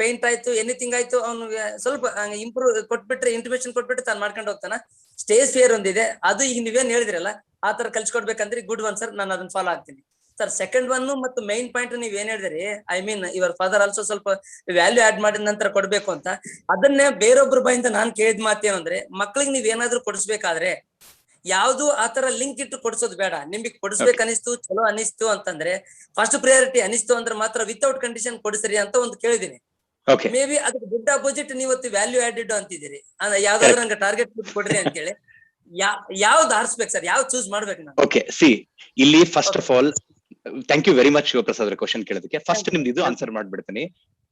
ಪೇಂಟ್ ಆಯ್ತು, ಎನಿಥಿಂಗ್ ಆಯ್ತು, ಅವ್ನಿಗೆ ಸ್ವಲ್ಪ ಇಂಪ್ರೂವ್ ಕೊಟ್ಬಿಟ್ರೆ, ಇಂಟಿಮೇಷನ್ ಕೊಟ್ಬಿಟ್ರೆ ತಾನು ಮಾಡ್ಕೊಂಡು ಹೋಗ್ತಾನ. ಸ್ಟೇಜ್ ಫಿಯರ್ ಒಂದಿದೆ, ಅದು ಈಗ ನೀವೇನ್ ಹೇಳಿದ್ರಲ್ಲ ಆ ತರ ಕಲ್ಸ್ಕೊಡ್ಬೇಕಂದ್ರೆ ಗುಡ್ ಒನ್ ಸರ್, ನಾನು ಅದನ್ನ ಫಾಲೋ ಆಗ್ತೀನಿ ಸರ್. ಸೆಕೆಂಡ್ ಒನ್ ಮತ್ತು ಮೈನ್ ಪಾಯಿಂಟ್ ನೀವ್ ಏನ್ ಹೇಳಿದ್ರಿ, I mean your father also ಸ್ವಲ್ಪ ವ್ಯಾಲ್ಯೂ ಆಡ್ ಮಾಡಿದ ನಂತರ ಕೊಡ್ಬೇಕು ಅಂತ. ಅದನ್ನೇ ಬೇರೊಬ್ರ ಬಾಯಿಂದ ನಾನ್ ಕೇಳಿದ ಮಾತೇನಂದ್ರೆ, ಮಕ್ಳಿಗೆ ನೀವ್ ಏನಾದ್ರು ಕೊಡಿಸ್ಬೇಕಾದ್ರೆ ಯಾವ್ದು ಆತರ ಲಿಂಕ್ ಇಟ್ಟು ಕೊಡ್ಸೋದು ಬೇಡ. ನಿಮ್ಗೆ ಕೊಡಿಸ್ಬೇಕು ಅನಿಸ್ತು, ಚಲೋ ಅನಿಸ್ತು ಅಂತಂದ್ರೆ ಫಸ್ಟ್ ಪ್ರಿಯಾರಿಟಿ ಅನಿಸ್ತು ಅಂದ್ರೆ ಮಾತ್ರ ವಿತೌಟ್ ಕಂಡೀಷನ್ ಕೊಡಿಸ್ರಿ ಅಂತ ಒಂದು ಕೇಳಿದೀನಿ. ಮೇ ಬಿ ಅದಕ್ಕೆ ದೊಡ್ಡ ಅಪೋಸಿಟ್ ನೀವತ್ತು ವ್ಯಾಲ್ಯೂ ಆಡೆಡ್ ಅಂತಿದ್ದೀರಿ. ಯಾವ್ದಾದ್ರು ನಂಗೆ ಟಾರ್ಗೆಟ್ ಕೊಡ್ರಿ ಅಂತೇಳಿ ಯಾವ್ದು ಆರಿಸ್ಬೇಕು ಸರ್, ಯಾವ್ದು ಚೂಸ್ ಮಾಡ್ಬೇಕು ನಾನು?
ಓಕೆ ಸಿ, ಇಲ್ಲಿ first of all thank you very much Shivaprasad ಅವರ ಕ್ವಶನ್ ಕೇಳೋದಕ್ಕೆ. ಫಸ್ಟ್ ನಿಮ್ದು ಇದು ಆನ್ಸರ್ ಮಾಡ್ಬಿಡ್ತೀನಿ.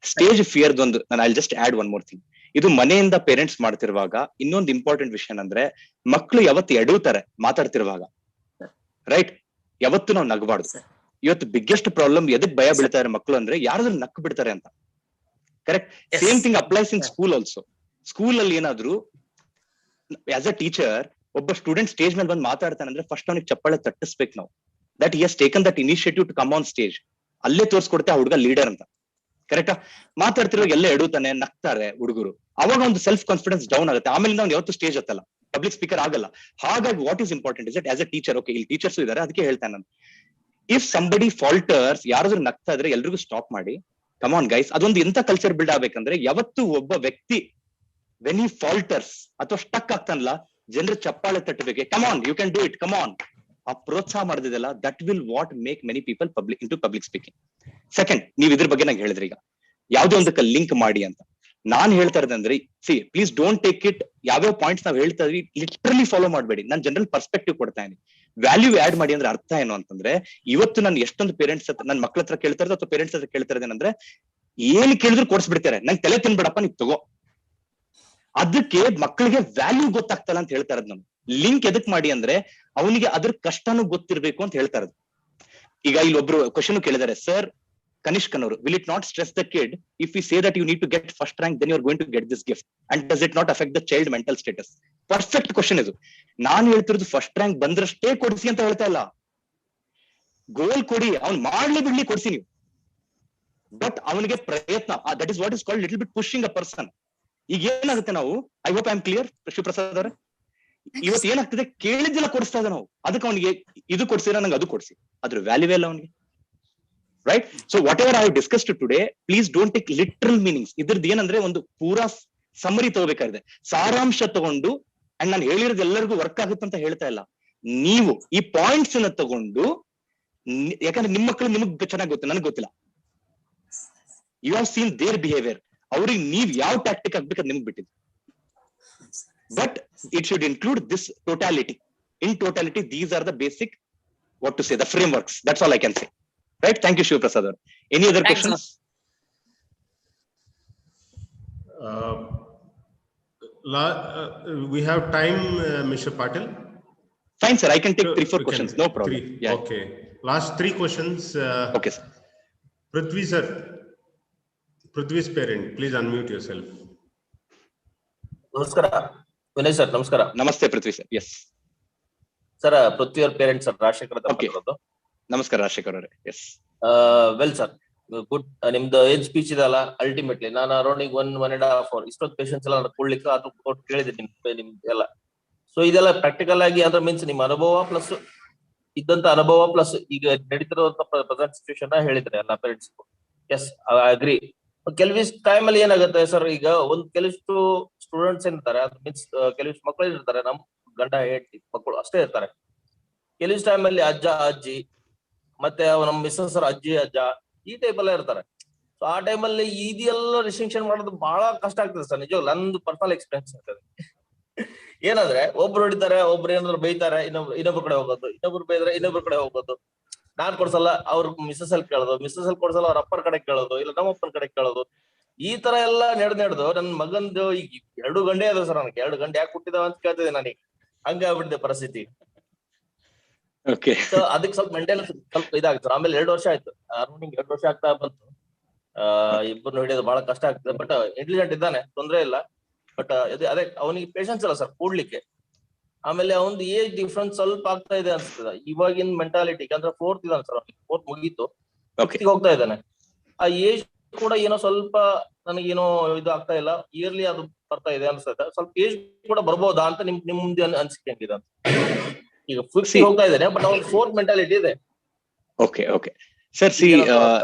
ಸ್ಟೇಜ್ ಫಿಯರ್ ಒಂದು ನಾನು I just add one more thing. ಇದು ಮನೆಯಿಂದ ಪೇರೆಂಟ್ಸ್ ಮಾಡ್ತಿರುವಾಗ ಇನ್ನೊಂದು ಇಂಪಾರ್ಟೆಂಟ್ ವಿಷಯ ಅಂದ್ರೆ, ಮಕ್ಕಳು ಯಾವತ್ತು ಎಡುತ್ತಾರೆ ಮಾತಾಡ್ತಿರುವಾಗ, ರೈಟ್? ಯಾವತ್ತು ನಾವು ನಗಬಾರ್ದು. ಇವತ್ತು ಬಿಗ್ಗೆಸ್ಟ್ ಪ್ರಾಬ್ಲಮ್ ಎದಕ್ ಭಯ ಬೀಳ್ತಾರೆ ಮಕ್ಕಳು ಅಂದ್ರೆ, ಯಾರಾದ್ರೂ ನಕ್ ಬಿಡ್ತಾರೆ ಅಂತ. Correct. Same thing applies in school also. School ಅಲ್ಲಿ ಏನಾದ್ರು ಆಸ್ ಅ ಟೀಚರ್ ಒಬ್ಬ ಸ್ಟೂಡೆಂಟ್ ಸ್ಟೇಜ್ ಮೇಲೆ ಬಂದು ಮಾತಾಡ್ತಾನೆ ಅಂದ್ರೆ ಫಸ್ಟ್ ಅವನಿಗೆ ಚಪ್ಪಾಳೆ ತಟ್ಟಿಸ್ಬೇಕು ನಾವು. That he has taken that initiative to come on stage. ಅಲ್ಲೇ ತೋರಿಸ್ಕೊಡುತ್ತೆ ಆ ಹುಡುಗ ಲೀಡರ್ ಅಂತ. ಕರೆಕ್ಟಾ? ಮಾತಾಡ್ತಿರುವಾಗ ಎಲ್ಲ ಎಡುತ್ತಾನೆ, ನಗ್ತಾರೆ ಹುಡುಗರು. ಅವಾಗ ಒಂದು ಸೆಲ್ಫ್ ಕಾನ್ಫಿಡೆನ್ಸ್ ಡೌನ್ ಆಗುತ್ತೆ. ಆಮೇಲೆ ನಾವು ಯಾವತ್ತು ಸ್ಟೇಜ್ ಹತ್ತಲ್ಲ, ಪಬ್ಲಿಕ್ ಸ್ಪೀಕರ್ ಆಗಲ್ಲ. ಹಾಗಾಗಿ what is important is it as a teacher, okay ಇಲ್ಲಿ ಟೀಚರ್ಸ್ ಇದ್ದಾರೆ ಅದಕ್ಕೆ ಹೇಳ್ತಾನೆ ನಾನು, ಇಫ್ ಸಂಬಡಿ ಫಾಲ್ಟರ್ಸ್, ಯಾರಾದ್ರೂ ನಗ್ತಾ ಇದ್ರೆ ಎಲ್ರಿಗೂ ಸ್ಟಾಪ್ ಮಾಡಿ, ಕಮ್ ಆನ್ ಗೈಸ್. ಅದೊಂದು ಎಂತ ಕಲ್ಚರ್ ಬಿಲ್ಡ್ ಆಗ್ಬೇಕಂದ್ರೆ, ಯಾವತ್ತು ಒಬ್ಬ ವ್ಯಕ್ತಿ ವೆನ್ ಹಿ ಫಾಲ್ಟರ್ಸ್ ಅಥವಾ ಸ್ಟಕ್ ಆಗ್ತಾನಲ್ಲ, ಜನರು ಚಪ್ಪಾಳೆ ತಟ್ಟಬೇಕು, come on you can do it, come on. ಆ ಪ್ರೋತ್ಸಾಹ ಮಾಡಿದಲ್ಲ, that will what make many people public into public speaking. Second, ನೀವು ಇದ್ರ ಬಗ್ಗೆ ನಂಗೆ ಹೇಳಿದ್ರಿ ಈಗ ಯಾವ್ದೋ ಒಂದಕ್ಕೆ ಲಿಂಕ್ ಮಾಡಿ ಅಂತ. ನಾನ್ ಹೇಳ್ತಾ ಇರೋದಂದ್ರೆ ಪ್ಲೀಸ್ ಡೋಂಟ್ ಟೇಕ್ ಇಟ್ ಯಾವ್ಯಾವ ಪಾಯಿಂಟ್ಸ್ ನಾವ್ ಹೇಳ್ತಾ ಇದೀವಿ ಲಿಟ್ರಲಿ ಫಾಲೋ ಮಾಡಬೇಡಿ. ನಾನು ಜನರಲ್ ಪರ್ಸ್ಪೆಕ್ಟಿವ್ ಕೊಡ್ತಾ ಇದೀನಿ. ವ್ಯಾಲ್ಯೂ ಆಡ್ ಮಾಡಿ ಅಂದ್ರೆ ಅರ್ಥ ಏನು ಅಂತಂದ್ರೆ, ಇವತ್ತು ನಾನು ಎಷ್ಟೊಂದು ಪೇರೆಂಟ್ಸ್ ನನ್ನ ಮಕ್ಳ ಹತ್ರ ಕೇಳ್ತಾ ಇರೋದು ಅಥವಾ ಪೇರೆಂಟ್ಸ್ ಹತ್ರ ಕೇಳ್ತಾ ಇರೋದೇನಂದ್ರೆ, ಏನ್ ಕೇಳಿದ್ರು ಕೊಡ್ಸ್ಬಿಡ್ತಾರೆ, ನಂಗೆ ತಲೆ ತಿನ್ಬೇಡಪ್ಪ ನೀವ್ ತಗೋ. ಅದಕ್ಕೆ ಮಕ್ಕಳಿಗೆ ವ್ಯಾಲ್ಯೂ ಗೊತ್ತಾಗ್ತಲ್ಲ ಅಂತ ಹೇಳ್ತಾ ಇರೋದು. ನಾವು ಲಿಂಕ್ ಎದಕ್ ಮಾಡಿ ಅಂದ್ರೆ ಅವನಿಗೆ ಅದ್ರ ಕಷ್ಟನೂ ಗೊತ್ತಿರ್ಬೇಕು ಅಂತ ಹೇಳ್ತಾ ಇರೋದು. ಈಗ ಇಲ್ಲಿ ಒಬ್ರು ಕ್ವಶನ್ ಕೇಳಿದಾರೆ, ಸರ್ ಕನಿಷ್ಕನ್ ಅವರು, will it not stress the kid if we say that you need to get first rank, then you are going to get this gift, and does it not affect the child mental status? Perfect question ಇದು. ನಾನು ಹೇಳ್ತಿರೋದು ಫಸ್ಟ್ ರ್ಯಾಂಕ್ ಬಂದ್ರಷ್ಟೇ ಕೊಡಿಸಿ ಅಂತ ಹೇಳ್ತಾ ಇಲ್ಲ. ಗೋಲ್ ಕೊಡಿ, ಅವ್ನ್ ಮಾಡ್ಲಿ ಬಿಡ್ಲಿ ಕೊಡ್ಸಿ ನೀವು, ಬಟ್ ಅವನಿಗೆ ಪ್ರಯತ್ನ, that is what is called little bit pushing a person. ಈಗ ಏನಾಗುತ್ತೆ, ನಾವು I hope I am clear Shivaprasad ಅವರೇ, ಇವತ್ತು ಏನಾಗ್ತದೆ, ಕೇಳಿದ್ದೆಲ್ಲ ಕೊಡಿಸ್ತಾ ಇದ್ದ ನಾವು, ಅದಕ್ಕೆ ಅವನಿಗೆ ಇದು ಕೊಡ್ಸಿರ ನಂಗೆ ಅದು ಕೊಡ್ಸಿ, ಅದ್ರ ವ್ಯಾಲ್ಯೂವೇ ಇಲ್ಲ ಅವನಿಗೆ. Right? So what ever I have discussed today, please don't take literal meanings. ಇದ್ರದ್ದು ಏನಂದ್ರೆ ಒಂದು ಪೂರಾ ಸಮರಿ ತಗೋಬೇಕಾಗಿದೆ, ಸಾರಾಂಶ ತಗೊಂಡು. ಅಂಡ್ ನಾನು ಹೇಳಿರೋದು ಎಲ್ಲರಿಗೂ ವರ್ಕ್ ಆಗುತ್ತೆ ಅಂತ ಹೇಳ್ತಾ ಇಲ್ಲ. ನೀವು ಈ ಪಾಯಿಂಟ್ಸ್ ಅನ್ನ ತಗೊಂಡು, ಯಾಕಂದ್ರೆ ನಿಮ್ಮ ಮಕ್ಕಳು ನಿಮಗ್ ಚೆನ್ನಾಗಿ ಗೊತ್ತು, ನನಗೆ ಗೊತ್ತಿಲ್ಲ. You have seen their behaviour. ಅವ್ರಿಗೆ ನೀವ್ ಯಾವ ಟ್ಯಾಕ್ಟಿಕ್ ಆಗ್ಬೇಕು ನಿಮ್ಗೆ ಬಿಟ್ಟಿದ್ದು. But it should include this totality. In totality these are the basic, what to say, the frameworks. That's all I can say. Right? Thank you, Shivaprasad. Any other questions?
We have time, Mr. Patil.
Fine, sir. I can take 3-4 questions. No problem. Yeah.
Okay. Last 3 questions.
Okay, sir.
Prithvi, sir. Prithvi's parent, please unmute yourself.
Namaskara. Vinay sir, namaskara.
Namaste, Prithvi sir. Yes.
Sir, Prithvi your parents sir, Rashekara.
Okay. ನಮಸ್ಕಾರ ರಾಜಶೇಖರ್ ಅವರೇ. Yes
well sir, good. ನಿಮ್ದು ಏನ್ ಸ್ಪೀಚ್ ಇದಲ್ಲ, ಅಲ್ಟಿಮೇಟ್ಲಿ ನಾನು ಅರೌಂಡ್ 1.5 hour ಇಷ್ಟೊಂದು ಪೇಷನ್ಸ್ ಎಲ್ಲ ಕೊಡ್ಲಿಕ್ಕೆ ಅದು ಕೊಟ್ಟು ಕೇಳಿದ್ದೀನಿ ನಿಮ್ದೆಲ್ಲ. ಸೊ ಇದೆಲ್ಲ ಪ್ರಾಕ್ಟಿಕಲ್ ಆಗಿ ಅಂದ್ರೆ ಮೀನ್ಸ್ ನಿಮ್ಮ ಅನುಭವ ಪ್ಲಸ್ ಇದ್ದಂತ ಅನುಭವ ಪ್ಲಸ್ ಈಗ ನಡೀತಿರುವಂತ ಪ್ರೆಸೆಂಟ್ ಸಿಚುವೇಶನ್ ಹೇಳಿದ್ರೆ ಎಲ್ಲ ಪೇರೆಂಟ್ಸ್. Yes, I agree. ಕೆಲವಿಷ್ಟು ಟೈಮ್ ಅಲ್ಲಿ ಏನಾಗುತ್ತೆ ಸರ್, ಈಗ ಕೆಲವಿಷ್ಟು ಸ್ಟೂಡೆಂಟ್ಸ್ ಏನಿರ್ತಾರೆ, ಅದು ಮೀನ್ಸ್ ಕೆಲವಿಷ್ಟು ಮಕ್ಕಳು ಇರ್ತಾರೆ, ನಮ್ ಗಂಡ ಹೆಂಡತಿ ಮಕ್ಕಳು ಅಷ್ಟೇ ಇರ್ತಾರೆ. ಕೆಲವಿಷ್ಟು ಟೈಮ್ ಅಲ್ಲಿ ಅಜ್ಜ ಅಜ್ಜಿ ಮತ್ತೆ ನಮ್ಮ ಮಿಸ್ಸಸ್ ಅಜ್ಜಿ ಅಜ್ಜ ಈ ಟೈಪ್ ಎಲ್ಲ ಇರ್ತಾರೆ. ಸೊ ಆ ಟೈಮಲ್ಲಿ ಇದೆಲ್ಲ ರಿಸ್ಟ್ರಿಕ್ಷನ್ ಮಾಡೋದು ಬಹಳ ಕಷ್ಟ ಆಗ್ತದೆ ಸರ್, ನಿಜವಾಗ್ಲೂ ನಂದು ಪರ್ಸನಲ್ ಎಕ್ಸ್ಪೀರಿಯನ್ಸ್ ಆಗ್ತದೆ. ಏನಂದ್ರೆ ಒಬ್ರು ಹೊಡಿತಾರೆ, ಒಬ್ರು ಏನಾದ್ರು ಬೈತಾರೆ, ಇನ್ನೊಬ್ರು ಕಡೆ ಹೋಗೋದು, ಇನ್ನೊಬ್ರು ಬೈದ್ರೆ ಇನ್ನೊಬ್ರು ಕಡೆ ಹೋಗೋದು, ನಾನ್ ಕೊಡ್ಸಲ್ಲ ಅವ್ರ ಮಿಸ್ಸಸ್ ಅಲ್ಲಿ ಕೇಳೋದು, ಮಿಸ್ಸಸ್ ಅಲ್ಲಿ ಕೊಡ್ಸಲ್ಲ ಅವ್ರ ಅಪ್ಪನ ಕಡೆ ಕೇಳೋದು, ಇಲ್ಲ ನಮ್ಮ ಅಪ್ಪನ ಕಡೆ ಕೇಳೋದು, ಈ ತರ ಎಲ್ಲ ನಡೆದು ನನ್ನ ಮಗಂದು ಈಗ 2 ಗಂಟೆ ಅದ ಸರ್. ನನಗೆ 2 ಗಂಟೆ ಯಾಕೆ ಕೊಟ್ಟಿದಾವ ಅಂತ ಕೇಳ್ತಿದ್ದೆ ನನಗೆ, ಹಂಗ ಆಗ್ಬಿಟ್ಟಿದೆ ಪರಿಸ್ಥಿತಿ. ಸೊ ಅದಕ್ಕೆ ಸ್ವಲ್ಪ ಮೆಂಟಲ್ ಸ್ವಲ್ಪ ಇದಾಗ್ತದೆ. ಆಮೇಲೆ 2 ವರ್ಷ ಆಯ್ತು, ಅರೌಂಡಿಂಗ್ 2 ವರ್ಷ ಆಗ್ತಾ ಬಂತು. ಇಬ್ಬರು ಹಿಡಿಯೋದು ಬಹಳ ಕಷ್ಟ ಆಗ್ತದೆ. ಬಟ್ ಇಂಟೆಲಿಜೆಂಟ್ ಇದ್ದಾನೆ, ತೊಂದ್ರೆ ಇಲ್ಲ. ಬಟ್ ಅದೇ ಅವನಿಗೆ ಪೇಷನ್ಸ್ ಇಲ್ಲ ಸರ್ ಕೂಡ್ಲಿಕ್ಕೆ. ಆಮೇಲೆ ಅವನದು ಏಜ್ ಡಿಫ್ರೆನ್ಸ್ ಸ್ವಲ್ಪ ಆಗ್ತಾ ಇದೆ ಅನ್ಸ್ತದ ಇವಾಗಿನ ಮೆಂಟಾಲಿಟಿ. ಅಂದ್ರೆ 4th ಇದ್ದಾನೆ ಸರ್, 4th ಮುಗೀತು, 5th ಹೋಗ್ತಾ ಇದ್ದಾನೆ. ಆ ಏಜ್ ಕೂಡ ಏನೋ ಸ್ವಲ್ಪ ನನಗೇನೋ ಇದು ಆಗ್ತಾ ಇಲ್ಲ, ಇಯರ್ಲಿ ಅದು ಬರ್ತಾ ಇದೆ ಅನ್ಸ್ತದೆ. ಸ್ವಲ್ಪ ಏಜ್ ಕೂಡ ಬರ್ಬೋದಾ ಅಂತ ನಿಮ್ದು ಅನ್ಸಿಕೆ ಹೆಂಗಿದೆ ಅಂತ. ಈಗ 5th ಹೋಗ್ತಾ ಇದ್ದಾನೆ, ಬಟ್ ಅವ್ನ 4th ಮೆಂಟಾಲಿಟಿ ಇದೆ.
ಓಕೆ ಓಕೆ ಸರ್,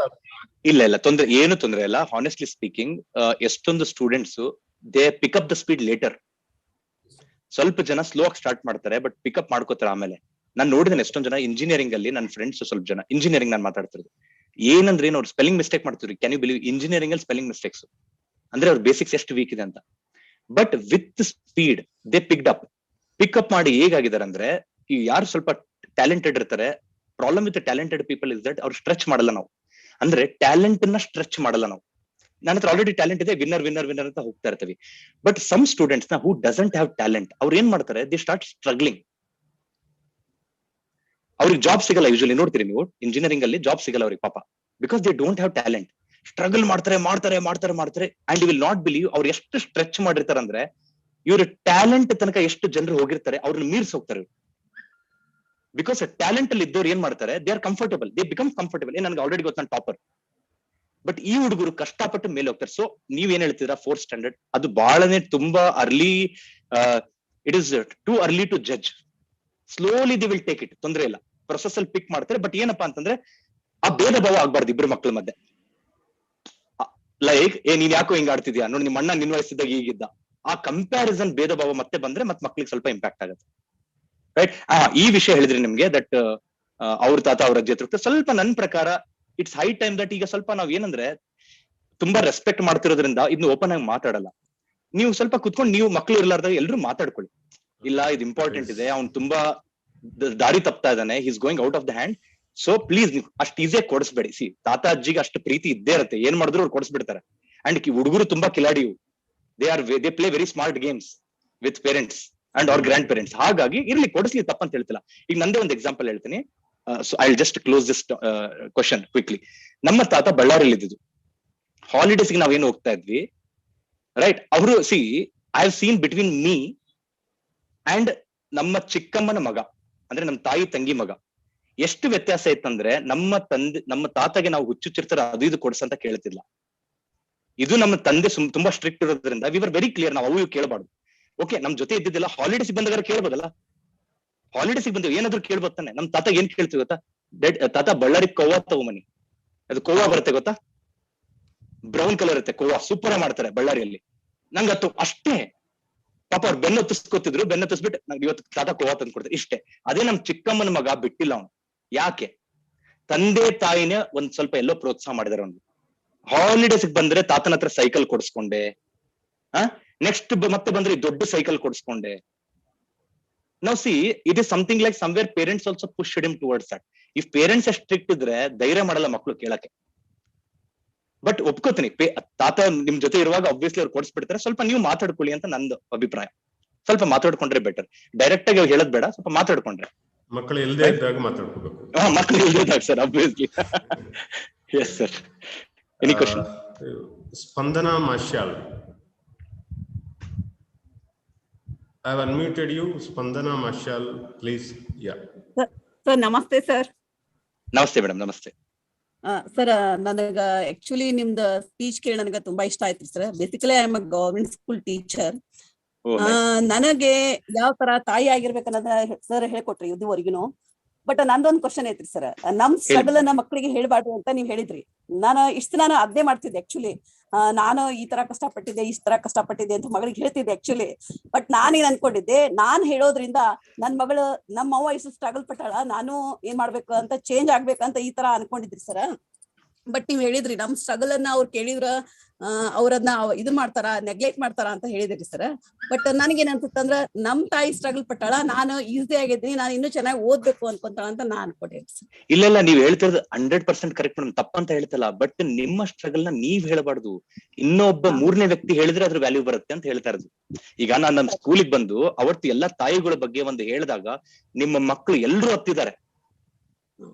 ಇಲ್ಲ ಏನು ತೊಂದ್ರೆ ಇಲ್ಲ. ಹಾನೆಸ್ಟ್ಲಿ ಸ್ಪೀಕಿಂಗ್, ಎಷ್ಟೊಂದು students they pick up the speed later. ಸ್ವಲ್ಪ ಜನ ಸ್ಲೋ ಆಗಿ ಸ್ಟಾರ್ಟ್ ಮಾಡ್ತಾರೆ, ಬಟ್ ಪಿಕಪ್ ಮಾಡ್ಕೋತಾರೆ ಆಮೇಲೆ. ನಾನು ನೋಡಿದ್ದೇನೆ ಎಷ್ಟೊಂದ್ ಜನ ಇಂಜಿನಿಯರಿಂಗ್ ಅಲ್ಲಿ, ನನ್ನ ಫ್ರೆಂಡ್ಸ್ ಸ್ವಲ್ಪ ಜನ ಇಂಜಿನಿಯರಿಂಗ್ ನಾನು ಮಾತಾಡ್ತಿರೋದು ಏನಂದ್ರೆ, ಅವ್ರು ಸ್ಪೆಲ್ಲಿಂಗ್ ಮಿಸ್ಟೇಕ್ ಮಾಡ್ತಿದ್ರು. ಕ್ಯಾನ್ ಯು ಬಿಲೀವ್, ಇಂಜಿನಿಯರಿಂಗ್ ಅಲ್ಲಿ ಸ್ಪೆಲ್ಲಿಂಗ್ ಮಿಸ್ಟೇಕ್ಸ್ ಅಂದ್ರೆ ಅವ್ರ ಬೇಸಿಕ್ಸ್ ಎಷ್ಟು ವೀಕ್ ಇದೆ ಅಂತ. But with speed they pickup ಮಾಡಿ ಹೇಗಾಗಿದ್ದಾರೆ ಅಂದ್ರೆ, ಈ ಯಾರು ಸ್ವಲ್ಪ ಟ್ಯಾಲೆಂಟೆಡ್ ಇರ್ತಾರೆ, problem with talented people is that ಅವ್ರು ಸ್ಟ್ರೆಚ್ ಮಾಡಲ್ಲ. ನಾವು ಅಂದ್ರೆ ಟ್ಯಾಲೆಂಟ್ ನ ಸ್ಟ್ರೆಚ್ ಮಾಡಲ್ಲ ನಾವು. ನನ್ನ ಹತ್ರ ಆಲ್ರೆಡಿ ಟ್ಯಾಲೆಂಟ್ ಇದೆ, ವಿನ್ನರ್ ಅಂತ ಹೋಗ್ತಾ ಇರ್ತೀವಿ. ಬಟ್ ಸಮ್ ಸ್ಟೂಡೆಂಟ್ಸ್ ನ ಹೂ ಡಸಂಟ್ ಹ್ಯಾವ್ ಟ್ಯಾಲೆಂಟ್, ಅವ್ರು ಏನ್ ಮಾಡ್ತಾರೆ, ದೇ ಸ್ಟಾರ್ಟ್ ಸ್ಟ್ರಗ್ಲಿಂಗ್. ಅವ್ರಿಗೆ ಜಾಬ್ ಸಿಗಲ್ಲ. ಯೂಶಲಿ ನೋಡ್ತೀರಿ ನೀವು, ಇಂಜಿನಿಯರಿಂಗ್ ಅಲ್ಲಿ ಜಾಬ್ ಸಿಗಲ್ಲ ಅವ್ರಿಗೆ ಪಾಪ, because they don't have talent. Struggle ಮಾಡ್ತಾರೆ and you will not believe ಅವ್ರು ಎಷ್ಟು ಸ್ಟ್ರೆಚ್ ಮಾಡಿರ್ತಾರೆ ಅಂದ್ರೆ, ಇವ್ರ ಟ್ಯಾಲೆಂಟ್ ತನಕ ಎಷ್ಟು ಜನರು ಹೋಗಿರ್ತಾರೆ, ಅವ್ರನ್ನ ಮೀರ್ಸ್ ಹೋಗ್ತಾರೆ. ಬಿಕಾಸ್ ಟ್ಯಾಲೆಂಟ್ ಅಲ್ಲಿ ಇದ್ದವ್ರು ಏನ್ ಮಾಡ್ತಾರೆ, they are comfortable, they become comfortable. ನನ್ಗೆ ಆಲ್ರೆಡಿ ಗೊತ್ತು, ನಾನು ಟಾಪರ್. ಬಟ್ ಈ ಹುಡುಗರು ಕಷ್ಟಪಟ್ಟು ಮೇಲೆ ಹೋಗ್ತಾರೆ. ಸೊ ನೀವೇನ್ ಹೇಳ್ತೀರಾ, 4th ಸ್ಟ್ಯಾಂಡರ್ಡ್ ಅದು ಬಹಳನೇ ತುಂಬಾ early. It is too early to judge. Slowly they will take it, ತೊಂದ್ರೆ ಇಲ್ಲ, ಪ್ರೊಸೆಸ್ ಅಲ್ಲಿ ಪಿಕ್ ಮಾಡ್ತಾರೆ. ಬಟ್ ಏನಪ್ಪಾ ಅಂತಂದ್ರೆ, ಆ ಭೇದ ಭಾವ ಆಗ್ಬಾರ್ದು ಇಬ್ರು ಮಕ್ಕಳ ಮಧ್ಯೆ. ಲೈಕ್ ನೀನ್ ಯಾಕೋ ಹಿಂಗ ಆಡ್ತಿದ್ಯಾ, ನೋಡಿ ನಿಮ್ಮ ಅಣ್ಣ ನಿನ್ ವಯಸ್ಸಿದ್ದಾಗ ಹೀಗಿದ್ದ, ಆ ಕಂಪ್ಯಾರಿಸನ್ ಭೇದ ಭಾವ ಮತ್ತೆ ಬಂದ್ರೆ ಮತ್ತೆ ಮಕ್ಳಿಗೆ ಸ್ವಲ್ಪ ಇಂಪ್ಯಾಕ್ಟ್ ಆಗುತ್ತೆ. ರೈಟ್? ಈ ವಿಷಯ ಹೇಳಿದ್ರಿ ನಿಮ್ಗೆ, ದಟ್ ಅವ್ರ ತಾತ ಅವ್ರ ಅಜ್ಜಿ ಹತ್ರ ಸ್ವಲ್ಪ ನನ್ನ ಪ್ರಕಾರ ಇಟ್ಸ್ ಹೈ ಟೈಮ್ ದಟ್ ಈಗ ಸ್ವಲ್ಪ ನಾವ್ ಏನಂದ್ರೆ, ತುಂಬಾ ರೆಸ್ಪೆಕ್ಟ್ ಮಾಡ್ತಿರೋದ್ರಿಂದ ಇದನ್ನ ಓಪನ್ ಆಗಿ ಮಾತಾಡಲ್ಲ. ನೀವು ಸ್ವಲ್ಪ ಕುತ್ಕೊಂಡು ನೀವು ಮಕ್ಳು ಇರ್ಲಾರ್ದಾಗ ಎಲ್ರು ಮಾತಾಡ್ಕೊಳ್ಳಿ. ಇಲ್ಲ ಇದು ಇಂಪಾರ್ಟೆಂಟ್ ಇದೆ, ಅವ್ನು ತುಂಬಾ ದಾರಿ ತಪ್ತಾ ಇದ್ದಾನೆ, is going out of the hand. So please ನೀವು ಅಷ್ಟು ಈಸಿಯಾಗಿ ಕೊಡಿಸ್ಬೇಡಿ. ಸಿ ತಾತ ಅಜ್ಜಿಗೆ ಅಷ್ಟು ಪ್ರೀತಿ ಇದ್ದೇ ಇರುತ್ತೆ, ಏನ್ ಮಾಡಿದ್ರು ಅವ್ರು ಕೊಡಿಸ್ಬಿಡ್ತಾರೆ. ಅಂಡ್ ಹುಡುಗರು ತುಂಬಾ ಕಿಲಾಡಿಯು, they play very smart games with parents and our grand parents. ಹಾಗಾಗಿ ಇರ್ಲಿ, ಕೊಡಿಸ್ಲಿ, ತಪ್ಪಂತ ಹೇಳ್ತಿಲ್ಲ. ಈಗ ನಂದೇ ಒಂದು ಎಕ್ಸಾಂಪಲ್ ಹೇಳ್ತೀನಿ. So I will just close this question quickly. ನಮ್ಮ ತಾತ ಬಳ್ಳಾರಿಯಲ್ಲಿ ಇದ್ದಿದ್ದು, ಹಾಲಿಡೇಸ್ಗೆ ನಾವೇನು ಹೋಗ್ತಾ ಇದ್ವಿ, ರೈಟ್? ಅವರು C I have seen between me and ನಮ್ಮ ಚಿಕ್ಕಮ್ಮನ ಮಗ, ಅಂದ್ರೆ ನಮ್ಮ ತಾಯಿ ತಂಗಿ ಮಗ, ಎಷ್ಟು ವ್ಯತ್ಯಾಸ ಇತ್ತಂದ್ರೆ ನಮ್ಮ ತಾತಗೆ ನಾವು ಹುಚ್ಚುಚ್ಚಿರ್ತಾರ ಅದು ಇದು ಕೊಡ್ಸಂತ ಕೇಳ್ತಿಲ್ಲ. ಇದು ನಮ್ಮ ತಂದೆ ತುಂಬಾ ಸ್ಟ್ರಿಕ್ಟ್ ಇರೋದ್ರಿಂದ ವಿ ವರ್ ವೆರಿ ಕ್ಲಿಯರ್, ನಾವು ಅವು ಕೇಳಬಾರ್ದು. ಓಕೆ, ನಮ್ ಜೊತೆ ಇದ್ದಿದ್ದಿಲ್ಲ, ಹಾಲಿಡೇಸ್ ಬಂದಾಗ ಕೇಳ್ಬೋದಲ್ಲ, ಹಾಲಿಡೇಸ್ ಬಂದು ಏನಾದ್ರು ಕೇಳ್ಬೋದು ತಾನೆ. ನಮ್ ತಾತ ಏನ್ ಕೇಳ್ತೀವಿ ಗೊತ್ತಾ? ತಾತ ಬಳ್ಳಾರಿ ಕೋವಾ ತಗೊಂಬನಿ, ಅದು ಕೋವಾ ಬರುತ್ತೆ ಗೊತ್ತಾ, ಬ್ರೌನ್ ಕಲರ್ ಇರುತ್ತೆ ಕೋವಾ, ಸೂಪರ್ ಮಾಡ್ತಾರೆ ಬಳ್ಳಾರಿಯಲ್ಲಿ. ನಂಗತ್ತು ಅಷ್ಟೇ. ಪಾಪ ಅವ್ರು ಬೆನ್ನೊತ್ತಿಸ್ಕೊತಿದ್ರು, ಬೆನ್ನೊತ್ತಿಸ್ಬಿಟ್ಟು ನಂಗೆ ಇವತ್ತು ತಾತ ಕೋವಾ ತಂದು ಕೊಡ್ತಾರೆ, ಇಷ್ಟೇ. ಅದೇ ನಮ್ ಚಿಕ್ಕಮ್ಮನ ಮಗ ಬಿಟ್ಟಿಲ್ಲ ಅವನು. ಯಾಕೆ? ತಂದೆ ತಾಯಿನೇ ಒಂದ್ ಸ್ವಲ್ಪ ಎಲ್ಲೋ ಪ್ರೋತ್ಸಾಹ ಮಾಡಿದಾರೆ ಅವ್ನಿಗೆ. ಹಾಲಿಡೇಸ್ ಬಂದ್ರೆ ತಾತನ ಹತ್ರ ಸೈಕಲ್ ಕೊಡಿಸ್ಕೊಂಡೆ, ನೆಕ್ಸ್ಟ್ ಮತ್ತೆ ಬಂದ್ರೆ ದೊಡ್ಡ ಸೈಕಲ್ ಕೊಡಿಸ್ಕೊಂಡೆ. ನಾವು see it is something like somewhere parents also pushed him towards that. If parents strict ಇದ್ರೆ ಧೈರ್ಯ ಮಾಡಲ್ಲ ಮಕ್ಕಳು ಕೇಳಕ್ಕೆ. ಬಟ್ ಒಪ್ಕೋತೀನಿ, ತಾತ ನಿಮ್ ಜೊತೆ ಇರುವಾಗ ಆಬ್ವಿಯಸ್ಲಿ ಅವ್ರು ಕೊಡಿಸ್ಬಿಡ್ತಾರೆ, ಸ್ವಲ್ಪ ನೀವು ಮಾತಾಡ್ಕೊಳ್ಳಿ ಅಂತ ನಂದು ಅಭಿಪ್ರಾಯ. ಸ್ವಲ್ಪ ಮಾತಾಡ್ಕೊಂಡ್ರೆ ಬೆಟರ್, ಡೈರೆಕ್ಟ್ ಆಗಿ ಹೇಳೋದ್ ಬೇಡ, ಸ್ವಲ್ಪ ಮಾತಾಡ್ಕೊಂಡ್ರೆ.
ಮಕ್ಕಳು ಇಲ್ಲದೆ ಇದ್ದಾಗ ಮಾತಾಡ್ಕೋಬೇಕು.
ಮಕ್ಕಳು ಇಲ್ಲದೆ ಇದ್ದಾಗ sir, obviously. Yes sir. Any question?
Spandana ಮಾಶ್ಯಾಲ್, I have unmuted you. Spandana Marshall, please. Yeah.
Sir, namaste, sir.
ನಮಸ್ತೆ ಮೇಡಮ್, ನಮಸ್ತೆ.
ಸರ್, ನನಗ ಆಕ್ಚುಲಿ ನಿಮ್ದು ಸ್ಪೀಚ್ ಕೇಳಿ ನನಗೆ ತುಂಬಾ ಇಷ್ಟ ಆಯ್ತು sir. Basically I am a government school teacher. ನನಗೆ ಯಾವ ತರ ತಾಯಿ ಆಗಿರ್ಬೇಕನ್ನೋದ ಸರ್ ಹೇಳ್ಕೊಟ್ರಿ ಇದುವರೆಗೂ. ಬಟ್ ನಂದೊಂದು ಕ್ವಶನ್ ಐತ್ರಿ ಸರ್. ನಮ್ ಸ್ಟ್ರಗಲ್ ನಮ್ಮ ಮಕ್ಕಳಿಗೆ ಹೇಳ್ಬಾರ್ದು ಅಂತ ನೀವ್ ಹೇಳಿದ್ರಿ. ನಾನು ಇಷ್ಟು ನಾನು ಅದೇ ಮಾಡ್ತಿದ್ದೆ ಆಕ್ಚುಲಿ. ನಾನು ಈ ತರ ಕಷ್ಟಪಟ್ಟಿದ್ದೆ, ಈ ತರ ಕಷ್ಟಪಟ್ಟಿದ್ದೆ ಅಂತ ಮಗಳಿಗೆ ಹೇಳ್ತಿದ್ದೆ ಆಕ್ಚುಲಿ. ಬಟ್ ನಾನೇನ್ ಅನ್ಕೊಂಡಿದ್ದೆ, ನಾನ್ ಹೇಳೋದ್ರಿಂದ ನನ್ ಮಗಳು ನಮ್ಮ ಅವ್ವ ಇಷ್ಟು ಸ್ಟ್ರಗಲ್ ಪಟ್ಟಾಳ, ನಾನು ಏನ್ ಮಾಡ್ಬೇಕು ಅಂತ ಚೇಂಜ್ ಆಗ್ಬೇಕಂತ ಈ ತರ ಅನ್ಕೊಂಡಿದ್ರಿ ಸರ್. ಬಟ್ ನೀವ್ ಹೇಳಿದ್ರಿ ನಮ್ ಸ್ಟ್ರಗಲ್ ಅನ್ನ ಅವ್ರು ಕೇಳಿದ್ರ ಅವ್ರನ್ನ ಇದು ಮಾಡ್ತಾರ, ನೆಗ್ಲೆಕ್ಟ್ ಮಾಡ್ತಾರ ಅಂತ ಹೇಳಿದ್ರಿ ಸರ್. ಬಟ್ ನನಗೇನ್ ಅನ್ಸುತ್ತಂದ್ರ ನಮ್ ತಾಯಿ ಸ್ಟ್ರಗಲ್ ಪಟ್ಟಾಳ, ನಾನು ಈಸಿ ಆಗಿದ್ದೀನಿ, ನಾನು ಇನ್ನೂ ಚೆನ್ನಾಗಿ ಓದ್ಬೇಕು ಅನ್ಕೊಂತಾಳ ಅಂತ ನಾನ್ ಅನ್ಕೊಂಡಿದ್ದೆ ಸರ್.
ಇಲ್ಲ, ನೀವ್ ಹೇಳ್ತಿರೋದು 100% ಕರೆಕ್ಟ್ ಮೇಡಮ್, ತಪ್ಪಂತ ಹೇಳ್ತಲ್ಲ. ಬಟ್ ನಿಮ್ಮ ಸ್ಟ್ರಗಲ್ ನ ನೀವ್ ಹೇಳಬಾರ್ದು, ಇನ್ನೊಬ್ಬ ಮೂರನೇ ವ್ಯಕ್ತಿ ಹೇಳಿದ್ರೆ ಅದ್ರ ವ್ಯಾಲ್ಯೂ ಬರುತ್ತೆ ಅಂತ ಹೇಳ್ತಾ ಇರೋದು. ಈಗ ನಾನ್ ನಮ್ ಸ್ಕೂಲಿಗೆ ಬಂದು ಅವತ್ತು ಎಲ್ಲಾ ತಾಯಿಗಳ ಬಗ್ಗೆ ಒಂದು ಹೇಳಿದಾಗ ನಿಮ್ಮ ಮಕ್ಕಳು ಎಲ್ರು ಹತ್ತಿದ್ದಾರೆ,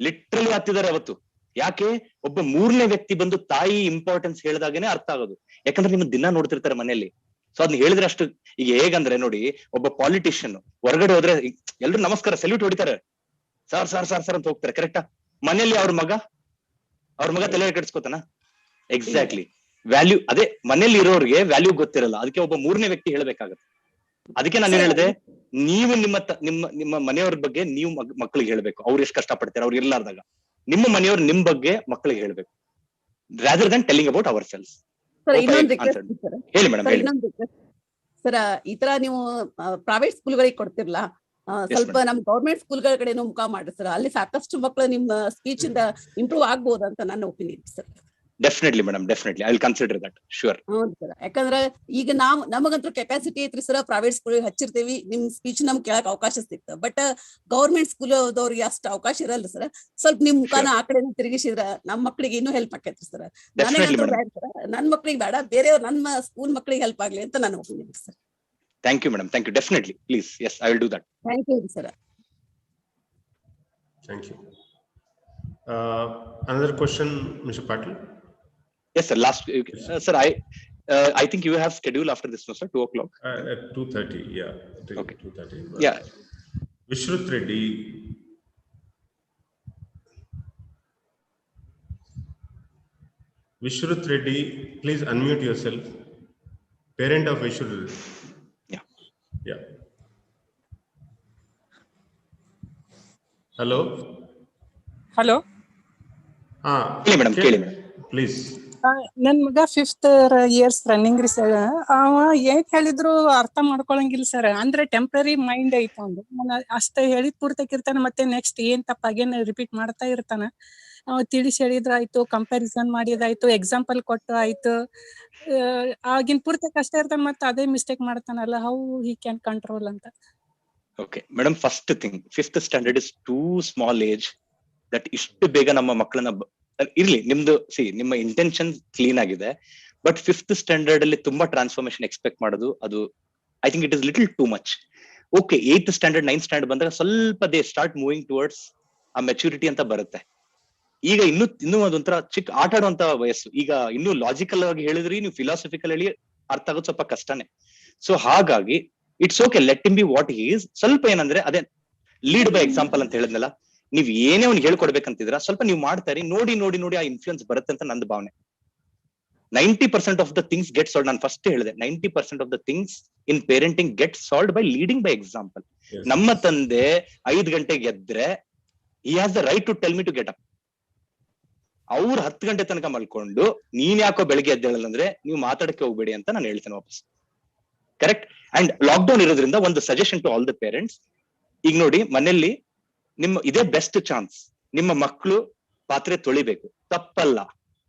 ಲಿಟ್ರಲಿ ಹತ್ತಿದ್ದಾರೆ ಅವತ್ತು. ಯಾಕೆ? ಒಬ್ಬ ಮೂರನೇ ವ್ಯಕ್ತಿ ಬಂದು ತಾಯಿ ಇಂಪಾರ್ಟೆನ್ಸ್ ಹೇಳಿದಾಗೇನೆ ಅರ್ಥ ಆಗೋದು. ಯಾಕಂದ್ರೆ ನಿಮ್ಮ ದಿನ ನೋಡ್ತಿರ್ತಾರೆ ಮನೆಯಲ್ಲಿ. ಸೊ ಅದನ್ನ ಹೇಳಿದ್ರೆ ಅಷ್ಟು. ಈಗ ಹೇಗಂದ್ರೆ ನೋಡಿ, ಒಬ್ಬ ಪಾಲಿಟಿಷಿಯನ್ ಹೊರಗಡೆ ಹೋದ್ರೆ ಎಲ್ರು ನಮಸ್ಕಾರ ಸಲ್ಯೂಟ್ ಹೊಡಿತಾರೆ, ಸರ್ ಸರ್ ಸರ್ ಸರ್ ಅಂತ ಹೋಗ್ತಾರೆ, ಕರೆಕ್ಟಾ? ಮನೆಯಲ್ಲಿ ಅವ್ರ ಮಗ ತಲೆ ಕೆಡ್ಸ್ಕೊತಾನ? ಎಕ್ಸಾಕ್ಟ್ಲಿ. ವ್ಯಾಲ್ಯೂ ಅದೇ, ಮನೇಲಿ ಇರೋರಿಗೆ ವ್ಯಾಲ್ಯೂ ಗೊತ್ತಿರಲ್ಲ, ಅದಕ್ಕೆ ಒಬ್ಬ ಮೂರನೇ ವ್ಯಕ್ತಿ ಹೇಳ್ಬೇಕಾಗತ್ತೆ. ಅದಕ್ಕೆ ನಾನು ಏನ್ ಹೇಳಿದೆ, ನೀವು ನಿಮ್ಮ ಮನೆಯವ್ರ ಬಗ್ಗೆ ನೀವು ಮಕ್ಕಳಿಗೆ ಹೇಳ್ಬೇಕು. ಅವ್ರು ಎಷ್ಟು ಕಷ್ಟ ಪಡ್ತಾರೆ ಅವ್ರು ಇರ್ಲಾರ್ದಾಗ. ನಿಮ್ಮ ಮನೆಯವ್ರು ನಿಮ್ ಬಗ್ಗೆ ಮಕ್ಕಳಿಗೆ ಹೇಳ್ಬೇಕು, rather than telling about our selves. ಹೇಳಿ ಮೇಡಮ್, ಹೇಳಿ
ಸರ್. ಈ ತರ ನೀವು ಪ್ರೈವೇಟ್ ಸ್ಕೂಲ್ಗಳಿಗೆ ಕೊಡ್ತಿರ್ಲ, ಸ್ವಲ್ಪ ನಮ್ ಗೌರ್ಮೆಂಟ್ ಸ್ಕೂಲ್ಗಳ ಕಡೆನೂ ಮುಖ ಮಾಡ್ರಿ ಸರ್. ಅಲ್ಲಿ ಸಾಕಷ್ಟು ಮಕ್ಕಳು ನಿಮ್ಮ ಸ್ಪೀಚ್ ಇಂದ ಇಂಪ್ರೂವ್ ಆಗ್ಬಹುದು ಅಂತ ನನ್ನ opinion sir.
Definitely madam, definitely I will consider that, sure.
ಹೌದು ಸರ್. ಯಾಕಂದ್ರೆ ಈಗ ನಮಗಂತೂ ಕೆಪಾಸಿಟಿ ಐತ್ರಿ ಸರ್, ಪ್ರೈವೇಟ್ ಸ್ಕೂಲ್ ಹಚ್ಚಿರ್ತೀವಿ, ನಿಮ್ ಸ್ಪೀಚ್ ನಮ್ಗೆ ಕೇಳಕ್ ಅವಕಾಶ ಸಿಗ್ತದೆ. ಬಟ್ ಗೌರ್ಮೆಂಟ್ ಸ್ಕೂಲ್ ಅವ್ರಿಗೆ ಅಷ್ಟು ಅವಕಾಶ ಇರಲ್ಲ ಸರ್. ಸ್ವಲ್ಪ ನಿಮ್ ಮುಖಾನ ಆ ಕಡೆ ತಿರುಗಿಸಿದ್ರ ನಮ್ ಮಕ್ಳಿಗೆ ಇನ್ನೂ ಹೆಲ್ಪ್ ಆಕೈತ್ರಿ ಸರ್. ನನಗಂತೂ ಬೇಡ ಸರ್, ನನ್ ಮಕ್ಳಿಗೆ ಬೇಡ, ಬೇರೆಯವ್ರು ನಮ್ಮ ಸ್ಕೂಲ್ ಮಕ್ಳಿಗೆ ಹೆಲ್ಪ್ ಆಗ್ಲಿ ಅಂತ ನಾನು opinion sir.
Thank you madam, thank you. Definitely, please. Yes, I will do that.
Thank you sir.
Thank you. Another question, Mr. Patil.
Yes, sir. Last, sir, I think you have schedule after this, no, sir? 2 o'clock.
At 2:30. Yeah.
Okay.
2:30.
Yeah.
Vishruth Reddy. Vishruth Reddy, please unmute yourself. Parent of Vishruth.
Yeah.
Yeah. Hello.
Hello.
Hey, madam.
Please.
ನನ್ ಮಗ 5th ಇಯರ್ಸ್ ರನ್ನಿಂಗ್ ರೀ ಸರ್. ಅವ ಏನ್ ಹೇಳಿದ್ರು ಅರ್ಥ ಮಾಡ್ಕೊಳಂಗಿಲ್ಲ ಸರ್. ಅಂದ್ರೆ ಟೆಂಪ್ರರಿ ಮೈಂಡ್ ಐತ ಅವ್ನು. ಅಷ್ಟ ಹೇಳಿದ್ ಪೂರ್ತಕ್ಕಿರ್ತಾನ, ಮತ್ತೆ ನೆಕ್ಸ್ಟ್ ಏನ್ ತಪ್ಪಾಗೇನ್ ರಿಪೀಟ್ ಮಾಡ್ತಾ ಇರ್ತಾನ. ತಿಳಿಸಿ ಹೇಳಿದ್ರಾಯ್ತು, ಕಂಪ್ಯಾರಿಸನ್ ಮಾಡಿದಾಯ್ತು, ಎಕ್ಸಾಂಪಲ್ ಕೊಟ್ಟು ಆಯ್ತು. ಆಗಿನ ಪೂರ್ತಿ ಕಷ್ಟ ಇರ್ತಾನೆ ಮತ್ತೆ ಅದೇ ಮಿಸ್ಟೇಕ್ ಮಾಡ್ತಾನಲ್ಲ, ಹೌ ಹಿ ಕ್ಯಾನ್ ಕಂಟ್ರೋಲ್ ಅಂತ.
Okay madam, first thing 5th standard is too small age that ಇಷ್ಟು ಬೇಗ ನಮ್ಮ ಮಕ್ಕಳನ್ನ ಇರ್ಲಿ, ನಿಮ್ದು ನಿಮ್ಮ ಇಂಟೆನ್ಷನ್ ಕ್ಲೀನ್ ಆಗಿದೆ, ಬಟ್ 5th ಸ್ಟ್ಯಾಂಡರ್ಡ್ ಅಲ್ಲಿ ತುಂಬಾ ಟ್ರಾನ್ಸ್ಫಾರ್ಮೇಶನ್ ಎಕ್ಸ್ಪೆಕ್ಟ್ ಮಾಡೋದು ಅದು I think it is little too much. Okay, 8th standard 9th standard ಬಂದಾಗ ಸ್ವಲ್ಪ ದೇ ಸ್ಟಾರ್ಟ್ ಮೂವಿಂಗ್ ಟುವರ್ಡ್ಸ್ ಆ ಮೆಚುರಿಟಿ ಅಂತ ಬರುತ್ತೆ. ಈಗ ಇನ್ನೂ ಅದೊಂಥರ ಚಿಕ್ಕ ಆಟ ಆಡುವಂತ ವಯಸ್ಸು. ಈಗ ಇನ್ನೂ ಲಾಜಿಕಲ್ ಆಗಿ ಹೇಳಿದ್ರಿ, ನೀವು ಫಿಲಾಸಫಿಕಲ್ ಹೇಳಿ ಅರ್ಥ ಆಗೋದು ಸ್ವಲ್ಪ ಕಷ್ಟನೇ. ಸೊ ಹಾಗಾಗಿ it's okay, let him B what he is. ಸ್ವಲ್ಪ ಏನಂದ್ರೆ ಅದೇ ಲೀಡ್ ಬೈ ಎಕ್ಸಾಂಪಲ್ ಅಂತ ಹೇಳಿದ್ನಲ್ಲ, ನೀವ್ ಏನೇ ಅವ್ನಿಗೆ ಹೇಳ್ಕೊಡ್ಬೇಕಂತಿದ್ರ ಸ್ವಲ್ಪ ನೀವು ಮಾಡ್ತಾರೆ, ನೋಡಿ ನೋಡಿ ನೋಡಿ ಆ ಇನ್ಫ್ಲೂಯೆನ್ಸ್ ಬರುತ್ತೆ ಅಂತ ನಂದು ಭಾವನೆ. 90% of the things get solve. ನಾನು ಫಸ್ಟ್ ಹೇಳಿದೆ 90% of the things in parenting get solve by leading by example. ನಮ್ಮ ತಂದೆ 5 ಗಂಟೆಗೆ ಎದ್ರೆ he has the right to tell me to get up. ಅವ್ರು 10 ಗಂಟೆ ತನಕ ಮಲ್ಕೊಂಡು ನೀನ್ ಯಾಕೋ ಬೆಳಿಗ್ಗೆ ಎದ್ದೇಳಲ್ಲ ಅಂದ್ರೆ ನೀವು ಮಾತಾಡಕ್ಕೆ ಹೋಗ್ಬೇಡಿ ಅಂತ ನಾನು ಹೇಳ್ತೇನೆ ವಾಪಸ್. ಕರೆಕ್ಟ್. ಅಂಡ್ ಲಾಕ್ಡೌನ್ ಇರೋದ್ರಿಂದ ಒಂದು suggestion to all the parents, ಈಗ ನೋಡಿ ಮನೆಯಲ್ಲಿ ಇದೇ ಬೆಸ್ಟ್ ಚಾನ್ಸ್, ನಿಮ್ಮ ಮಕ್ಕಳು ಪಾತ್ರೆ ತೊಳಿಬೇಕು, ತಪ್ಪಲ್ಲ.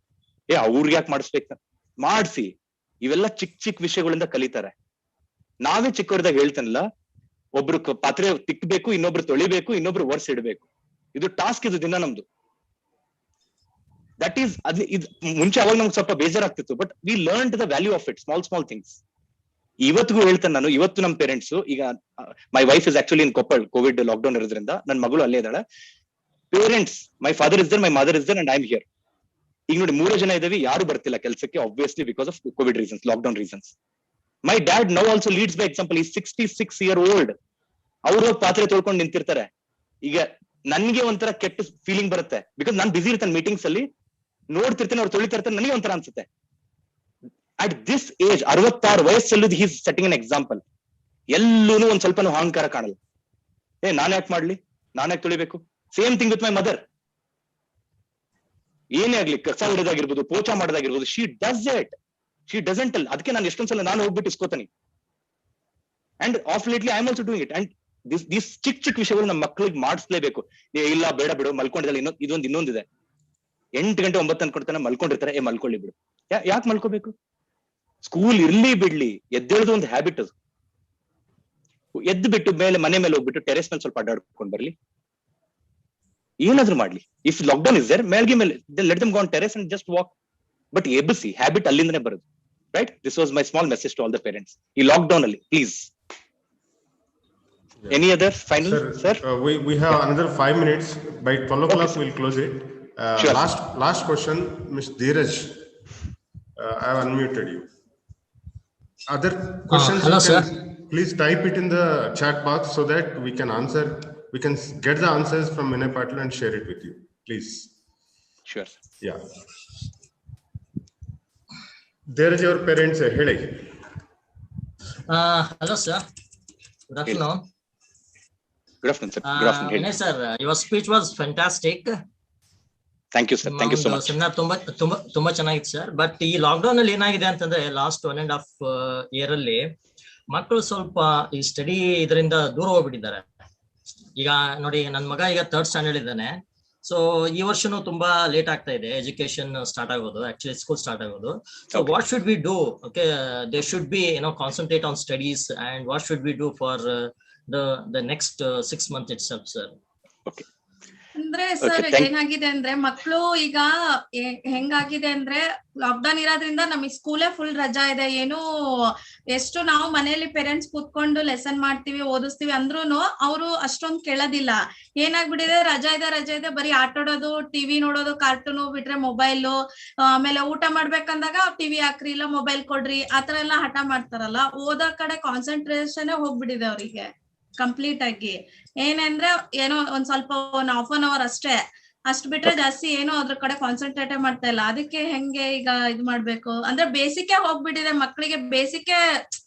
ಅವ್ರಿಗೆ ಯಾಕೆ ಮಾಡಿಸ್ಬೇಕು, ಮಾಡ್ಸಿ. ಇವೆಲ್ಲ ಚಿಕ್ಕ ಚಿಕ್ಕ ವಿಷಯಗಳಿಂದ ಕಲಿತಾರೆ. ನಾವೇ ಚಿಕ್ಕವರಿದಾಗ ಹೇಳ್ತೇನಲ್ಲ, ಒಬ್ರು ಪಾತ್ರೆ ತಿಕ್ಬೇಕು, ಇನ್ನೊಬ್ರು ತೊಳಿಬೇಕು, ಇನ್ನೊಬ್ರು ಒರ್ಸಿಡ್ಬೇಕು. ಇದು ಟಾಸ್ಕ್, ಇದು ದಿನ ನಮ್ದು. ದಟ್ ಈಸ್ ಇದು ಮುಂಚೆ ಅವಾಗ ನಮ್ಗೆ ಸ್ವಲ್ಪ ಬೇಜಾರಾಗ್ತಿತ್ತು, but we learn the value of it, small small things. ಇವತ್ತಿಗೂ ಹೇಳ್ತೇನೆ ನಾನು, ಇವತ್ತು ನಮ್ಮ ಪೇರೆಂಟ್ಸ್, ಈಗ my wife is actually in Koppal, covid lockdown ಇರೋದ್ರಿಂದ ನನ್ನ ಮಗಳು ಅಲ್ಲೇ ಇದ್ದಾಳೆ. Parents, my father is there, my mother is there and I am here. ಈಗ ನೋಡಿ 3 ಜನ ಇದ್ದೀವಿ, ಯಾರು ಬರ್ತಿಲ್ಲ ಕೆಲಸಕ್ಕೆ, obviously because of covid reasons, lockdown reasons. My dad now also leads by example. ಈ 66 year old, ಅವರು ಪಾತ್ರೆ ತೊಳ್ಕೊಂಡು ನಿಂತಿರ್ತಾರೆ. ಈಗ ನನ್ಗೆ ಒಂಥರ ಕೆಟ್ಟ ಫೀಲಿಂಗ್ ಬರುತ್ತೆ, ಬಿಕಾಸ್ ನಾನು ಬಿಸಿ ಇರ್ತೇನೆ ಮೀಟಿಂಗ್ಸ್ ಅಲ್ಲಿ, ನೋಡ್ತಿರ್ತೇನೆ ಅವ್ರು ತೊಳಿತಾ ಇರ್ತಾರೆ, ನನಗೆ ಒಂಥರ ಅನ್ಸುತ್ತೆ. ಅಟ್ ದಿಸ್ ಏಜ್ 66 ವಯಸ್ಸಲ್ಲೂ he is setting an example. ಎಲ್ಲೂ ಒಂದ್ ಸ್ವಲ್ಪ ಅಹಂಕಾರ ಕಾಣಲ್ಲ. ನಾನ್ ಯಾಕೆ ಮಾಡ್ಲಿ, ನಾನ್ ಯಾಕೆ ತೊಳಿಬೇಕು. Same thing with my mother. ಏನೇ ಆಗ್ಲಿ, ಕಸ ಹೊಡೆದಾಗಿರ್ಬೋದು, ಪೋಚಾ ಮಾಡೋದಾಗಿರ್ಬೋದು, she does it, she doesn't all. ಅದಕ್ಕೆ ನಾನು ಎಷ್ಟೊಂದ್ಸಲ ನಾನು ಹೋಗ್ಬಿಟ್ಟು ಇಸ್ಕೋತೀನಿ. And of lately I am also doing it. And this ಚಿಕ್ಕ ಚಿಕ್ಕ ವಿಷಯಗಳು ನಮ್ಮ ಮಕ್ಕಳಿಗೆ ಮಾಡಿಸ್ಲೇಬೇಕು. ಇಲ್ಲ ಬೇಡ ಬಿಡು, ಮಲ್ಕೊಂಡಿದ್ದಲ್ಲ, ಇನ್ನೊಂದಿದೆ. 8 ಗಂಟೆ 9 ಅನ್ಕೊಡ್ತಾನೆ ಮಲ್ಕೊಂಡಿರ್ತಾರೆ, ಮಲ್ಕೊಳ್ಳಿ ಬಿಡು. ಯಾಕೆ ಮಲ್ಕೋಬೇಕು? ಸ್ಕೂಲ್ ಇರ್ಲಿ ಬಿಡ್ಲಿ, ಎದ್ದೇಳೋದು ಒಂದು ಹ್ಯಾಬಿಟ್. ಅದು ಎದ್ದು ಬಿಟ್ಟು ಮನೆ ಮೇಲೆ ಹೋಗ್ಬಿಟ್ಟು ಟೆರೆಸ್ ಮೇಲೆ ಸ್ವಲ್ಪ ಅಡ್ಡಾಡ್ಕೊಂಡು ಬರ್ಲಿ, ಏನಾದ್ರು ಮಾಡ್ಲಿ. ಇಫ್ ಲಾಕ್ಡೌನ್ ಇಸ್ ದೇರ್, ಮೇಲೆ let them go on terrace and just walk. But ಎಬ್ಬಿಸಿ, ಹ್ಯಾಬಿಟ್ ಅಲ್ಲಿಂದನೇ ಬರೋದು. Right. This was my small message to all the parents ಈ ಲಾಕ್ಡೌನ್ ಅಲ್ಲಿ. Please. Any other final, sir?
We have another 5 minutes. By 12 o'clock, we'll close it.
Sure.
Last question, Ms. Dheeraj. I have unmuted you. Other questions,
hello,
you can
sir.
please type it in the chat box so that we can answer. We can get the answers from Vinay Patil and share it with you. Please.
Sure.
Yeah. Dheeraj, your parents ಹೇಳಿ.
Hello, sir. Good afternoon.
Good afternoon, sir. Good afternoon.
Vinay sir, your speech was fantastic.
Thank you, sir. Thank you so much.
Seminar ತುಂಬಾ ಚೆನ್ನಾಗಿತ್ತು ಸರ್. ಬಟ್ ಈ ಲಾಕ್ಡೌನ್ ಅಲ್ಲಿ ಏನಾಗಿದೆ ಅಂತಂದ್ರೆ, ಲಾಸ್ಟ್ 1.5 year ಅಲ್ಲಿ ಮಕ್ಕಳು ಸ್ವಲ್ಪ ಈ ಸ್ಟಡಿ ಇದರಿಂದ ದೂರ ಹೋಗ್ಬಿಟ್ಟಿದ್ದಾರೆ. ಈಗ ನೋಡಿ, ನನ್ನ ಮಗ ಈಗ 3rd standard ಇದ್ದಾನೆ. ಸೊ ಈ ವರ್ಷನೂ ತುಂಬಾ ಲೇಟ್ ಆಗ್ತಾ ಇದೆ ಎಜುಕೇಶನ್ ಸ್ಟಾರ್ಟ್ ಆಗೋದು, ಆಕ್ಚುಲಿ ಸ್ಕೂಲ್ ಸ್ಟಾರ್ಟ್ ಆಗೋದು. So what should we do? Okay, they should be concentrate on studies, and what should we do for the next 6 months itself, sir?
Okay.
ಅಂದ್ರೆ ಸರ್ ಏನಾಗಿದೆ ಅಂದ್ರೆ, ಮಕ್ಕಳು ಈಗ ಹೆಂಗಾಗಿದೆ ಅಂದ್ರೆ, ಲಾಕ್ಡೌನ್ ಇರೋದ್ರಿಂದ ನಮಗೆ ಸ್ಕೂಲೇ ಫುಲ್ ರಜಾ ಇದೆ. ಏನು ಎಷ್ಟು ನಾವು ಮನೆಯಲ್ಲಿ ಪೇರೆಂಟ್ಸ್ ಕೂತ್ಕೊಂಡು ಲೆಸನ್ ಮಾಡ್ತೀವಿ, ಓದಿಸ್ತೀವಿ ಅಂದ್ರೂನು ಅವರು ಅಷ್ಟೊಂದು ಕೇಳೋದಿಲ್ಲ. ಏನಾಗ್ಬಿಟ್ಟಿದೆ, ರಜಾ ಇದೆ ಬರೀ ಆಟಾಡೋದು, ಟಿವಿ ನೋಡೋದು, ಕಾರ್ಟೂನು ಬಿಟ್ರೆ ಮೊಬೈಲು. ಆಮೇಲೆ ಊಟ ಮಾಡ್ಬೇಕಂದಾಗ ಟಿವಿ ಹಾಕ್ರಿ, ಇಲ್ಲ ಮೊಬೈಲ್ ಕೊಡ್ರಿ, ಆತರ ಎಲ್ಲ ಹಠ ಮಾಡ್ತಾರಲ್ಲ. ಓದೋ ಕಡೆ ಕಾನ್ಸಂಟ್ರೇಷನ್ ಹೋಗ್ಬಿಟ್ಟಿದೆ ಅವರಿಗೆ ಕಂಪ್ಲೀಟ್ ಆಗಿ. ಏನಂದ್ರೆ ಏನೋ ಒಂದ್ ಸ್ವಲ್ಪ 1/2 hour ಅಷ್ಟೇ, ಅಷ್ಟ್ ಬಿಟ್ರೆ ಜಾಸ್ತಿ ಏನೋ ಅದ್ರ ಕಡೆ ಕಾನ್ಸಂಟ್ರೇಟ್ ಮಾಡ್ತಾ ಇಲ್ಲ. ಅದಕ್ಕೆ ಹೆಂಗೆ ಈಗ ಇದು ಮಾಡ್ಬೇಕು ಅಂದ್ರೆ, ಬೇಸಿಕ್ಕೆ ಹೋಗ್ಬಿಟ್ಟಿದೆ, ಮಕ್ಕಳಿಗೆ ಬೇಸಿಕ್ಕೆ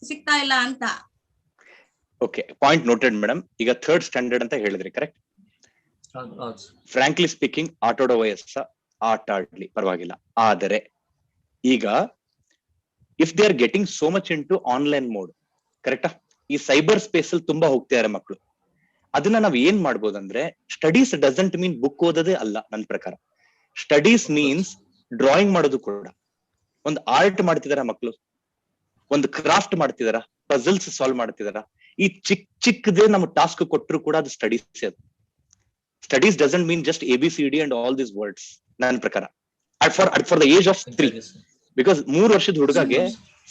ಸಿಗ್ತಾ ಇಲ್ಲ ಅಂತ.
Okay, point noted madam. ಈಗ 3rd standard ಅಂತ ಹೇಳಿದ್ರಿ, ಕರೆಕ್ಟ್? ಫ್ರಾಂಕ್ಲಿ ಸ್ಪೀಕಿಂಗ್, ಆಟಾಡೋ ವಯಸ್ಸ, ಆಟ ಆಡ್ಲಿ, ಪರವಾಗಿಲ್ಲ. ಆದರೆ ಈಗ if they are getting so much into online mode, ಕರೆಕ್ಟಾ? ಈ ಸೈಬರ್ ಸ್ಪೇಸ್ ಅಲ್ಲಿ ತುಂಬಾ ಹೋಗ್ತಿದ್ದಾರೆ ಮಕ್ಕಳು. ಅದನ್ನ ನಾವ್ ಏನ್ ಮಾಡ್ಬೋದಂದ್ರೆ, ಸ್ಟಡೀಸ್ ಡಸಂಟ್ ಮೀನ್ ಬುಕ್ ಓದೋದೇ ಅಲ್ಲ ನನ್ನ ಪ್ರಕಾರ. ಸ್ಟಡೀಸ್ ಮೀನ್ಸ್ ಡ್ರಾಯಿಂಗ್ ಮಾಡೋದು ಕೂಡ. ಒಂದು ಆರ್ಟ್ ಮಾಡ್ತಿದಾರ ಮಕ್ಕಳು, ಒಂದು ಕ್ರಾಫ್ಟ್ ಮಾಡ್ತಿದಾರ, ಪಜಲ್ಸ್ ಸಾಲ್ವ್ ಮಾಡ್ತಿದಾರ. ಈ ಚಿಕ್ಕದೇ ನಮ್ಗೆ ಟಾಸ್ಕ್ ಕೊಟ್ಟರು ಕೂಡ ಅದು ಸ್ಟಡೀಸ್. ಅದು studies doesn't mean just ABCD and all this words ನನ್ನ ಪ್ರಕಾರ. For the age of 3, because 3 ವರ್ಷದ ಹುಡುಗಗೆ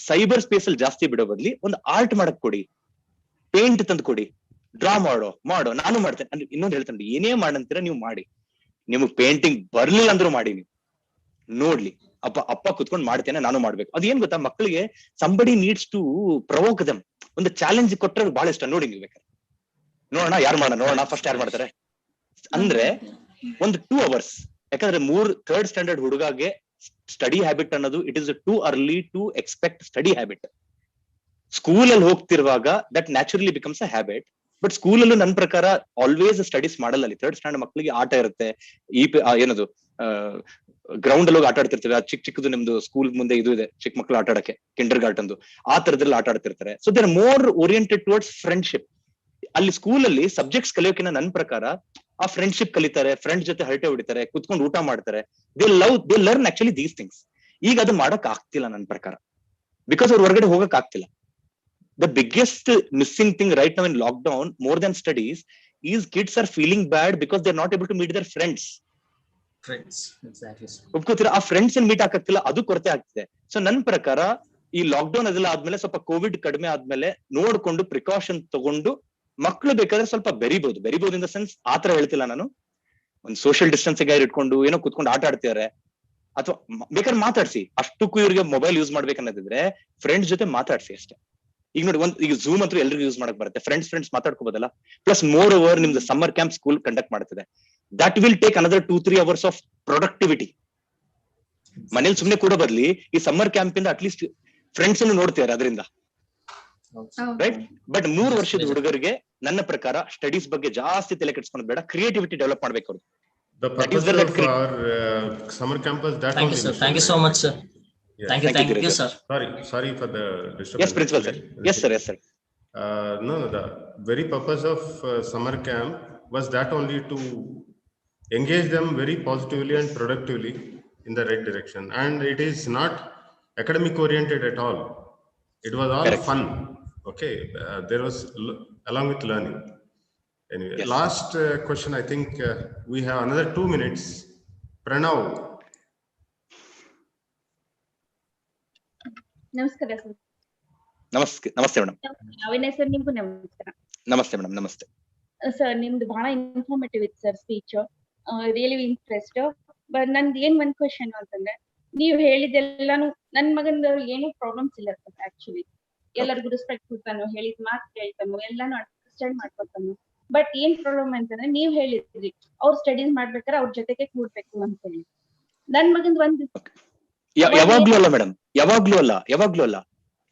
ಸೈಬರ್ ಸ್ಪೇಸ್ ಅಲ್ಲಿ ಜಾಸ್ತಿ ಬಿಡೋ ಬದ್ಲಿ ಒಂದು ಆರ್ಟ್ ಮಾಡಕ್ ಕೊಡಿ, ಪೇಂಟ್ ತಂದು ಕೊಡಿ, ಡ್ರಾ ಮಾಡೋ. ನಾನು ಮಾಡ್ತೇನೆ ಅಂದ್ರೆ ಇನ್ನೊಂದು ಹೇಳ್ತೇನೆ, ಏನೇ ಮಾಡಂತೀರ ನೀವು ಮಾಡಿ. ನಿಮಗ್ ಪೇಂಟಿಂಗ್ ಬರ್ಲಿಲ್ಲ ಅಂದ್ರೂ ಮಾಡಿ, ನೀವು ನೋಡ್ಲಿ. ಅಪ್ಪ ಕುತ್ಕೊಂಡು ಮಾಡ್ತೇನೆ, ನಾನು ಮಾಡ್ಬೇಕು. ಅದೇನ್ ಗೊತ್ತಾ, ಮಕ್ಕಳಿಗೆ ಸಂಬಡಿ ನೀಡ್ಸ್ ಟು ಪ್ರವೋಕ್ ದಮ್. ಒಂದು ಚಾಲೆಂಜ್ ಕೊಟ್ಟರೆ ಬಹಳ ಇಷ್ಟ. ನೋಡಿ ನೀವು ಬೇಕಾದ್ರೆ ನೋಡೋಣ ಯಾರು ನೋಡೋಣ ಫಸ್ಟ್ ಯಾರು ಮಾಡ್ತಾರೆ ಅಂದ್ರೆ ಒಂದು 2 hours. ಯಾಕಂದ್ರೆ 3rd ಸ್ಟ್ಯಾಂಡರ್ಡ್ ಹುಡುಗಾಗೆ ಸ್ಟಡಿ ಹ್ಯಾಬಿಟ್ ಅನ್ನೋದು it is too early to expect study habit. ಸ್ಕೂಲಲ್ಲಿ ಹೋಗ್ತಿರುವಾಗ that naturally becomes a habit. But ಸ್ಕೂಲಲ್ಲೂ ನನ್ನ ಪ್ರಕಾರ ಆಲ್ವೇಸ್ ಸ್ಟಡೀಸ್ ಮಾಡಲ್ಲ. ಅಲ್ಲಿ 3rd ಸ್ಟ್ಯಾಂಡರ್ಡ್ ಮಕ್ಕಳಿಗೆ ಆಟ ಇರುತ್ತೆ, ಏನದು ಗ್ರೌಂಡ್ ಅಲ್ಲಿ ಹೋಗಿ ಆಟ ಆಡ್ತಿರ್ತೇವೆ. ಚಿಕ್ಕದು ನಿಮ್ದು ಸ್ಕೂಲ್ ಮುಂದೆ ಇದು ಇದೆ, ಚಿಕ್ಕ ಮಕ್ಕಳು ಆಟ ಆಡಕ್ಕೆ, ಕಿಂಡರ್ ಗಾರ್ಟನ್ ಆ ತರದಲ್ಲಿ ಆಟ ಆಡ್ತಿರ್ತಾರೆ. So they are more oriented towards friendship. ಅಲ್ಲಿ ಸ್ಕೂಲಲ್ಲಿ ಸಬ್ಜೆಕ್ಟ್ಸ್ ಕಲಿಯೋಕಿನ ನನ್ನ ಪ್ರಕಾರ ಆ ಫ್ರೆಂಡ್ಶಿಪ್ ಕಲಿತಾರೆ, ಫ್ರೆಂಡ್ ಜೊತೆ ಹರಟೆ ಹೊಡಿತಾರೆ, ಕುತ್ಕೊಂಡು ಊಟ ಮಾಡ್ತಾರೆ. They learn actually these things. ಈಗ ಅದು ಮಾಡಕ್ ಆಗ್ತಿಲ್ಲ ನನ್ನ ಪ್ರಕಾರ, ಬಿಕಾಸ್ ಅವ್ರು ಹೊರಗಡೆ ಹೋಗಕ್ ಆಗ್ತಿಲ್ಲ. The biggest missing thing right now in lockdown, more than studies, is kids are feeling bad because they're not able to meet their friends.
Exactly.
ಒಪ್ಕೋತೀರಾ? ಆ ಫ್ರೆಂಡ್ಸ್ ಮೀಟ್ ಆಗಕ್ತಿಲ್ಲ, ಅದು ಕೊರತೆ ಆಗ್ತಿದೆ. ಸೊ ನನ್ನ ಪ್ರಕಾರ ಈ ಲಾಕ್ಡೌನ್ ಅದೆಲ್ಲ ಆದ್ಮೇಲೆ, ಸ್ವಲ್ಪ ಕೋವಿಡ್ ಕಡಿಮೆ ಆದ್ಮೇಲೆ ನೋಡ್ಕೊಂಡು ಪ್ರಿಕಾಷನ್ ತಗೊಂಡು ಮಕ್ಳು ಬೇಕಾದ್ರೆ ಸ್ವಲ್ಪ ಬೆರಿಬಹುದು ಇನ್ ದ ಸೆನ್ಸ್ ಆತರ ಹೇಳ್ತಿಲ್ಲ ನಾನು. ಒಂದು ಸೋಷಿಯಲ್ ಡಿಸ್ಟೆನ್ಸ್ ಇಟ್ಕೊಂಡು ಏನೋ ಕುತ್ಕೊಂಡು ಆಟ ಆಡ್ತಿದಾರೆ, ಅಥವಾ ಬೇಕಾದ್ರೆ ಮಾತಾಡ್ಸಿ. ಅಷ್ಟಕ್ಕೂ ಇವ್ರಿಗೆ ಮೊಬೈಲ್ ಯೂಸ್ ಮಾಡ್ಬೇಕನ್ನೋದಿದ್ರೆ ಫ್ರೆಂಡ್ಸ್ ಜೊತೆ ಮಾತಾಡ್ಸಿ ಅಷ್ಟೇ. ಈಗ ನೋಡಿ, ಈಗ ಝೂಮ್ ಅಂತೂ ಎಲ್ರಿಗೂ ಯೂಸ್ ಮಾಡಕ್ ಬರುತ್ತೆ, ಫ್ರೆಂಡ್ಸ್ ಮಾತಾಡ್ಕೋಬೋದಲ್ಲ. ಪ್ಲಸ್ ಮೋರ್ ಓವರ್ ನಿಮ್ದು ಸಮ್ಮರ್ ಕ್ಯಾಂಪ್ ಸ್ಕೂಲ್ ಕಂಡಕ್ಟ್ ಮಾಡ್ತಿದೆ, that will take another 2-3 hours of productivity. ಮನೇಲಿ ಸುಮ್ನೆ ಕೂಡ ಬದ್ಲಿ ಈ ಸಮ್ಮರ್ ಕ್ಯಾಂಪ್ ಇಂದ ಅಟ್ಲೀಸ್ಟ್ ಫ್ರೆಂಡ್ಸ್ ಅನ್ನು ನೋಡ್ತಿದ್ದಾರೆ ಅದರಿಂದ, ರೈಟ್? ಬಟ್ 3 ವರ್ಷದ ಹುಡುಗರಿಗೆ ನನ್ನ ಪ್ರಕಾರ ಸ್ಟಡೀಸ್ ಬಗ್ಗೆ ಜಾಸ್ತಿ ತಲೆ ಕೆಡಿಸ್ಕೊಂಡು ಬೇಡ, ಕ್ರಿಯೇಟಿವಿಟಿ ಡೆವಲಪ್ ಮಾಡ್ಬೇಕು ಅವ್ರು.
The purpose of our summer campus, that
thank you, sir. Thank you so much, sir.
Yeah.
Thank you, sir.
Sorry for the disturbance.
Yes, principal sir. Yes, sir.
No, the very purpose of summer camp was that only to engage them very positively and productively in the right direction. And it is not academic oriented at all. It was all correct. Fun. Okay, there was along with learning. Anyway, yes. Last question. I think we have another 2 minutes. Pranav.
ನಮಸ್ಕಾರ ಸರ್.
ನಮಸ್ತೆ ಮೇಡಮ್.
ಅವಿನಾಶ್ ಸರ್, ನಿಮ್ಗೂ ನಮಸ್ಕಾರ.
ನಮಸ್ತೆ ಮೇಡಮ್. ನಮಸ್ತೆ
ಸರ್. ನಿಮ್ದು ಬಹಳ ಇನ್ಫಾರ್ಮೇಟಿವ್ ಇತ್ತು sir speech, really interest. But ನಂದು ಏನ್ ಒಂದ್ ಕ್ವಶನ್ ಅಂತಂದ್ರೆ, ನೀವ್ ಹೇಳಿದೆಲ್ಲಾನು ನನ್ ಮಗಂದು ಏನು ಪ್ರಾಬ್ಲಮ್ಸ್ ಇಲ್ಲ ಸರ್. ಆಕ್ಚುಲಿ ಎಲ್ಲರಿಗೂ ರೆಸ್ಪೆಕ್ಟ್ ಕೊಡ್ತಾನು, ಹೇಳಿದ ಮಾತು ಕೇಳ್ತಾನು, ಎಲ್ಲಾನು ಅಂಡರ್ಸ್ಟ್ಯಾಂಡ್ ಮಾಡ್ಕೊತಾನು. ಬಟ್ ಏನ್ ಪ್ರಾಬ್ಲಮ್ ಅಂತಂದ್ರೆ, ನೀವ್ ಹೇಳಿದ್ರಿ ಅವ್ರ ಸ್ಟಡೀಸ್ ಮಾಡ್ಬೇಕಾದ್ರೆ ಅವ್ರ ಜೊತೆಗೆ ಕೂಡ್ಬೇಕು ಅಂತ ಹೇಳಿ. ನನ್ ಮಗಂದ್ ಒಂದ್
ಯಾವಾಗ್ಲೂ ಅಲ್ಲ ಮೇಡಮ್, ಯಾವಾಗ್ಲೂ ಅಲ್ಲ.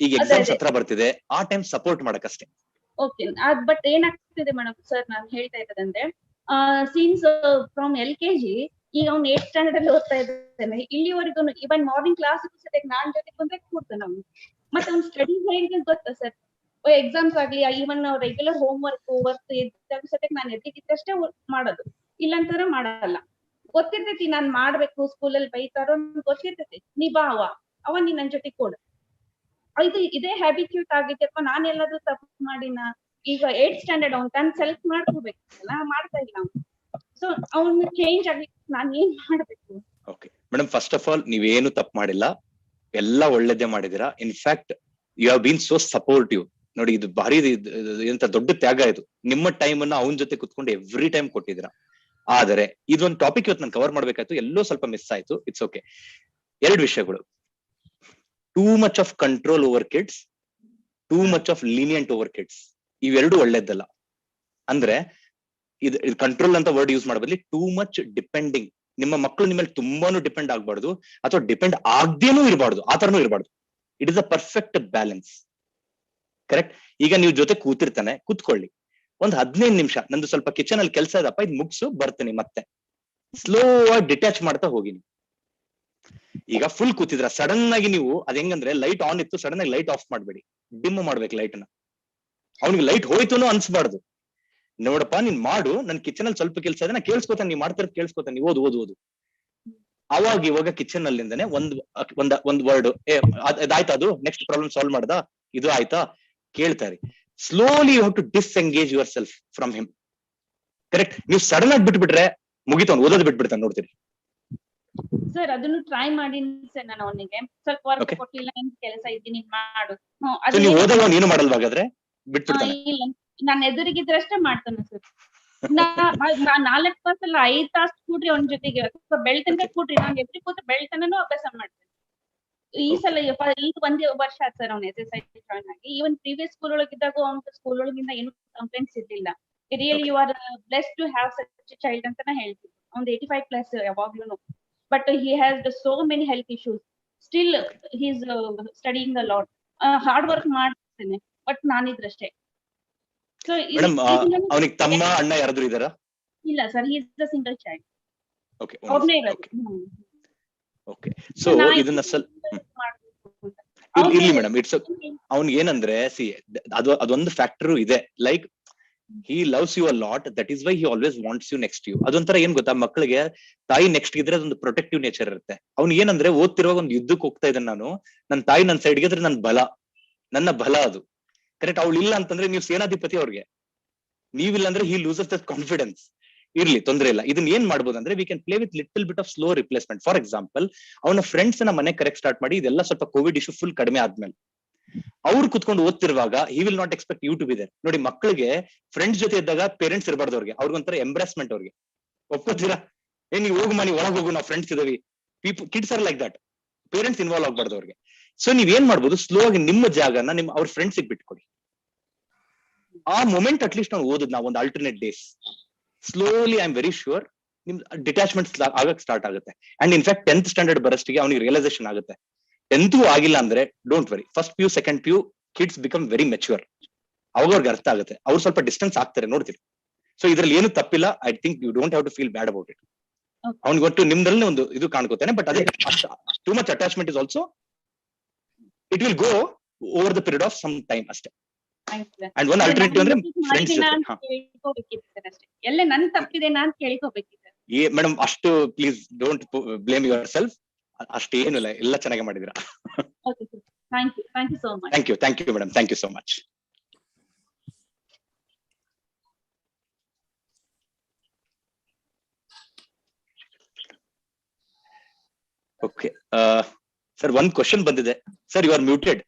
ಈಗ ಎಕ್ಸಾಮ್ಸ್ ಹತ್ರ ಬರ್ತಿದೆ, ಆ ಟೈಮ್ ಸಪೋರ್ಟ್ ಮಾಡಕಷ್ಟೇ.
ಓಕೆ. ಬಟ್ ಏನಾಗ್ತಿದೆ ಮೇಡಮ್ ಸರ್, ನಾನು ಹೇಳ್ತಾ ಇರೋದಂದ್ರೆ, ಸಿನ್ಸ್ ಫ್ರಮ್ LKG ಈಗ ಅವ್ನು 8th ಸ್ಟ್ಯಾಂಡರ್ಡ್ ಅಲ್ಲಿ ಓದ್ತಾ ಇದ್ದಾನೆ. ಇಲ್ಲಿವರೆಗೂ ಇವನ್ ಮಾರ್ನಿಂಗ್ ಕ್ಲಾಸ್ ಸದ್ಯಕ್ಕೆ ನಾನ್ ಜೊತೆಗೆ ಬಂದ್ರೆ ಕೂಡ್ತಾನೆ ಅವ್ನು. ಮತ್ತೆ ಅವ್ನ ಸ್ಟಡೀಸ್ ಹೇಗೆ ಗೊತ್ತಾ ಸರ್, ಎಕ್ಸಾಮ್ಸ್ ಆಗ್ಲಿ, ಇವನ್ ರೆಗ್ಯುಲರ್ ಹೋಮ್ ವರ್ಕ್ ಇದ್ದಾಗ ಸದ್ಯಕ್ಕೆ ನಾನು ಎದ್ದಿದ್ದಷ್ಟೇ ಮಾಡೋದು, ಇಲ್ಲಂತಾರ ಮಾಡಲ್ಲ. ಗೊತ್ತಿರ್ತೈತಿ ನಾನ್ ಮಾಡ್ಬೇಕು, ಸ್ಕೂಲಲ್ಲಿ ಬೈತಾರೋ ಗೊತ್ತಿರ್ತೈತಿ, ನೀ ಬಾ ಅವ ನೀ ನನ್ ಜೊತೆ ಕೊಡು. ಇದೇ ಹ್ಯಾಬಿಟ್ಯೂಟ್ ಆಗಿದ್ದಪ್ಪ. ನಾನ್ ಎಲ್ಲಾದ್ರೂ ತಪ್ಪು ಮಾಡಿನ? ಈಗ 8th ಸ್ಟ್ಯಾಂಡರ್ಡ್ ಅವ್ನು ತನ್ನ ಸೆಲ್ಫ್ ಮಾಡ್ಕೋಬೇಕಲ್ಲ, ಮಾಡ್ತಾ ಇಲ್ಲ ಅವ್ನು. ಸೊ ಅವ್ನು ಚೇಂಜ್ ಆಗ್ಲಿಕ್ಕೆ ನಾನ್ ಏನ್ ಮಾಡ್ಬೇಕು?
Okay madam, first of all ನೀವೇನು ತಪ್ಪು ಮಾಡಿಲ್ಲ, ಎಲ್ಲ ಒಳ್ಳೇದೇ ಮಾಡಿದೀರಾ. In fact you have been so supportive. ನೋಡಿ, ಇದು ಭಾರಿ ಎಂತ ದೊಡ್ಡ ತ್ಯಾಗ ಇದು. ನಿಮ್ಮ ಟೈಮ್ ಅನ್ನ ಅವನ ಜೊತೆ ಕುತ್ಕೊಂಡು ಎವ್ರಿ ಟೈಮ್ ಕೊಟ್ಟಿದ್ದೀರಾ. ಆದರೆ ಇದೊಂದು ಟಾಪಿಕ್ ಇವತ್ತು ನಾನು ಕವರ್ ಮಾಡ್ಬೇಕಾಯ್ತು, ಎಲ್ಲೋ ಸ್ವಲ್ಪ ಮಿಸ್ ಆಯ್ತು. It's okay. 2 ವಿಷಯಗಳು: too much of control over kids, too much of lenient over kids. ಇವೆರಡು ಒಳ್ಳೇದಲ್ಲ. ಅಂದ್ರೆ ಇದು ಕಂಟ್ರೋಲ್ ಅಂತ ವರ್ಡ್ ಯೂಸ್ ಮಾಡಬದ್ಲಿ ಟೂ ಮಚ್ ಡಿಪೆಂಡಿಂಗ್. ನಿಮ್ಮ ಮಕ್ಕಳು ನಿಮ್ಮ ಮೇಲೆ ತುಂಬಾನು ಡಿಪೆಂಡ್ ಆಗ್ಬಾರ್ದು, ಅಥವಾ ಡಿಪೆಂಡ್ ಆಗದೇನೂ ಇರಬಾರ್ದು, ಆ ತರನೂ ಇರಬಾರ್ದು. It is a perfect balance. Correct? ಈಗ ನೀವು ಜೊತೆ ಕೂತಿರ್ತಾನೆ, ಕೂತ್ಕೊಳ್ಳಿ, ಒಂದ್ 15 ನಿಮಿಷ ನಂದು ಸ್ವಲ್ಪ ಕಿಚನ್ ಅಲ್ಲಿ ಕೆಲಸ ಇದಪ್ಪ, ಇದು ಮುಗಿಸು ಬರ್ತೀನಿ, ಮತ್ತೆ ಸ್ಲೋ ಆಗಿ ಡಿಟ್ಯಾಚ್ ಮಾಡ್ತಾ ಹೋಗಿ. ಈಗ ಫುಲ್ ಕೂತಿದ್ರ, ಸಡನ್ ಆಗಿ ನೀವು ಅದ್ ಹೆಂಗಂದ್ರೆ, ಲೈಟ್ ಆನ್ ಇತ್ತು, ಸಡನ್ ಆಗಿ ಲೈಟ್ ಆಫ್ ಮಾಡ್ಬೇಡಿ, ಡಿಮ್ ಮಾಡ್ಬೇಕು ಲೈಟ್ ನ. ಅವ್ನಿಗೆ ಲೈಟ್ ಹೋಯ್ತು ಅನ್ಸ್ಬಾರ್ದು. ನೋಡಪ್ಪ ನೀನ್ ಮಾಡು, ನನ್ ಕಿಚನ್ ಅಲ್ಲಿ ಸ್ವಲ್ಪ ಕೆಲಸ ಇದೆ, ನಾ ಕೇಳಿಸ್ಕೊತಾನೆ, ನೀವ್ ಮಾಡ್ತಿರೋದು ಕೇಳಿಸ್ಕೊತಾನೆ, ಓದು. ಅವಾಗ ಇವಾಗ ಕಿಚನ್ ಅಲ್ಲಿಂದಾನೆ ಒಂದ್ ವರ್ಡ್ ಅದಾಯ್ತಾ, ಅದು ನೆಕ್ಸ್ಟ್ ಪ್ರಾಬ್ಲಮ್ ಸಾಲ್ವ್ ಮಾಡ್ದ, ಇದು ಆಯ್ತಾ ಕೇಳ್ತಾರೆ. Slowly you have to disengage yourself from him. Correct. ನೀವು ಸಡನ್ ಆಗಿ ಬಿಟ್ಬಿಟ್ರೆ ಮುಗಿತ, ಓದೋದು ಬಿಟ್ಬಿಡ್ತಾನೆ ನೋಡ್ತೀರಿ.
ಸರ್ ಅದನ್ನು ಟ್ರೈ ಮಾಡಿ ಸರ್, ನಾನು ಅವನಿಗೆ ಸ್ವಲ್ಪ ವರ್ಕ್ ಕೊಟ್ಟಿಲ್ಲ, ಕೆಲಸ ಇದ್ದೀನಿ ಮಾಡು.
ನೀವು ಓದೋದು ಏನು ಮಾಡಲ್ವಾ ಹಾಗಾದ್ರೆ? ಬಿಟ್ಬಿಡ್ತಾನೆ.
ಇಲ್ಲ, ನಾನು ಎದುರಿಗಿದ್ರಷ್ಟೇ ಮಾಡ್ತಾನೆ ಸರ್. 4 ತಾಸಲ್ಲ 5 ತಾಸು ಕೂಡ್ರಿ ಅವನ ಜೊತೆಗೆ, ಬೆಳ್ತನಕ ಕೂಡ್ರಿ, ನಾನು ಎವ್ರಿ ಕೂತ್ರೆ ಬೆಳ್ತನೂ ಅಭ್ಯಾಸ ಮಾಡ್ತೇನೆ. ಈ ಸಲ ಈಗ 1 ವರ್ಷ ಆಯ್ತು ಸರ್ ಅವ್ನು SSIS ಜಾಯ್ನ್ ಆಗಿ. ಈವನ್ ಪ್ರೀವಿಯಸ್ ಸ್ಕೂಲ್ ಒಳಗಿದ್ದಾಗ ಅವ್ನ ಸ್ಕೂಲ್ ಒಳಗಿಂದ ಏನು ಕಂಪ್ಲೇಂಟ್ಸ್ ಇರ್ಲಿಲ್ಲ. Really you are blessed to have such a child ಅಂತಾನೆ ಹೇಳ್ತೀನಿ. ಅವ್ನು 85+ ಯಾವಾಗ್ಲೂ. But he has so many health issues. Still, he's studying a lot. Hard work ಮಾಡ್ತಾನೆ, ಬಟ್ ನಾನಿದ್ರಷ್ಟೇ. So
ಅವನಿಗೆ ತಮ್ಮ ಅಣ್ಣ ಯಾರಾದ್ರೂ ಇದಾರಾ?
ಇಲ್ಲ sir, he is a single child.
Okay.
ಒಬ್ನೇ ಇರೋದು.
Okay. So ಇದನ್ನ ಇರ್ಲಿ ಮೇಡಮ್, ಇಟ್ಸ್ ಅವ್ನಿಗೆ ಏನಂದ್ರೆ ಅದೊಂದು ಫ್ಯಾಕ್ಟರ್ ಇದೆ. Like he loves you a lot, that is why he always wants you next to you. ಅದೊಂಥರ ಏನ್ ಗೊತ್ತಾ, ಮಕ್ಕಳಿಗೆ ತಾಯಿ ನೆಕ್ಸ್ಟ್ ಇದ್ರೆ ಅದೊಂದು ಪ್ರೊಟೆಕ್ಟಿವ್ ನೇಚರ್ ಇರುತ್ತೆ. ಅವ್ನಿಗೆ ಏನಂದ್ರೆ ಓದ್ತಿರುವಾಗ ಒಂದು ಯುದ್ಧಕ್ಕೆ ಹೋಗ್ತಾ ಇದ್ದಾನೆ, ನಾನು ನನ್ನ ತಾಯಿ ನನ್ನ ಸೈಡ್ಗೆ ಇದ್ರೆ ನನ್ನ ಬಲ ಅದು. ಕರೆಕ್ಟ್. ಅವಳು ಇಲ್ಲ ಅಂತಂದ್ರೆ ನೀವು ಸೇನಾಧಿಪತಿ ಅವ್ರಿಗೆ, ನೀವಿಲ್ಲ ಅಂದ್ರೆ he loses that confidence. ಇರ್ಲಿ, ತೊಂದ್ರೆ ಇಲ್ಲ. ಇದನ್ನ ಏನ್ ಮಾಡ್ಬೋದು ಅಂದ್ರೆ we can play with little bit of slow replacement. For example, ಅವನ ಫ್ರೆಂಡ್ಸ್ ನ ಮನೆ ಕರೆಕ್ಟ್ ಸ್ಟಾರ್ಟ್ ಮಾಡಿ, ಇದೆಲ್ಲ ಸ್ವಲ್ಪ ಕೋವಿಡ್ ಇಶ್ಯೂ ಫುಲ್ ಕಡಿಮೆ ಆದ್ಮೇಲೆ ಅವ್ರು ಕುತ್ಕೊಂಡು ಓದ್ತಿರುವಾಗ he will not expect you to be there. ನೋಡಿ, ಮಕ್ಕಳಿಗೆ ಫ್ರೆಂಡ್ಸ್ ಜೊತೆ ಇದ್ದಾಗ ಪೇರೆಂಟ್ಸ್ ಇರಬಾರ್ದು ಅವ್ರಿಗೆ, ಅವ್ರಿಗೊಂಥರ ಎಂಬ್ರಾಸ್ಮೆಂಟ್ ಅವ್ರಿಗೆ. ಒಪ್ಕೋತೀರಾ? ನೀವು ಹೋಗು ಮನೆ ಒಳಗೆ ಹೋಗು, ನಾವು ಫ್ರೆಂಡ್ಸ್ ಇದಾವಿ. Kids are like that. Parents involve ಆಗ್ಬಾರ್ದು ಅವ್ರಿಗೆ. ಸೊ ನೀವ್ ಏನ್ ಮಾಡ್ಬೋದು, ಸ್ಲೋ ಆಗಿ ನಿಮ್ಮ ಜಾಗನ ಅವ್ರ ಫ್ರೆಂಡ್ಸಿಗೆ ಬಿಟ್ಕೊಡಿ. ಆ ಮೊಮೆಂಟ್ ಅಟ್ಲೀಸ್ಟ್ ನಾವು ಓದೋದು, ನಾವು ಒಂದು alternate days slowly, I am very sure ನಿಮ್ ಡಿಟ್ಯಾಚ್ಮೆಂಟ್ ಆಗಕ್ ಸ್ಟಾರ್ಟ್ ಆಗುತ್ತೆ. ಅಂಡ್ ಇನ್ಫ್ಯಾಕ್ಟ್ 10th ಸ್ಟ್ಯಾಂಡರ್ಡ್ ಬರಷ್ಟಿಗೆ ಅವ್ನಿಗೆ ರಿಯಲೈಸೇಷನ್ ಆಗುತ್ತೆ. 10th ಆಗಿಲ್ಲ ಅಂದ್ರೆ don't worry, first PU second PU kids become very mature. ಅವಾಗ ಅವ್ರಿಗೆ ಅರ್ಥ ಆಗುತ್ತೆ, ಅವ್ರು ಸ್ವಲ್ಪ ಡಿಸ್ಟೆನ್ಸ್ ಆಗ್ತಾರೆ, ನೋಡ್ತೀರಿ. ಸೊ ಇದ್ರಲ್ಲಿ ಏನು ತಪ್ಪಿಲ್ಲ. I think you don't have to feel bad about it. ಅವ್ನಿಗೆ ಒಟ್ಟು ನಿಮ್ದ್ರಲ್ಲಿ ಒಂದು ಇದು ಕಾಣ್ಕೋತಾನೆ, ಬಟ್ ಅದೇ too much attachment is also it will go over the period of some time ಅಷ್ಟೇ. ಅಂಡ್ ಒನ್ ಆಲ್ಟರ್ನೇಟಿವ್ ಅಂದ್ರೆ ಫ್ರೆಂಡ್ಸ್
ಜೊತೆ ಎಲ್ಲ ನನ್ ತಪ್ಪಿದೆ ನಾನು ಕೇಳ್ಕೋಬೇಕಿದೆ.
ಮೇಡಮ್ ಅಷ್ಟು please don't blame yourself. ಅಷ್ಟೇನು ಇಲ್ಲ, ಎಲ್ಲ ಚೆನ್ನಾಗಿ ಮಾಡಿದಿರಾ.
Thank you so much.
Thank you madam, thank you so much. Okay, sir, one question bandide. Sir, you are muted.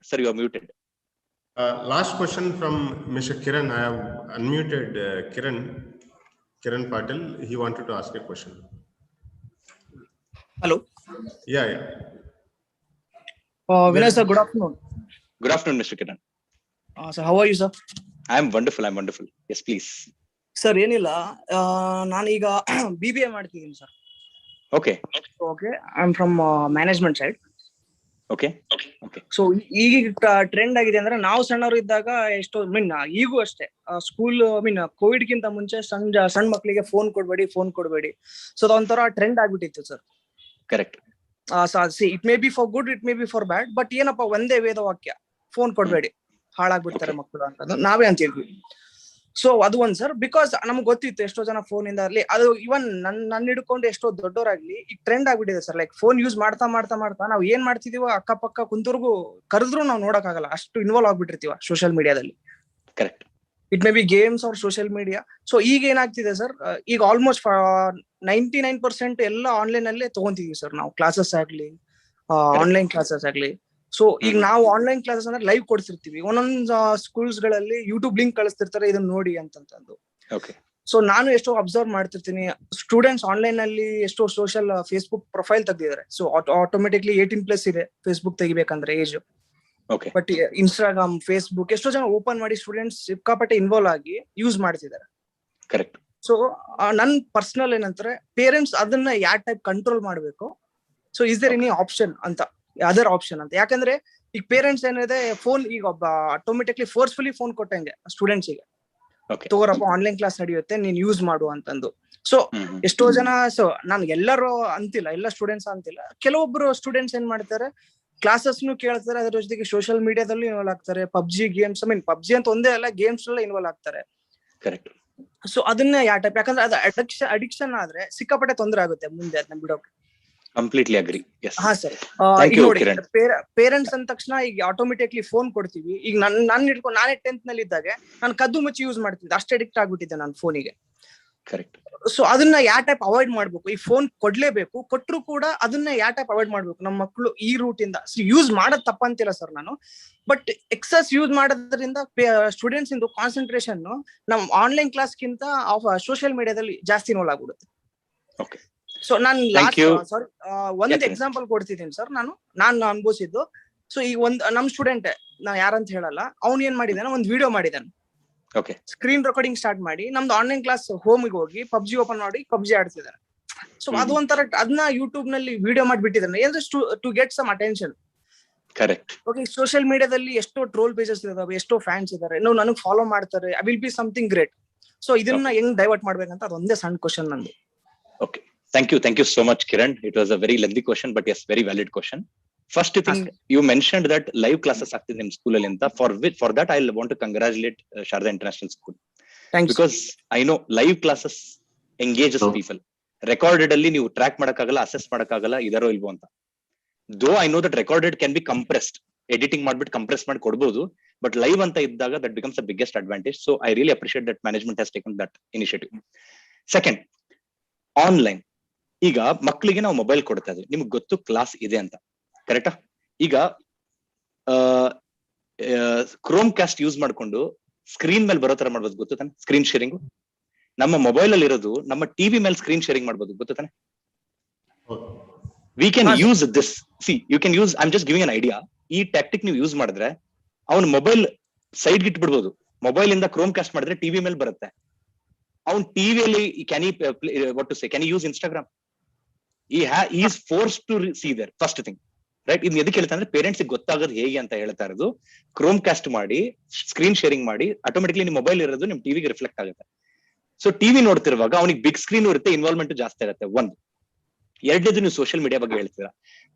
Last question from Mr. Kiran. I have unmuted Kiran Patil. He wanted to ask a question.
Hello.
Yeah.
Vinay sir, good afternoon.
Good afternoon, Mr. Kiran.
Sir, how are you, sir?
I am wonderful. Yes, please.
Sir, ಏನಿಲ್ಲ, ನಾನೀಗ BBA ಮಾಡ್ತಿದ್ದೀನಿ sir.
Okay.
I am from management side.
Okay.
So ಈಗ ಟ್ರೆಂಡ್ ಆಗಿದೆ ಅಂದ್ರೆ, ನಾವು ಸಣ್ಣವರು ಇದ್ದಾಗ ಎಷ್ಟೋ ಈಗೂ ಅಷ್ಟೇ, ಸ್ಕೂಲ್ ಕೋವಿಡ್ ಗಿಂತ ಮುಂಚೆ ಸಣ್ಣ ಮಕ್ಕಳಿಗೆ ಫೋನ್ ಕೊಡ್ಬೇಡಿ. ಸೊ ಅದೊಂಥರ ಟ್ರೆಂಡ್ ಆಗ್ಬಿಟ್ಟಿತ್ತು sir.
Correct.
It may B for good, it may B for bad, but ಏನಪ್ಪಾ ಒಂದೇ ವೇದ ವಾಕ್ಯ, ಫೋನ್ ಕೊಡ್ಬೇಡಿ, ಹಾಳಾಗ್ಬಿಡ್ತಾರೆ ಮಕ್ಕಳು ಅಂತ ನಾವೇ ಅಂತಿದ್ವಿ. ಸೊ ಅದು ಒಂದ್ ಸರ್, ಬಿಕಾಸ್ ನಮ್ಗೆ ಗೊತ್ತಿತ್ತು ಎಷ್ಟೋ ಜನ ಫೋನ್ ಇಂದ ಅಲ್ಲಿ, ಅದು ಇವನ್ ನನ್ನ ಹಿಡ್ಕೊಂಡು ಎಷ್ಟೋ ದೊಡ್ಡವರಾಗ್ಲಿ ಈಗ ಟ್ರೆಂಡ್ ಆಗ್ಬಿಟ್ಟಿದೆ ಸರ್. ಲೈಕ್ ಫೋನ್ ಯೂಸ್ ಮಾಡ್ತಾ ನಾವ್ ಏನ್ ಮಾಡ್ತಿದೀವೋ ಅಕ್ಕಪಕ್ಕ ಕುಂತರ್ಗೂ ಕರೆದ್ರು ನಾವು ನೋಡಕ್ ಆಗಲ್ಲ, ಅಷ್ಟು ಇನ್ವಾಲ್ವ್ ಆಗ್ಬಿಟ್ಟಿರ್ತೀವ ಸೋಷಿಯಲ್ ಮೀಡಿಯಾದಲ್ಲಿ.
Correct.
It may be games or social media. So ಈಗ ಏನಾಗ್ತಿದೆ ಸರ್, ಈಗ ಆಲ್ಮೋಸ್ಟ್ 99% ಎಲ್ಲ ಆನ್ಲೈನ್ ಅಲ್ಲೇ ತಗೊಂತಿದೀವಿ ಸರ್ ನಾವು, ಕ್ಲಾಸಸ್ ಆಗ್ಲಿ, ಆನ್ಲೈನ್ ಕ್ಲಾಸಸ್ ಆಗ್ಲಿ. ಸೊ ಈಗ ನಾವು ಆನ್ಲೈನ್ ಕ್ಲಾಸಸ್ ಅಂದ್ರೆ ಲೈವ್ ಕೊಡ್ತಿರ್ತೀವಿ, ಒಂದೊಂದ್ ಸ್ಕೂಲ್ಸ್ ಗಳಲ್ಲಿ ಯೂಟ್ಯೂಬ್ ಲಿಂಕ್ ಕಳಿಸ್ತಿರ್ತಾರೆ, ಇದನ್ನ ನೋಡಿ ಅಂತಂದು. ಸೊ ನಾನು ಎಷ್ಟೋ ಅಬ್ಸರ್ವ್ ಮಾಡ್ತಿರ್ತೀನಿ, ಸ್ಟೂಡೆಂಟ್ಸ್ ಆನ್ಲೈನ್ ಅಲ್ಲಿ ಎಷ್ಟೋ ಸೋಷಿಯಲ್ ಫೇಸ್ಬುಕ್ ಪ್ರೊಫೈಲ್ ತೆಗ್ದಿದ್ದಾರೆ. ಸೊ ಆಟೋಮೆಟಿಕ್ಲಿ 18+ ಇದೆ ಫೇಸ್ಬುಕ್ ತೆಗಿಬೇಕಂದ್ರೆ ಏಜ್. ಬಟ್ ಇನ್ಸ್ಟಾಗ್ರಾಮ್, ಫೇಸ್ಬುಕ್ ಎಷ್ಟೋ ಜನ ಓಪನ್ ಮಾಡಿ ಸ್ಟೂಡೆಂಟ್ಸ್ ಸಿಕ್ಕಾಪಟ್ಟೆ ಇನ್ವಾಲ್ವ್ ಆಗಿ ಯೂಸ್ ಮಾಡ್ತಿದ್ದಾರೆ.
ಕರೆಕ್ಟ್.
ಸೊ ನನ್ ಪರ್ಸನಲ್ ಏನಂತಾರೆ, ಪೇರೆಂಟ್ಸ್ ಅದನ್ನ ಯಾವ ಟೈಪ್ ಕಂಟ್ರೋಲ್ ಮಾಡ್ಬೇಕು. So is there any option ಅಂತ, ಅದರ್ ಆಪ್ಷನ್ ಅಂತ? ಯಾಕಂದ್ರೆ ಈಗ ಪೇರೆಂಟ್ಸ್ ಏನಿದೆ, ಫೋನ್ ಈಗ ಒಬ್ಬ ಆಟೋಮೆಟಿಕ್ಲಿ ಫೋರ್ಸ್ಫುಲಿ ಫೋನ್ ಕೊಟ್ಟಂಗೆ ಸ್ಟೂಡೆಂಟ್ಸ್ಗೆ, ತಗೋರಪ್ಪ ಆನ್ಲೈನ್ ಕ್ಲಾಸ್ ನಡೆಯುತ್ತೆ ನೀನ್ ಯೂಸ್ ಮಾಡು ಅಂತಂದು. ಸೊ ಎಷ್ಟೋ ಜನ, ಸೊ ನಾನು ಎಲ್ಲರೂ ಅಂತಿಲ್ಲ, ಎಲ್ಲ ಸ್ಟೂಡೆಂಟ್ಸ್ ಅಂತಿಲ್ಲ, ಕೆಲವೊಬ್ರು ಸ್ಟೂಡೆಂಟ್ಸ್ ಏನ್ ಮಾಡ್ತಾರೆ, ಕ್ಲಾಸಸ್ನು ಕೇಳ್ತಾರೆ, ಅದ್ರ ಜೊತೆಗೆ ಸೋಷಿಯಲ್ ಮೀಡಿಯಾದಲ್ಲೂ ಇನ್ವಾಲ್ವ್ ಆಗ್ತಾರೆ. ಪಬ್ಜಿ ಗೇಮ್ಸ್, ಪಬ್ಜಿ ಅಂತ ಒಂದೇ ಅಲ್ಲ, ಗೇಮ್ಸ್ ಎಲ್ಲ ಇನ್ವಾಲ್ವ್ ಆಗ್ತಾರೆ.
ಕರೆಕ್ಟ್.
ಸೊ ಅದನ್ನ ಯಾವ ಟೈಪ್, ಯಾಕಂದ್ರೆ ಅದು ಅಡಿಕ್ಷನ್ ಆದ್ರೆ ಸಿಕ್ಕಾಪಟ್ಟೆ ತೊಂದರೆ ಆಗುತ್ತೆ ಮುಂದೆ ಅದನ್ನ ಬಿಡೋಕೆ.
Completely agree. ಎಸ್,
ಹಾ ಸರ್.
ಥ್ಯಾಂಕ್
ಈಗ
ಯು
ನೋಡಿ,
ಕಿರಣ್.
ಪೇರೆಂಟ್ಸ್ ಅಂದ ತಕ್ಷಣ ಈಗ ಆಟೋಮೆಟಿಕ್ಲಿ ಫೋನ್ ಕೊಡ್ತೀವಿ. ಈಗ ನಾನೇ 10th ನಲ್ಲಿ ಇದ್ದಾಗ ನಾನು ಕದ್ದು ಮುಚ್ಚಿ ಯೂಸ್ ಮಾಡ್ತಿದ್ದೆ, ಅಷ್ಟೇ ಅಡಿಕ್ಟ್ ಆಗ್ಬಿಟ್ಟಿದ್ದೆ ನಾನು ಫೋನಿಗೆ.
ಕರೆಕ್ಟ್.
ಸೊ ಅದನ್ನ ಯಾವ ಟೈಪ್ ಅವಾಯ್ಡ್ ಮಾಡ್ಬೇಕು? ಈ ಫೋನ್ ಕೊಡ್ಲೇಬೇಕು, ಕೊಟ್ರು ಕೂಡ ಅದನ್ನ ಯಾವ ಟೈಪ್ ಅವಾಯ್ಡ್ ಮಾಡ್ಬೇಕು? ನಮ್ಮ ಮಕ್ಕಳು ಈ ರೂಟ್ ಇಂದ ಯೂಸ್ ಮಾಡೋದ್ ತಪ್ಪಂತಿಲ್ಲ ಸರ್ ನಾನು, ಬಟ್ ಎಕ್ಸಸ್ ಯೂಸ್ ಮಾಡೋದ್ರಿಂದ ಸ್ಟೂಡೆಂಟ್ಸ್ ಇಂದು ಕಾನ್ಸಂಟ್ರೇಷನ್ ನಮ್ ಆನ್ಲೈನ್ ಕ್ಲಾಸ್ಗಿಂತ ಸೋಷಿಯಲ್ ಮೀಡಿಯಾದಲ್ಲಿ ಜಾಸ್ತಿ ಇನ್ವಾಲ್ವ್ ಆಗ್ಬಿಡುತ್ತೆ. ಸೊ ನಾನು ಒಂದ್ ಎಕ್ಸಾಂಪಲ್ ಕೊಡ್ತಿದ್ದೀನಿ ಸರ್. ನಾನು ಅನ್ಭವಿಸಿದ್ದು. ಸೊ ಈಗ ನಮ್ ಸ್ಟೂಡೆಂಟ್, ನಾ ಯಾರಂತ ಹೇಳಲ್ಲ, ಅವ್ನು ಏನ್ ಮಾಡಿದಾನೆ, ಒಂದ್ ವಿಡಿಯೋ ಮಾಡಿದಾನೆ. ಸ್ಕ್ರೀನ್ ರೆಕಾರ್ಡಿಂಗ್ ಸ್ಟಾರ್ಟ್ ಮಾಡಿ ನಮ್ದು ಆನ್ಲೈನ್ ಕ್ಲಾಸ್ ಹೋಮಿಗೆ ಹೋಗಿ ಪಬ್ಜಿ ಓಪನ್ ಮಾಡಿ ಪಬ್ಜಿ ಆಡ್ತಿದ್ದಾನೆ. ಸೊ ಅದು ಒಂಥರ ಅದನ್ನ ಯೂಟ್ಯೂಬ್ ನಲ್ಲಿ ವಿಡಿಯೋ ಮಾಡಿಬಿಟ್ಟಿದ್ದಾನೆ, to get some attention.
Correct.
Okay, social ಮೀಡಿಯಾದಲ್ಲಿ ಎಷ್ಟೋ ಟ್ರೋಲ್ ಪೇಜಸ್ ಇದಾವೆ, ಎಷ್ಟೋ ಫ್ಯಾನ್ಸ್ ಇದಾರೆ, ನನಗೆ ಫಾಲೋ ಮಾಡ್ತಾರೆ, I will be something great. So ಇದನ್ನ ಹೆಂಗ್ ಡೈವರ್ಟ್ ಮಾಡ್ಬೇಕಂತ ಅದೊಂದೇ ಸಣ್ಣ ಕ್ವಶನ್ ನಂದು.
Okay, thank you so much, Kiran. It was a very lengthy question, but yes, very valid question. First thing, you mentioned that live classes ಆಗ್ತಿದೆ ನಿಮ್ ಸ್ಕೂಲ್ ಅಲ್ಲಿ ಅಂತ. For that I want to congratulate Sharda International School.
Thanks.
Because I know live classes engages people. Recorded ಅಲ್ಲಿ ನೀವು ಟ್ರ್ಯಾಕ್ ಮಾಡಕ್ಕಾಗಲ್ಲ, ಅಸೆಸ್ ಮಾಡಕ್ಕಾಗಲ್ಲ ಇದರೋ ಇಲ್ವೋ ಅಂತ. Though I know that recorded can be compressed, editing ಮಾಡ್ಬಿಟ್ಟು ಕಂಪ್ರೆಸ್ ಮಾಡಿ ಕೊಡ್ಬೋದು, but live ಅಂತ ಇದ್ದಾಗ that becomes the biggest advantage. So I really appreciate that management has taken that initiative. Second, online. ಈಗ ಮಕ್ಕಳಿಗೆ ನಾವು ಮೊಬೈಲ್ ಕೊಡ್ತಾ ಇದ್ವಿ, ನಿಮ್ಗೆ ಗೊತ್ತು ಕ್ಲಾಸ್ ಇದೆ ಅಂತ, ಕರೆಕ್ಟಾ? ಈಗ ಕ್ರೋಮ್ ಕಾಸ್ಟ್ ಯೂಸ್ ಮಾಡ್ಕೊಂಡು ಸ್ಕ್ರೀನ್ ಮೇಲೆ ಬರೋ ತರ ಮಾಡ್ಬೋದು, ಗೊತ್ತು ತಾನೆ? ಸ್ಕ್ರೀನ್ ಶೇರಿಂಗ್ ನಮ್ಮ ಮೊಬೈಲ್ ಅಲ್ಲಿ ಇರೋದು ನಮ್ಮ ಟಿವಿ ಮೇಲೆ ಸ್ಕ್ರೀನ್ ಶೇರಿಂಗ್ ಮಾಡ್ಬೋದು, ಗೊತ್ತು ತಾನೆ? We can use this. See, you can use, I am just giving an idea. ಈ ಟ್ಯಾಕ್ಟಿಕ್ ನೀವು ಯೂಸ್ ಮಾಡಿದ್ರೆ ಅವ್ನ ಮೊಬೈಲ್ ಸೈಡ್ ಇಟ್ಬಿಡ್ಬೋದು. ಮೊಬೈಲ್ ಇಂದ ಕ್ರೋಮ್ ಕಾಸ್ಟ್ ಮಾಡಿದ್ರೆ ಟಿವಿ ಮೇಲೆ ಬರುತ್ತೆ. ಅವ್ನ್ ಟಿವಿಯಲ್ಲಿ can use Instagram? he is forced to see there. First thing, right? ಇನ್ ಎದಕ್ಕೆ ಹೇಳ್ತಾ ಅಂದ್ರೆ ಪೇರೆಂಟ್ಸ್ ಗೊತ್ತಾಗೋದು ಹೇಗೆ ಅಂತ ಹೇಳ್ತಾ ಇರೋದು. ಕ್ರೋಮ್ ಕಾಸ್ಟ್ ಮಾಡಿ ಸ್ಕ್ರೀನ್ ಶೇರಿಂಗ್ ಮಾಡಿ ಆಟೋಮೆಟಿಕ್ಲಿ ನಿಮ್ ಮೊಬೈಲ್ ಇರೋದು ನಿಮ್ ಟಿವಿಗೆ ರಿಫ್ಲೆಕ್ಟ್ ಆಗುತ್ತೆ. ಸೊ ಟಿವಿ ನೋಡ್ತಿರುವಾಗ ಅವ್ನಿಗೆ ಬಿಗ್ ಸ್ಕ್ರೀನ್ ಇರುತ್ತೆ, ಇನ್ವಾಲ್ವ್ಮೆಂಟ್ ಜಾಸ್ತಿ ಆಗುತ್ತೆ. ಒಂದು. ಎರಡನೇದು, ನೀವು ಸೋಷಿಯಲ್ ಮೀಡಿಯಾ ಬಗ್ಗೆ ಹೇಳ್ತೀರಾ,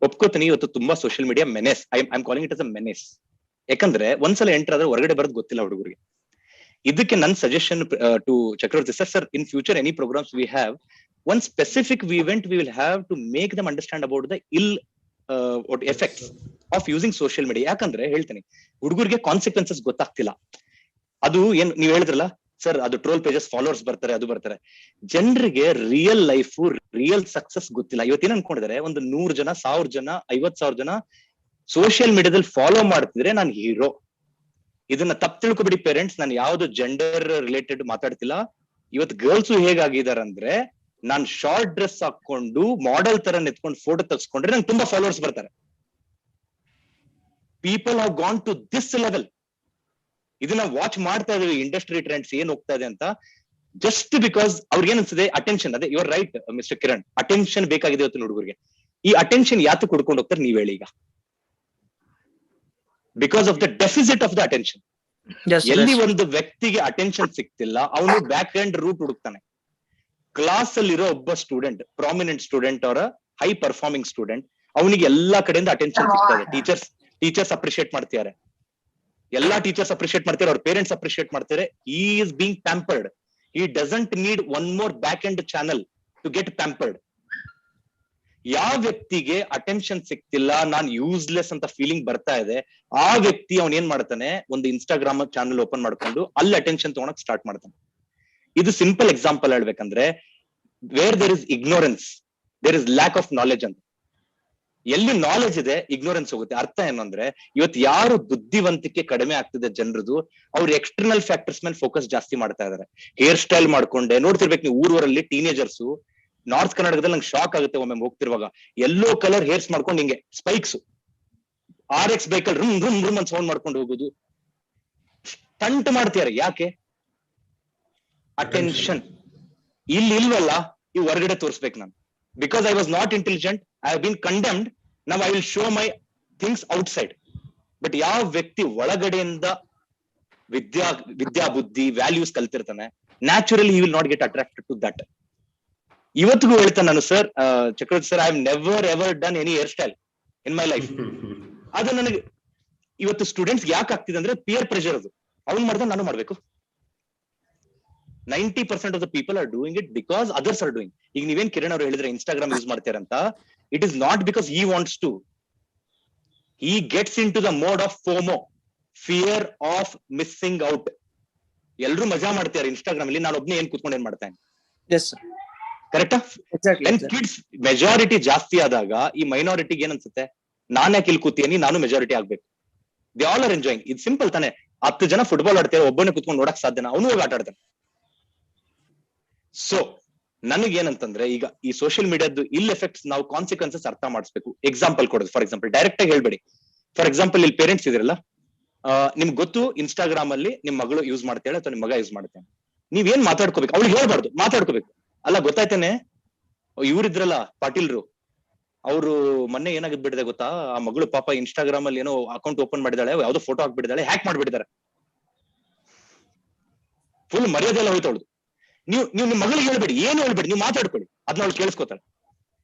ಒಪ್ಕೋತೀನಿ. ಇವತ್ತು ತುಂಬಾ social media menace. I am calling it as a menace. ಯಾಕಂದ್ರೆ ಒಂದ್ಸಲ ಎಂಟರ್ ಆದ್ರೆ ಹೊರಗಡೆ ಬರೋದು ಗೊತ್ತಿಲ್ಲ ಹುಡುಗರಿಗೆ. ಇದಕ್ಕೆ ನನ್ನ suggestion to Chakravarthi sir, in future any programmes we have one specific event, we will have to make them understand about the effects of using social media. ಯಾಕಂದ್ರೆ ಹೇಳ್ತೀನಿ, ಹುಡುಗರಿಗೆ ಕಾನ್ಸಿಕ್ವೆನ್ಸಸ್ ಗೊತ್ತಾಗ್ತಿಲ್ಲ. ಅದು ಏನ್ ನೀವು ಹೇಳಿದ್ರಲ್ಲ ಸರ್, ಅದು ಟ್ರೋಲ್ ಪೇಜಸ್ ಫಾಲೋವರ್ಸ್ ಬರ್ತಾರೆ, ಅದು ಬರ್ತಾರೆ. ಜನರಿಗೆ ರಿಯಲ್ ಲೈಫ್, ರಿಯಲ್ ಸಕ್ಸಸ್ ಗೊತ್ತಿಲ್ಲ. ಇವತ್ತೇನ್ ಅನ್ಕೊಂಡಿದ್ದಾರೆ, ಒಂದು 100 ಜನ, 1000 ಜನ, 50,000 ಜನ ಸೋಷಿಯಲ್ ಮೀಡಿಯಾದಲ್ಲಿ ಫಾಲೋ ಮಾಡ್ತಿದ್ರೆ ನಾನು ಹೀರೋ. ಇದನ್ನ ತಪ್ಪು ತಿಳ್ಕೊಬಿಡಿ ಪೇರೆಂಟ್ಸ್. ನಾನು ಯಾವ್ದು ಜೆಂಡರ್ ರಿಲೇಟೆಡ್ ಮಾತಾಡ್ತಿಲ್ಲ. ಇವತ್ತು ಗರ್ಲ್ಸ್ ಹೇಗಾಗಿದ್ದಾರೆ ಅಂದ್ರೆ, ನಾನ್ ಶಾರ್ಟ್ ಡ್ರೆಸ್ ಹಾಕೊಂಡು ಮಾಡೆಲ್ ತರ ನಿಂತ್ಕೊಂಡು ಫೋಟೋ ತೆಗೆಸ್ಕೊಂಡ್ರೆ ನಂಗೆ ತುಂಬಾ ಫಾಲೋವರ್ಸ್ ಬರ್ತಾರೆ. People have gone to this level. ಇದನ್ನ ವಾಚ್ ಮಾಡ್ತಾ ಇದೀವಿ, ಇಂಡಸ್ಟ್ರಿ ಟ್ರೆಂಡ್ಸ್ ಏನ್ ಹೋಗ್ತಾ ಇದೆ ಅಂತ. ಜಸ್ಟ್ ಬಿಕಾಸ್ ಅವ್ರಿಗೆ ಏನ್ ಅನ್ಸಿದೆ, ಅಟೆನ್ಷನ್. ಅದೇ your right mister Kiran, attention ಬೇಕಾಗಿದೆ ಇವತ್ತು ಹುಡುಗರಿಗೆ. ಈ ಅಟೆನ್ಷನ್ ಯಾತು ಕುಡ್ಕೊಂಡು ಹೋಗ್ತಾರೆ ನೀವ್ ಹೇಳಿ ಈಗ? Because of the deficit of the attention. ಎಲ್ಲಿ ಒಂದು ವ್ಯಕ್ತಿಗೆ ಅಟೆನ್ಷನ್ ಸಿಗ್ತಿಲ್ಲ, ಅವನು ಬ್ಯಾಕ್ ಎಂಡ್ ರೂಟ್ ಹುಡುಕ್ತಾನೆ. ಕ್ಲಾಸ್ ಅಲ್ಲಿರೋ ಒಬ್ಬ ಸ್ಟೂಡೆಂಟ್, ಪ್ರಾಮಿನೆಂಟ್ ಸ್ಟೂಡೆಂಟ್ ಅವರ ಹೈ ಪರ್ಫಾರ್ಮಿಂಗ್ ಸ್ಟೂಡೆಂಟ್, ಅವನಿಗೆ ಎಲ್ಲಾ ಕಡೆಯಿಂದ ಅಟೆನ್ಷನ್ ಸಿಗ್ತಾ ಇದೆ. ಟೀಚರ್ಸ್ ಅಪ್ರಿಶಿಯೇಟ್ ಮಾಡ್ತಿದ್ದಾರೆ, ಎಲ್ಲಾ ಟೀಚರ್ಸ್ ಅಪ್ರಿಶಿಯೇಟ್ ಮಾಡ್ತಾರೆ, ಅವ್ರ ಪೇರೆಂಟ್ಸ್ ಅಪ್ರಿಶಿಯೇಟ್ ಮಾಡ್ತಾರೆ. He is being pampered. He doesn't need one more back end channel to get pampered. ಯಾವ ವ್ಯಕ್ತಿಗೆ ಅಟೆನ್ಷನ್ ಸಿಗ್ತಿಲ್ಲ, ನಾನ್ ಯೂಸ್ಲೆಸ್ ಅಂತ ಫೀಲಿಂಗ್ ಬರ್ತಾ ಇದೆ, ಆ ವ್ಯಕ್ತಿ ಅವನ್ ಏನ್ ಮಾಡ್ತಾನೆ, ಒಂದು ಇನ್ಸ್ಟಾಗ್ರಾಮ್ ಚಾನಲ್ ಓಪನ್ ಮಾಡ್ಕೊಂಡು ಅಲ್ಲಿ ಅಟೆನ್ಷನ್ ತಗೊಳಕ್ ಸ್ಟಾರ್ಟ್ ಮಾಡ್ತಾನೆ. ಇದು ಸಿಂಪಲ್ ಎಕ್ಸಾಂಪಲ್ ಹೇಳ್ಬೇಕಂದ್ರೆ, where there is ignorance there is lack of knowledge ಅಂತ. ಎಲ್ಲಿ ನಾಲೆಜ್ ಇದೆ ಇಗ್ನೋರೆನ್ಸ್ ಹೋಗುತ್ತೆ. ಅರ್ಥ ಏನು ಅಂದ್ರೆ, ಇವತ್ತು ಯಾರು ಬುದ್ಧಿವಂತಿಕೆ ಕಡಿಮೆ ಆಗ್ತಿದೆ ಜನರದು, ಅವ್ರು ಎಕ್ಸ್ಟರ್ನಲ್ ಫ್ಯಾಕ್ಟರ್ಸ್ ಮೇಲೆ ಫೋಕಸ್ ಜಾಸ್ತಿ ಮಾಡ್ತಾ ಇದಾರೆ. ಹೇರ್ ಸ್ಟೈಲ್ ಮಾಡ್ಕೊಂಡೆ ನೋಡ್ತಿರ್ಬೇಕು ನೀವು, ಊರಲ್ಲಿ ಟೀನೇಜರ್ಸ್. ನಾರ್ತ್ ಕರ್ನಾಟಕದಲ್ಲಿ ನಂಗೆ ಶಾಕ್ ಆಗುತ್ತೆ ಒಮ್ಮೆ ಹೋಗ್ತಿರುವಾಗ, ಯೆಲ್ಲೋ ಕಲರ್ ಹೇರ್ಸ್ ಮಾಡ್ಕೊಂಡು ಹಿಂಗೆ spikes, RX Baikal room room room ಅಂತ ಸೌಂಡ್ ಮಾಡ್ಕೊಂಡು ಹೋಗುದು, ಸ್ಟಂಟ್ ಮಾಡ್ತಿದ್ದಾರೆ. ಯಾಕೆ? ಅಟೆನ್ಷನ್. ಇಲ್ಲಿ ಇಲ್ವಲ್ಲ, ಈ ಹೊರಗಡೆ ತೋರಿಸ್ಬೇಕು ನಾನು. Because I was not intelligent, I have been condemned, now I will show my things outside. But ಯಾವ ವ್ಯಕ್ತಿ ಒಳಗಡೆಯಿಂದ ವಿದ್ಯಾ ಬುದ್ಧಿ ವ್ಯಾಲ್ಯೂಸ್ ಕಲ್ತಿರ್ತಾನೆ, naturally he will not get attracted to that. ಇವತ್ತಿಗೂ ಹೇಳ್ತಾನೆ ನಾನು, sir Chakravarti sir, I have never ever done any hair style in my life. ಅದು ನನಗೆ ಇವತ್ತು ಸ್ಟೂಡೆಂಟ್ಸ್ ಯಾಕೆ ಆಗ್ತಿದೆ ಅಂದ್ರೆ ಪಿಯರ್ ಪ್ರೆಷರ್. ಅದು ಅವ್ನು ಮಾಡಿದ್ರೆ ನಾನು ಮಾಡ್ಬೇಕು. 90% of the people are doing it because others are doing. ಈಗ ನೀವೇನ್ ಕಿರಣ್ ಅವ್ರು ಹೇಳಿದ್ರೆ ಇನ್ಸ್ಟಾಗ್ರಾಮ್ ಯೂಸ್ ಮಾಡ್ತೀರಂತ, It is not because he wants to. He gets into the mode of FOMO, fear of missing out. ಎಲ್ರು ಮಜಾ ಮಾಡ್ತಾರೆ ಇನ್ಸ್ಟಾಗ್ರಾಮ್ ಅಲ್ಲಿ, ನಾನು ಒಬ್ನೇ ಏನ್ ಕುತ್ಕೊಂಡು ಏನ್ ಮಾಡ್ತೇನೆ. ಕರೆಕ್ಟಾ? ಕಿಡ್ಸ್ ಮೆಜಾರಿಟಿ ಜಾಸ್ತಿ ಆದಾಗ ಈ ಮೈನಾರಿಟಿಗೆ ಏನ್ ಅನ್ಸುತ್ತೆ, ನಾನ್ ಯಾಕೆ ಇಲ್ಲಿ ಕೂತೀನಿ, ನಾನು ಮೆಜಾರಿಟಿ ಆಗ್ಬೇಕು. They all are enjoying. ಇದು ಸಿಂಪಲ್ ತಾನೆ. 10 ಜನ ಫುಟ್ಬಾಲ್ ಆಡ್ತಾರೆ, ಒಬ್ಬನೇ ಕುತ್ಕೊಂಡು ನೋಡಕ್ ಸಾಧ್ಯನಾ? ಅವನು ಹೋಗಿ ಆಟ ಆಡ್ತಾನೆ. ಸೊ ನನಗೇನಂತಂದ್ರೆ, ಈಗ ಈ ಸೋಷಿಯಲ್ ಮೀಡಿಯಾದ್ದು ಇಲ್ ಎಫೆಕ್ಟ್ಸ್ ನಾವು ಕಾನ್ಸಿಕ್ವೆನ್ಸಸ್ ಅರ್ಥ ಮಾಡಿಸ್ಬೇಕು. ಎಕ್ಸಾಂಪಲ್ ಕೊಡೋದು, ಫಾರ್ ಎಕ್ಸಾಂಪಲ್ ಡೈರೆಕ್ಟ್ ಆಗಿ ಹೇಳ್ಬೇಡಿ. ಫಾರ್ ಎಕ್ಸಾಂಪಲ್ ಇಲ್ಲಿ ಪೇರೆಂಟ್ಸ್ ಇದ್ರಲ್ಲ, ನಿಮ್ಗೆ ಗೊತ್ತು ಇನ್ಸ್ಟಾಗ್ರಾಮ್ ಅಲ್ಲಿ ನಿಮ್ ಮಗಳು ಯೂಸ್ ಮಾಡ್ತಾಳೆ ಅಥವಾ ನಿಮ್ ಮಗ ಯೂಸ್ ಮಾಡ್ತಾನೆ, ನೀವೇನ್ ಮಾತಾಡ್ಕೋಬೇಕು, ಅವ್ಳಿಗೆ ಹೇಳ್ಬಾರ್ದು, ಮಾತಾಡ್ಕೋಬೇಕು. ಅಲ್ಲ ಗೊತ್ತಾಯ್ತೇನೆ, ಇವ್ರಿದ್ರಲ್ಲ ಪಾಟೀಲ್ರು, ಅವರು ಮೊನ್ನೆ ಏನಾಗಿದ್ ಬಿಟ್ಟಿದೆ ಗೊತ್ತಾ, ಆ ಮಗಳು ಪಾಪ ಇನ್ಸ್ಟಾಗ್ರಾಮ್ ಅಲ್ಲಿ ಏನೋ ಅಕೌಂಟ್ ಓಪನ್ ಮಾಡಿದಾಳೆ, ಯಾವ್ದೋ ಫೋಟೋ ಹಾಕ್ಬಿಟ್ಟಿದ್ದಾಳೆ, ಹ್ಯಾಕ್ ಮಾಡ್ಬಿಟ್ಟಿದ್ದಾರೆ. ಫುಲ್ ಮರ್ಯಾದೆ ಎಲ್ಲ ಹೋಯ್ತು ಅವಳು. ನೀವು ನಿಮ್ ಮಗಳಿಗೆ ಹೇಳ್ಬೇಡಿ, ಏನು ಹೇಳ್ಬೇಡಿ, ನೀವು ಮಾತಾಡ್ಕೊಳ್ಳಿ, ಅದನ್ನ ಅವಳು ಕೇಳಿಸ್ಕೊತಾಳೆ.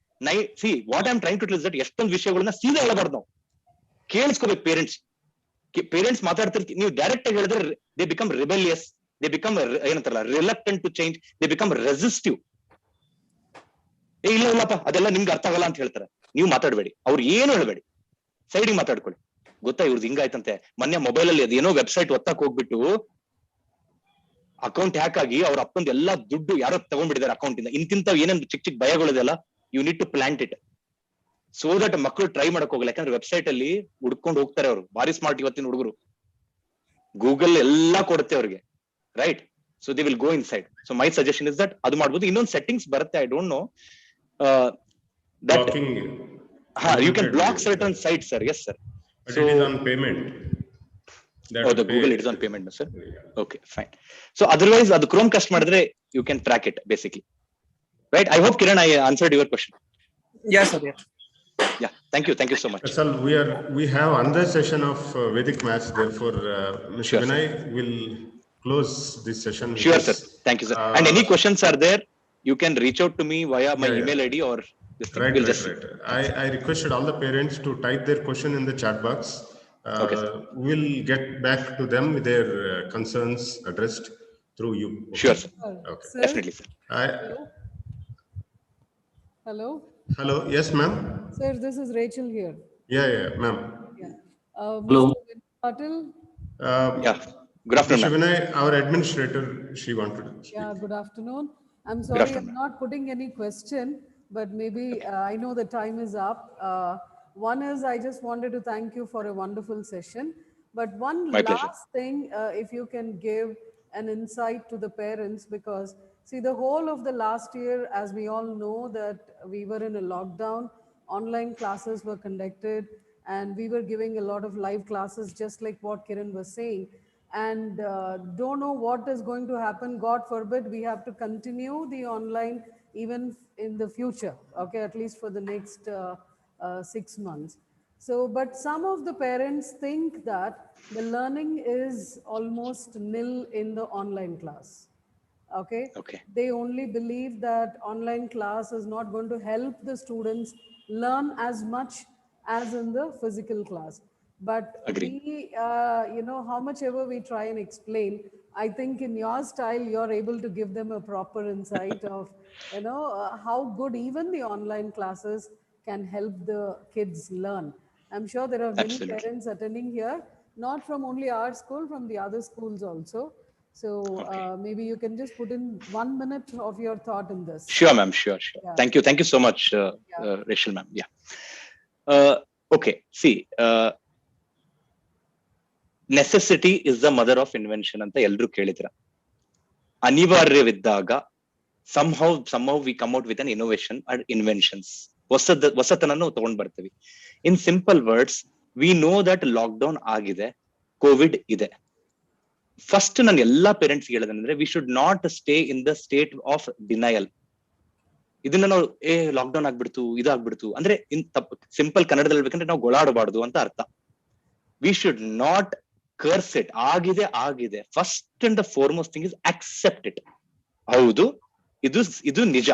See what I am trying to tell that ಎಷ್ಟೊಂದು ವಿಷಯಗಳನ್ನ ಸೀದಾ ಹೇಳಬಾರ್ದು, ನಾವು ಕೇಳಿಸ್ಕೋಬೇಕು. ಪೇರೆಂಟ್ಸ್ ಮಾತಾಡ್ತಿರ್ತೀವಿ, ನೀವು ಡೈರೆಕ್ಟ್ ಆಗಿ ಹೇಳಿದ್ರೆ they become rebellious, they become ಏನಂತಾರಲ್ಲ reluctant to change, they become resistive. ಇಲ್ಲ ಇಲ್ಲಪ್ಪ ಅದೆಲ್ಲ ನಿಮ್ಗೆ ಅರ್ಥ ಆಗಲ್ಲ ಅಂತ ಹೇಳ್ತಾರೆ. ನೀವು ಮಾತಾಡ್ಬೇಡಿ, ಅವ್ರು ಏನು ಹೇಳ್ಬೇಡಿ, ಸೈಡಿಗೆ ಮಾತಾಡ್ಕೊಳ್ಳಿ. ಗೊತ್ತಾ ಇವ್ರದ್ದು ಹಿಂಗಾಯ್ತಂತೆ, ಮೊನ್ನೆ ಮೊಬೈಲ್ ಅಲ್ಲಿ ಅದೇನೋ ವೆಬ್ಸೈಟ್ ಒತ್ತಕ್ ಹೋಗ್ಬಿಟ್ಟು ಅಕೌಂಟ್ ಹ್ಯಾಕ್ ಆಗಿ ಅವ್ರ ಅಪ್ಪಂದು ಎಲ್ಲಾ ದುಡ್ಡು ಯಾರೋ ತಗೊಂಡ್ಬಿಟ್ಟಿದ್ದಾರೆ ಅಕೌಂಟ್ ಇಂದ. ಇಂತಿಂತ ಏನೇನು ಚಿಕ್ಕ ಭಯಗಳಿದೆಯಲ್ಲ, you need to plant it so that ಮಕ್ಕಳು ಟ್ರೈ ಮಾಡಕ್ ಹೋಗಲ್ಲ. ಯಾಕಂದ್ರೆ ವೆಬ್ಸೈಟ್ ಅಲ್ಲಿ ಹುಡ್ಕೊಂಡು ಹೋಗ್ತಾರೆ ಅವರು, ಬಾರಿ ಸ್ಮಾರ್ಟ್ ಇವತ್ತಿನ ಹುಡುಗರು. ಗೂಗಲ್ ಎಲ್ಲಾ ಕೊಡುತ್ತೆ ಅವ್ರಿಗೆ, right? So they will go inside. So my suggestion is that ಅದು ಮಾಡ್ಬೋದು. ಇನ್ನೊಂದು ಸೆಟ್ಟಿಂಗ್ಸ್ ಬರುತ್ತೆ, I don't know that you can block certain site, sir. Yes sir.
So it is on payment.
Oh, the Google it is on payment, no, sir. Okay, fine. So otherwise adu Chromecast madidre you can track it basically, right? I hope Kiran I answered your question.
Yes sir.
Yeah, thank you so much.
Sir, we have another session of Vedic maths, therefore Mr. Vinay will close this session.
Sure sir, thank you sir. And any questions are there, you can reach out to me via my email ID or this thing.
Right. I requested all the parents to type their question in the chat box. Okay, we'll get back to them with their concerns addressed through you. Okay?
Sure sir.
Okay.
Sir? Definitely sir.
Hello.
Yes ma'am.
Sir, this is Rachel here.
Yeah ma'am.
Yeah.
Hello.
Mr. Vinay Patil.
Yeah, good afternoon.
Mr. Vinay, our administrator, she wanted to speak.
Yeah, good afternoon. I'm sorry I'm not putting any question, but maybe I know the time is up. One is I just wanted to thank you for a wonderful session. But one last thing, if you can give an insight to the parents, because see the whole of the last year, as we all know that we were in a lockdown, online classes were conducted and we were giving a lot of live classes, just like what Kiran was saying. And don't know what is going to happen. God forbid we have to continue the online even in the future, okay, at least for the next 6 months. So but some of the parents think that the learning is almost nil in the online class. Okay, they only believe that online class is not going to help the students learn as much as in the physical class. But we, how much ever we try and explain, I think in your style, you're able to give them a proper insight of, how good even the online classes can help the kids learn. I'm sure there are many parents attending here, not from only our school, from the other schools also. So maybe you can just put in 1 minute of your thought in this.
Sure, ma'am. Sure. Yeah. Thank you so much, Rachel, ma'am. Yeah. Okay. See, necessity is the mother of invention ಅಂತ ಎಲ್ರು ಕೇಳಿದ್ರ. ಅನಿವಾರ್ಯವಿದ್ದಾಗ somehow we come out with an innovation and inventions. ಹೊಸತನನ್ನು ತಗೊಂಡ್ ಬರ್ತೀವಿ. In simple words, we know that lockdown ಆಗಿದೆ, ಕೋವಿಡ್ ಇದೆ. ಫಸ್ಟ್ ನಾನು ಎಲ್ಲಾ ಪೇರೆಂಟ್ಸ್ ಹೇಳೋದಂದ್ರೆ, we should not stay in the state of denial. ಇದನ್ನ ನಾವು ಲಾಕ್ಡೌನ್ ಆಗ್ಬಿಡ್ತು, ಇದಾಗ್ಬಿಡ್ತು ಅಂದ್ರೆ ಸಿಂಪಲ್ ಕನ್ನಡದಲ್ಲಿ ಹೇಳ್ಬೇಕಂದ್ರೆ ನಾವು ಗೊಳಾಡಬಾರ್ದು ಅಂತ ಅರ್ಥ. We should not curse it. ಆಗಿದೆ. First and the foremost thing is accept it. ಹೌದು, ಇದು ನಿಜ,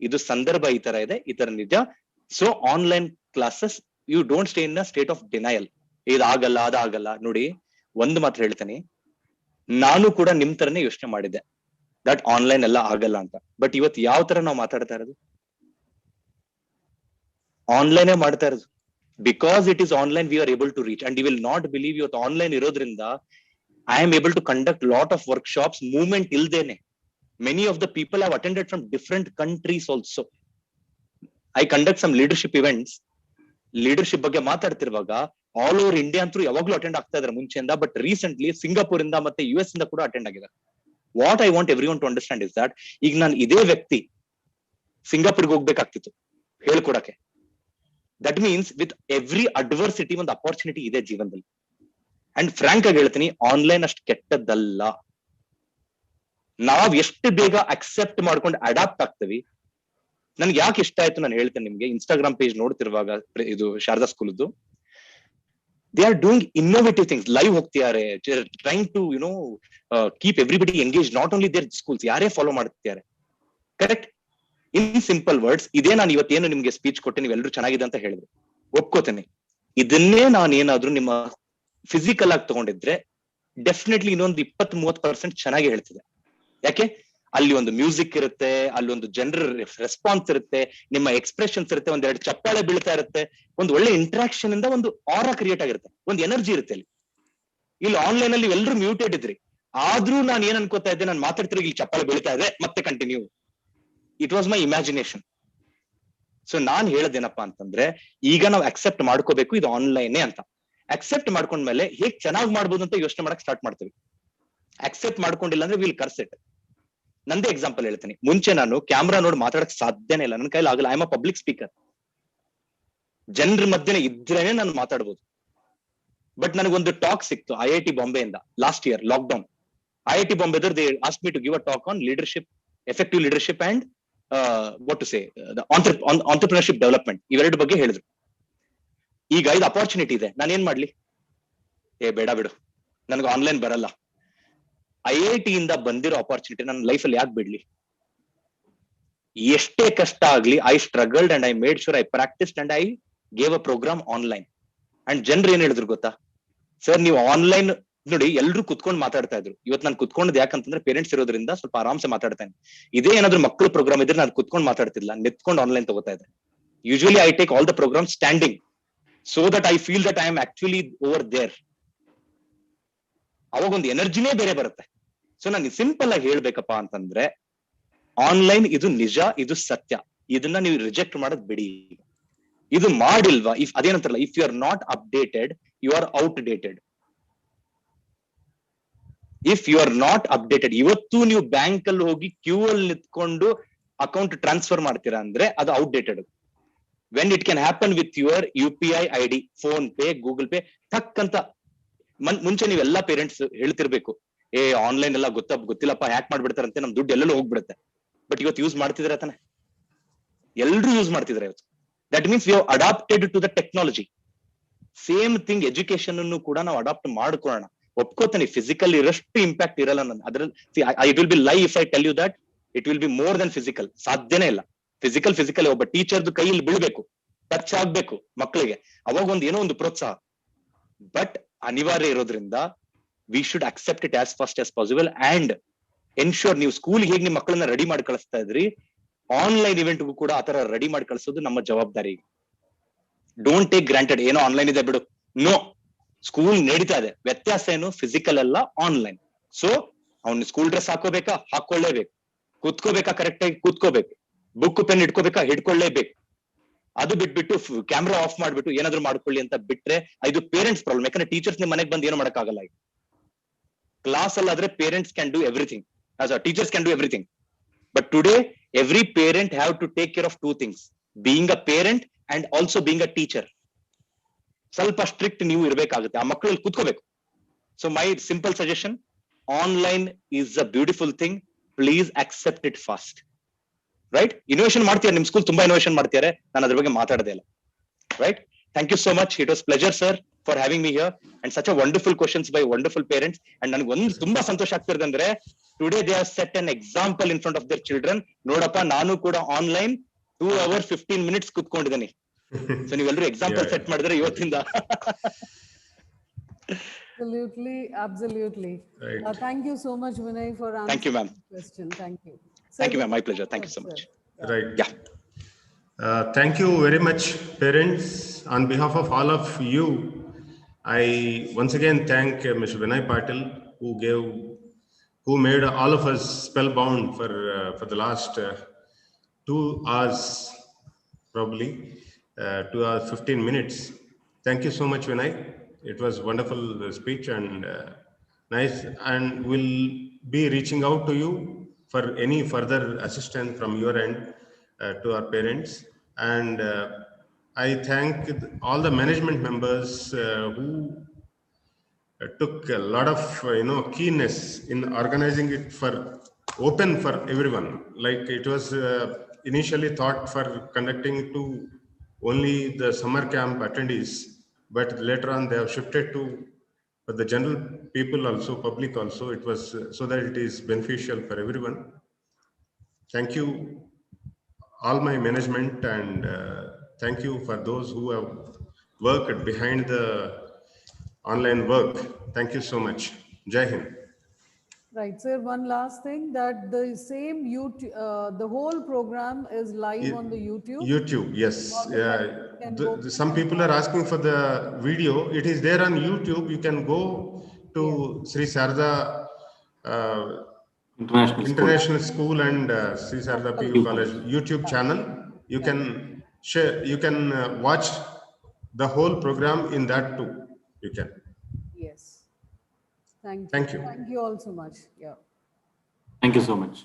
ಇದು ಸಂದರ್ಭ ಈ ತರ ಇದೆ, ಈ ತರ ನಿಜ. So online classes, you don't stay in a state of denial. ಇದಾಗಲ್ಲ, ಅದಾಗಲ್ಲ. ನೋಡಿ, ಒಂದು ಮಾತ್ರ ಹೇಳ್ತೀನಿ, ನಾನು ಕೂಡ ನಿಮ್ ತರನೇ ಯೋಚನೆ ಮಾಡಿದ್ದೆ ದಟ್ ಆನ್ಲೈನ್ ಎಲ್ಲ ಆಗಲ್ಲ ಅಂತ. ಬಟ್ ಇವತ್ತು ಯಾವ ತರ ನಾವು ಮಾತಾಡ್ತಾ ಇರೋದು? ಆನ್ಲೈನ್ ಮಾಡ್ತಾ ಇರೋದು. Because it is online we are able to reach. And you will not believe, ಇವತ್ತು ಆನ್ಲೈನ್ ಇರೋದ್ರಿಂದ I am able to conduct lot of workshops movement ಇಲ್ದೇನೆ. Many of the people have attended from different countries also. I conduct some leadership events. Leadership ಬಗ್ಗೆ ಮಾತಾಡ್ತಿರುವಾಗ ಆಲ್ ಓವರ್ ಇಂಡಿಯಾ ಅಂತೂ ಯಾವಾಗ್ಲೂ ಅಟೆಂಡ್ ಆಗ್ತಾ ಇದ್ದಾರೆ ಮುಂಚೆಯಿಂದ. ಬಟ್ ರೀಸೆಂಟ್ಲಿ ಸಿಂಗಾಪುರ್ ಇಂದ ಮತ್ತೆ US ಇಂದ ಕೂಡ ಅಟೆಂಡ್ ಆಗಿದ್ದಾರೆ. What I want every one to understand is that ಈಗ ನಾನು ಇದೇ ವ್ಯಕ್ತಿ ಸಿಂಗಾಪುರ್ಗೆ ಹೋಗ್ಬೇಕಾಗ್ತಿತ್ತು ಹೇಳ್ಕೊಡಕ್ಕೆ. That means with every adversity ಒಂದು ಅಪಾರ್ಚುನಿಟಿ ಇದೆ ಜೀವನದಲ್ಲಿ. ಅಂಡ್ ಫ್ರಾಂಕ್ ಆಗಿ ಹೇಳ್ತೀನಿ, ಆನ್ಲೈನ್ ಅಷ್ಟು ಕೆಟ್ಟದ್ದಲ್ಲ. ನಾವ್ ಎಷ್ಟು ಬೇಗ ಅಕ್ಸೆಪ್ಟ್ ಮಾಡ್ಕೊಂಡು ಅಡಾಪ್ಟ್ ಆಗ್ತೀವಿ. ನನ್ಗೆ ಯಾಕೆ ಇಷ್ಟ ಆಯ್ತು ನಾನು ಹೇಳ್ತೇನೆ ನಿಮ್ಗೆ. ಇನ್ಸ್ಟಾಗ್ರಾಮ್ ಪೇಜ್ ನೋಡ್ತಿರುವಾಗ ಇದು ಶಾರದಾ ಸ್ಕೂಲ್ದು, they are doing innovative things. Live ಹೋಗ್ತಿದ್ದಾರೆ, trying to keep everybody engage, not only their schools, ಯಾರೇ ಫಾಲೋ ಮಾಡ್ತಿದ್ದಾರೆ. ಕರೆಕ್ಟ್. ಇನ್ ಸಿಂಪಲ್ ವರ್ಡ್ಸ್, ಇದೇ ನಾನು ಇವತ್ತೇನು ನಿಮ್ಗೆ ಸ್ಪೀಚ್ ಕೊಟ್ಟೆ, ನೀವೆಲ್ಲರೂ ಚೆನ್ನಾಗಿದೆ ಅಂತ ಹೇಳಿದ್ರು, ಒಪ್ಕೋತೇನೆ. ಇದನ್ನೇ ನಾನು ಏನಾದ್ರು ನಿಮ್ಮ ಫಿಸಿಕಲ್ ಆಗಿ ತಗೊಂಡಿದ್ರೆ ಡೆಫಿನೆಟ್ಲಿ ಇನ್ನೊಂದು 20-30% ಚೆನ್ನಾಗಿ ಹೇಳ್ತಿದೆ. ಯಾಕೆ? ಅಲ್ಲಿ ಒಂದು ಮ್ಯೂಸಿಕ್ ಇರುತ್ತೆ, ಅಲ್ಲಿ ಒಂದು ಜನರ ರೆಸ್ಪಾನ್ಸ್ ಇರುತ್ತೆ, ನಿಮ್ಮ ಎಕ್ಸ್ಪ್ರೆಷನ್ಸ್ ಇರುತ್ತೆ, ಒಂದೆರಡು ಚಪ್ಪಾಳೆ ಬೀಳ್ತಾ ಇರುತ್ತೆ, ಒಂದು ಒಳ್ಳೆ ಇಂಟ್ರಾಕ್ಷನ್ ಇಂದ ಒಂದು ಆರಾ ಕ್ರಿಯೇಟ್ ಆಗಿರುತ್ತೆ, ಒಂದು ಎನರ್ಜಿ ಇರುತ್ತೆ ಅಲ್ಲಿ. ಇಲ್ಲಿ ಆನ್ಲೈನ್ ಅಲ್ಲಿ ಎಲ್ಲರೂ ಮ್ಯೂಟೆಡ್ ಇದ್ರಿ, ಆದ್ರೂ ನಾನು ಏನ್ ಅನ್ಕೋತಾ ಇದ್ದೆ, ನಾನು ಮಾತಾಡ್ತಿರೋ ಇಲ್ಲಿ ಚಪ್ಪಾಳೆ ಬೀಳ್ತಾ ಇದೆ, ಮತ್ತೆ continue. It was my imagination. So ನಾನ್ ಹೇಳದೇನಪ್ಪಾ ಅಂತಂದ್ರೆ, ಈಗ ನಾವು ಅಕ್ಸೆಪ್ಟ್ ಮಾಡ್ಕೋಬೇಕು ಇದು ಆನ್ಲೈನೇ ಅಂತ. ಅಕ್ಸೆಪ್ಟ್ ಮಾಡ್ಕೊಂಡ್ಮೇಲೆ ಹೇಗ್ ಚೆನ್ನಾಗಿ ಮಾಡ್ಬೋದು ಅಂತ ಯೋಚನೆ ಮಾಡಕ್ ಸ್ಟಾರ್ಟ್ ಮಾಡ್ತೀವಿ. ಅಕ್ಸೆಪ್ಟ್ ಮಾಡ್ಕೊಂಡಿಲ್ಲ ಅಂದ್ರೆ ವಿಲ್ ಕರ್ಸ್ ಇಟ್. ನಂದೇ ಎಕ್ಸಾಂಪಲ್ ಹೇಳ್ತೀನಿ. ಮುಂಚೆ ನಾನು ಕ್ಯಾಮ್ರಾ ನೋಡಿ ಮಾತಾಡಕ್ ಸಾಧ್ಯನೇ ಇಲ್ಲ, ನನ್ನ ಕೈಲಿ ಆಗಲ್ಲ. I am a public speaker. ಜನರ ಮಧ್ಯೆ ಇದ್ರೇನೆ ನಾನು ಮಾತಾಡ್ಬೋದು. ಬಟ್ ನನಗೊಂದು ಟಾಕ್ ಸಿಕ್ತು IIT ಬಾಂಬೆಯಿಂದ ಲಾಸ್ಟ್ ಇಯರ್ ಲಾಕ್ಡೌನ್. IIT ಬಾಂಬೆದವ್ರು they ask me to give a talk on leadership, effective leadership and what to say entrepreneurship development, ಇವೆರಡು ಬಗ್ಗೆ ಹೇಳಿದ್ರು. ಈಗ ಇದು ಅಪಾರ್ಚುನಿಟಿ ಇದೆ, ನಾನು ಏನ್ ಮಾಡ್ಲಿ? ಬೇಡ ಬಿಡು, ನನಗೆ ಆನ್ಲೈನ್ ಬರಲ್ಲ. IIT ಇಂದ ಬಂದಿರೋ ಅಪಾರ್ಚುನಿಟಿ ನನ್ನ ಲೈಫಲ್ಲಿ ಯಾಕೆ ಬಿಡ್ಲಿ? ಎಷ್ಟೇ ಕಷ್ಟ ಆಗ್ಲಿ, I struggled and I made sure I practised and I gave a programme online. And ಜನರು ಏನ್ ಹೇಳಿದ್ರು ಗೊತ್ತಾ ಸರ್, ನೀವು ಆನ್ಲೈನ್ ನೋಡಿ ಎಲ್ರು ಕುತ್ಕೊಂಡು ಮಾತಾಡ್ತಾ ಇದ್ರು. ಇವತ್ತು ನಾನು ಕುತ್ಕೊಂಡ್ ಯಾಕಂತಂದ್ರೆ ಪೇರೆಂಟ್ಸ್ ಇರೋದ್ರಿಂದ ಸ್ವಲ್ಪ ಆರಾಮ್ಸೆ ಮಾತಾಡ್ತೇನೆ. ಇದೇ ಏನಾದ್ರು ಮಕ್ಕಳ ಪ್ರೋಗ್ರಾಮ್ ಇದ್ರೆ ನಾನು ಕುತ್ಕೊಂಡು ಮಾತಾಡ್ತಿಲ್ಲ, ನೆತ್ಕೊಂಡು ಆನ್ಲೈನ್ ತಗೋತಾ ಇದ್ದೆ. Usually I take all the programme standing so that I feel that I am actually over there. ಅವಾಗ ಒಂದು ಎನರ್ಜಿನೇ ಬೇರೆ ಬರುತ್ತೆ. ಸೊ ನಾನು ಸಿಂಪಲ್ ಆಗಿ ಹೇಳ್ಬೇಕಪ್ಪ ಅಂತಂದ್ರೆ, ಆನ್ಲೈನ್ ಇದು ನಿಜ, ಇದು ಸತ್ಯ. ಇದನ್ನ ನೀವು ರಿಜೆಕ್ಟ್ ಮಾಡೋದ್ ಬಿಡಿ. ಇದು ಮಾಡಿಲ್ವಾ, ಇಫ್ ಅದೇನಂತಾರಲ್ಲ, if you are not updated you are outdated. If you are not updated, ಇವತ್ತು ನೀವು ಬ್ಯಾಂಕ್ ಅಲ್ಲಿ ಹೋಗಿ ಕ್ಯೂ ಅಲ್ಲಿ ನಿಂತ್ಕೊಂಡು ಅಕೌಂಟ್ ಟ್ರಾನ್ಸ್ಫರ್ ಮಾಡ್ತೀರಾ ಅಂದ್ರೆ ಅದು outdated. When it can happen with your UPI ID, phone pay, Google pay, ಥಕ್ ಅಂತ. ಮುಂಚೆ ನೀವೆಲ್ಲಾ ಪೇರೆಂಟ್ಸ್ ಹೇಳ್ತಿರ್ಬೇಕು, ಆನ್ಲೈನ್ ಎಲ್ಲ ಗೊತ್ತಿಲ್ಲಪ್ಪ, ಹ್ಯಾಕ್ ಮಾಡ್ಬಿಡ್ತಾರಂತೆ, ನಮ್ ದುಡ್ಡು ಎಲ್ಲೆಲ್ಲೋ ಹೋಗ್ಬಿಡುತ್ತೆ. ಬಟ್ ಇವತ್ತು ಯೂಸ್ ಮಾಡ್ತಿದ್ರೆ ತಾನೆ, ಎಲ್ರು ಯೂಸ್ ಮಾಡ್ತಿದ್ರೆ ಇವತ್ತು. That means we have adapted to the technology. Same thing education ಅನ್ನು ಕೂಡ ನಾವು ಅಡಾಪ್ಟ್ ಮಾಡ್ಕೊಳ್ಳೋಣ. ಒಪ್ಕೋತಾನೆ, ಫಿಸಿಕಲ್ ಇರಷ್ಟು ಇಂಪ್ಯಾಕ್ಟ್ ಇರಲ್ಲ ನನ್ನ ಅದ್ರಲ್ಲಿ. It will be lie if I tell you that it will be more than physical. ಸಾಧ್ಯನೇ ಇಲ್ಲ. ಫಿಸಿಕಲ್ ಒಬ್ಬ ಟೀಚರ್ದು ಕೈಯಲ್ಲಿ ಬೀಳ್ಬೇಕು, ಟಚ್ ಆಗ್ಬೇಕು ಮಕ್ಕಳಿಗೆ, ಅವಾಗ ಒಂದು ಏನೋ ಒಂದು ಪ್ರೋತ್ಸಾಹ. ಬಟ್ ಅನಿವಾರ್ಯ ಇರೋದ್ರಿಂದ we should accept it as fast as possible and ensure. ನೀವು ಸ್ಕೂಲ್ಗೆ ಹೇಗೆ ನಿಮ್ಮ ಮಕ್ಕಳನ್ನ ರೆಡಿ ಮಾಡಿ ಕಳಿಸ್ತಾ ಇದ್ರಿ, ಆನ್ಲೈನ್ ಇವೆಂಟ್ಗೂ ಕೂಡ ಆತರ ರೆಡಿ ಮಾಡಿ ಕಳಿಸೋದು ನಮ್ಮ ಜವಾಬ್ದಾರಿ. ಡೋಂಟ್ ಟೇಕ್ ಗ್ರಾಂಟೆಡ್, ಏನೋ ಆನ್ಲೈನ್ ಇದೆ ಬಿಡು. ನೋ, ಸ್ಕೂಲ್ ನಡೀತಾ ಇದೆ. ವ್ಯತ್ಯಾಸ ಏನು? ಫಿಸಿಕಲ್ ಅಲ್ಲ, ಆನ್ಲೈನ್. ಸೊ ಅವ್ನು ಸ್ಕೂಲ್ ಡ್ರೆಸ್ ಹಾಕೊಳ್ಳೇಬೇಕು, ಕೂತ್ಕೋಬೇಕಾ ಕರೆಕ್ಟ್ ಆಗಿ ಕೂತ್ಕೋಬೇಕು, ಬುಕ್ ಪೆನ್ ಹಿಡ್ಕೋಬೇಕಾ ಹಿಡ್ಕೊಳ್ಳೇಬೇಕು. ಅದು ಬಿಟ್ಬಿಟ್ಟು ಕ್ಯಾಮ್ರಾ ಆಫ್ ಮಾಡ್ಬಿಟ್ಟು ಏನಾದ್ರು ಮಾಡ್ಕೊಳ್ಳಿ ಅಂತ ಬಿಟ್ರೆ ಇದು ಪೇರೆಂಟ್ಸ್ ಪ್ರಾಬ್ಲಮ್. ಯಾಕಂದ್ರೆ ಟೀಚರ್ಸ್ ನಿಮ್ ಮನೆಗೆ ಬಂದು ಏನು ಮಾಡಕ್ಕಾಗಲ್ಲ. ಈಗ ಕ್ಲಾಸ್ ಅಲ್ಲಾದ್ರೆ parents can do everything, teachers can do everything. But today every parent have to take care of 2 things, being a parent and also being a teacher. ಸ್ವಲ್ಪ ಸ್ಟ್ರಿಕ್ಟ್ ನೀವು ಇರ್ಬೇಕಾಗುತ್ತೆ, ಆ ಮಕ್ಕಳಲ್ಲಿ ಕೂತ್ಕೋಬೇಕು. So my simple suggestion, online is a beautiful thing, please accept it fast. Right? Innovation ಮಾಡ್ತೀರಾ, ನಿಮ್ ಸ್ಕೂಲ್ ತುಂಬಾ ಇನೋವೇಷನ್ ಮಾಡ್ತಾರೆ, ನಾನು ಅದ್ರ ಬಗ್ಗೆ ಮಾತಾಡದೇ ಇಲ್ಲ. Right? Thank you so much. It was pleasure sir for having me here and such a wonderful questions by wonderful parents. And ನನಗೆ ಒಂದು ತುಂಬಾ ಸಂತೋಷ ಆಗ್ತಿರೋದಂದ್ರೆ, today they have set an example in front of their children. ನೋಡಪ್ಪ, ನಾನು ಕೂಡ ಆನ್ಲೈನ್ 2 hours 15 minutes ಕೂತ್ಕೊಂಡಿದ್ದೀನಿ. ಸೊ ನೀವೆಲ್ಲರೂ ಎಕ್ಸಾಂಪಲ್ ಸೆಟ್ ಮಾಡಿದ್ರೆ ಇವತ್ತಿಂದ.
Absolutely.
Right.
Thank you so much, Vinay, for answering
Thank you, ma'am.
the question. Thank you.
Thank you, ma'am. My pleasure. Thank you so much.
Right.
Yeah.
Thank you very much, parents. On behalf of all of you, I once again thank Mr. Vinay Patil, who made all of us spellbound for the last 2 hours, probably 2 hours 15 minutes. Thank you so much, Vinay. It was wonderful speech and nice. And we'll be reaching out to you for any further assistance from your end to our parents. And I thank all the management members who took a lot of keenness in organizing it for open for everyone. Like it was initially thought for conducting to only the summer camp attendees, but later on they have shifted to for the general people also, public also. It was so that it is beneficial for everyone. Thank you all my management, and thank you for those who have worked behind the online work. Thank you so much. Jai Hind.
Right, sir. One last thing, that the same YouTube, the whole program is live on the YouTube.
YouTube, yes.
All the parents can go
Some people are asking for the video. It is there on YouTube. You can go to Sri Sarda International School and Sri Sarda PU College YouTube channel. You can share. You can watch the whole program in that too. You can.
Yes. Thank you.
Thank you.
Thank you all so much. Yeah.
Thank you so much.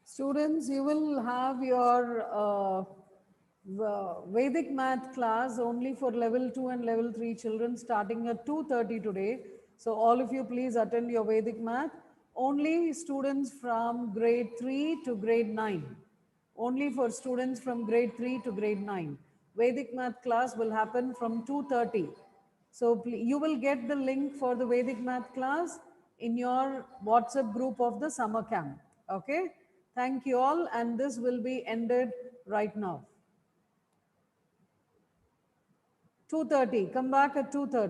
Students, you will have your Vedic math class only for level 2 and level 3 children starting at 2:30 today. So all of you please attend your Vedic math. Only students from grade 3 to grade 9. Only for students from grade 3 to grade 9. Vedic math class will happen from 2:30. So you will get the link for the Vedic math class in your WhatsApp group of the summer camp. Okay. Thank you all, and this will be ended right now. 2:30. Come back at 2:30.